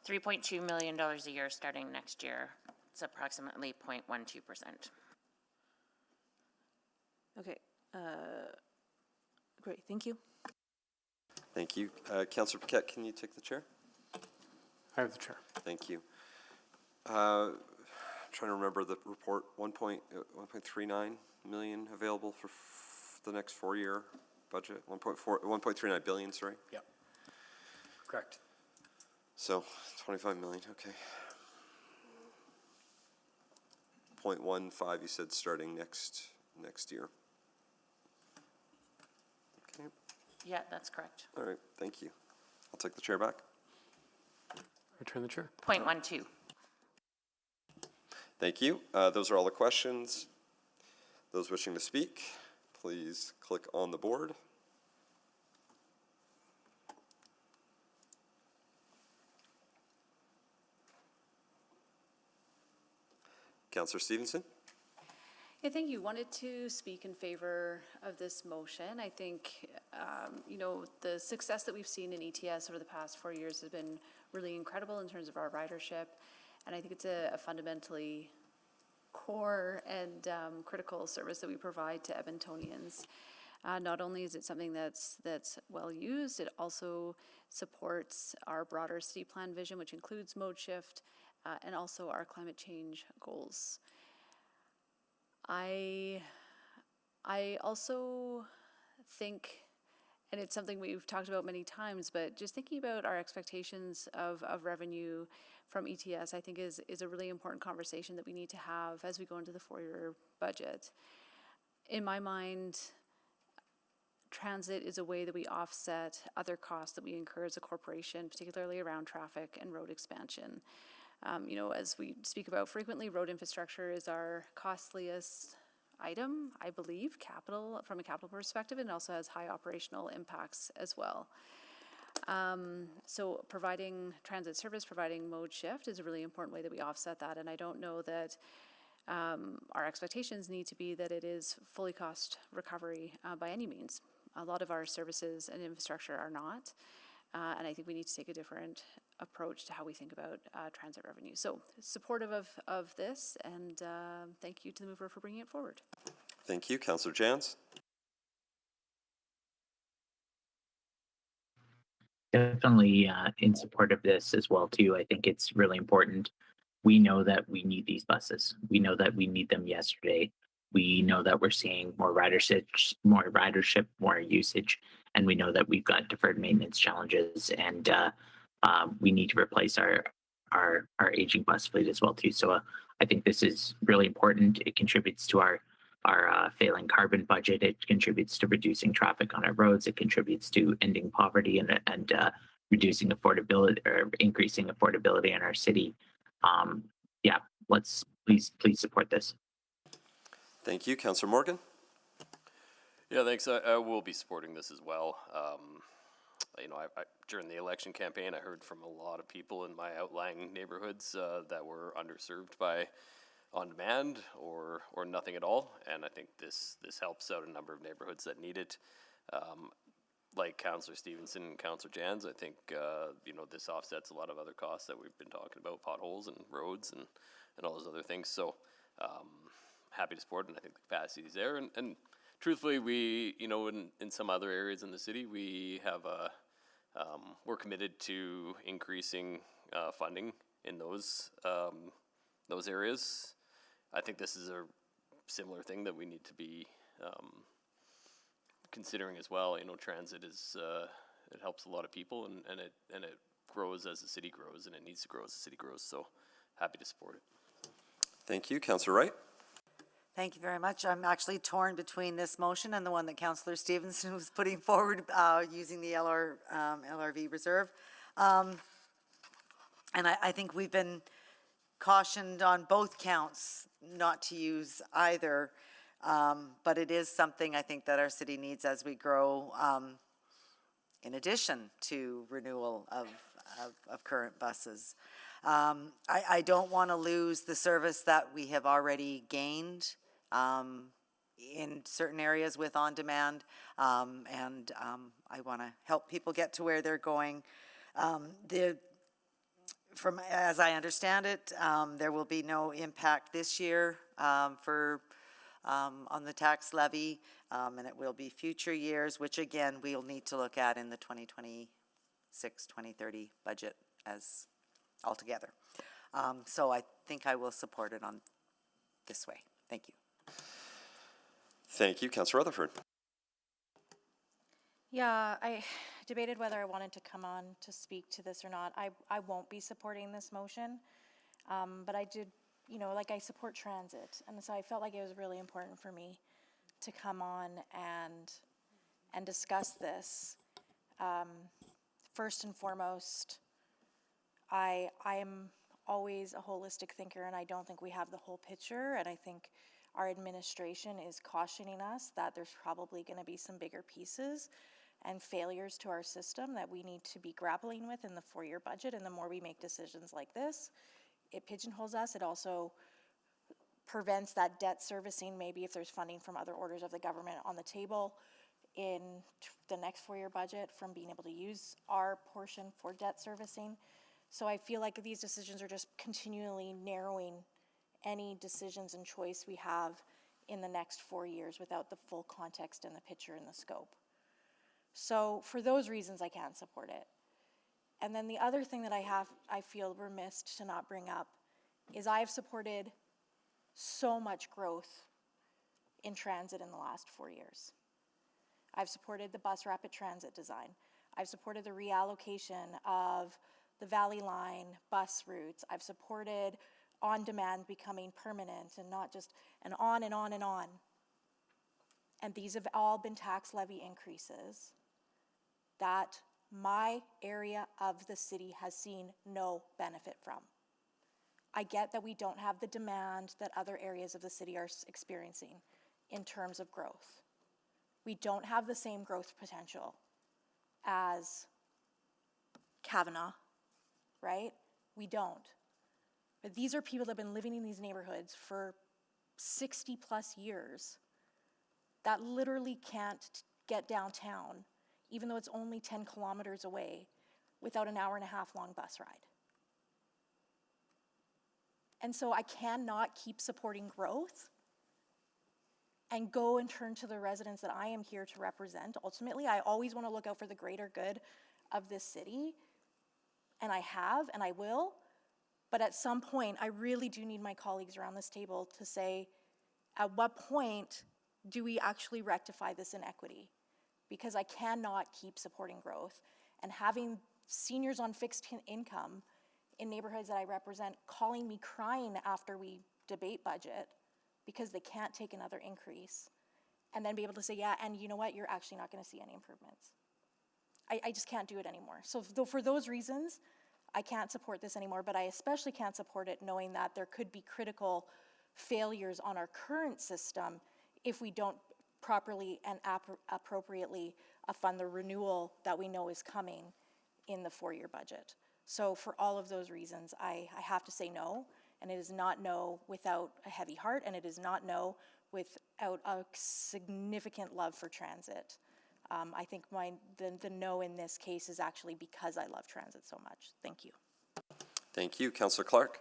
$3.2 million a year starting next year. It's approximately 0.12%. Okay. Great. Thank you. Thank you. Councillor Paquette, can you take the chair? I have the chair. Thank you. Trying to remember the report. 1.39 million available for the next 4-year budget. 1.39 billion. Sorry. Yeah. Correct. So 25 million. Okay. 0.15. You said starting next year. Okay. Yeah, that's correct. All right. Thank you. I'll take the chair back. Return the chair. 0.12. Thank you. Those are all the questions. Those wishing to speak, please click on the board. Councillor Stevenson? Yeah, thank you. Wanted to speak in favor of this motion. I think, you know, the success that we've seen in ETS over the past 4 years has been really incredible in terms of our ridership. And I think it's a fundamentally core and critical service that we provide to Edmontonians. Not only is it something that's well used, it also supports our broader city plan vision, which includes mode shift and also our climate change goals. I also think, and it's something we've talked about many times, but just thinking about our expectations of revenue from ETS, I think is a really important conversation that we need to have as we go into the 4-year budget. In my mind, transit is a way that we offset other costs that we incur as a corporation, particularly around traffic and road expansion. You know, as we speak about frequently, road infrastructure is our costliest item, I believe, from a capital perspective, and also has high operational impacts as well. So providing transit service, providing mode shift is a really important way that we offset that, and I don't know that our expectations need to be that it is fully cost recovery by any means. A lot of our services and infrastructure are not, and I think we need to take a different approach to how we think about transit revenue. So supportive of this, and thank you to the mover for bringing it forward. Thank you. Councillor Jans? Definitely in support of this as well too. I think it's really important. We know that we need these buses. We know that we need them yesterday. We know that we're seeing more ridership, more usage, and we know that we've got deferred maintenance challenges, and we need to replace our aging bus fleet as well too. So I think this is really important. It contributes to our failing carbon budget. It contributes to reducing traffic on our roads. It contributes to ending poverty and reducing affordability or increasing affordability in our city. Yeah, let's please support this. Thank you. Councillor Morgan? Yeah, thanks. I will be supporting this as well. You know, I during the election campaign, I heard from a lot of people in my outlying neighborhoods that were underserved by on-demand or nothing at all, and I think this helps out a number of neighborhoods that need it. Like Councillor Stevenson and Councillor Jans, I think you know, this offsets a lot of other costs that we've been talking about, potholes and roads and all those other things. So happy to support, and I think the capacity is there. And truthfully, we, you know, in some other areas in the city, we have we're committed to increasing funding in those areas. I think this is a similar thing that we need to be considering as well. You know, transit is it helps a lot of people, and it grows as the city grows, and it needs to grow as the city grows. So happy to support it. Thank you. Councillor Wright? Thank you very much. I'm actually torn between this motion and the one that Councillor Stevenson was putting forward using the LRV reserve. And I think we've been cautioned on both counts not to use either, but it is something I think that our city needs as we grow, in addition to renewal of current buses. I don't want to lose the service that we have already gained in certain areas with on-demand, and I want to help people get to where they're going. From as I understand it, there will be no impact this year on the tax levy, and it will be future years, which again we'll need to look at in the 2026-2030 budget as altogether. So I think I will support it on this way. Thank you. Thank you. Councillor Rutherford? Yeah, I debated whether I wanted to come on to speak to this or not. I won't be supporting this motion, but I did, you know, like I support transit, and so I felt like it was really important for me to come on and discuss this. First and foremost, I am always a holistic thinker, and I don't think we have the whole picture, and I think our administration is cautioning us that there's probably going to be some bigger pieces and failures to our system that we need to be grappling with in the four-year budget, and the more we make decisions like this, it pigeonholes us. It also prevents that debt servicing, maybe if there's funding from other orders of the government on the table in the next four-year budget, from being able to use our portion for debt servicing. So I feel like these decisions are just continually narrowing any decisions and choice we have in the next 4 years without the full context and the picture and the scope. So for those reasons, I can't support it. And then the other thing that I feel remiss to not bring up is I've supported so much growth in transit in the last 4 years. I've supported the bus rapid transit design. I've supported the reallocation of the Valley Line bus routes. I've supported on-demand becoming permanent and not just, and on and on and on. And these have all been tax levy increases that my area of the city has seen no benefit from. I get that we don't have the demand that other areas of the city are experiencing in terms of growth. We don't have the same growth potential as Kavanaugh, right? We don't. But these are people that have been living in these neighborhoods for 60 plus years that literally can't get downtown, even though it's only 10 kilometers away, without an hour and a half long bus ride. And so I cannot keep supporting growth and go and turn to the residents that I am here to represent. Ultimately, I always want to look out for the greater good of this city, and I have, and I will. But at some point, I really do need my colleagues around this table to say, at what point do we actually rectify this inequity? Because I cannot keep supporting growth and having seniors on fixed income in neighborhoods that I represent calling me crying after we debate budget because they can't take another increase, and then be able to say, yeah, and you know what, you're actually not gonna see any improvements. I just can't do it anymore. So for those reasons, I can't support this anymore, but I especially can't support it knowing that there could be critical failures on our current system if we don't properly and appropriately fund the renewal that we know is coming in the four-year budget. So for all of those reasons, I have to say no, and it is not no without a heavy heart, and it is not no without a significant love for transit. I think the no in this case is actually because I love transit so much. Thank you. Thank you. Councillor Clark.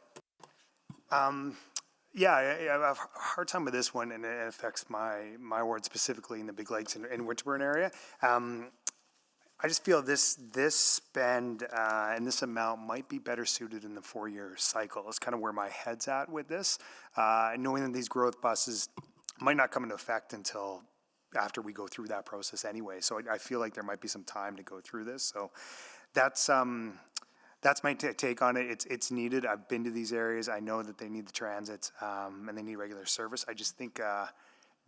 Yeah, I have a hard time with this one, and it affects my ward specifically in the Big Lakes and Winterburn area. I just feel this spend and this amount might be better suited in the four-year cycle. It's kind of where my head's at with this, knowing that these growth buses might not come into effect until after we go through that process anyway. So I feel like there might be some time to go through this. So that's my take on it. It's needed. I've been to these areas. I know that they need the transit and they need regular service. I just think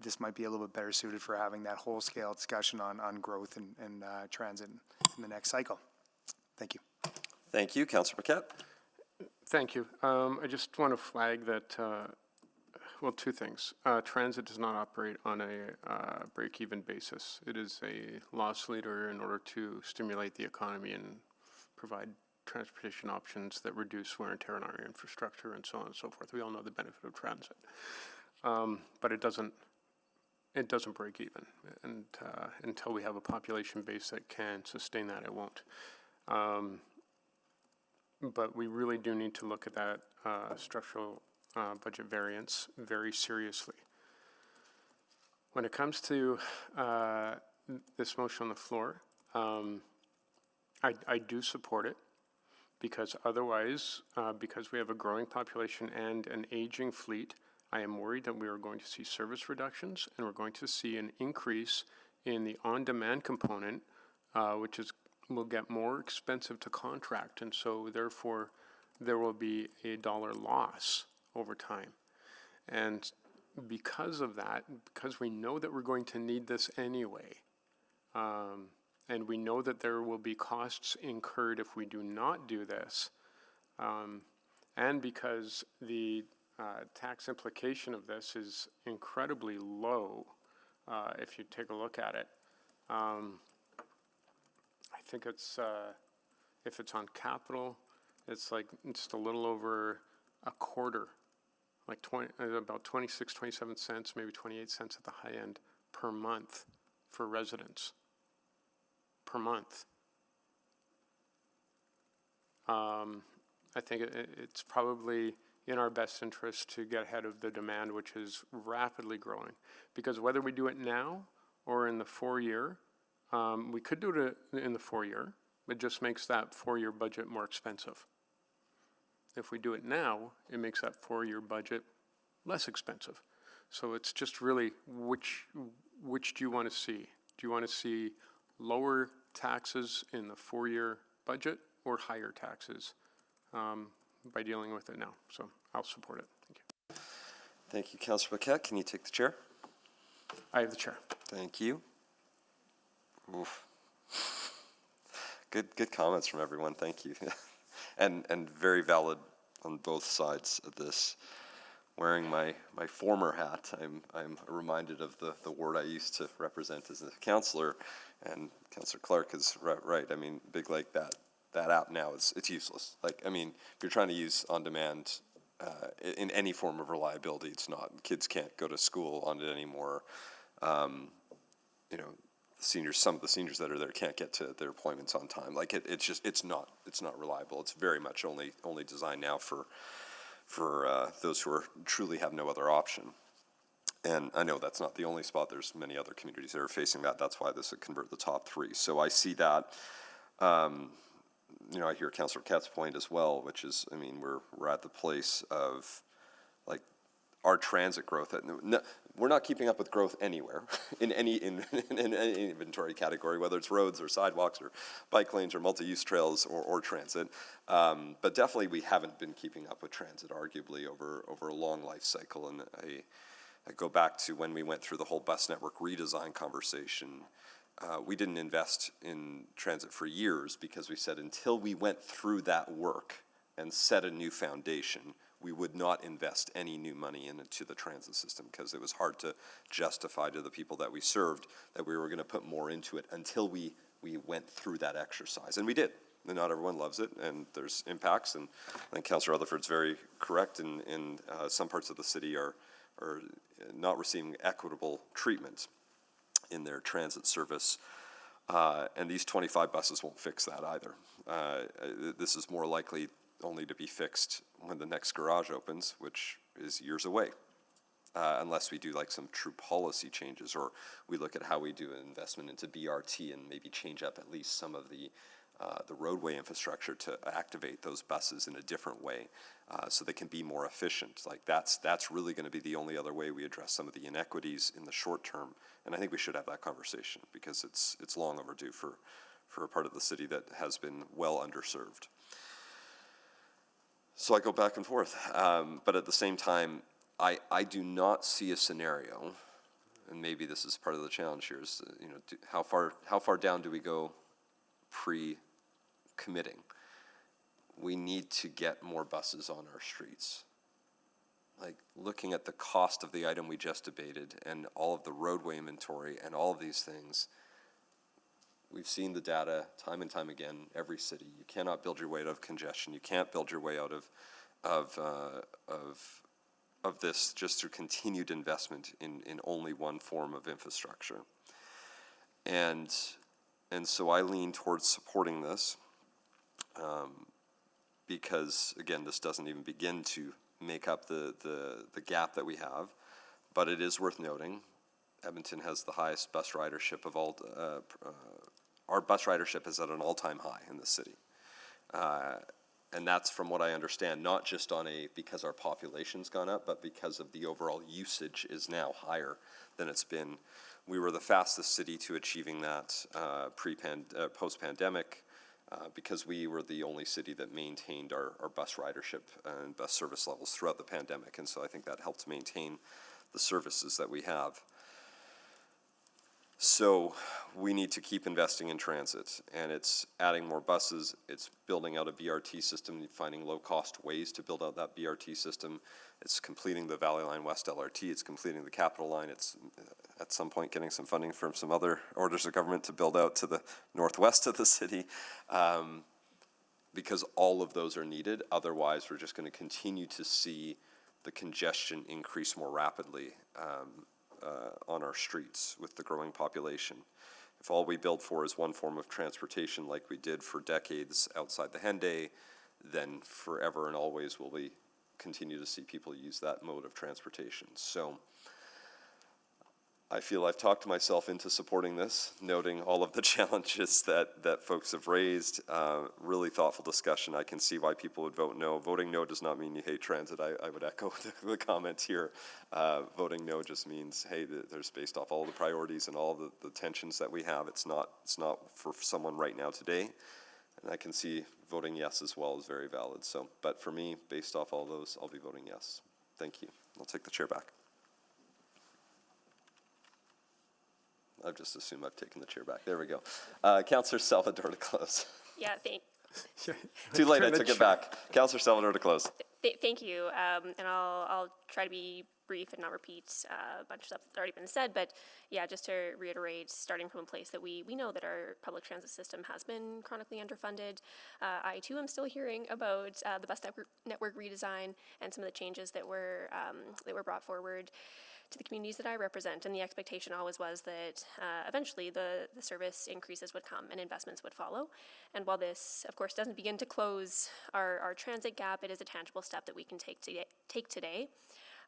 this might be a little bit better suited for having that whole scale discussion on growth and transit in the next cycle. Thank you. Thank you. Councillor Paquette. Thank you. I just want to flag that, well, two things. Transit does not operate on a break-even basis. It is a loss leader in order to stimulate the economy and provide transportation options that reduce wear and tear on our infrastructure and so on and so forth. We all know the benefit of transit. But it doesn't break even, and until we have a population base that can sustain that, it won't. But we really do need to look at that structural budget variance very seriously. When it comes to this motion on the floor, I do support it, because otherwise, because we have a growing population and an aging fleet, I am worried that we are going to see service reductions, and we're going to see an increase in the on-demand component, which will get more expensive to contract, and so therefore there will be a dollar loss over time. And because of that, because we know that we're going to need this anyway, and we know that there will be costs incurred if we do not do this, and because the tax implication of this is incredibly low, if you take a look at it. I think it's, if it's on capital, it's like just a little over a quarter, like about 26, 27 cents, maybe 28 cents at the high end per month for residents, per month. I think it's probably in our best interest to get ahead of the demand, which is rapidly growing. Because whether we do it now or in the 4-year, we could do it in the 4-year, it just makes that 4-year budget more expensive. If we do it now, it makes that 4-year budget less expensive. So it's just really which do you want to see? Do you want to see lower taxes in the 4-year budget or higher taxes by dealing with it now? So I'll support it. Thank you. Thank you, Councillor Paquette. Can you take the chair? I have the chair. Thank you. Oof. Good comments from everyone. Thank you. and very valid on both sides of this. Wearing my former hat, I'm reminded of the ward I used to represent as a councillor, and Councillor Clark is right. I mean, Big Lake, that app now it's useless. Like, I mean, if you're trying to use on demand in any form of reliability, it's not. Kids can't go to school on it anymore. You know, some of the seniors that are there can't get to their appointments on time. Like it's not reliable. It's very much only designed now for those who truly have no other option. And I know that's not the only spot. There's many other communities that are facing that. That's why this would convert the top 3. So I see that. You know, I hear Councillor Kett's point as well, which is, I mean, we're at the place of like our transit growth. We're not keeping up with growth anywhere in any inventory category, whether it's roads or sidewalks or bike lanes or multi-use trails or transit. But definitely we haven't been keeping up with transit, arguably, over a long life cycle. And I go back to when we went through the whole bus network redesign conversation. We didn't invest in transit for years because we said until we went through that work and set a new foundation, we would not invest any new money into the transit system because it was hard to justify to the people that we served that we were going to put more into it until we went through that exercise. And we did. And not everyone loves it, and there's impacts. And I think Councillor Rutherford's very correct in some parts of the city are not receiving equitable treatment in their transit service. And these 25 buses won't fix that either. This is more likely only to be fixed when the next garage opens, which is years away, unless we do like some true policy changes, or we look at how we do an investment into BRT and maybe change up at least some of the roadway infrastructure to activate those buses in a different way, so they can be more efficient. Like that's really going to be the only other way we address some of the inequities in the short term. And I think we should have that conversation because it's long overdue for a part of the city that has been well underserved. So I go back and forth, but at the same time, I do not see a scenario, and maybe this is part of the challenge here, is you know, how far down do we go pre-committing? We need to get more buses on our streets. Like looking at the cost of the item we just debated and all of the roadway inventory and all of these things, we've seen the data time and time again, every city. You cannot build your way out of congestion. You can't build your way out of this just through continued investment in only one form of infrastructure. And so I lean towards supporting this because, again, this doesn't even begin to make up the gap that we have. But it is worth noting, Edmonton has the highest bus ridership of all. Our bus ridership is at an all-time high in the city. And that's, from what I understand, not just because our population's gone up, but because of the overall usage is now higher than it's been. We were the fastest city to achieving that post-pandemic because we were the only city that maintained our bus ridership and bus service levels throughout the pandemic. And so I think that helped maintain the services that we have. So we need to keep investing in transit, and it's adding more buses, it's building out a BRT system, finding low-cost ways to build out that BRT system. It's completing the Valley Line West LRT, it's completing the Capital Line, it's at some point getting some funding from some other orders of government to build out to the northwest of the city, because all of those are needed. Otherwise, we're just going to continue to see the congestion increase more rapidly on our streets with the growing population. If all we build for is one form of transportation like we did for decades outside the Henday, then forever and always will we continue to see people use that mode of transportation. So I feel I've talked myself into supporting this, noting all of the challenges that folks have raised. Really thoughtful discussion. I can see why people would vote no. Voting no does not mean you hate transit. I would echo the comment here. Voting no just means, hey, there's based off all the priorities and all the tensions that we have. It's not for someone right now today. And I can see voting yes as well is very valid. So, but for me, based off all those, I'll be voting yes. Thank you. I'll take the chair back. I've just assumed I've taken the chair back. There we go. Councillor Salvador to close. Yeah, Too late, I took it back. Councillor Salvador to close. Thank you, and I'll try to be brief and not repeat a bunch of stuff that's already been said, but yeah, just to reiterate, starting from a place that we know that our public transit system has been chronically underfunded. I too am still hearing about the bus network redesign and some of the changes that were brought forward to the communities that I represent, and the expectation always was that eventually the service increases would come and investments would follow. And while this, of course, doesn't begin to close our transit gap, it is a tangible step that we can take today.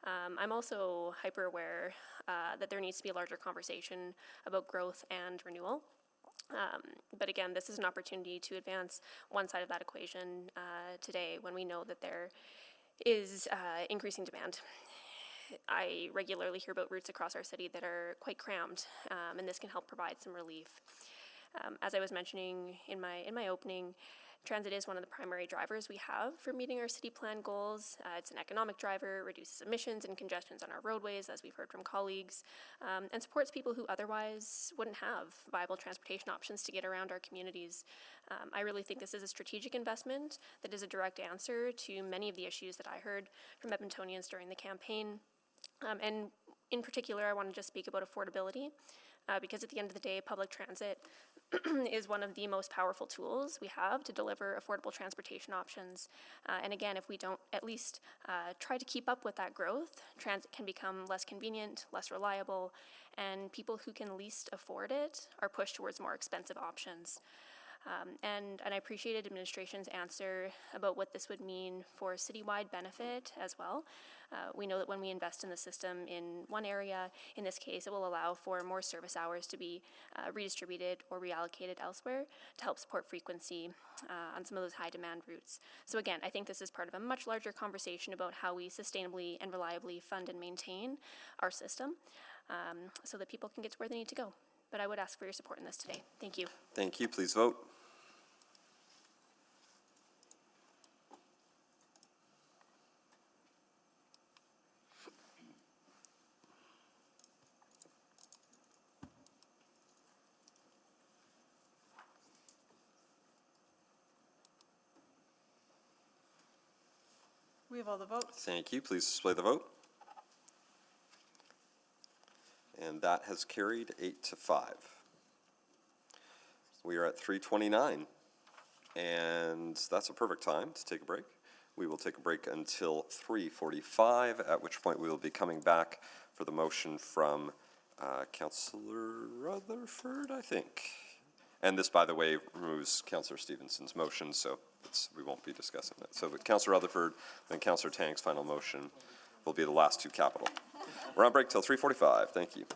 I'm also hyper aware that there needs to be a larger conversation about growth and renewal. But again, this is an opportunity to advance one side of that equation today when we know that there is increasing demand. I regularly hear about routes across our city that are quite crammed, and this can help provide some relief. As I was mentioning in my opening, transit is one of the primary drivers we have for meeting our city plan goals. It's an economic driver, reduces emissions and congestions on our roadways, as we've heard from colleagues, and supports people who otherwise wouldn't have viable transportation options to get around our communities. I really think this is a strategic investment that is a direct answer to many of the issues that I heard from Edmontonians during the campaign. And in particular, I want to just speak about affordability, because at the end of the day, public transit is one of the most powerful tools we have to deliver affordable transportation options. And again, if we don't at least try to keep up with that growth, transit can become less convenient, less reliable, and people who can least afford it are pushed towards more expensive options. And I appreciated administration's answer about what this would mean for citywide benefit as well. We know that when we invest in the system in one area, in this case, it will allow for more service hours to be redistributed or reallocated elsewhere to help support frequency on some of those high demand routes. So again, I think this is part of a much larger conversation about how we sustainably and reliably fund and maintain our system so that people can get to where they need to go. But I would ask for your support in this today. Thank you. Thank you. Please vote. We have all the votes. Thank you. Please display the vote. And that has carried 8-5. We are at 3:29, and that's a perfect time to take a break. We will take a break until 3:45, at which point we will be coming back for the motion from Councillor Rutherford, I think. And this, by the way, removes Councillor Stevenson's motion, so we won't be discussing that. So with Councillor Rutherford, then Councillor Tang's final motion will be the last two capital. We're on break till 3:45. Thank you.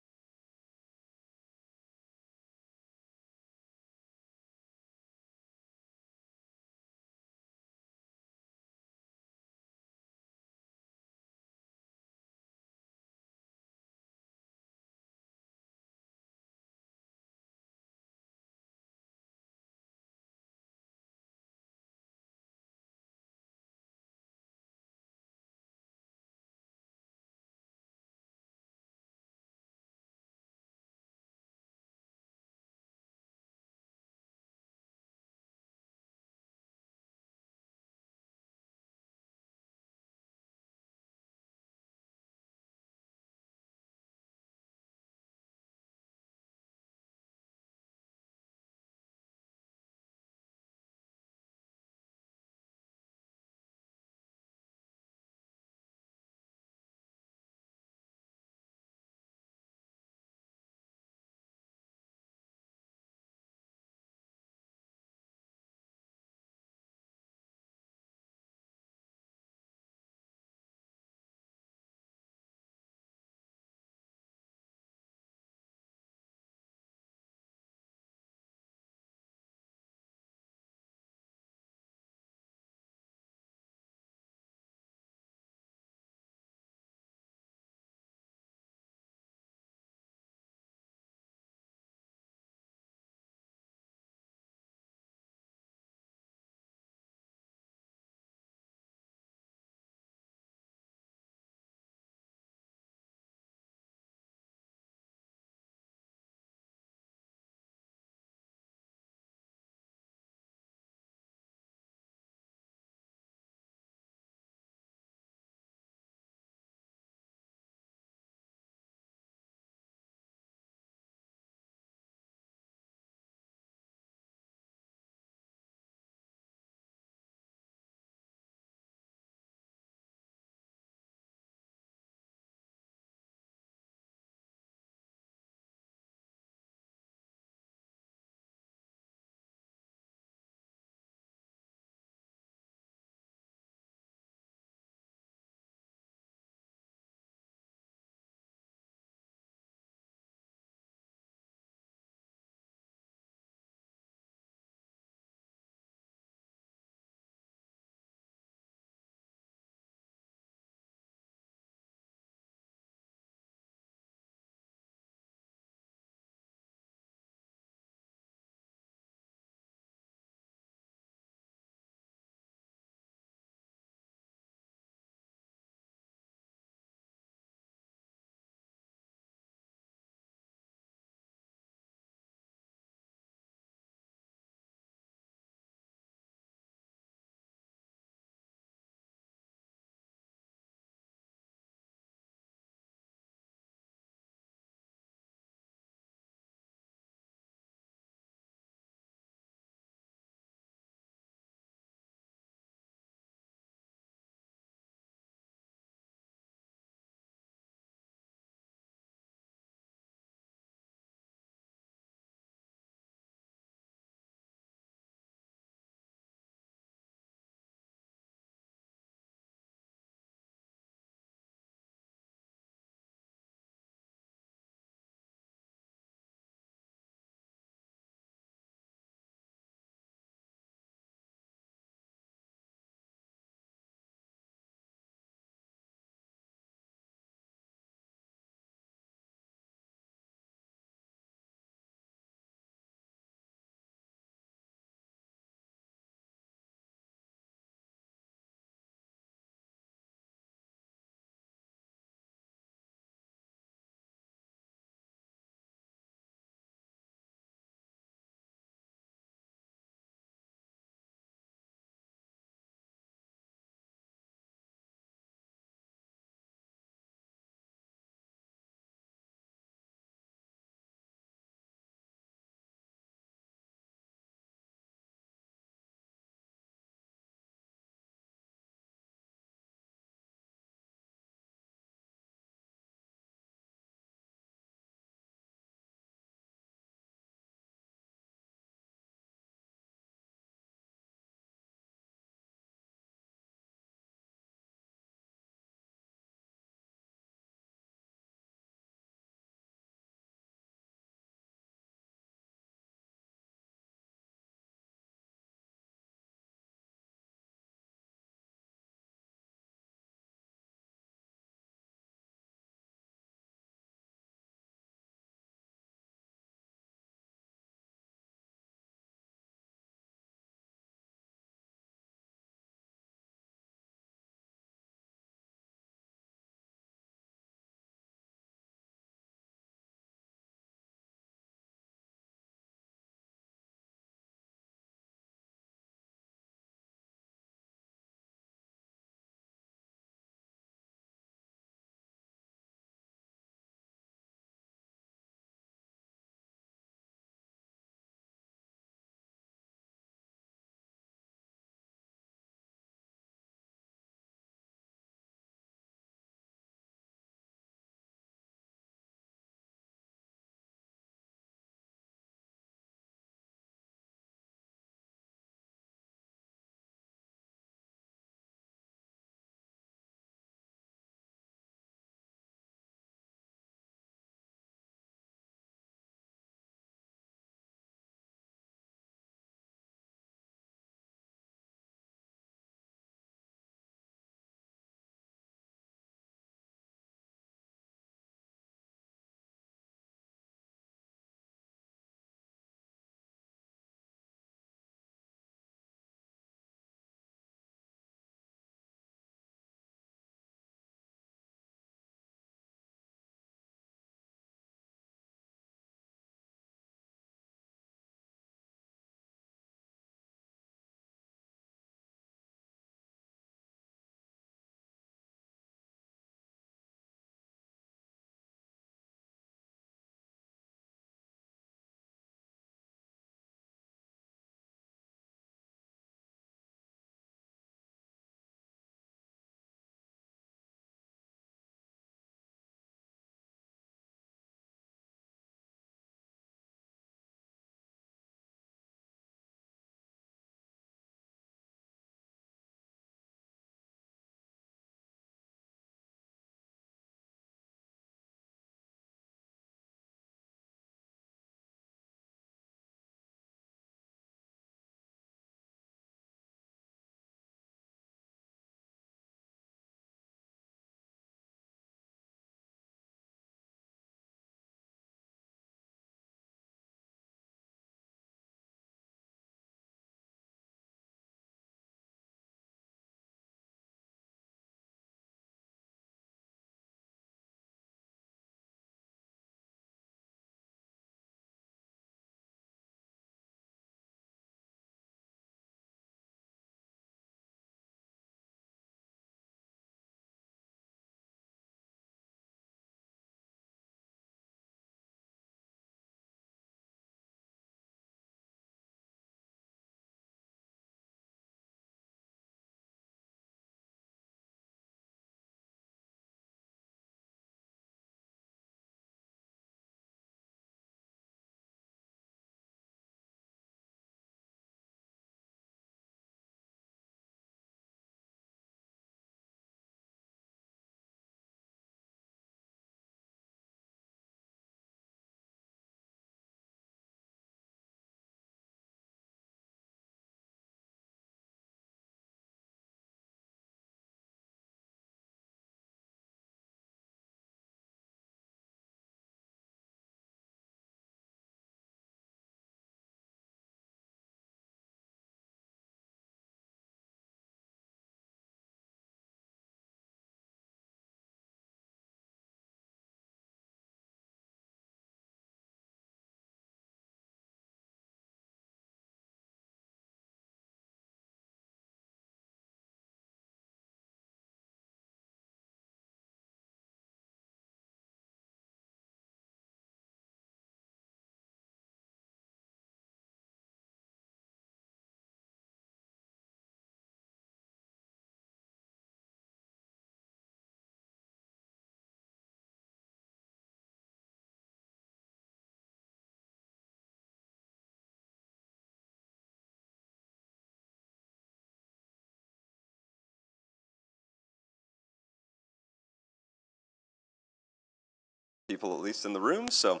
people at least in the room, so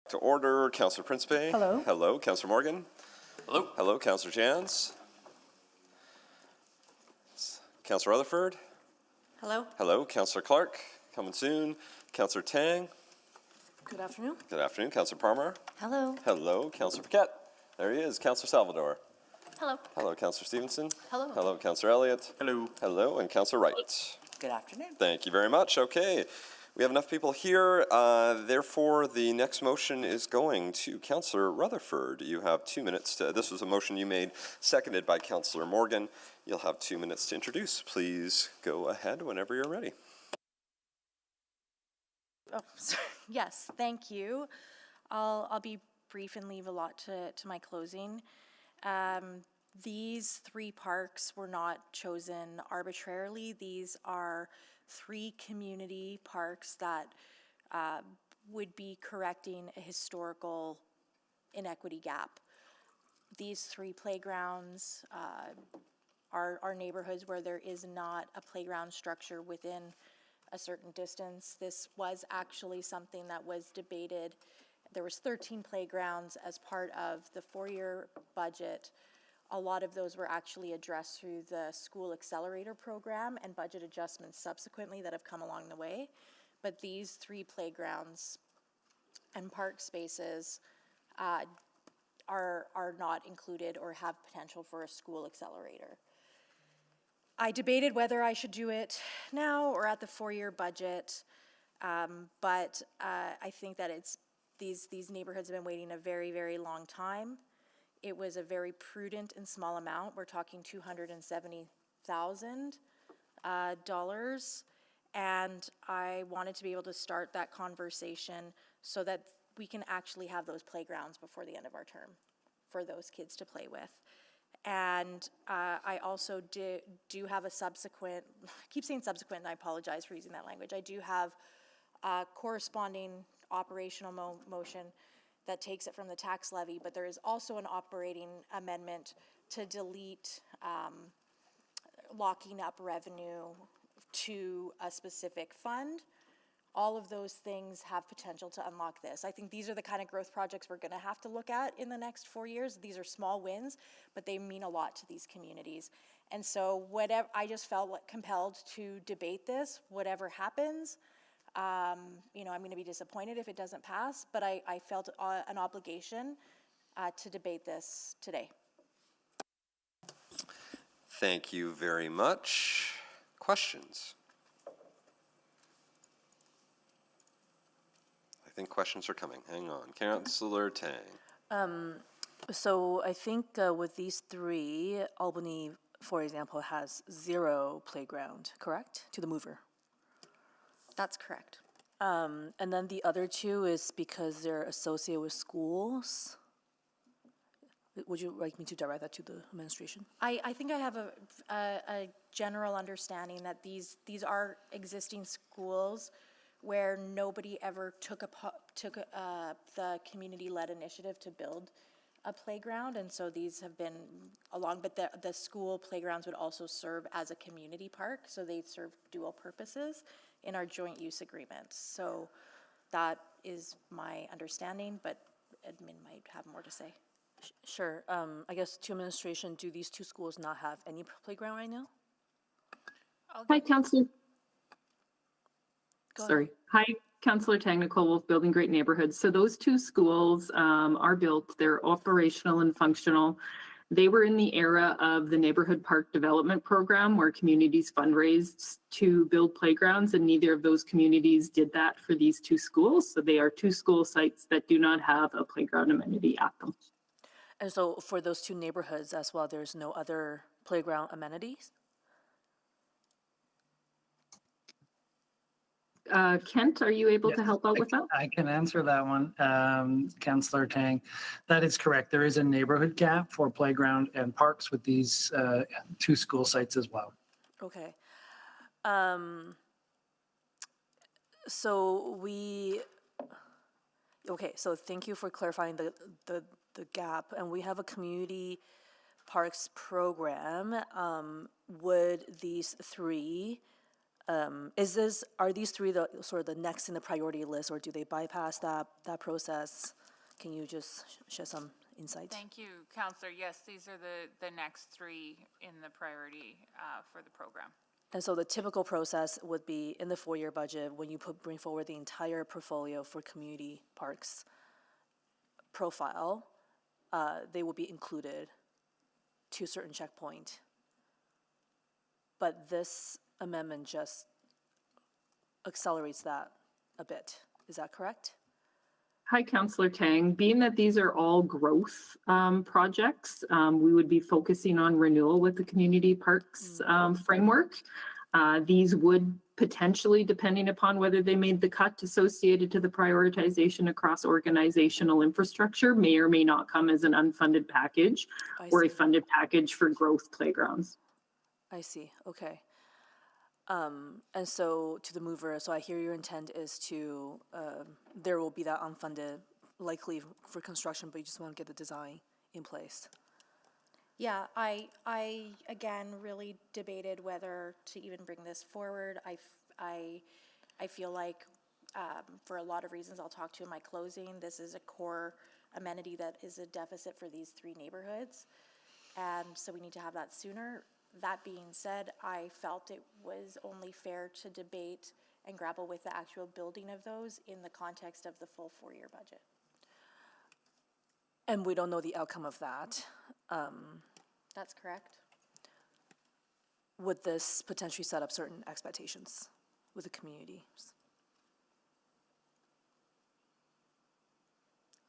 to order, Councillor Principe. Hello. Hello, Councillor Morgan. Hello. Hello, Councillor Jans. Councillor Rutherford. Hello? Hello, Councillor Clark. Coming soon. Councillor Tang. Good afternoon. Good afternoon, Councillor Palmer. Hello. Hello, Councillor Paquette. There he is, Councillor Salvador. Hello. Hello, Councillor Stevenson. Hello. Hello, Councillor Elliott. Hello. Hello, and Councillor Wright. Good afternoon. Thank you very much. Okay, we have enough people here. Therefore, the next motion is going to Councillor Rutherford. You have 2 minutes to, this was a motion you made, seconded by Councillor Morgan. You'll have 2 minutes to introduce. Please go ahead whenever you're ready. Oh, sorry. Yes, thank you. I'll be brief and leave a lot to my closing. These 3 parks were not chosen arbitrarily. These are 3 community parks that would be correcting a historical inequity gap. These 3 playgrounds are neighborhoods where there is not a playground structure within a certain distance. This was actually something that was debated. There was 13 playgrounds as part of the 4-year budget. A lot of those were actually addressed through the school accelerator program and budget adjustments subsequently that have come along the way. But these 3 playgrounds and park spaces are not included or have potential for a school accelerator. I debated whether I should do it now or at the 4-year budget, but I think that these neighborhoods have been waiting a very, very long time. It was a very prudent and small amount. We're talking $270,000, and I wanted to be able to start that conversation so that we can actually have those playgrounds before the end of our term for those kids to play with. And I also do have a subsequent, I keep saying subsequent, and I apologize for using that language. I do have a corresponding operational motion that takes it from the tax levy, but there is also an operating amendment to delete locking up revenue to a specific fund. All of those things have potential to unlock this. I think these are the kind of growth projects we're going to have to look at in the next 4 years. These are small wins, but they mean a lot to these communities. And so whatever, I just felt compelled to debate this, whatever happens. You know, I'm going to be disappointed if it doesn't pass, but I felt an obligation to debate this today. Thank you very much. Questions? I think questions are coming. Hang on. Councillor Tang. So I think with these 3, Albany, for example, has 0 playground, correct, to the mover? That's correct. And then the other 2 is because they're associated with schools. Would you like me to direct that to the administration? I think I have a general understanding that these are existing schools where nobody ever took the community-led initiative to build a playground, and so these have been along, but the school playgrounds would also serve as a community park, so they serve dual purposes in our joint use agreement. So that is my understanding, but admin might have more to say. Sure. I guess to administration, do these 2 schools not have any playground right now? Hi, Councillor. Sorry. Hi, Councillor Tang, Nicole Wolf, Building Great Neighborhoods. So those 2 schools are built, they're operational and functional. They were in the era of the Neighborhood Park Development Program where communities fundraised to build playgrounds, and neither of those communities did that for these 2 schools. So they are 2 school sites that do not have a playground amenity at them. And so for those 2 neighborhoods as well, there's no other playground amenities? Kent, are you able to help out with that? I can answer that one, Councillor Tang. That is correct. There is a neighborhood gap for playground and parks with these 2 school sites as well. Okay. So thank you for clarifying the gap. And we have a community parks program. Would these 3 Are these three the sort of the next in the priority list, or do they bypass that process? Can you just share some insight? Thank you, Counselor. Yes, these are the next three in the priority for the program. And so the typical process would be in the 4-year budget, when you bring forward the entire portfolio for community parks profile, they will be included to a certain checkpoint. But this amendment just accelerates that a bit. Is that correct? Hi, Councillor Tang. Being that these are all growth projects, we would be focusing on renewal with the community parks framework. These would potentially, depending upon whether they made the cut associated to the prioritization across organizational infrastructure, may or may not come as an unfunded package or a funded package for growth playgrounds. I see. Okay. And so to the mover, so I hear your intent is to, there will be that unfunded likely for construction, but you just want to get the design in place. Yeah, I again really debated whether to even bring this forward. I feel like for a lot of reasons I'll talk to in my closing, this is a core amenity that is a deficit for these 3 neighborhoods. And so we need to have that sooner. That being said, I felt it was only fair to debate and grapple with the actual building of those in the context of the full 4-year budget. And we don't know the outcome of that. That's correct. Would this potentially set up certain expectations with the community?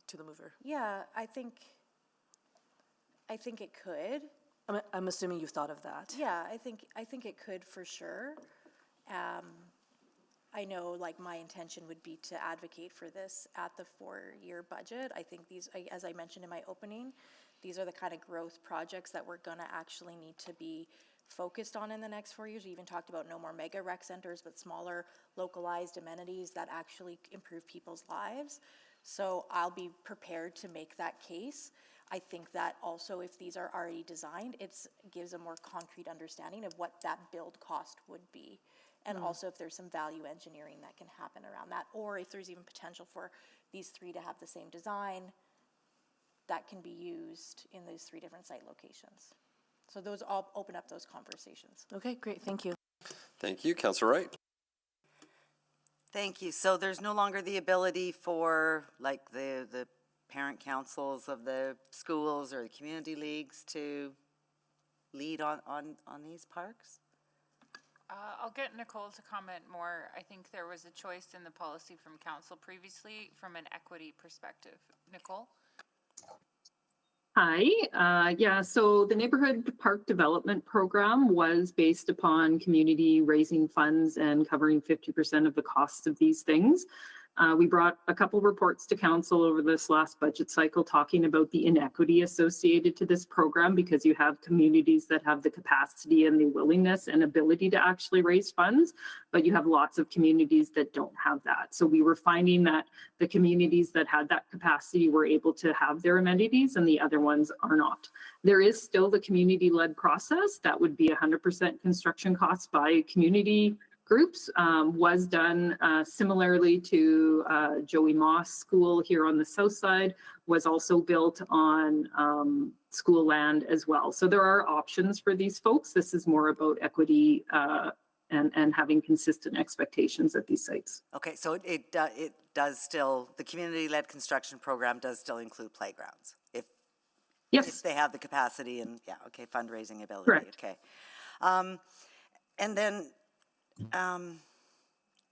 To the mover. Yeah, I think it could. I'm assuming you've thought of that. Yeah, I think it could for sure. I know, like, my intention would be to advocate for this at the 4-year budget. I think these, as I mentioned in my opening, these are the kind of growth projects that we're gonna actually need to be focused on in the next 4 years. We even talked about no more mega rec centers, but smaller localized amenities that actually improve people's lives. So I'll be prepared to make that case. I think that also if these are already designed, it gives a more concrete understanding of what that build cost would be. And also if there's some value engineering that can happen around that, or if there's even potential for these 3 to have the same design that can be used in those 3 different site locations. So those all open up those conversations. Okay, great, thank you. Thank you, Councillor Wright. Thank you. So there's no longer the ability for, like, the parent councils of the schools or the community leagues to lead on these parks? I'll get Nicole to comment more. I think there was a choice in the policy from council previously from an equity perspective. Nicole? Hi, yeah, so the Neighborhood Park Development Program was based upon community raising funds and covering 50% of the costs of these things. We brought a couple reports to council over this last budget cycle talking about the inequity associated to this program, because you have communities that have the capacity and the willingness and ability to actually raise funds, but you have lots of communities that don't have that. So we were finding that the communities that had that capacity were able to have their amenities and the other ones are not. There is still the community-led process that would be 100% construction costs by community groups, was done similarly to Joey Moss School here on the south side, was also built on school land as well. So there are options for these folks. This is more about equity and having consistent expectations at these sites. Okay, so it does still, the community-led construction program does still include playgrounds? If they have the capacity and, yeah, okay, fundraising ability. Correct. Okay. And then,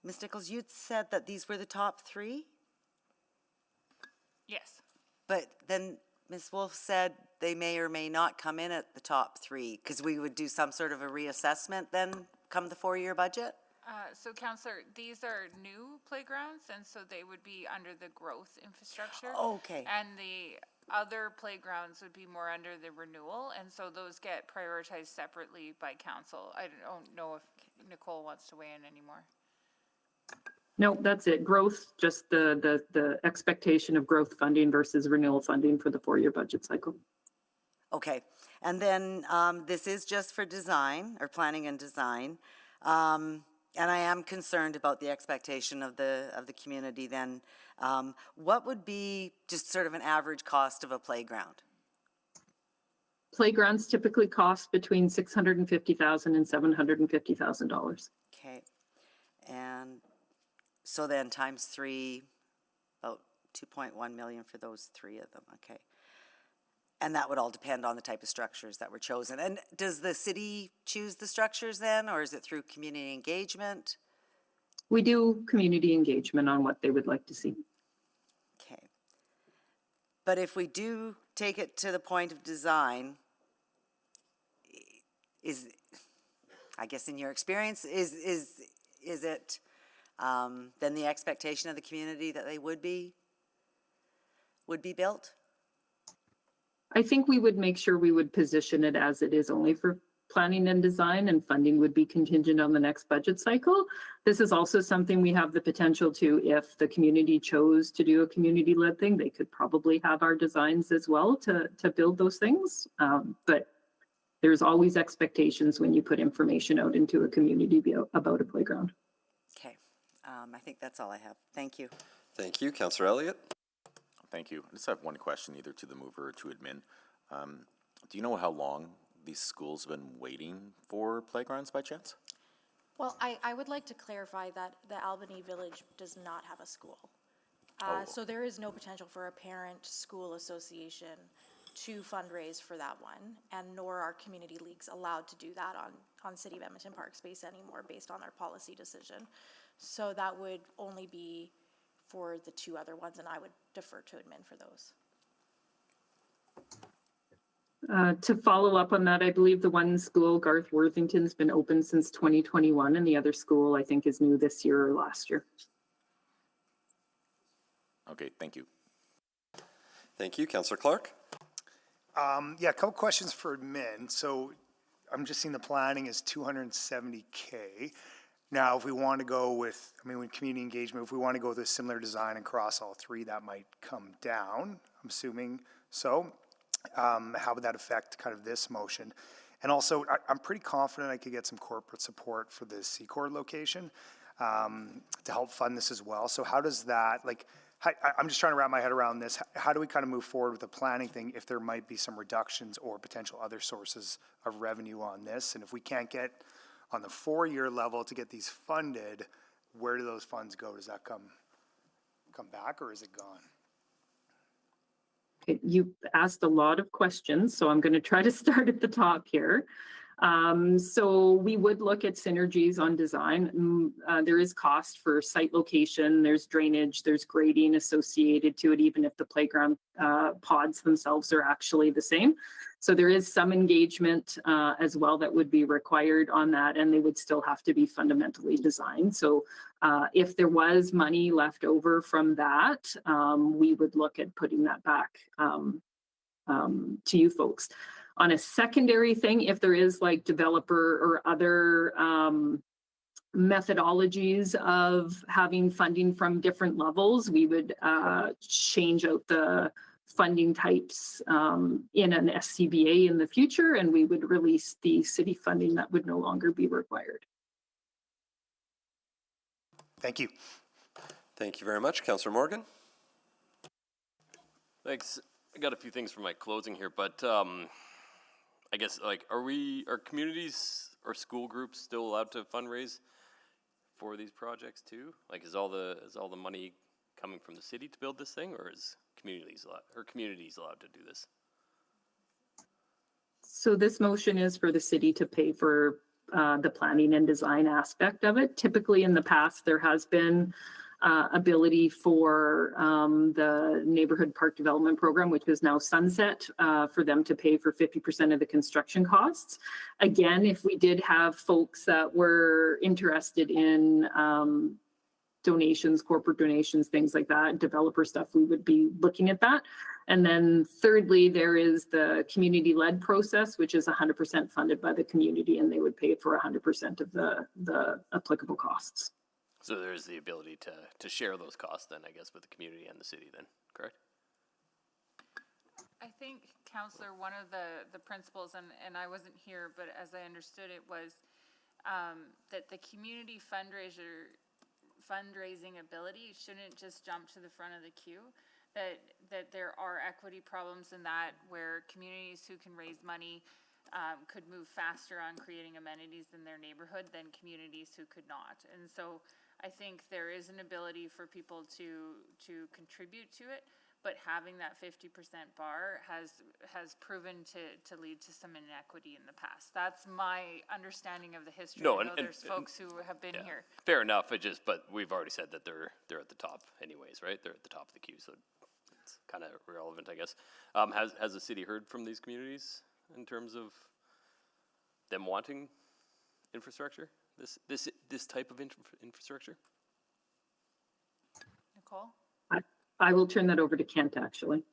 Ms. Nichols, you'd said that these were the top 3? Yes. But then Ms. Wolf said they may or may not come in at the top 3, because we would do some sort of a reassessment then come the 4-year budget? So, Councillor, these are new playgrounds, and so they would be under the growth infrastructure. Okay. And the other playgrounds would be more under the renewal, and so those get prioritized separately by council. I don't know if Nicole wants to weigh in anymore. No, that's it. Growth, just the expectation of growth funding versus renewal funding for the 4-year budget cycle. Okay, and then this is just for design, or planning and design. And I am concerned about the expectation of the community then. What would be just sort of an average cost of a playground? Playgrounds typically cost between $650,000 and $750,000. Okay. And so then times 3, about 2.1 million for those 3 of them, okay. And that would all depend on the type of structures that were chosen. And does the city choose the structures then, or is it through community engagement? We do community engagement on what they would like to see. Okay. But if we do take it to the point of design, I guess in your experience, is it then the expectation of the community that they would be built? I think we would make sure we would position it as it is only for planning and design, and funding would be contingent on the next budget cycle. This is also something we have the potential to, if the community chose to do a community-led thing, they could probably have our designs as well to build those things. But there's always expectations when you put information out into a community about a playground. Okay. I think that's all I have. Thank you. Thank you. Councillor Elliott? Thank you. I just have one question, either to the mover or to admin. Do you know how long these schools have been waiting for playgrounds by chance? Well, I would like to clarify that the Albany Village does not have a school. So there is no potential for a parent-school association to fundraise for that one, and nor are community leagues allowed to do that on City of Edmonton Park space anymore based on our policy decision. So that would only be for the 2 other ones, and I would defer to admin for those. To follow up on that, I believe the one school, Garth Worthington's been open since 2021, and the other school I think is new this year or last year. Okay, thank you. Thank you. Councillor Clark? Yeah, a couple questions for admin. So I'm just seeing the planning is $270K. Now, if we want to go with, with community engagement, if we want to go with a similar design across all 3, that might come down, I'm assuming so. How would that affect kind of this motion? And also, I'm pretty confident I could get some corporate support for the Secord location to help fund this as well. So how does that, I'm just trying to wrap my head around this. How do we kind of move forward with the planning thing if there might be some reductions or potential other sources of revenue on this? And if we can't get on the 4-year level to get these funded, where do those funds go? Does that come back, or is it gone? Okay, you asked a lot of questions, so I'm going to try to start at the top here. So we would look at synergies on design. There is cost for site location, there's drainage, there's grading associated to it, even if the playground pods themselves are actually the same. So there is some engagement as well that would be required on that, and they would still have to be fundamentally designed. So if there was money left over from that, we would look at putting that back to you folks. On a secondary thing, if there is like developer or other methodologies of having funding from different levels, we would change out the funding types in an SCBA in the future, and we would release the city funding that would no longer be required. Thank you. Thank you very much. Councillor Morgan? Thanks. I got a few things for my closing here, but I guess, are communities or school groups still allowed to fundraise for these projects too? Is all the money coming from the city to build this thing, or is communities allowed to do this? So this motion is for the city to pay for the planning and design aspect of it. Typically in the past, there has been ability for the neighborhood park development program, which is now sunset, for them to pay for 50% of the construction costs. Again, if we did have folks that were interested in donations, corporate donations, things like that, developer stuff, we would be looking at that. And then thirdly, there is the community-led process, which is 100% funded by the community, and they would pay for 100% of the applicable costs. So there is the ability to share those costs then, I guess, with the community and the city then, correct? I think, Councillor, one of the principles, and I wasn't here, but as I understood it, was that the community fundraising ability shouldn't just jump to the front of the queue. That there are equity problems in that, where communities who can raise money could move faster on creating amenities in their neighborhood than communities who could not. And so I think there is an ability for people to contribute to it, but having that 50% bar has proven to lead to some inequity in the past. That's my understanding of the history. No, I know and there's folks who have been yeah, here. fair enough. But we've already said that they're at the top anyways, right? They're at the top of the queue, so it's kind of irrelevant, I guess. Has the city heard from these communities in terms of them wanting infrastructure? This type of infrastructure? Nicole? I will turn that over to Kent, actually.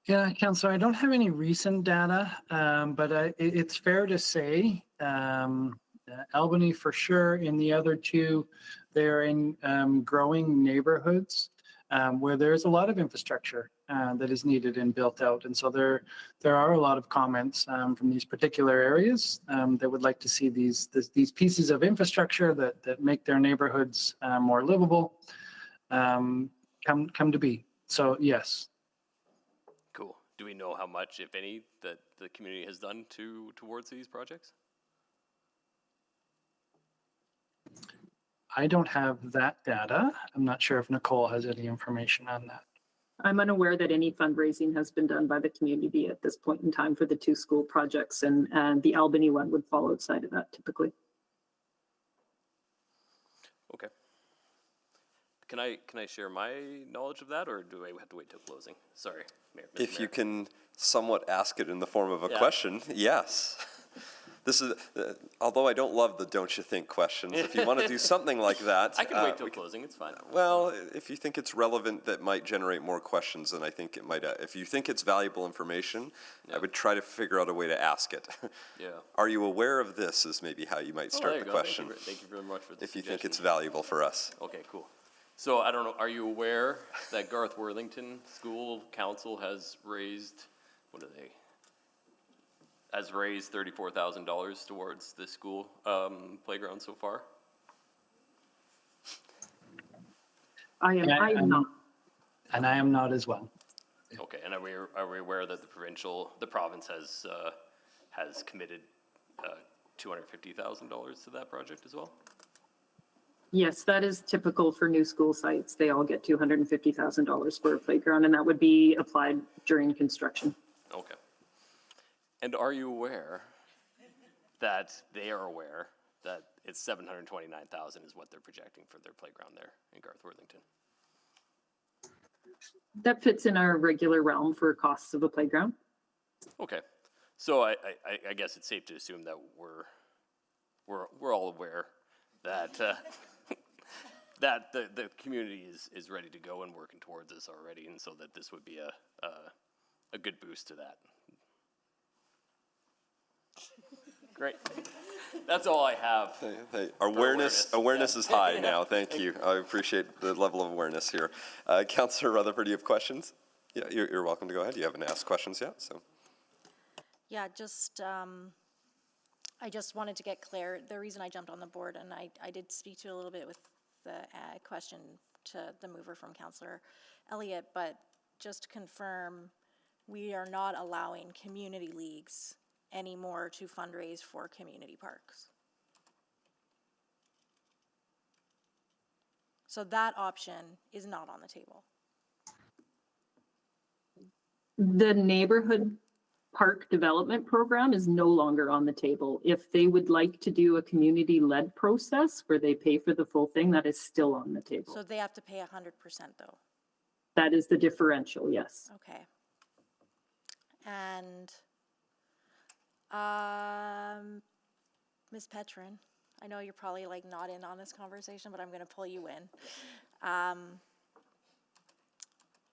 Yeah, Councillor, I don't have any recent data, but it's fair to say Albany for sure. In the other two, they're in growing neighborhoods where there's a lot of infrastructure that is needed and built out. And so there are a lot of comments from these particular areas that would like to see these pieces of infrastructure that make their neighborhoods more livable come to be. So yes. Cool. Do we know how much, if any, that the community has done towards these projects? I don't have that data. I'm not sure if Nicole has any information on that. I'm unaware that any fundraising has been done by the community at this point in time for the two school projects, and the Albany one would fall outside of that typically. Okay. Can I share my knowledge of that, or do I have to wait till closing? Sorry, Mayor. If you can somewhat ask it in the form of a question, yes. This is, although I don't love the don't you think questions, if you want to do something like that. I can wait till closing, it's fine. Well, if you think it's relevant that might generate more questions, then I think it might, if you think it's valuable information, I would try to figure out a way to ask it. Yeah. Are you aware of this is maybe how you might start there the you go. question. Thank you very much for the if you suggestion. think it's valuable for us. Okay, cool. So I don't know, are you aware that Garth Worthington School Council has raised, has raised $34,000 towards the school playground so far? I am not. And I am not as well. Okay, and are we aware that the province has committed $250,000 to that project as well? Yes, that is typical for new school sites. They all get $250,000 for a playground, and that would be applied during construction. Okay. And are you aware that they are aware that it's $729,000 is what they're projecting for their playground there in Garth Worthington? That fits in our regular realm for costs of a playground. Okay, so I guess it's safe to assume that we're all aware that that the community is ready to go and working towards this already, and so that this would be a good boost to that. Great. That's all I have. Awareness is high now. Thank you. I appreciate the level of awareness here. Councillor Rutherford, do you have questions? Yeah, you're welcome to go ahead. You haven't asked questions yet, so. Yeah, just, I just wanted to get clear. The reason I jumped on the board, and I did speak to a little bit with the question to the mover from Councillor Elliott, but just to confirm, we are not allowing community leagues anymore to fundraise for community parks. So that option is not on the table. The neighborhood park development program is no longer on the table. If they would like to do a community-led process where they pay for the full thing, that is still on the table. So they have to pay 100% though? That is the differential, yes. Okay. And Ms. Petrin, I know you're probably like not in on this conversation, but I'm going to pull you in.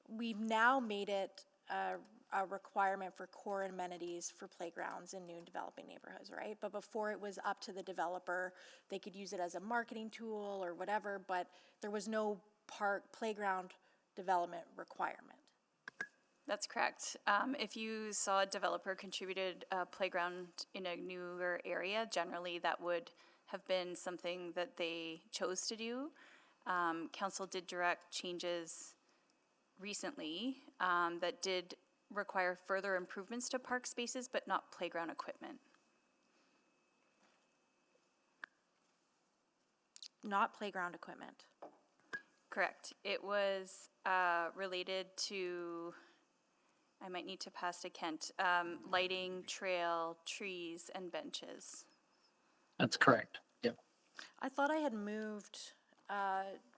We've now made it a requirement for core amenities for playgrounds in new and developing neighborhoods, right? But before it was up to the developer, they could use it as a marketing tool or whatever, but there was no playground development requirement. that's correct. If you saw a developer contributed a playground in a newer area, generally that would have been something that they chose to do. Council did direct changes recently that did require further improvements to park spaces, but not playground equipment. Not playground equipment. Correct. It was related to, I might need to pass to Kent, lighting, trail, trees, and benches. That's correct. Yep. I thought I had moved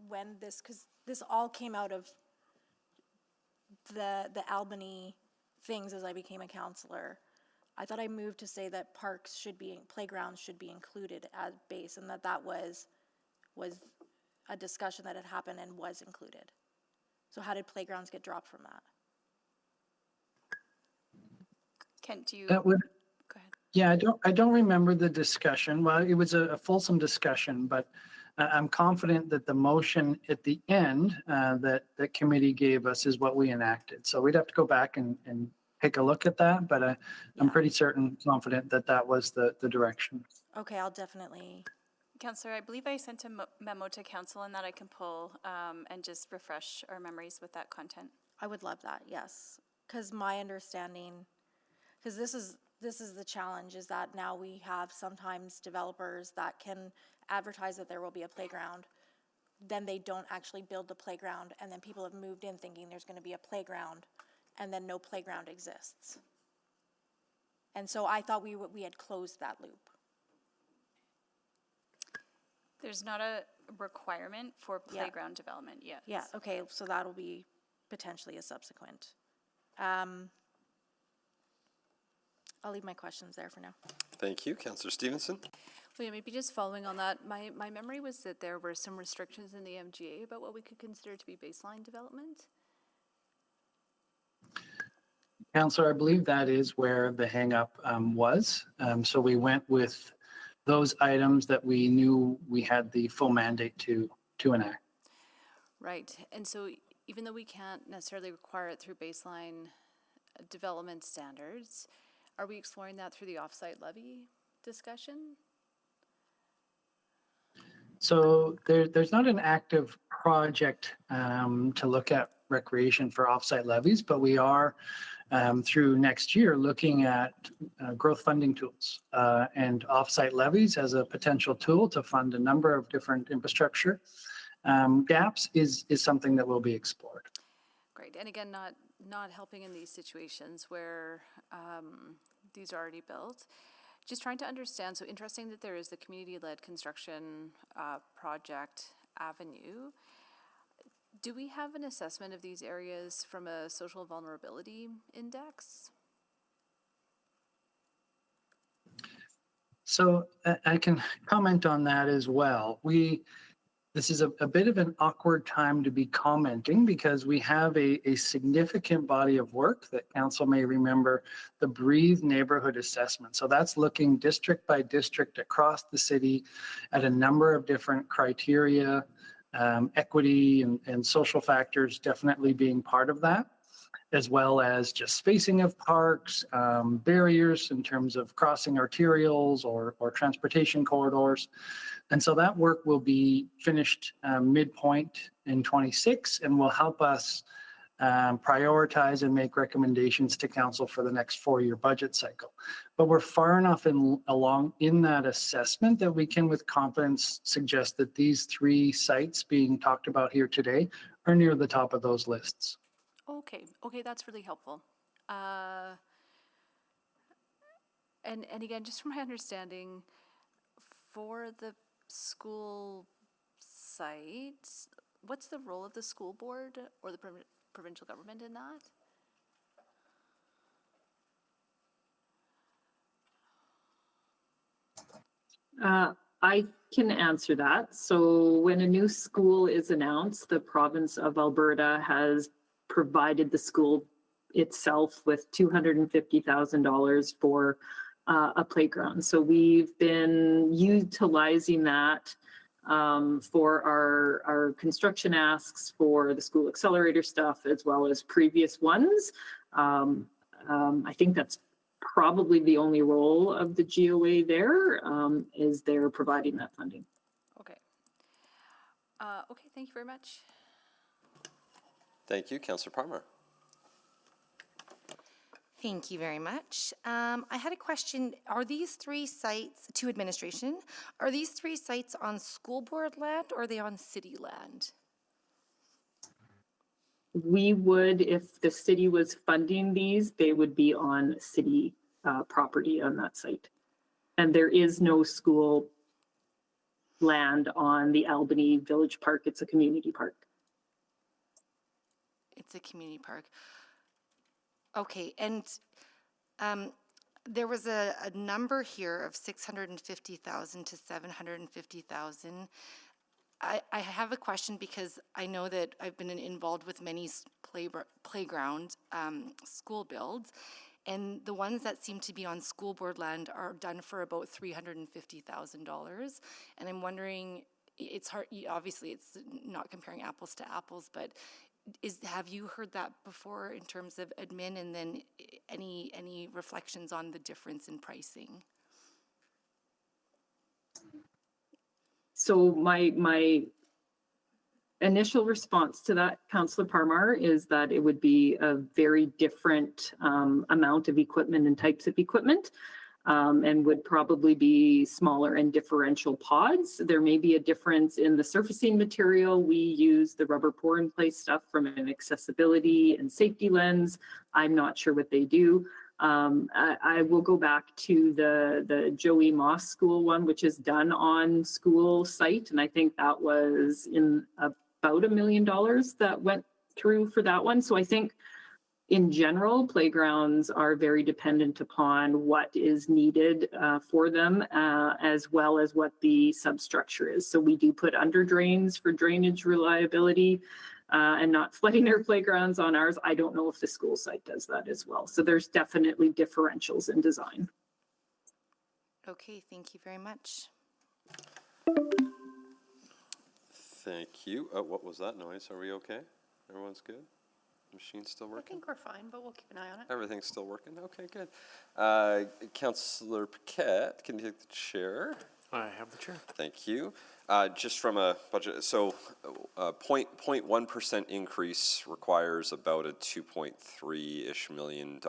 when this, because this all came out of the Albany things as I became a counselor. I thought I moved to say that parks should be, playgrounds should be included as base, and that was a discussion that had happened and was included. So how did playgrounds get dropped from that? Kent, do you? That would, go ahead. yeah, I don't remember the discussion. Well, it was a fulsome discussion, but I'm confident that the motion at the end that the committee gave us is what we enacted. So we'd have to go back and take a look at that, but I'm pretty confident that that was the direction. Okay, I'll definitely. Councillor, I believe I sent a memo to council and that I can pull and just refresh our memories with that content. I would love that, yes. Because my understanding, because this is the challenge, is that now we have sometimes developers that can advertise that there will be a playground, then they don't actually build the playground, and then people have moved in thinking there's going to be a playground, and then no playground exists. And so I thought we had closed that loop. There's not a requirement for playground development yet. Yeah, okay, so that'll be potentially a subsequent. I'll leave my questions there for now. Thank you. Councillor Stevenson? Well, yeah, maybe just following on that, my memory was that there were some restrictions in the MGA about what we could consider to be baseline development. Councillor, I believe that is where the hang-up was. So we went with those items that we knew we had the full mandate to enact. Right, and so even though we can't necessarily require it through baseline development standards, are we exploring that through the offsite levy discussion? So there's not an active project to look at recreation for offsite levies, but we are through next year looking at growth funding tools and offsite levies as a potential tool to fund a number of different infrastructure gaps is something that will be explored. Great, and again, not helping in these situations where these are already built. Just trying to understand, so interesting that there is the community-led construction project avenue. Do we have an assessment of these areas from a social vulnerability index? So I can comment on that as well. This is a bit of an awkward time to be commenting because we have a significant body of work that council may remember, the Breathe Neighborhood Assessment. So that's looking district by district across the city at a number of different criteria, equity and social factors definitely being part of that, as well as just spacing of parks, barriers in terms of crossing arterials or transportation corridors. And so that work will be finished midpoint in 26 and will help us prioritize and make recommendations to council for the next 4-year budget cycle. But we're far enough along in that assessment that we can with confidence suggest that these 3 sites being talked about here today are near the top of those lists. Okay, that's really helpful. And again, just from my understanding, for the school sites, what's the role of the school board or the provincial government in that? I can answer that. So when a new school is announced, the province of Alberta has provided the school itself with $250,000 for a playground. So we've been utilizing that for our construction asks for the school accelerator stuff, as well as previous ones. I think that's probably the only role of the GOA there, is they're providing that funding. Okay. Okay, thank you very much. Thank you, Councillor Palmer. Thank you very much. I had a question. Are these 3 sites, to administration, are these 3 sites on school board land or are they on city land? We would, if the city was funding these, they would be on city property on that site. And there is no school land on the Albany Village Park. It's a community park. It's a community park. Okay, and there was a number here of 650,000 to 750,000. I have a question because I know that I've been involved with many playground school builds, and the ones that seem to be on school board land are done for about $350,000. And I'm wondering, it's hard, obviously it's not comparing apples to apples, but have you heard that before in terms of admin, and then any reflections on the difference in pricing? So my initial response to that, Councillor Parmar, is that it would be a very different amount of equipment and types of equipment, and would probably be smaller and differential pods. There may be a difference in the surfacing material. We use the rubber pour-in-place stuff from an accessibility and safety lens. I'm not sure what they do. I will go back to the Joey Moss School one, which is done on school site, and I think that was in about $1 million that went through for that one. So I think in general, playgrounds are very dependent upon what is needed for them, as well as what the substructure is. So we do put under drains for drainage reliability and not flooding our playgrounds on ours. I don't know if the school site does that as well. So there's definitely differentials in design. Okay, thank you very much. Thank you. What was that noise? Are we okay? Everyone's good? Machine's still I working? think we're fine, but we'll keep an eye on it. Everything's still working? Okay, good. Councillor Paquette, can you take the chair? I have the chair. Thank you. Just from a budget, so 0.1% increase requires about a $2.3-ish million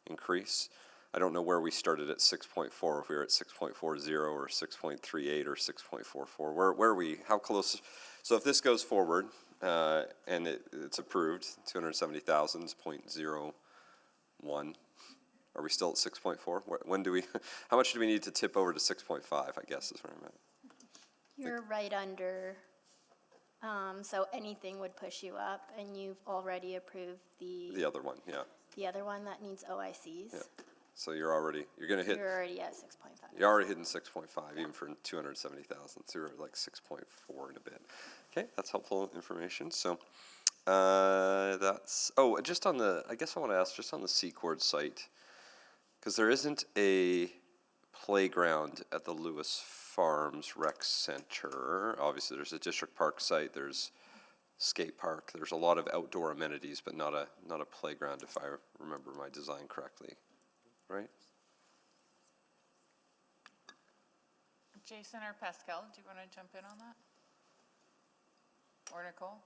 increase. I don't know where we started at 6.4, if we were at 6.40 or 6.38 or 6.44. Where are we? How close? So if this goes forward and it's approved, 270,000 is 0.01. Are we still at 6.4? When do we? How much do we need to tip over to 6.5? I guess is where I'm at. You're right under, so anything would push you up, and you've already approved The other one, yeah. the other one that needs OICs. Yeah. So you're gonna hit. You're already at 6.5. You're already hitting 6.5, even for 270,000. So you're at like 6.4 in a bit. Okay, that's helpful information. So that's, just on the, I guess I want to ask just on the Secord site, because there isn't a playground at the Lewis Farms Rec Center. Obviously, there's a district park site, there's skate park, there's a lot of outdoor amenities, but not a playground, if I remember my design correctly, right? Jason or Pascal, do you want to jump in on that? Or Nicole?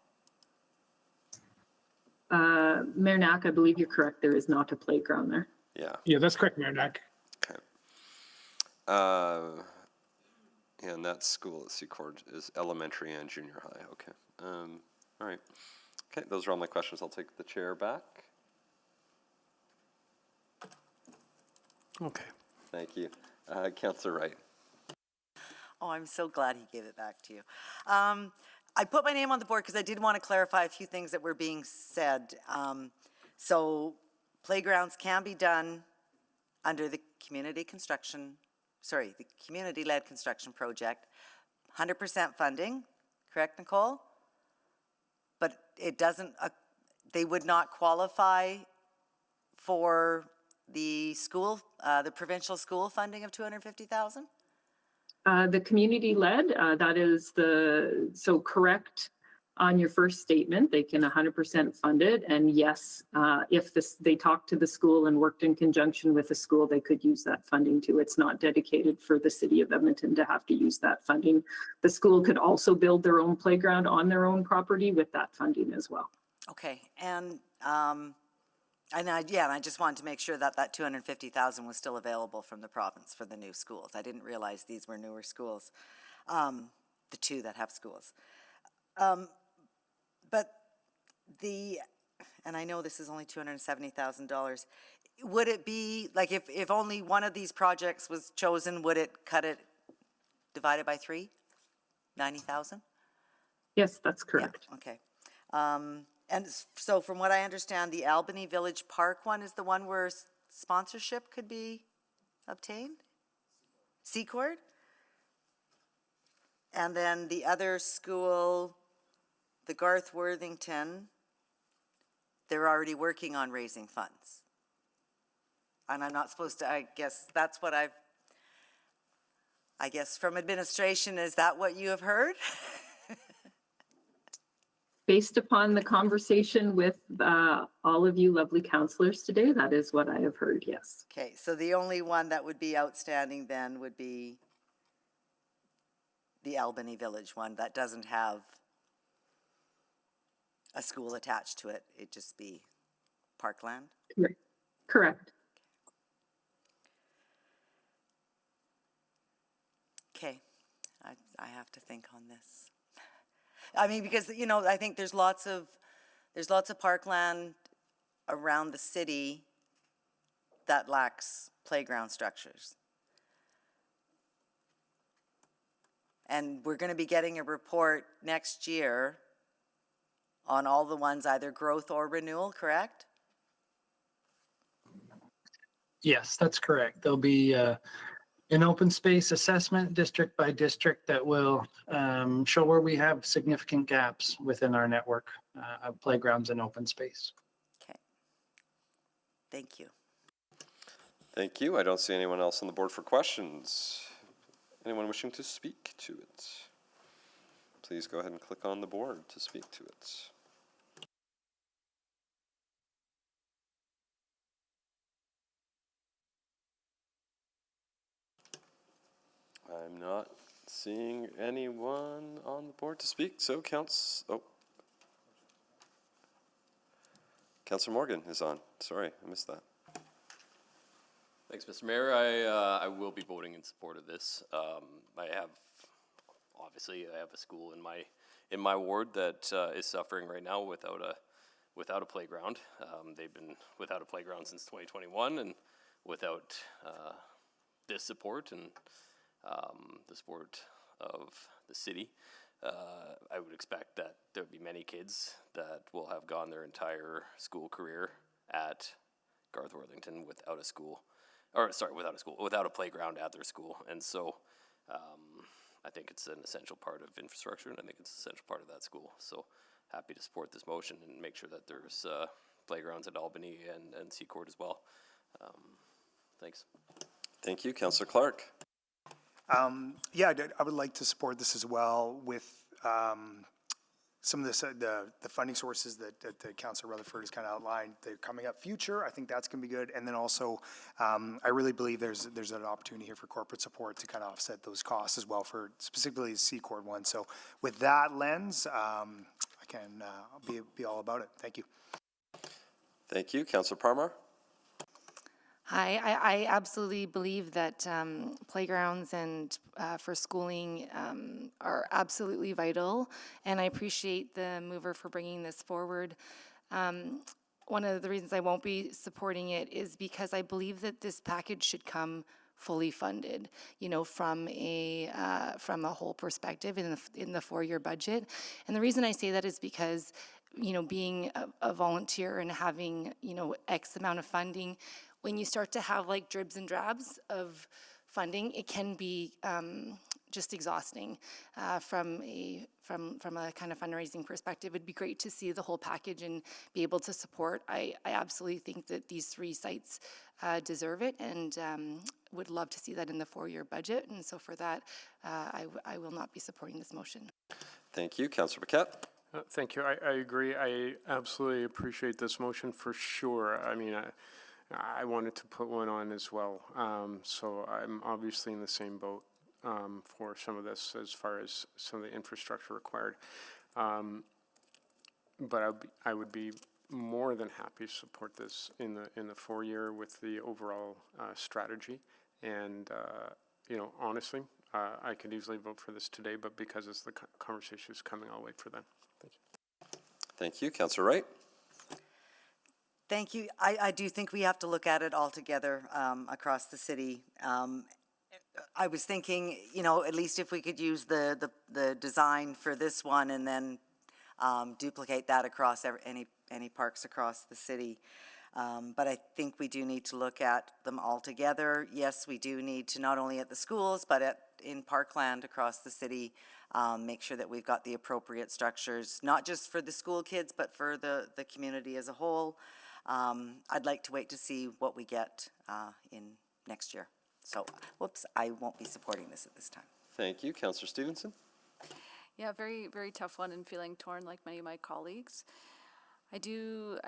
Mayor Knack, I believe you're correct. There is not a playground there. Yeah. Yeah, that's correct, Mayor Knack. Okay. And that school at Secord is elementary and junior high. Okay. All right. Okay, those are all my questions. I'll take the chair back. Okay. Thank you. Councillor Wright. Oh, I'm so glad he gave it back to you. I put my name on the board because I did want to clarify a few things that were being said. So playgrounds can be done under the community-led construction project, 100% funding, correct, Nicole? But it doesn't, they would not qualify for the school, the provincial school funding of 250,000? The community-led, that is so correct. on your first statement, they can 100% fund it. And yes, if they talked to the school and worked in conjunction with the school, they could use that funding too. It's not dedicated for the city of Edmonton to have to use that funding. The school could also build their own playground on their own property with that funding as well. Okay, and I just wanted to make sure that that 250,000 was still available from the province for the new schools. I didn't realize these were newer schools, the two that have schools. But and I know this is only $270,000, would it be, like, if only one of these projects was chosen, would it cut it divided by 3? 90,000? Yes, that's correct. Yeah, okay. And so from what I understand, the Albany Village Park one is the one where sponsorship could be obtained? Secord? And then the other school, the Garth Worthington, they're already working on raising funds. And I'm not supposed to, I guess that's what I guess from administration, is that what you have heard? Based upon the conversation with all of you lovely counselors today, that is what I have heard, yes. Okay, so the only one that would be outstanding then would be the Albany Village one that doesn't have a school attached to it. It'd just be parkland? Correct. Okay, I have to think on this. I mean, because, you know, I think there's lots of parkland around the city that lacks playground structures. And we're going to be getting a report next year on all the ones, either growth or renewal, correct? Yes, that's correct. There'll be an open space assessment district by district that will show where we have significant gaps within our network of playgrounds and open space. Okay. Thank you. Thank you. I don't see anyone else on the board for questions. Anyone wishing to speak to it? Please go ahead and click on the board to speak to it. I'm not seeing anyone on the board to speak, so Councillor Morgan is on. Sorry, I missed that. Thanks, Mr. Mayor. I will be voting in support of this. I have a school in my ward that is suffering right now without a playground. They've been without a playground since 2021, and without this support and the support of the city, I would expect that there would be many kids that will have gone their entire school career at Garth Worthington without a playground at their school. And so I think it's an essential part of infrastructure, and I think it's an essential part of that school. So happy to support this motion and make sure that there's playgrounds at Albany and Secord as well. Thanks. Thank you. Councillor Clark. Yeah, I would like to support this as well with some of the funding sources that Councillor Rutherford has kind of outlined. They're coming up future. I think that's going to be good. And then also, I really believe there's an opportunity here for corporate support to kind of offset those costs as well for specifically the Secord one. So with that lens, I can be all about it. Thank you. Thank you. Councillor Parmar. Hi, I absolutely believe that playgrounds and for schooling are absolutely vital, and I appreciate the mover for bringing this forward. One of the reasons I won't be supporting it is because I believe that this package should come fully funded, you know, from a whole perspective in the 4-year budget. And the reason I say that is because, you know, being a volunteer and having, you know, X amount of funding, when you start to have like dribs and drabs of funding, it can be just exhausting from a kind of fundraising perspective. It'd be great to see the whole package and be able to support. I absolutely think that these 3 sites deserve it, and would love to see that in the 4-year budget. And so for that, I will not be supporting this motion. Thank you. Councillor Paquette. Thank you. I agree. I absolutely appreciate this motion for sure. I mean, I wanted to put one on as well. So I'm obviously in the same boat for some of this as far as some of the infrastructure required. But I would be more than happy to support this in the 4-year with the overall strategy. And honestly, I could easily vote for this today, but because it's the conversation is coming, I'll wait for then. Thank you. Thank you, Councillor Wright. Thank you. I do think we have to look at it all together across the city. I was thinking, at least if we could use the design for this one and then duplicate that across any parks across the city. But I think we do need to look at them all together. Yes, we do need to not only at the schools, but in parkland across the city, make sure that we've got the appropriate structures, not just for the school kids, but for the community as a whole. I'd like to wait to see what we get in next year. So, whoops, I won't be supporting this at this time. Thank you, Councillor Stevenson. Yeah, very, very tough one and feeling torn like many of my colleagues. I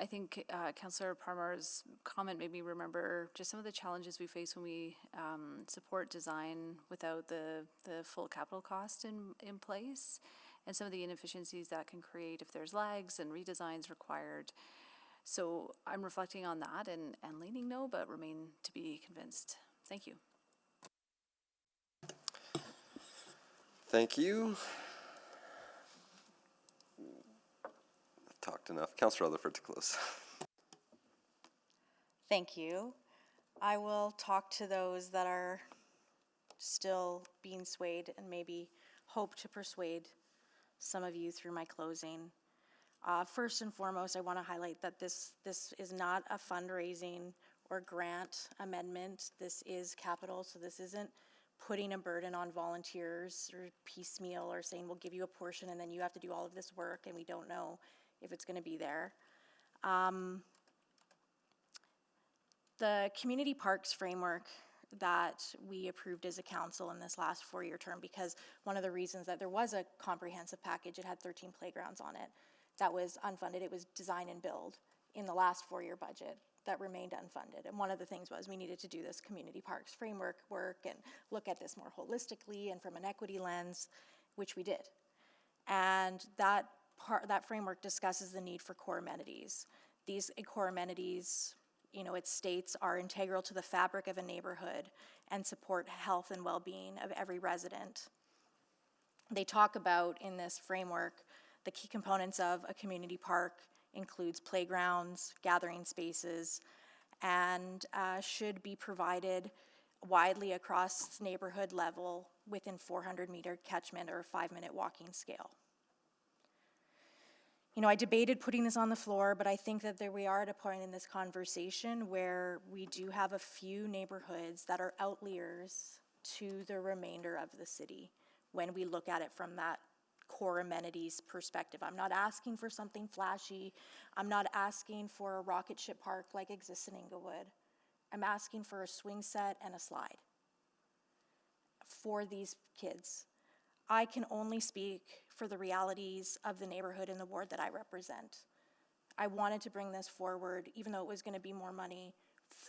think Councillor Parmar's comment made me remember just some of the challenges we face when we support design without the full capital cost in place, and some of the inefficiencies that can create if there's lags and redesigns required. So I'm reflecting on that and leaning no, but remain to be convinced. Thank you. Thank you. I've talked enough. Councillor Rutherford to close. Thank you. I will talk to those that are still being swayed and maybe hope to persuade some of you through my closing. First and foremost, I want to highlight that this is not a fundraising or grant amendment. This is capital, so this isn't putting a burden on volunteers or piecemeal or saying we'll give you a portion and then you have to do all of this work and we don't know if it's going to be there. The community parks framework that we approved as a council in this last 4-year term, because one of the reasons that there was a comprehensive package, it had 13 playgrounds on it, that was unfunded. It was design and build in the last 4-year budget that remained unfunded. And one of the things was we needed to do this community parks framework work and look at this more holistically and from an equity lens, which we did. And that framework discusses the need for core amenities. These core amenities, it states, are integral to the fabric of a neighborhood and support health and well-being of every resident. They talk about, in this framework, the key components of a community park includes playgrounds, gathering spaces, and should be provided widely across neighborhood level within 400-meter catchment or a 5-minute walking scale. I debated putting this on the floor, but I think that we are at a point in this conversation where we do have a few neighborhoods that are outliers to the remainder of the city when we look at it from that core amenities perspective. I'm not asking for something flashy. I'm not asking for a rocket ship park like exists in Inglewood. I'm asking for a swing set and a slide for these kids. I can only speak for the realities of the neighborhood and the ward that I represent. I wanted to bring this forward, even though it was going to be more money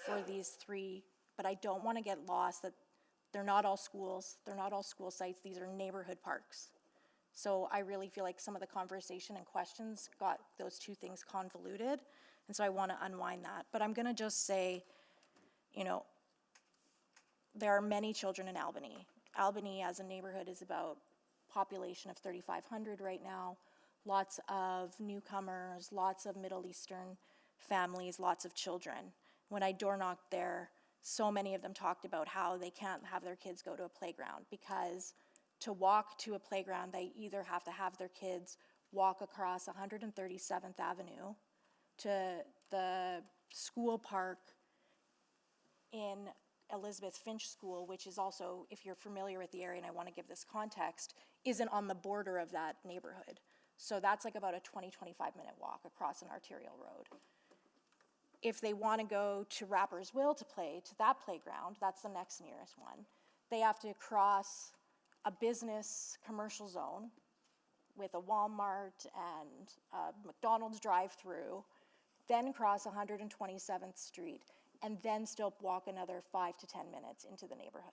for these 3, but I don't want to get lost that they're not all schools, they're not all school sites, these are neighborhood parks. So I really feel like some of the conversation and questions got those two things convoluted, and so I want to unwind that. But I'm going to just say, there are many children in Albany. Albany as a neighborhood is about population of 3,500 right now, lots of newcomers, lots of Middle Eastern families, lots of children. When I door knocked there, so many of them talked about how they can't have their kids go to a playground because to walk to a playground, they either have to have their kids walk across 137th Avenue to the school park in Elizabeth Finch School, which is also, if you're familiar with the area, and I want to give this context, isn't on the border of that neighborhood. So that's like about a 20-25-minute walk across an arterial road. If they want to go to Rapperswil to play to that playground, that's the next nearest one, they have to cross a business commercial zone, with a Walmart and a McDonald's drive-through, then cross 127th Street, and then still walk another 5 to 10 minutes into the neighborhood.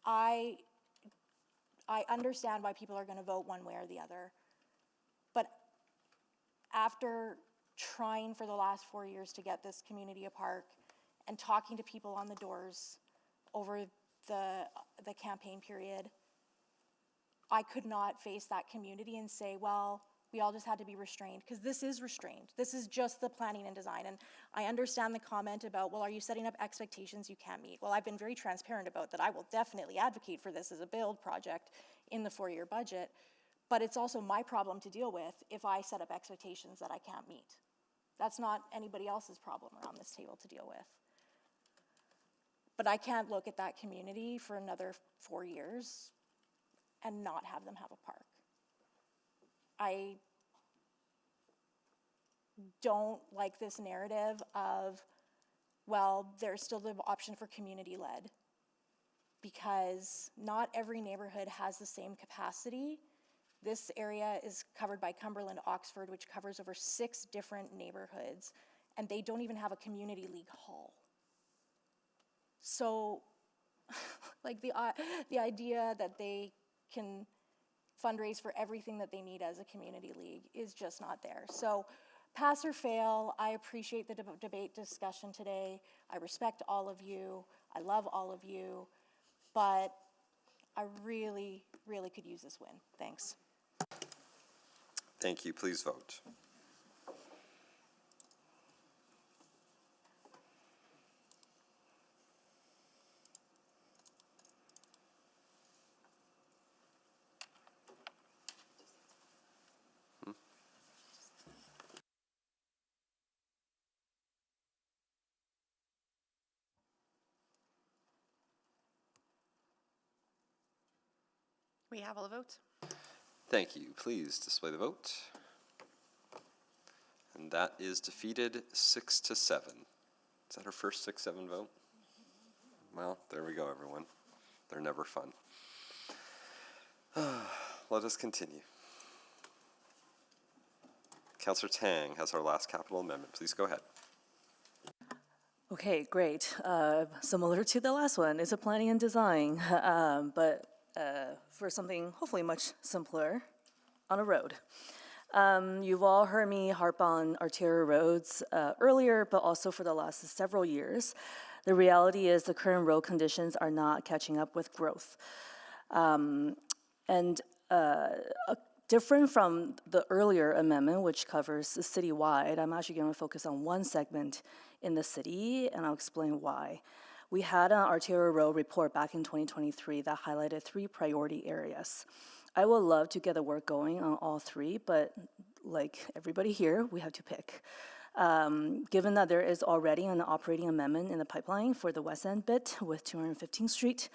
I understand why people are going to vote one way or the other, but after trying for the last 4 years to get this community a park and talking to people on the doors over the campaign period, I could not face that community and say, well, we all just had to be restrained, because this is restrained. This is just the planning and design. And I understand the comment about, well, are you setting up expectations you can't meet? Well, I've been very transparent about that. I will definitely advocate for this as a build project in the 4-year budget, but it's also my problem to deal with if I set up expectations that I can't meet. That's not anybody else's problem around this table to deal with. But I can't look at that community for another 4 years and not have them have a park. I don't like this narrative of, well, there's still the option for community-led, because not every neighborhood has the same capacity. This area is covered by Cumberland Oxford, which covers over 6 different neighborhoods, and they don't even have a community league hall. So, like the idea that they can fundraise for everything that they need as a community league is just not there. So pass or fail. I appreciate the debate discussion today. I respect all of you. I love all of you, but I really, really could use this win. Thanks. Thank you. Please vote. We have all the votes. Thank you. Please display the vote. And that is defeated 6-7. Is that our first 6-7 vote? Well, there we go, everyone. They're never fun. Let us continue. Councillor Tang has our last capital amendment. Please go ahead. Okay, great. Similar to the last one, it's a planning and design, but for something hopefully much simpler on a road. You've all heard me harp on arterial roads earlier, but also for the last several years. The reality is the current road conditions are not catching up with growth. Different from the earlier amendment, which covers the citywide, I'm actually going to focus on one segment in the city, and I'll explain why. We had an arterial road report back in 2023 that highlighted 3 priority areas. I would love to get the work going on all 3, but like everybody here, we have to pick. Given that there is already an operating amendment in the pipeline for the West End bit with 215th Street,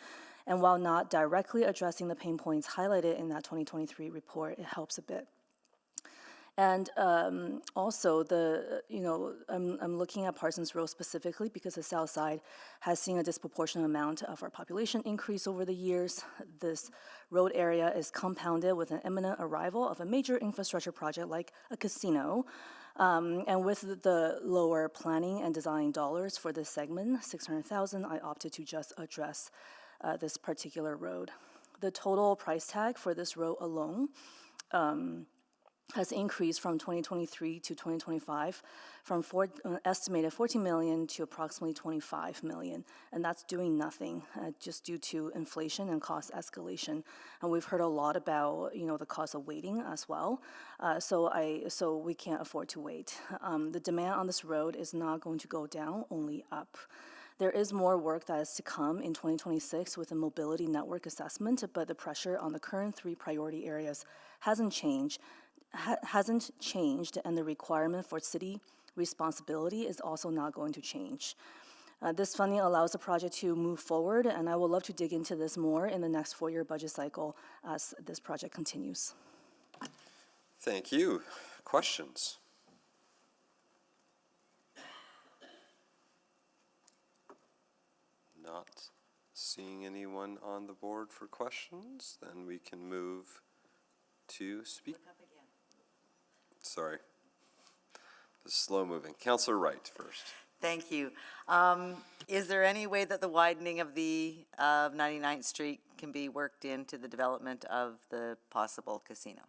and while not directly addressing the pain points highlighted in that 2023 report, it helps a bit. And also, I'm looking at Parsons Road specifically because the south side has seen a disproportionate amount of our population increase over the years. This road area is compounded with an imminent arrival of a major infrastructure project like a casino. And with the lower planning and design dollars for this segment, $600,000, I opted to just address this particular road. The total price tag for this road alone has increased from 2023 to 2025 from estimated $14 million to approximately $25 million, and that's doing nothing just due to inflation and cost escalation. And we've heard a lot about the cost of waiting as well, so we can't afford to wait. The demand on this road is not going to go down, only up. There is more work that is to come in 2026 with a mobility network assessment, but the pressure on the current 3 priority areas hasn't changed, and the requirement for city responsibility is also not going to change. This funding allows the project to move forward, and I would love to dig into this more in the next 4-year budget cycle as this project continues. Thank you. Questions? Not Seeing anyone on the board for questions, then we can move to speak. Sorry. This is slow moving. Councillor Wright first. Thank you. Is there any way that the widening of 99th Street can be worked into the development of the possible casino?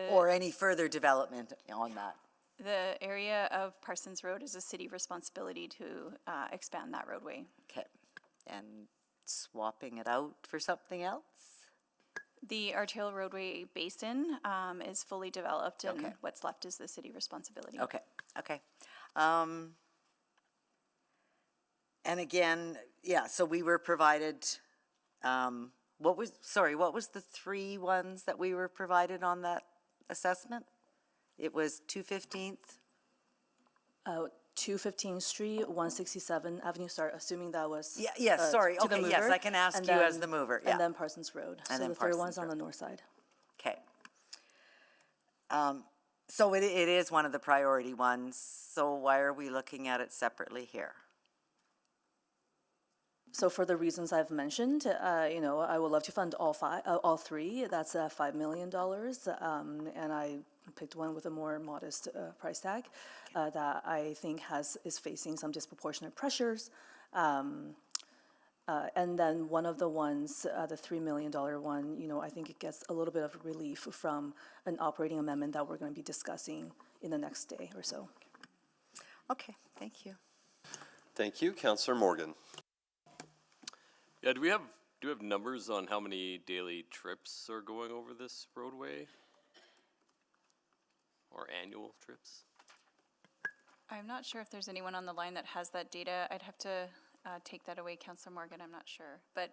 Or any further development on that? The area of Parsons Road is a city responsibility to expand that roadway. Okay. And swapping it out for something else? The arterial roadway basin is fully developed, and what's left is the city responsibility. Okay, okay. And again, yeah, so we were provided, what was the three ones that we were provided on that assessment? It was 215th? 215th Street, 167 Avenue, assuming that was. Yes, sorry, to the okay, yes, mover, I can ask and you then- as the mover, yeah. And then Parsons Road. And So then the third one's Parsons on the Road. north side. Okay. So it is one of the priority ones, so why are we looking at it separately here? So for the reasons I've mentioned, I would love to fund all three. That's $5 million. And I picked one with a more modest price tag that I think is facing some disproportionate pressures. And then one of the ones, the $3 million one, I think it gets a little bit of relief from an operating amendment that we're going to be discussing in the next day or so. Okay, thank you. Thank you. Councillor Morgan. Yeah, do we have numbers on how many daily trips are going over this roadway? Or annual trips? I'm not sure if there's anyone on the line that has that data. I'd have to take that away, Councillor Morgan, I'm not sure. But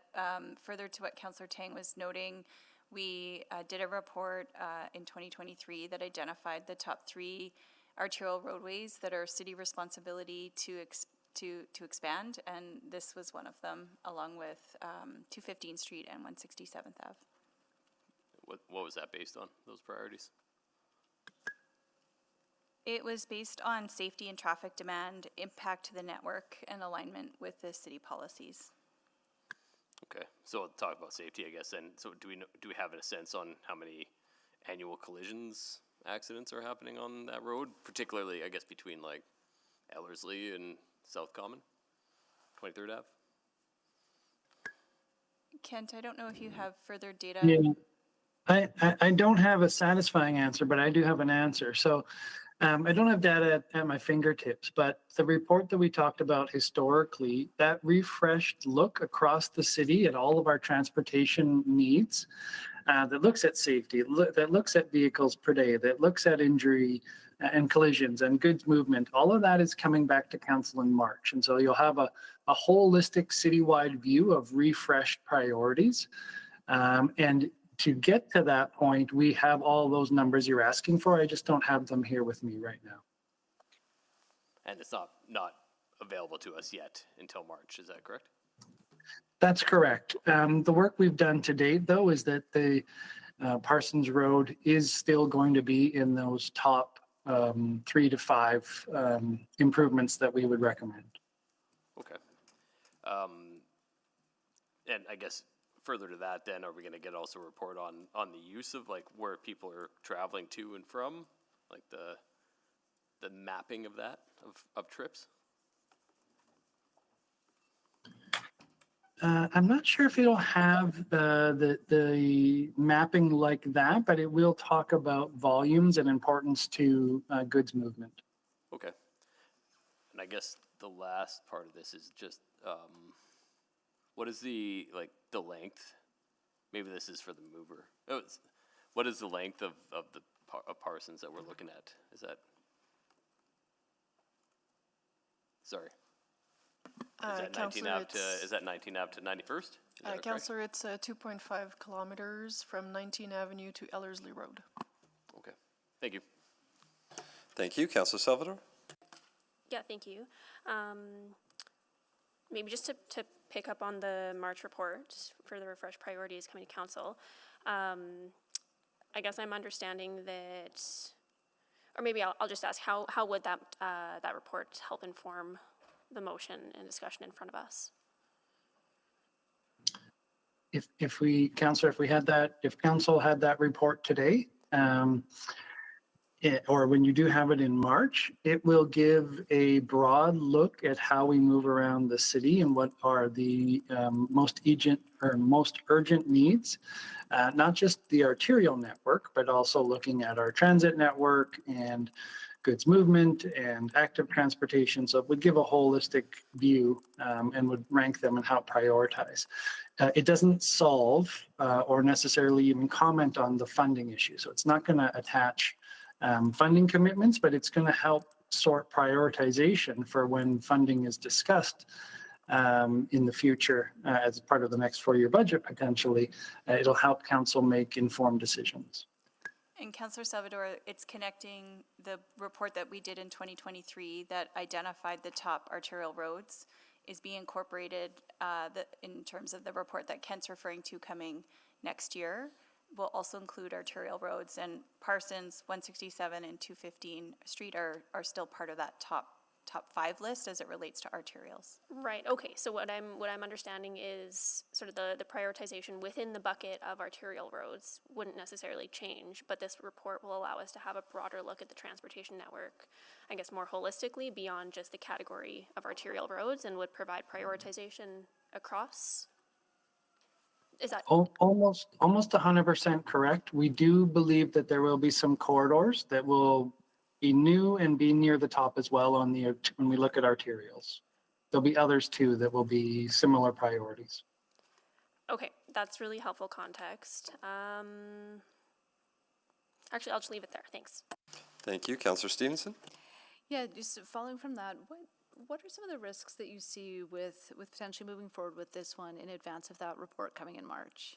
further to what Councillor Tang was noting, we did a report in 2023 that identified the top 3 arterial roadways that are city responsibility to expand, and this was one of them, along with 215th Street and 167th Ave. What was that based on, those priorities? It was based on safety and traffic demand, impact to the network, and alignment with the city policies. Okay, so talk about safety, I guess, and so do we have a sense on how many annual collisions, accidents are happening on that road, particularly, I guess, between like Ellerslie and South Common, 23rd Ave? Kent, I don't know if you have further data. Yeah. I don't have a satisfying answer, but I do have an answer. So I don't have data at my fingertips, but the report that we talked about historically, that refreshed look across the city at all of our transportation needs, that looks at safety, that looks at vehicles per day, that looks at injury and collisions and goods movement, all of that is coming back to council in March. And so you'll have a holistic citywide view of refreshed priorities. And to get to that point, we have all those numbers you're asking for. I just don't have them here with me right now. And it's not available to us yet until March, is that correct? That's correct. The work we've done to date, though, is that the Parsons Road is still going to be in those top 3 to 5 improvements that we would recommend. Okay. And I guess further to that, then, are we going to get also a report on the use of like where people are traveling to and from, like the mapping of that of trips? I'm not sure if it'll have the mapping like that, but it will talk about volumes and importance to goods movement. Okay. And I guess the last part of this is just what is the length? Maybe this is for the mover. What is the length of Parsons that we're looking at? Is that? Sorry. Is that 19 Ave to 91st? Councillor, it's 2.5 kilometers from 19 Avenue to Ellerslie Road. Okay, thank you. Thank you. Councillor Salvador? Yeah, thank you. Maybe just to pick up on the March report for the refresh priorities coming to council, I guess I'm understanding that, or maybe I'll just ask, how would that, that report help inform the motion and discussion in front of us? If we, Councillor, if council had that report today, or when you do have it in March, it will give a broad look at how we move around the city and what are the most urgent needs, not just the arterial network, but also looking at our transit network and goods movement and active transportation. So it would give a holistic view and would rank them and how to prioritize. It doesn't solve or necessarily even comment on the funding issue. So it's not going to attach funding commitments, but it's going to help sort prioritization for when funding is discussed in the future as part of the next 4-year budget potentially. It'll help council make informed decisions. And Councillor Salvador, it's connecting the report that we did in 2023 that identified the top arterial roads is being incorporated in terms of the report that Kent's referring to coming next year. Will also include arterial roads, and Parsons, 167 and 215 Street are still part of that top 5 list as it relates to arterials. Right, okay, so what I'm understanding is sort of the prioritization within the bucket of arterial roads wouldn't necessarily change, but this report will allow us to have a broader look at the transportation network, I guess more holistically, beyond just the category of arterial roads, and would provide prioritization across. Is that almost 100% correct? We do believe that there will be some corridors that will be new and be near the top as well on the when we look at arterials. There'll be others too that will be similar priorities. Okay, that's really helpful context. Actually, I'll just leave it there. Thanks. Thank you. Councillor Stevenson? Yeah, just following from that, what are some of the risks that you see with potentially moving forward with this one in advance of that report coming in March?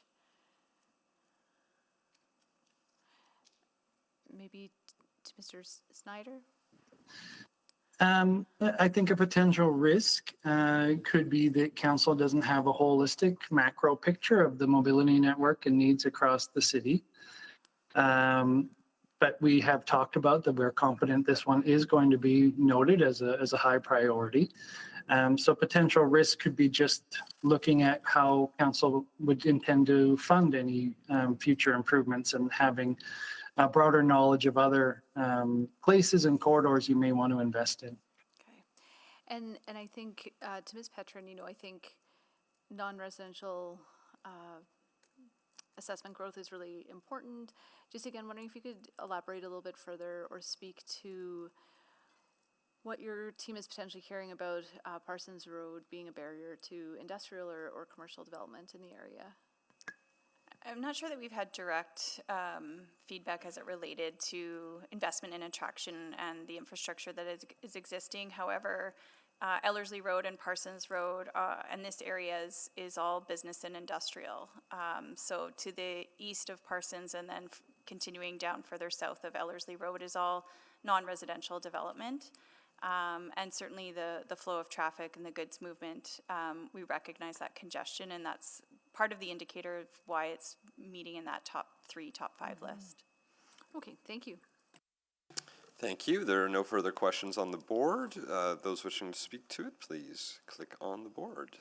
Maybe to Mr. Snyder? I think a potential risk could be that council doesn't have a holistic macro picture of the mobility network and needs across the city. But we have talked about that we're confident this one is going to be noted as a high priority. So potential risk could be just looking at how council would intend to fund any future improvements and having a broader knowledge of other places and corridors you may want to invest in. Okay. And I think to Ms. Petrin, I think non-residential assessment growth is really important. Just again, wondering if you could elaborate a little bit further or speak to what your team is potentially caring about Parsons Road being a barrier to industrial or commercial development in the area. I'm not sure that we've had direct feedback as it related to investment in attraction and the infrastructure that is existing. However, Ellerslie Road and Parsons Road and this area is all business and industrial. So to the east of Parsons and then continuing down further south of Ellerslie Road is all non-residential development. And certainly the flow of traffic and the goods movement, we recognize that congestion, and that's part of the indicator of why it's meeting in that top 3, top 5 list. Okay, thank you. Thank you. There are no further questions on the board. Those wishing to speak to it, please click on the board.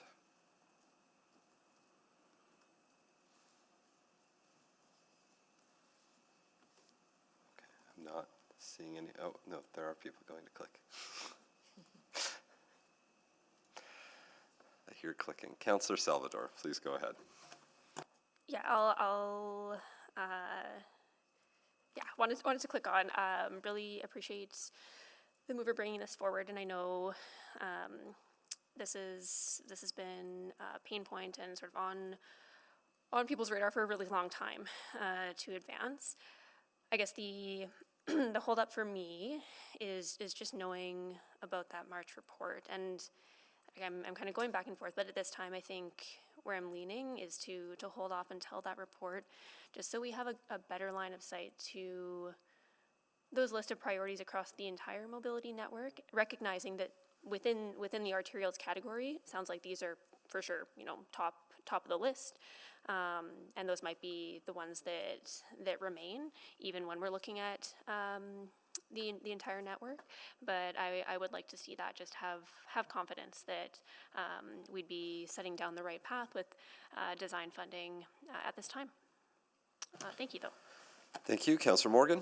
Okay, I'm not seeing any. Oh, no, there are people going to click. I hear clicking. Councillor Salvador, please go ahead. Yeah, I'll wanted to click on. Really appreciate the mover bringing this forward, and I know this has been a pain point and sort of on people's radar for a really long time to advance. I guess the the holdup for me is just knowing about that March report, and I'm kind of going back and forth, but at this time I think where I'm leaning is to hold off until that report, just so we have a better line of sight to those list of priorities across the entire mobility network, recognizing that within the arterials category, it sounds like these are for sure, top of the list, and those might be the ones that remain, even when we're looking at the entire network, but I would like to see that just have confidence that we'd be setting down the right path with design funding at this time. Thank you, though. Thank you. Councillor Morgan?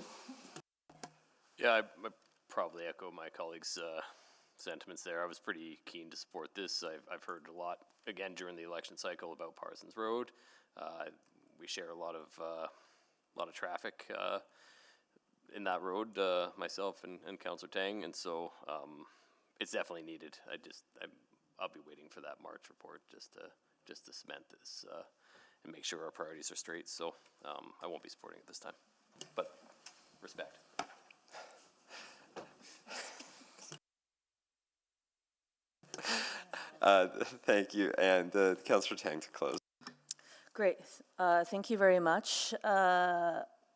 Yeah, I probably echo my colleagues' sentiments there. I was pretty keen to support this. I've heard a lot, again, during the election cycle about Parsons Road. We share a lot of traffic in that road, myself and Councillor Tang, and so it's definitely needed. I'll be waiting for that March report just to cement this and make sure our priorities are straight. So I won't be supporting it this time, but respect. Thank you. And Councillor Tang to close. Great. Thank you very much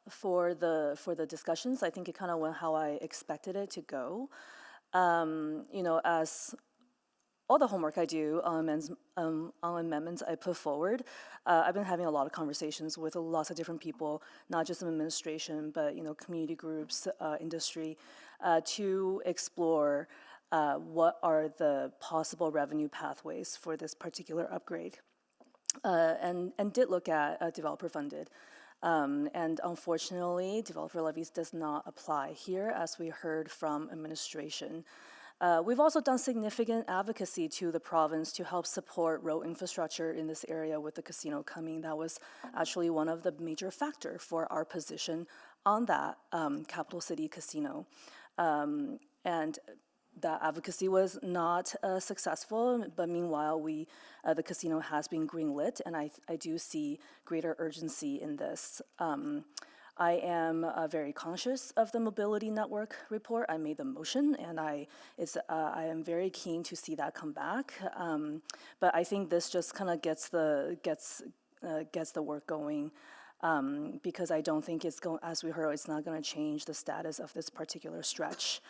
for the discussions. I think it kind of went how I expected it to go. As all the homework I do on amendments I put forward, I've been having a lot of conversations with lots of different people, not just administration, but community groups, industry, to explore what are the possible revenue pathways for this particular upgrade. And did look at developer funded. And unfortunately, developer levies does not apply here, as we heard from administration. We've also done significant advocacy to the province to help support road infrastructure in this area with the casino coming. That was actually one of the major factors for our position on that capital city casino. And that advocacy was not successful, but meanwhile, the casino has been greenlit, and I do see greater urgency in this. I am very conscious of the mobility network report. I made the motion, and I am very keen to see that come back. But I think this just kind of gets the work going. Because I don't think it's going, as we heard, it's not going to change the status of this particular stretch.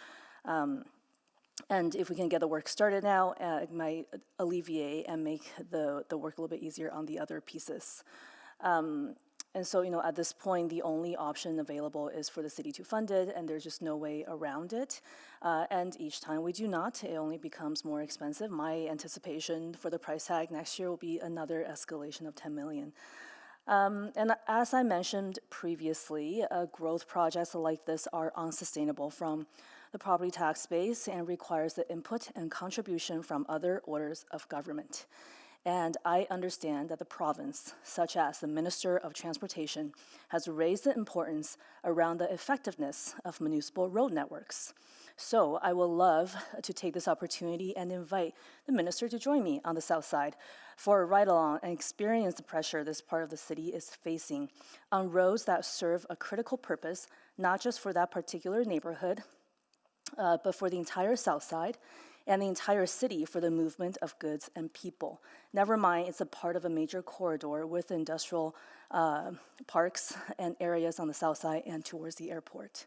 And if we can get the work started now, it might alleviate and make the work a little bit easier on the other pieces. And so, at this point, the only option available is for the city to fund it, and there's just no way around it. And each time we do not, it only becomes more expensive. My anticipation for the price tag next year will be another escalation of $10 million. And as I mentioned previously, growth projects like this are unsustainable from the property tax space and requires the input and contribution from other orders of government. And I understand that the province, such as the Minister of Transportation, has raised the importance around the effectiveness of municipal road networks. So I would love to take this opportunity and invite the minister to join me on the south side for a ride-along and experience the pressure this part of the city is facing on roads that serve a critical purpose, not just for that particular neighborhood, but for the entire south side and the entire city for the movement of goods and people. Never mind, it's a part of a major corridor with industrial parks and areas on the south side and towards the airport.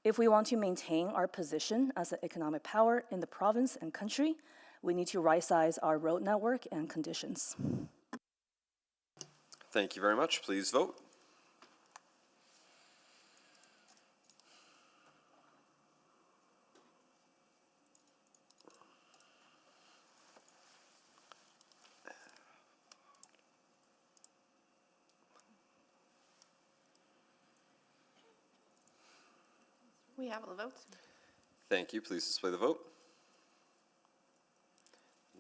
If we want to maintain our position as an economic power in the province and country, we need to right-size our road network and conditions. Thank you very much. Please vote. We have the votes. Thank you. Please display the vote.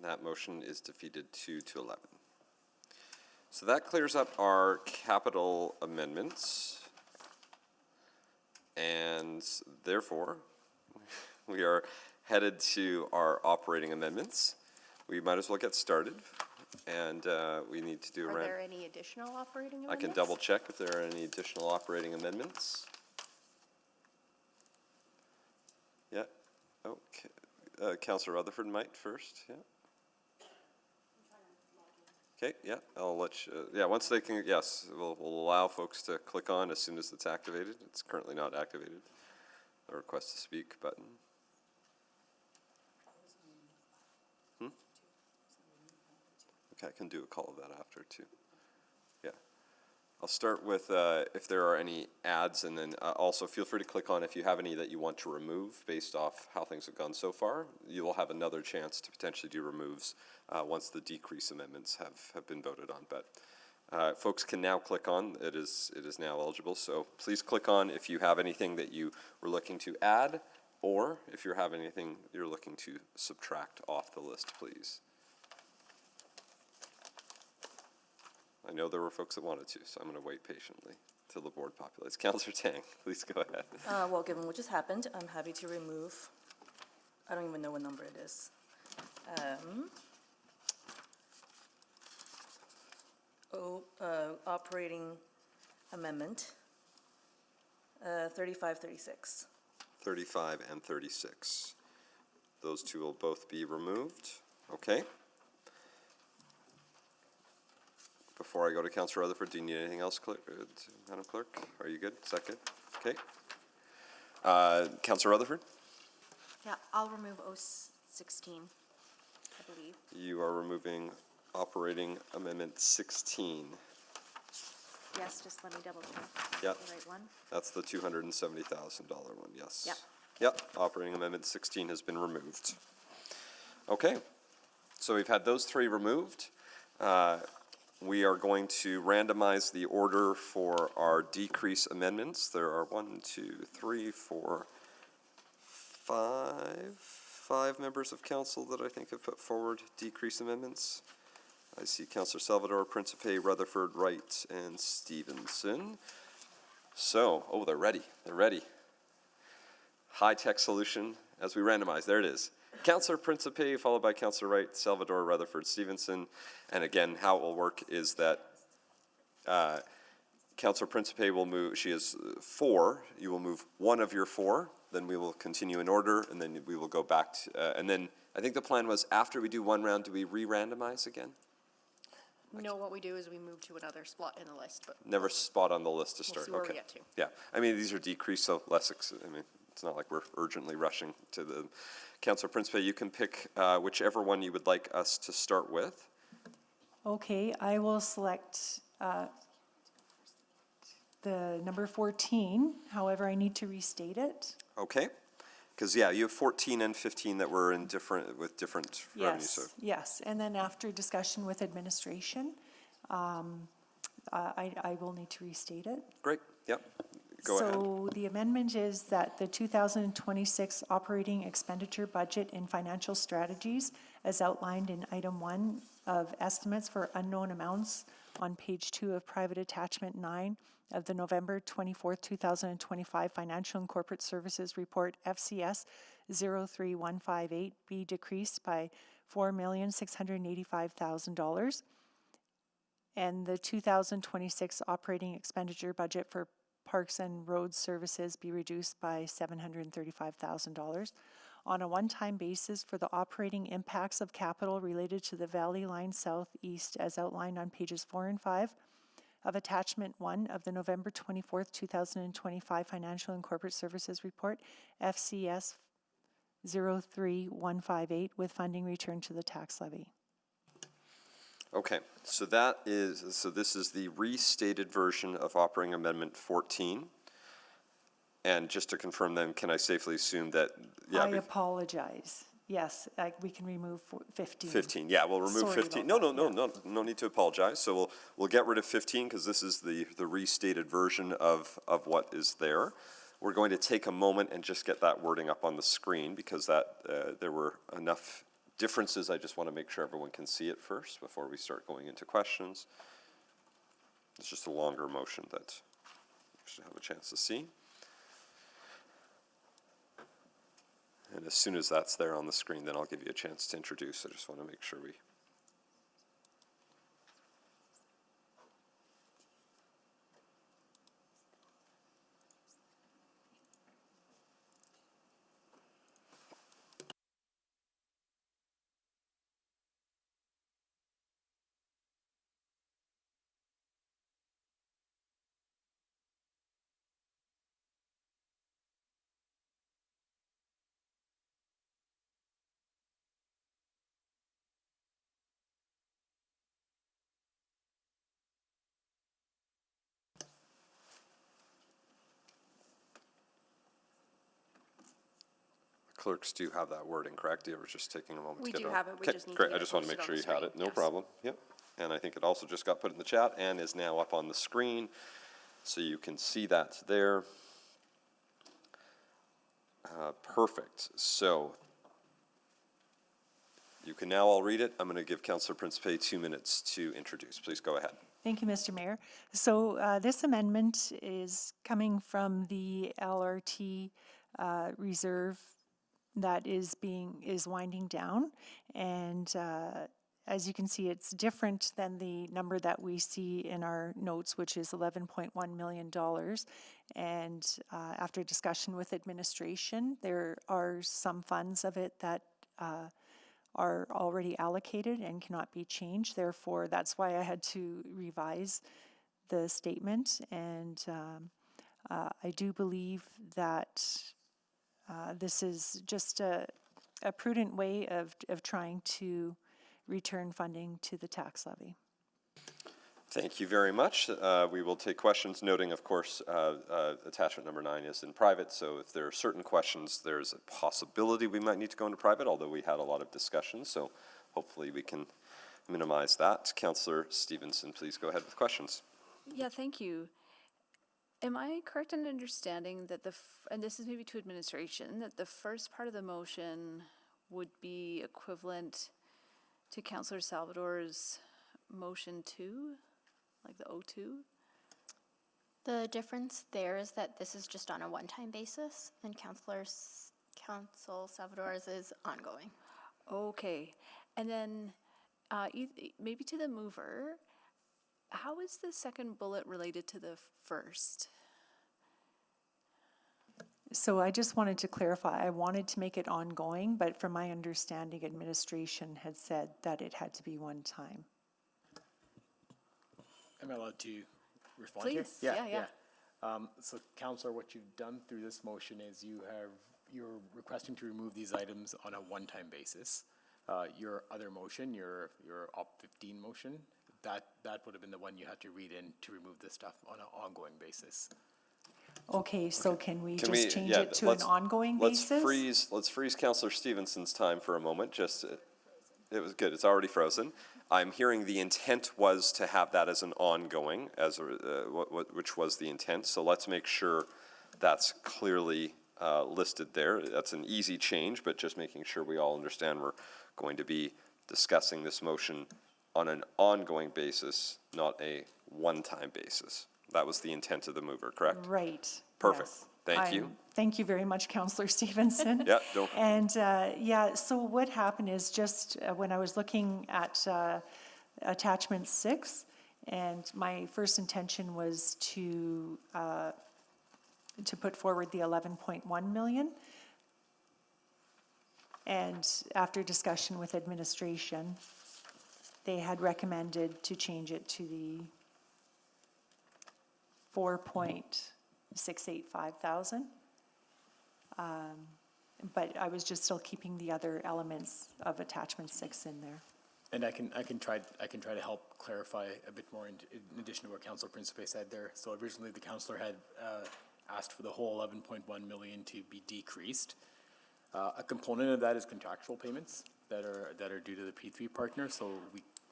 That motion is defeated 2-11. So that clears up our capital amendments. And therefore, we are headed to our operating amendments. We might as well get started. And we need to do Are there any additional operating amendments? I can double check if there are any additional operating amendments. Yeah. Okay. Councillor Rutherford might first. Yeah. Okay. Yeah. I'll let you. Yeah. Once they can. Yes. We'll allow folks to click on as soon as it's activated. It's currently not activated. The request to speak button. Okay. I can do a call of that after too. Yeah. I'll start with if there are any ads, and then also feel free to click on if you have any that you want to remove based off how things have gone so far. You will have another chance to potentially do removes once the decrease amendments have been voted on. But folks can now click on, it is now eligible, so please click on if you have anything that you were looking to add, or if you have anything you're looking to subtract off the list, please. I know there were folks that wanted to, so I'm going to wait patiently till the board populates. Councillor Tang, please go ahead. Well, given what just happened, I'm happy to remove, I don't even know what number it is. Operating amendment, 35, 36. 35 and 36. Those two will both be removed. Okay. Before I go to Councillor Rutherford, do you need anything else, Madam Clerk? Are you good? Is that good? Okay. Councillor Rutherford? Yeah, I'll remove 16, I believe. You are removing operating amendment 16. Yes, just let me double check. Yep. The right one. That's the $270,000 one, yes. Yep. Yep, operating amendment 16 has been removed. Okay, so we've had those three removed. We are going to randomize the order for our decrease amendments. There are 5 members of council that I think have put forward decrease amendments. I see Councillor Salvador, Principe, Rutherford, Wright, and Stevenson. So, oh, they're ready. They're ready. High-tech solution as we randomize. There it is. Councillor Principe, followed by Councillor Wright, Salvador, Rutherford, Stevenson. And again, how it will work is that Councillor Principe will move, she has 4. You will move one of your 4. Then we will continue in order, and then we will go back to, and then I think the plan was after we do one round, do we re-randomize again? No, what we do is we move to another spot in the list, but Never spot on the list to we'll start. see where we Okay. get to. Yeah, I mean, these are decreased, so less, I mean, it's not like we're urgently rushing to the, Councillor Principe, you can pick whichever one you would like us to start with. Okay, I will select the number 14. However, I need to restate it. Okay, because yeah, you have 14 and 15 that were in different, with different revenues. So. Yes, and then after discussion with administration, I will need to restate it. Great, yep, go ahead. So the amendment is that the 2026 operating expenditure budget and financial strategies as outlined in item 1 of estimates for unknown amounts on page 2 of private attachment 9 of the November 24th, 2025 Financial and Corporate Services Report FCS 03158 be decreased by $4,685,000. And the 2026 operating expenditure budget for Parks and Road Services be reduced by $735,000 on a one-time basis for the operating impacts of capital related to the Valley Line Southeast as outlined on pages 4 and 5 of attachment 1 of the November 24th, 2025 Financial and Corporate Services Report, FCS 03158, with funding returned to the tax levy. Okay, so this is the restated version of operating amendment 14. And just to confirm then, can I safely assume that, yeah. I apologize. Yes, we can remove 15. 15, yeah, we'll remove Sorry 15. about No, that, no need to apologize. So we'll get rid of 15 because this is the restated version of what is there. We're going to take a moment and just get that wording up on the screen because there were enough differences. I just want to make sure everyone can see it first before we start going into questions. It's just a longer motion that you should have a chance to see. And as soon as that's there on the screen, then I'll give you a chance to introduce. I just want to make sure we clerks do have that wording, correct? You were just taking a moment to We get it. do have it, we Okay, just need to great. get I it just want to make posted sure on you the had it. screen, No yes. problem. Yep. And I think it also just got put in the chat and is now up on the screen. So you can see that there. Perfect. So you can now all read it. I'm going to give Councillor Principe 2 minutes to introduce. Please go ahead. Thank you, Mr. Mayor. So this amendment is coming from the LRT reserve that is winding down. And as you can see, it's different than the number that we see in our notes, which is $11.1 million. And after discussion with administration, there are some funds of it that are already allocated and cannot be changed. Therefore, that's why I had to revise the statement. And I do believe that this is just a prudent way of trying to return funding to the tax levy. Thank you very much. We will take questions, noting, of course, attachment number 9 is in private, so if there are certain questions, there's a possibility we might need to go into private, although we had a lot of discussion, so hopefully we can minimize that. Councillor Stevenson, please go ahead with questions. Yeah, thank you. Am I correct in understanding that and this is maybe to administration, that the first part of the motion would be equivalent to Councillor Salvador's motion 2? Like the O2? The difference there is that this is just on a one-time basis, and Council Salvador's is ongoing. Okay. And then maybe to the mover, how is the second bullet related to the first? So I just wanted to clarify, I wanted to make it ongoing, but from my understanding, administration had said that it had to be one time. Am I allowed to respond here? Please, yeah. So Councillor, what you've done through this motion is you're requesting to remove these items on a one-time basis. Your other motion, your Op 15 motion, that would have been the one you had to read in to remove this stuff on an ongoing basis. Okay, so can we just change it to an ongoing basis? Let's freeze Councillor Stevenson's time for a moment. It was good. It's already frozen. I'm hearing the intent was to have that as an ongoing, which was the intent. So let's make sure that's clearly listed there. That's an easy change, but just making sure we all understand we're going to be discussing this motion on an ongoing basis, not a one-time basis. That was the intent of the mover, correct? Right. Perfect. Yes. Thank you. Thank you very much, Councillor Stevenson. Yeah, don't. And so what happened is just when I was looking at attachment 6, and my first intention was to put forward the 11.1 million. And after discussion with administration, they had recommended to change it to the 4.685 thousand. But I was just still keeping the other elements of attachment 6 in there. And I can try to help clarify a bit more in addition to what Councillor Principe said there. So originally the councillor had asked for the whole 11.1 million to be decreased. A component of that is contractual payments that are due to the P3 partner, so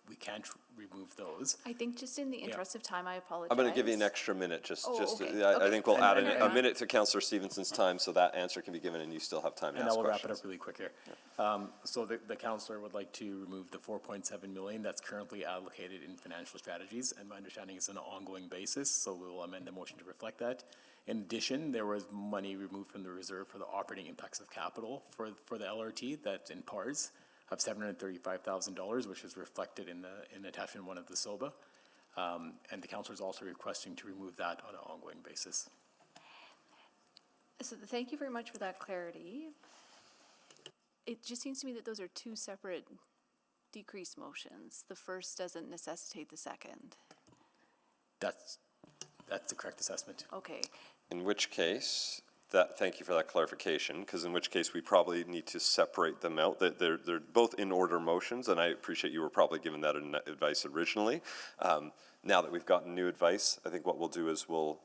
we can't remove those. I think just in the interest of time, I apologize. I'm going to give you an extra minute. I think we'll And- add a minute to Councillor Stevenson's time so that answer can be given and you still have time to And ask I will questions. wrap it up really quick here. So the councillor would like to remove the 4.7 million that's currently allocated in financial strategies, and my understanding is on an ongoing basis, so we will amend the motion to reflect that. In addition, there was money removed from the reserve for the operating impacts of capital for the LRT that's in PARS of $735,000, which is reflected in attachment 1 of the SOBA. And the councillor is also requesting to remove that on an ongoing basis. So thank you very much for that clarity. It just seems to me that those are two separate decrease motions. The first doesn't necessitate the second. That's the correct assessment. Okay. In which case, thank you for that clarification, because in which case we probably need to separate them out. They're both in order motions, and I appreciate you were probably given that advice originally. Now that we've gotten new advice, I think what we'll do is we'll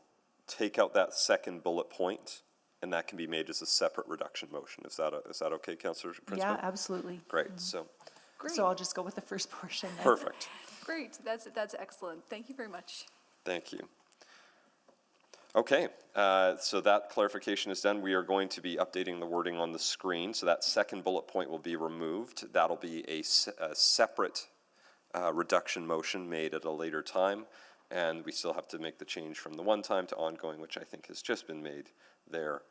take out that second bullet point and that can be made as a separate reduction motion. Is that okay, Councillor Prince? Yeah, absolutely. Great, so, So I'll just go with the first portion then. perfect. Great, that's excellent. Thank you very much. Thank you. Okay, so that clarification is done. We are going to be updating the wording on the screen. So that second bullet point will be removed. That'll be a separate reduction motion made at a later time. And we still have to make the change from the one-time to ongoing, which I think has just been made there.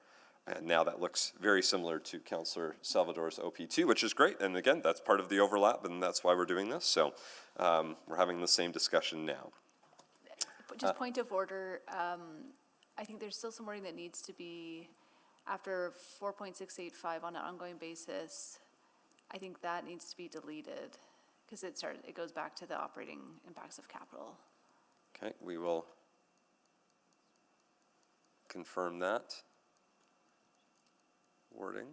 And now that looks very similar to Councillor Salvador's OP2, which is great. And again, that's part of the overlap, and that's why we're doing this. So we're having the same discussion now. Just point of order, I think there's still some wording that needs to be, after 4.685 on an ongoing basis, I think that needs to be deleted, because it goes back to the operating impacts of capital. Okay, we will confirm that wording.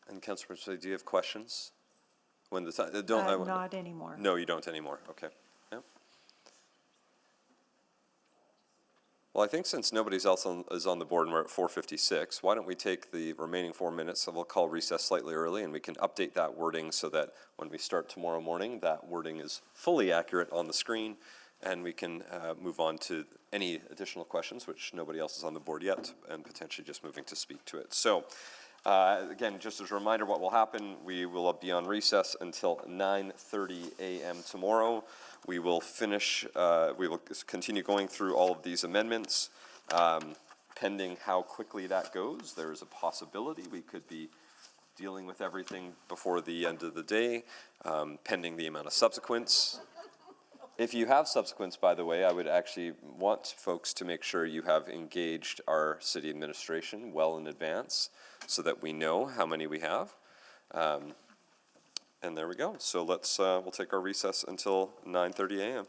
And Councillor Prince, do you have questions? When the time, Not anymore. No, you don't anymore. Okay. Yeah. Well, I think since nobody else is on the board and we're at 4:56, why don't we take the remaining 4 minutes, so we'll call recess slightly early, and we can update that wording so that when we start tomorrow morning, that wording is fully accurate on the screen, and we can move on to any additional questions, which nobody else is on the board yet, and potentially just moving to speak to it. So, again, just as a reminder, what will happen, we will be on recess until 9:30 a.m. tomorrow. We will we will continue going through all of these amendments. Pending how quickly that goes, there is a possibility we could be dealing with everything before the end of the day, pending the amount of subsequence. If you have subsequence, by the way, I would actually want folks to make sure you have engaged our city administration well in advance so that we know how many we have. And there we go. So we'll take our recess until 9:30 a.m.